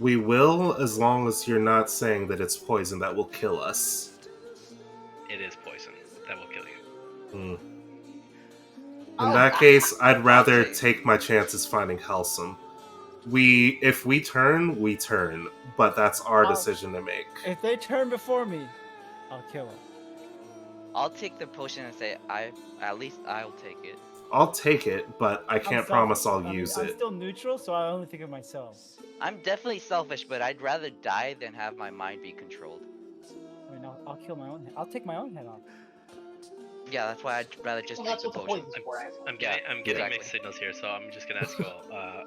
We will, as long as you're not saying that it's poison that will kill us. It is poison. That will kill you. In that case, I'd rather Okay. take my chances finding Helsum. If we turn, we turn, but that's our decision to make. If they turn before me, I'll kill them. I'll take the potion and say at least I'll take it. I'll take it, but I can't promise I'll use I'm it. still neutral, so I only think of myself. I'm definitely selfish, but I'd rather die than have my mind be controlled. I mean, I'll kill my own head. I'll take my own head off. Yeah, that's why I'd rather just Well, take that's the what the potion. poison's for. Actually. I'm getting exactly. mixed signals here, so I'm just gonna ask you all: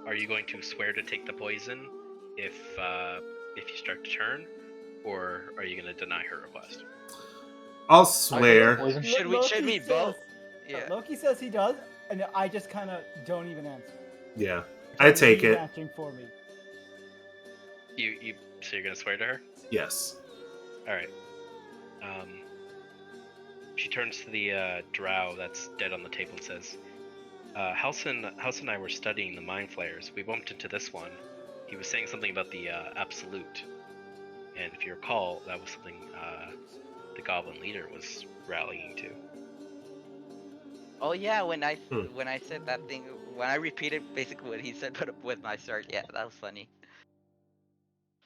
are you going to swear to take the poison if you start to turn, or are you gonna deny her request? I'll swear. Poison. Should we both? Yeah. Loki says he does, and I just kind of don't even answer. Yeah, I take He's it. answering for me. So you're gonna swear to her? Yes. All right. She turns to the drow that's dead on the table and says, Halson and I were studying the mind flayers. We bumped into this one. He was saying something about the absolute. And if you recall, that was something the goblin leader was rallying to. Oh yeah, when I said that thing, when I repeated basically what he said, but with my sword, yeah, that was funny.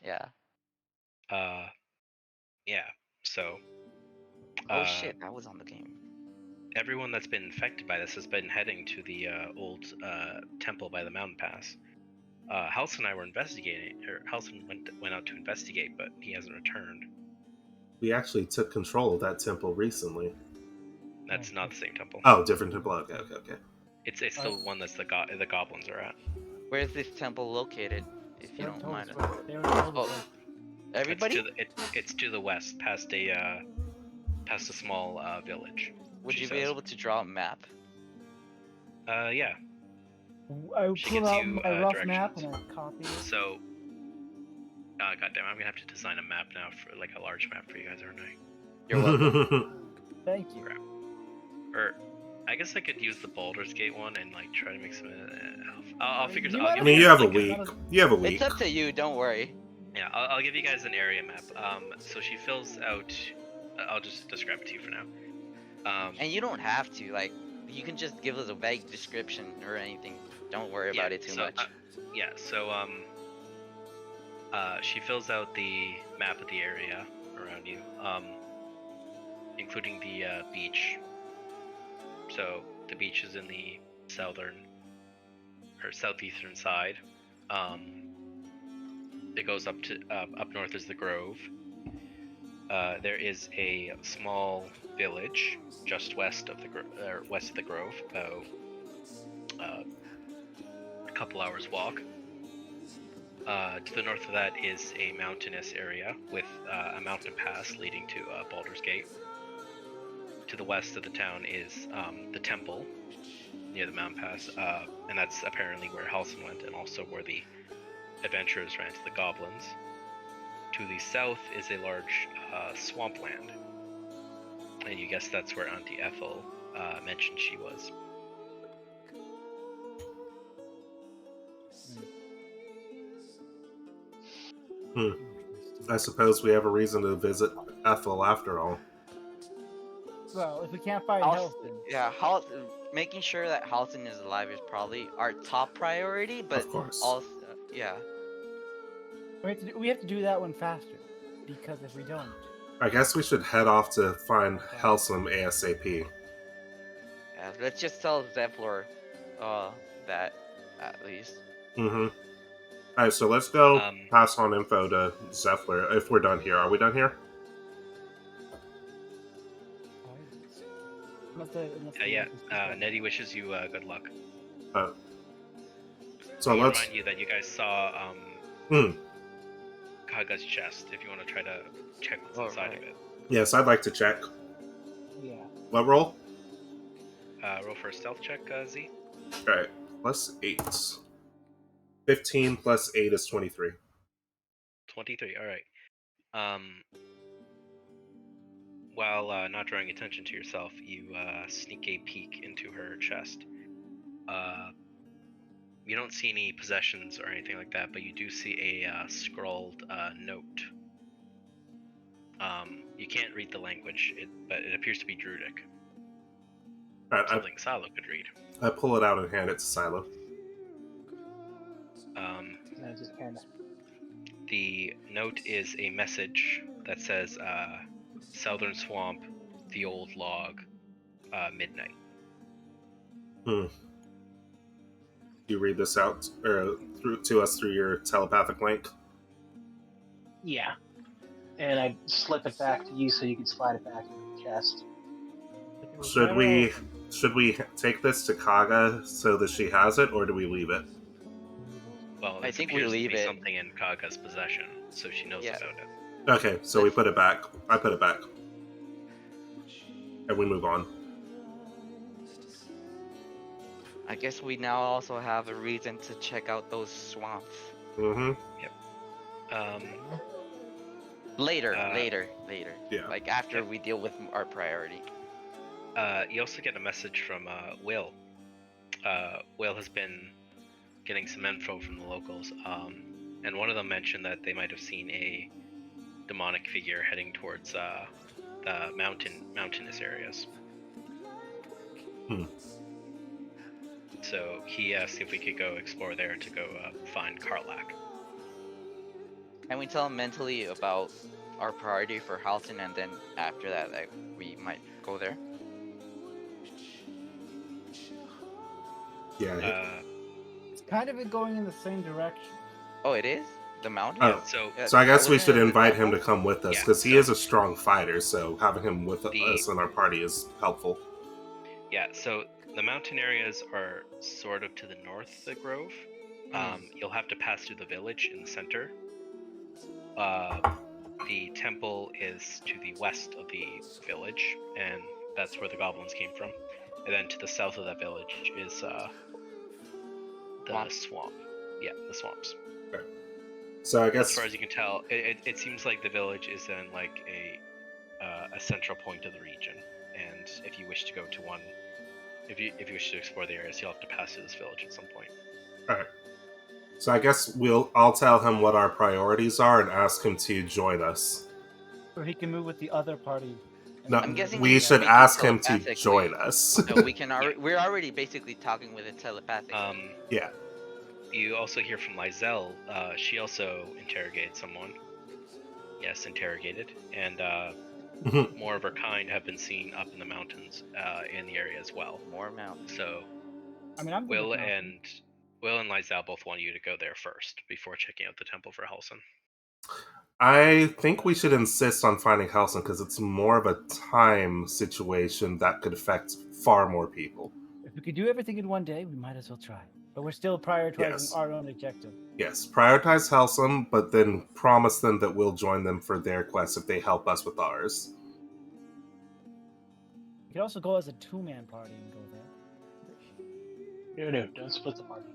Yeah. Yeah. So. Oh shit, that was on the game. Everyone that's been infected by this has been heading to the old temple by the mountain pass. Halson and I were investigating, or Halson went out to investigate, but he hasn't returned. We actually took control of that temple recently. That's not the same temple. Oh, different temple. Okay. It's the one that's the goblins are at. Where is this temple located, if you don't mind? Oh. Everybody? It's to the west, past a small village. Would you be able to draw a map? Yeah. I She pull gives out you, my rough map directions. and I copy it. So, goddamn, I'm gonna have to design a map now for like a large map for you guys, aren't I? You're welcome. Thank you. Crap. Or, I guess I could use the Baldur's Gate one and like try to make some. I'll figure. I mean, you have a week. You have a week. It's up to you. Don't worry. Yeah, I'll give you guys an area map. So she fills out. I'll just describe it to you for now. And you don't have to. Like, you can just give us a vague description or anything. Don't worry about it too much. She fills out the map of the area around you, including the beach. So the beach is in the southern or southeastern side. It goes up to up north is the Grove. There is a small village just west of the Grove, about a couple hours walk. To the north of that is a mountainous area with a mountain pass leading to Baldur's Gate. To the west of the town is the temple near the mountain pass, and that's apparently where Halson went, and also where the adventurers ran to the goblins. To the south is a large swampland, and you guess that's where Auntie Ethel mentioned she was. I suppose we have a reason to visit Ethel after all. Well, if we can't find Halson. Yeah, making sure that Halson is alive is probably our top priority, but of course. also, yeah. We have to do that one faster, because if we don't, I guess we should head off to find Helsum ASAP. Yeah, let's just tell Zephlor that at least. Mm-hmm. Alright, so let's go pass on info to Zephyr if we're done here. Are we done here? Nettie wishes you good luck. So I'll let's remind you that you guys saw Kaga's chest. If you want to try to check what's inside of it. Yes, I'd like to check. Yeah. What roll? Roll for a stealth check, Z. Alright, plus 8. 15 plus 8 is 23. 23, alright. While not drawing attention to yourself, you sneak a peek into her chest. You don't see any possessions or anything like that, but you do see a scrawled note. You can't read the language, but it appears to be Druidic. Right, Something Silo could read. I pull it out and hand it to Silo. I just kind of. The note is a message that says, Southern Swamp, the old log, midnight. You read this out through to us through your telepathic link? Yeah. And I slip it back to you so you can slide it back into the chest. Should we take this to Kaga so that she has it, or do we leave it? Well, I think we leave it. Something in Kaga's possession, so she knows about it. Okay, so we put it back. I put it back. And we move on. I guess we now also have a reason to check out those swamps. Mm-hmm. Yep. Later. Yeah. Like after we deal with our priority. You also get a message from Will. Will has been getting some info from the locals, and one of them mentioned that they might have seen a demonic figure heading towards the mountainous areas. So he asked if we could go explore there to go find Karlak. Can we tell him mentally about our priority for Halton, and then after that, like, we might go there? Yeah. it's kind of going in the same direction. Oh, it is? The mountain? Oh, so I guess we should invite him to come with us, because he is a strong fighter, so having him with us in our party is helpful. Yeah, so the mountain areas are sort of to the north of the grove. You'll have to pass through the village in the center. The temple is to the west of the village, and that's where the goblins came from. And then to the south of that village is the swamp. Yeah, the swamps. Okay. So I guess, as far as you can tell, it seems like the village is in like a central point of the region. And if you wish to go to one, if you wish to explore the areas, you'll have to pass through this village at some point. all right. So I guess I'll tell him what our priorities are and ask him to join us. Or he can move with the other party. No, I'm guessing we should ask him to join us. No, we can. We're already basically talking with it telepathically. Yeah. You also hear from Lizelle. She also interrogated someone. Yes, interrogated, and more of her kind have been seen up in the mountains in the area as well. More mountains. So, I mean, Will and Lizelle both want you to go there first before checking out the temple for Halson. I think we should insist on finding Halson because it's more of a time situation that could affect far more people. If we could do everything in one day, we might as well try. But we're still prioritizing our own objective. Yes, prioritize Halson, but then promise them that we'll join them for their quest if they help us with ours. We could also go as a two-man party and go there. No, don't split the party.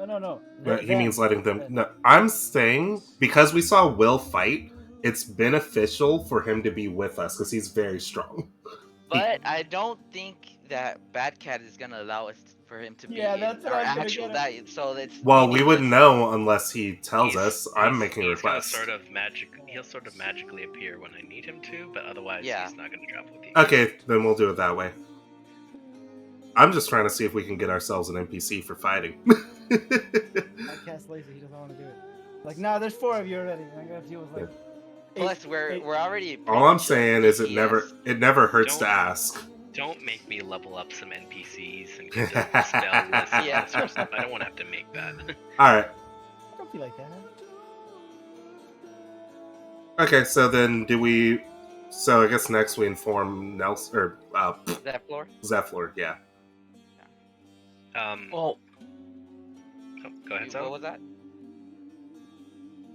No. But he means letting them... No, I'm saying, because we saw Will fight, it's beneficial for him to be with us, because he's very strong. But I don't think that Bad Cat is going to allow us for him to be that's in our actual diet. So that's... Well, we wouldn't know unless he tells us. I'm making a request. He'll sort of magically appear when I need him to, but otherwise he's not going to travel with you. Okay, then we'll do it that way. I'm just trying to see if we can get ourselves an NPC for fighting. Bad Cat's lazy, he doesn't want to do it. Like, nah, there's 4 of you already. I gotta deal with like. Plus, we're already. Pretty All I'm much saying is it DPS. never hurts to Don't- ask. Don't make me level up some NPCs and get the spell list and Yeah. that sort of stuff. I don't want to have to make that. All right. Don't be like that. Okay. So then, do we? So I guess next we inform Nelson or That floor. Zephyr. Yeah. Well, Oh, go ahead, What Sal. was that?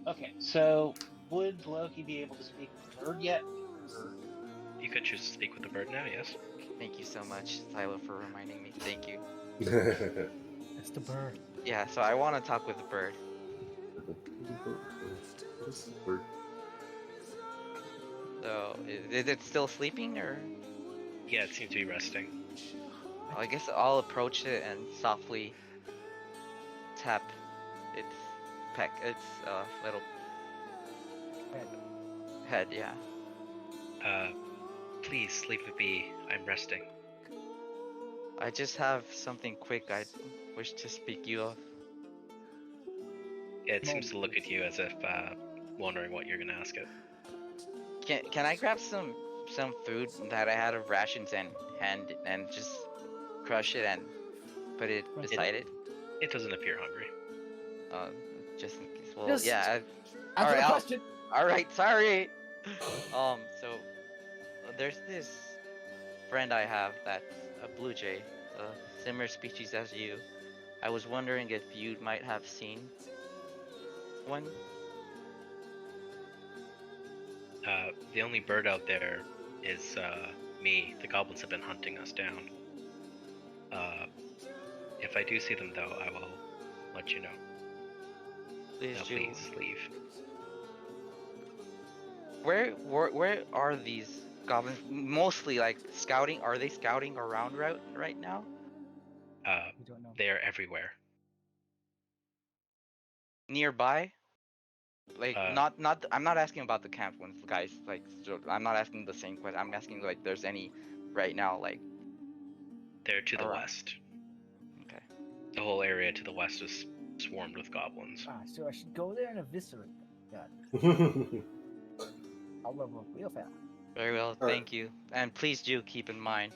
okay. So, would Loki be able to speak with the bird yet? Or... You could choose to speak with the bird now, yes. Thank you so much, Silo, for reminding me. Thank you. It's the bird. Yeah, so I want to talk with the bird. So, is it still sleeping, or? Yeah, it seems to be resting. Well, I guess I'll approach it and softly tap its little head. Yeah. Please sleep with me. I'm resting. I just have something quick I wish to speak you of. Yeah, it seems to look at you as if wondering what you're gonna ask it. Can I grab some food that I had of rations and just crush it and put it beside it? It doesn't appear hungry. Just in case. Well, Just yeah. Answer the I'll- question. All right, sorry. So there's this friend I have that's a blue jay, a similar species as you. I was wondering if you might have seen one. The only bird out there is me. The goblins have been hunting us down. If I do see them, though, I will let you know. Please Now, do. please leave. Where are these goblins? Mostly like scouting. Are they scouting around right now? We don't know. They are everywhere. Nearby? Like Uh, not. I'm not asking about the camp ones, guys. Like I'm not asking the same question. I'm asking like there's any right now like. They're to the Alright. west. Okay. The whole area to the west is swarmed with goblins. Ah, so I should go there and eviscerate them. God, I'll level up real fast. Very well. Alright. Thank you. And please do keep in mind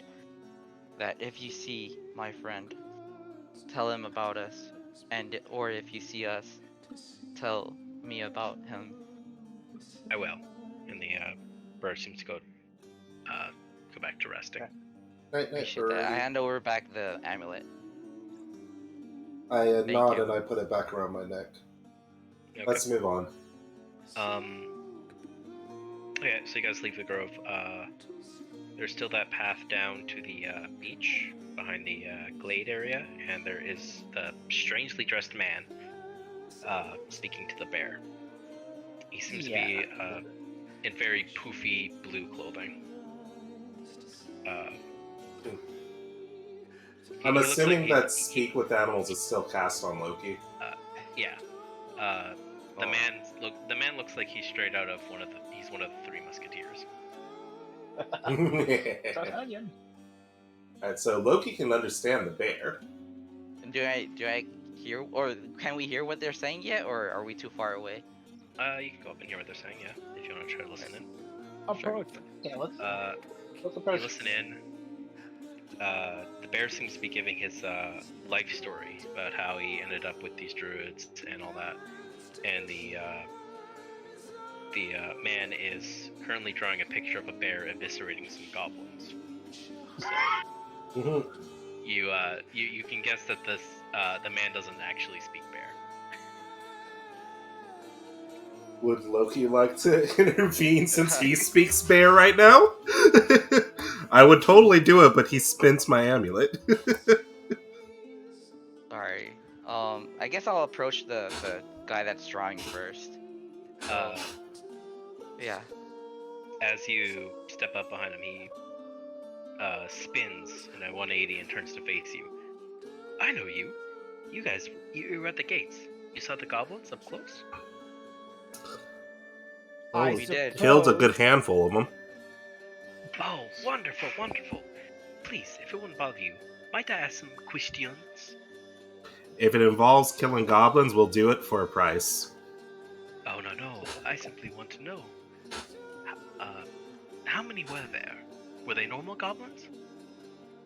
that if you see my friend, tell him about us, or if you see us, tell me about him. I will. And the bird seems to go back to resting. Night, night, Appreciate that. I birdie. hand over back the amulet. I Thank nod you. and I put it back around my neck. Okay. Let's move on. Okay, so you guys leave the grove. There's still that path down to the beach behind the glade area, and there is the strangely dressed man speaking to the bear. He seems to be in very poofy blue clothing. I'm he looks assuming like that speak with animals is still cast on Loki. Yeah. The man looks like he's straight out of he's one of the Three Musketeers. D'Artagnan. Alright, so Loki can understand the bear. Do I hear, or can we hear what they're saying yet, or are we too far away? You can go up and hear what they're saying, yeah, if you want to try to listen in. Approach. Yeah, let's You approach. listen in. The bear seems to be giving his life story about how he ended up with these druids and all that. And the man is currently drawing a picture of a bear eviscerating some goblins. So you can guess that the man doesn't actually speak bear. Would Loki like to intervene since he speaks bear right now? I would totally do it, but he spins my amulet. Sorry. I guess I'll approach the guy that's drawing first. Yeah. As you step up behind him, he spins in a 180 and turns to face you. I know you. You guys, you were at the gates. You saw the goblins up close? I we did. Killed a good suppose- handful of them. Oh, wonderful, wonderful. Please, if it wouldn't bother you, might I ask some questions? If it involves killing goblins, we'll do it for a price. I simply want to know, how many were there? Were they normal goblins?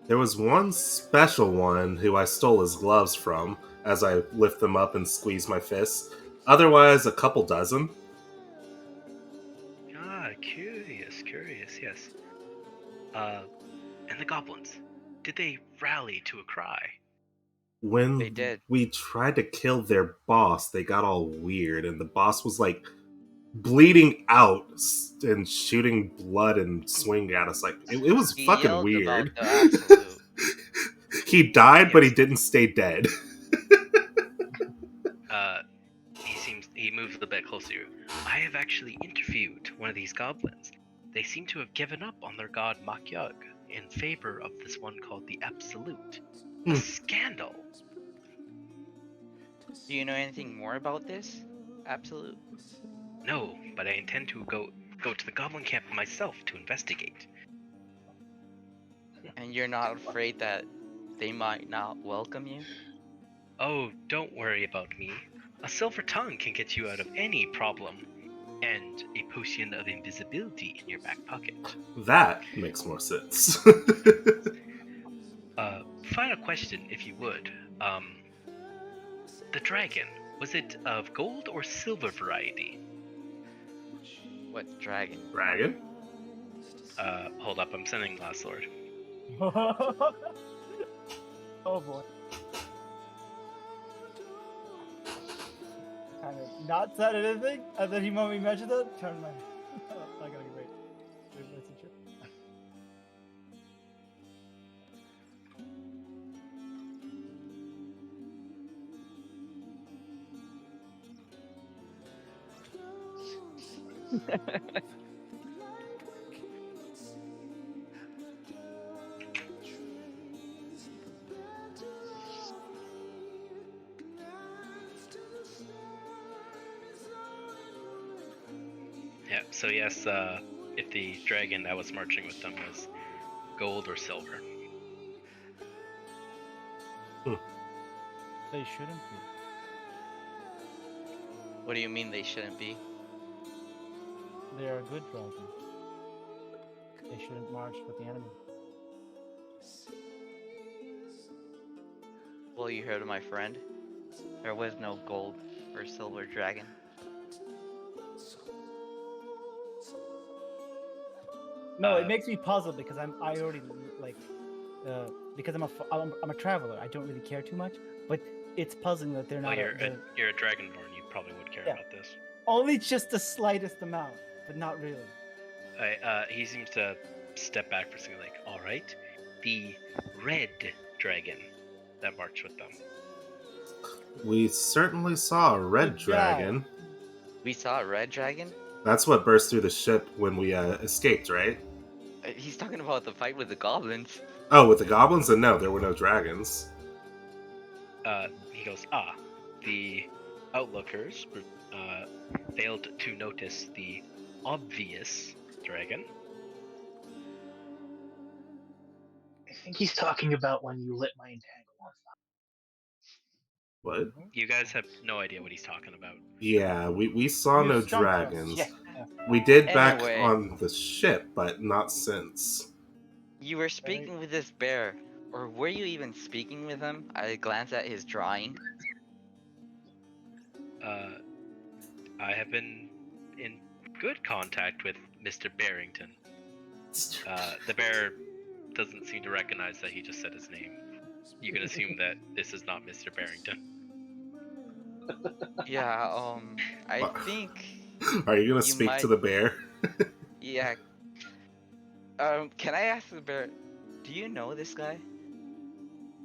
There was one special one who I stole his gloves from as I lift them up and squeeze my fists. Otherwise, a couple dozen. Ah, curious, yes. And the goblins, did they rally to a cry? They When did. we tried to kill their boss, they got all weird, and the boss was like bleeding out and shooting blood and swinging at us. Like it was He fucking yelled about weird. the absolute. He died, but he Yes. didn't stay dead. He moves a bit closer to you. I have actually interviewed one of these goblins. They seem to have given up on their god Makyug in favor of this one called the Absolute. A scandal. Do you know anything more about this? Absolute. No, but I intend to go to the goblin camp myself to investigate. And you're not afraid that they might not welcome you? Oh, don't worry about me. A silver tongue can get you out of any problem, and a potion of invisibility in your back pocket. That makes more sense. Final question, if you would. The dragon, was it of gold or silver variety? What dragon? Dragon? Hold up, I'm sending Glass Lord. Oh boy. Kind of not said anything, and then he when we mentioned it, turned my. I gotta wait. Wait, messenger. Yeah, so yes, if the dragon that was marching with them was gold or silver. They shouldn't be. What do you mean they shouldn't be? They are a good dragon. They shouldn't march with the enemy. Well, you heard of my friend. There was no gold or silver dragon. No, it makes me puzzled because I already like because I'm a traveler. I don't really care too much, but it's puzzling that they're Well, not. you're a dragonborn. You probably would care Yeah. about this. Only just the slightest amount, but not really. He seems to step back for a second, like, all right, the red dragon that marched with them. We certainly saw a red Good job. dragon. We saw a red dragon? That's what burst through the ship when we escaped, right? He's talking about the fight with the goblins. Oh, with the goblins? And no, there were no dragons. He goes, the outlookers failed to notice the obvious dragon. I think he's talking about when you lit my entangle on fire. What? You guys have no idea what he's talking about. Yeah, we saw You no stumped us. dragons. Yeah. We did back Anyway. on the ship, but not since. You were speaking with this bear, or were you even speaking with him? I glanced at his drawing. I have been in good contact with Mr. Barrington. The bear doesn't seem to recognize that he just said his name. You can assume that this is not Mr. Barrington. Yeah, I What? think. Are you gonna You speak might- to the bear? Yeah. Can I ask the bear? Do you know this guy?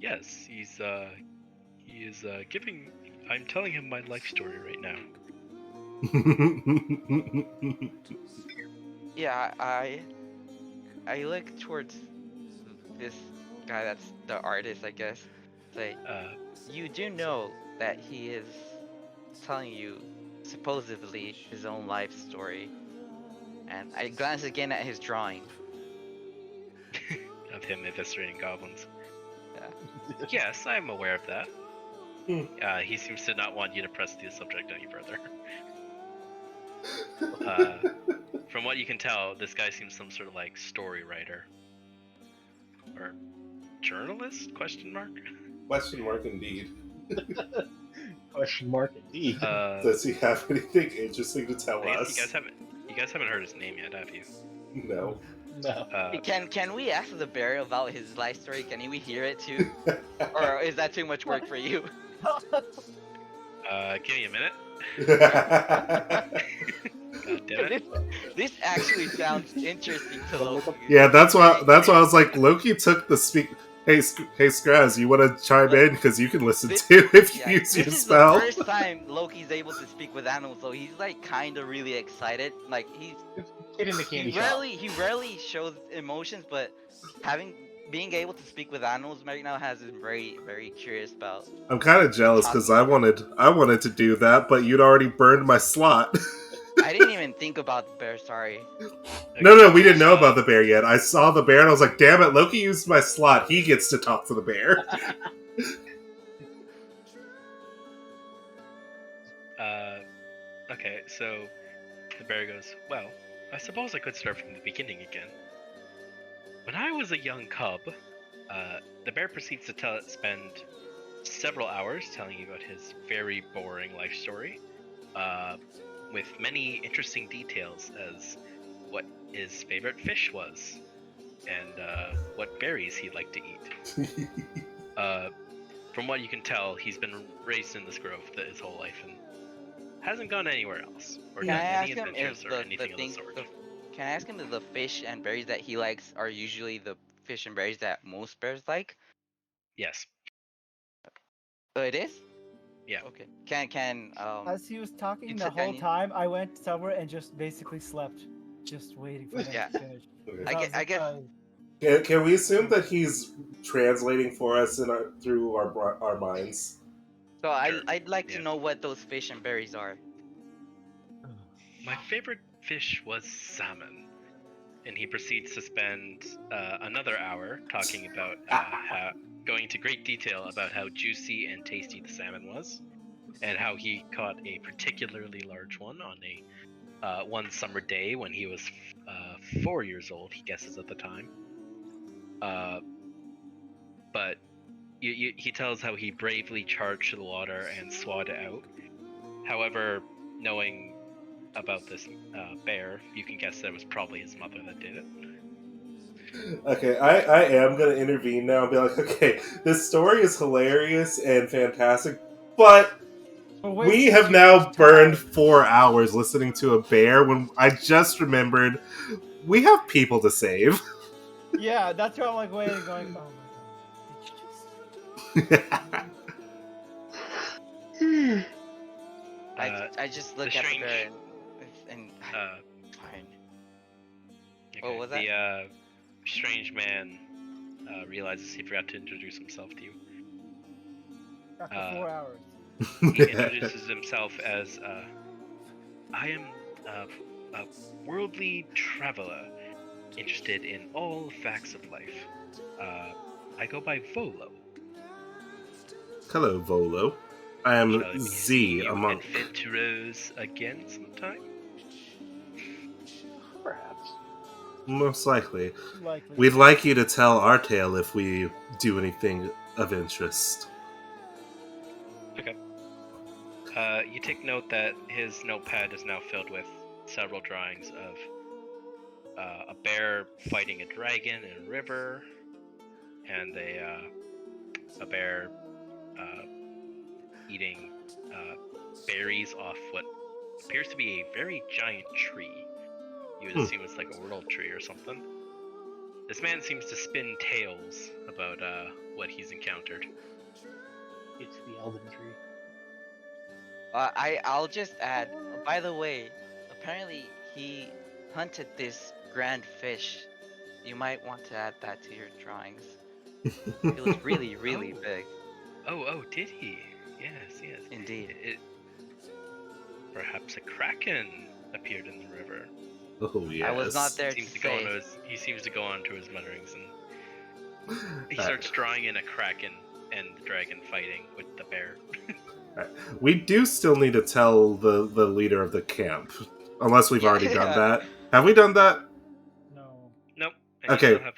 Yes, he is giving. I'm telling him my life story right now. Yeah, I look towards this guy that's the artist, I guess. Say, you do know that he is telling you supposedly his own life story. And I glance again at his drawing. Of him eviscerating goblins. Yeah. Yes, I'm aware of that. He seems to not want you to press the subject any further. From what you can tell, this guy seems some sort of like story writer or journalist? Question mark. Question mark indeed. Question mark indeed. Does he have anything interesting to tell I guess us? you guys haven't heard his name yet, have you? No. No. Can we ask the bear about his life story? Can we hear it too? Or is that too much work for you? Give me a minute. God damn it. This actually sounds interesting to Loki. Yeah, that's why I was like, Loki took the speak. Hey, Scraz, you want to chime in because you can listen too if you use your This is spell. the first time Loki's able to speak with animals, so he's like kind of really excited. Like Kid in the candy shop. he rarely shows emotions, but being able to speak with animals right now has him very curious about. I'm kind of jealous because I wanted to do that, but you'd already burned my slot. I didn't even think about the bear. Sorry. No, we didn't know about the bear yet. I saw the bear and I was like, damn it, Loki used my slot. He gets to talk to the bear. Okay, so the bear goes, well, I suppose I could start from the beginning again. When I was a young cub, the bear proceeds to spend several hours telling you about his very boring life story, with many interesting details as what his favorite fish was, and what berries he'd like to eat. From what you can tell, he's been raised in this grove his whole life and hasn't gone anywhere else or Can done I any ask him adventures if or anything of the sort. Can I ask him if the fish and berries that he likes are usually the fish and berries that most bears like? Yes. Oh, it is? Yeah. Okay. Can As he was talking it's the a- whole can- time, I went somewhere and just basically slept, just waiting for them Yeah. to finish. Okay. I guess Can we assume that he's translating for us through our minds? so. Sure. I'd like to Yeah. know what those fish and berries are. My favorite fish was salmon. And he proceeds to spend another hour talking about going into great detail about how juicy and tasty the salmon was, and how he caught a particularly large one on a one summer day when he was 4 years old, he guesses at the time. But he tells how he bravely charged to the water and swam it out. However, knowing about this bear, you can guess that it was probably his mother that did it. Okay, I am going to intervene now and be like, okay, this story is hilarious and fantastic, but we have now burned 4 hours listening to a bear when I just remembered we have people to save. Yeah, that's why I'm like waiting, going, oh my god, did you just... I just look the at strange- the bear and fine. Okay, What was that? The strange man realizes he forgot to introduce himself to you. After 4 hours. He introduces himself as, I am a worldly traveler, interested in all facts of life. I go by Volo. Hello, Volo. I am Shall I be Z, seeing a you monk. adventurers again sometime? Perhaps. Most likely. Likely. We'd like you to tell our tale if we do anything of interest. Okay. You take note that his notepad is now filled with several drawings of a bear fighting a dragon in a river, and a bear eating berries off what appears to be a very giant tree. You would assume it's like a world tree or something. This man seems to spin tales about what he's encountered. It's the Elden Tree. I'll just add. By the way, apparently he hunted this grand fish. You might want to add that to your drawings. It was really big. Oh, did he? Yes. Indeed. Perhaps a kraken appeared in the river. Oh, yes. I was not there to He seems to go on to his mutterings, and he starts drawing in a kraken and the dragon fighting with the bear. We do still need to tell the leader of the camp. Unless we've Yeah. already done that. Have we done that? No. Nope. And Okay. you still have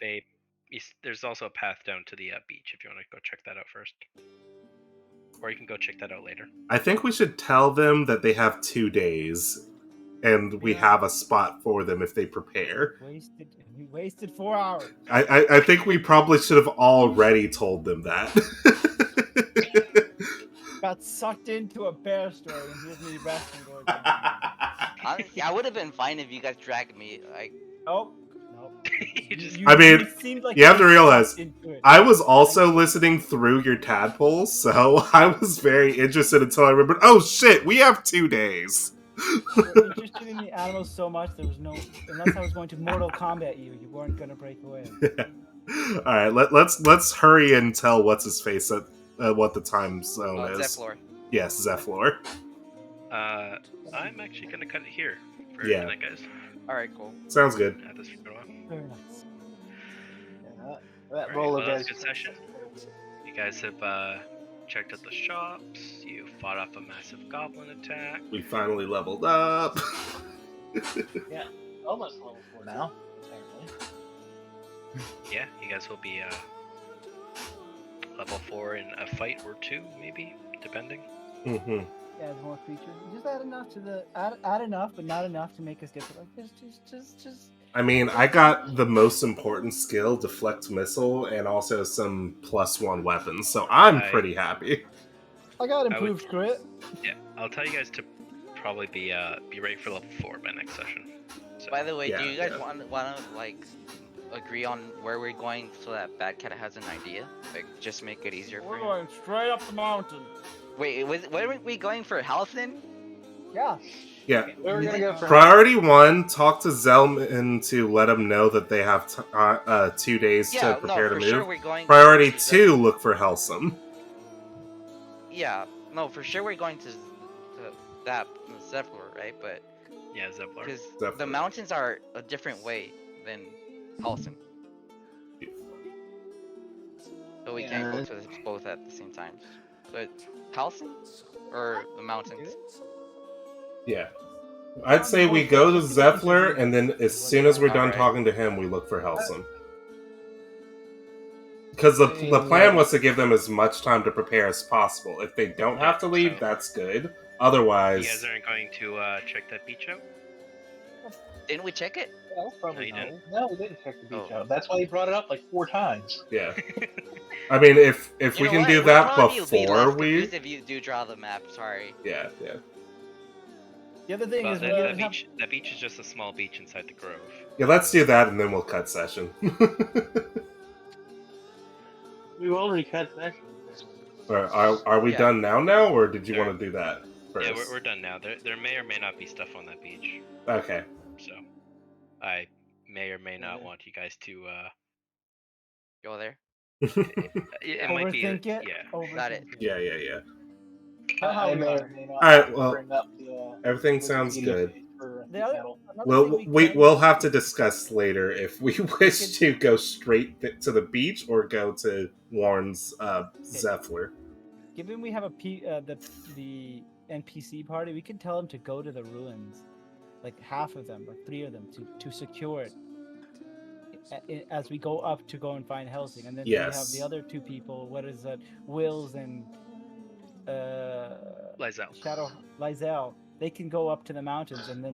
there's also a path down to the beach if you want to go check that out first. Or you can go check that out later. I think we should tell them that they have 2 days, and we Yeah. have a spot for them if they prepare. We wasted 4 hours. I think we probably should have already told them that. Got sucked into a bear story and here's me resting going. Honestly, I would have been fine if you guys dragged me. Like, Nope. You just- I mean, seemed like you have to were realize, sucked into it. I was also listening through your tadpoles, so I was very interested until I remembered, oh shit, we have 2 days. We're interested in the animals so much there was no, unless I was going to Mortal Kombat you weren't going to break away. Alright, let's hurry and tell what's his face at what the time zone is. Zephlor. Yes, Zephlor. I'm actually gonna cut it here for Yeah. tonight, guys. Alright, cool. Sounds good. Had this for a while. Very nice. That Alright, roller well, that's a guys. good session. You guys have checked out the shops. You fought off a massive goblin attack. We finally leveled up. Almost level 4 now, apparently. Yeah, you guys will be level 4 in a fight or 2, maybe, depending. Mm-hmm. Add more creatures. Just add enough to the add enough, but not enough to make us different. Like just. I mean, I got the most important skill, deflect missile, and also some +1 weapons, so I'm pretty happy. I got improved crit. Yeah, I'll tell you guys to probably be ready for level 4 by next session. So, By the way, do you guys yeah. want to like agree on where we're going so that Bad Cat has an idea? Like, just make it easier for We're him. going straight up the mountain. Wait, where were we going for Halcyon? Yeah. Yeah. We were gonna go for Priority 1, talk to Zelman to let them know that they have 2 days Yeah, to prepare no, to for move. sure we're going. Priority to 2, look for Helsum. Yeah, no, for sure we're going to that Zephyr, right? But yeah, Zephyr. because Zephyr. the mountains are a different way than Halcyon. So we can't go to both at the same time. But Halcyon or the mountains? Yeah. I'd say we go to Zephyr, and then as soon as we're done Alright. talking to him, we look for Helsum. Because the plan was to give them as much time to prepare as possible. If they don't have to leave, that's good. You Otherwise... guys aren't going to check that beach out? Didn't we check it? Yeah, that's probably No, you didn't. no, we didn't check the beach Oh. out. That's why he brought it up like 4 times. Yeah. I mean, if You we know can what? do We'll that probably be before less we... confused if you do draw the map, sorry. Yeah. The other thing Well, is we that didn't have. beach is just a small beach inside the grove. Yeah, let's do that, and then we'll cut session. We've already cut that. Are we Yeah. done now, or did you want to do that first? Yeah, we're done now. There may or may not be stuff on that beach, Okay. so I may or may not want you guys to. Go there. It might be. Overthink it. Yeah. Overthink Got it. Yeah. Know how I we may are. or may not Alright, well, bring up the everything sounds Wikipedia good. page for The other- cattle. another Well, thing we'll have to discuss later if we wish to go straight to the beach or go to Warren's Zephyr. Given we have the NPC party, we can tell them to go to the ruins, like half of them, or 3 of them, to secure it. As we go up to go and find Helsing, and then we have Yes. the other 2 people. What is that? Wills and Lizelle. Shadow Lizelle. They can go up to the mountains, and then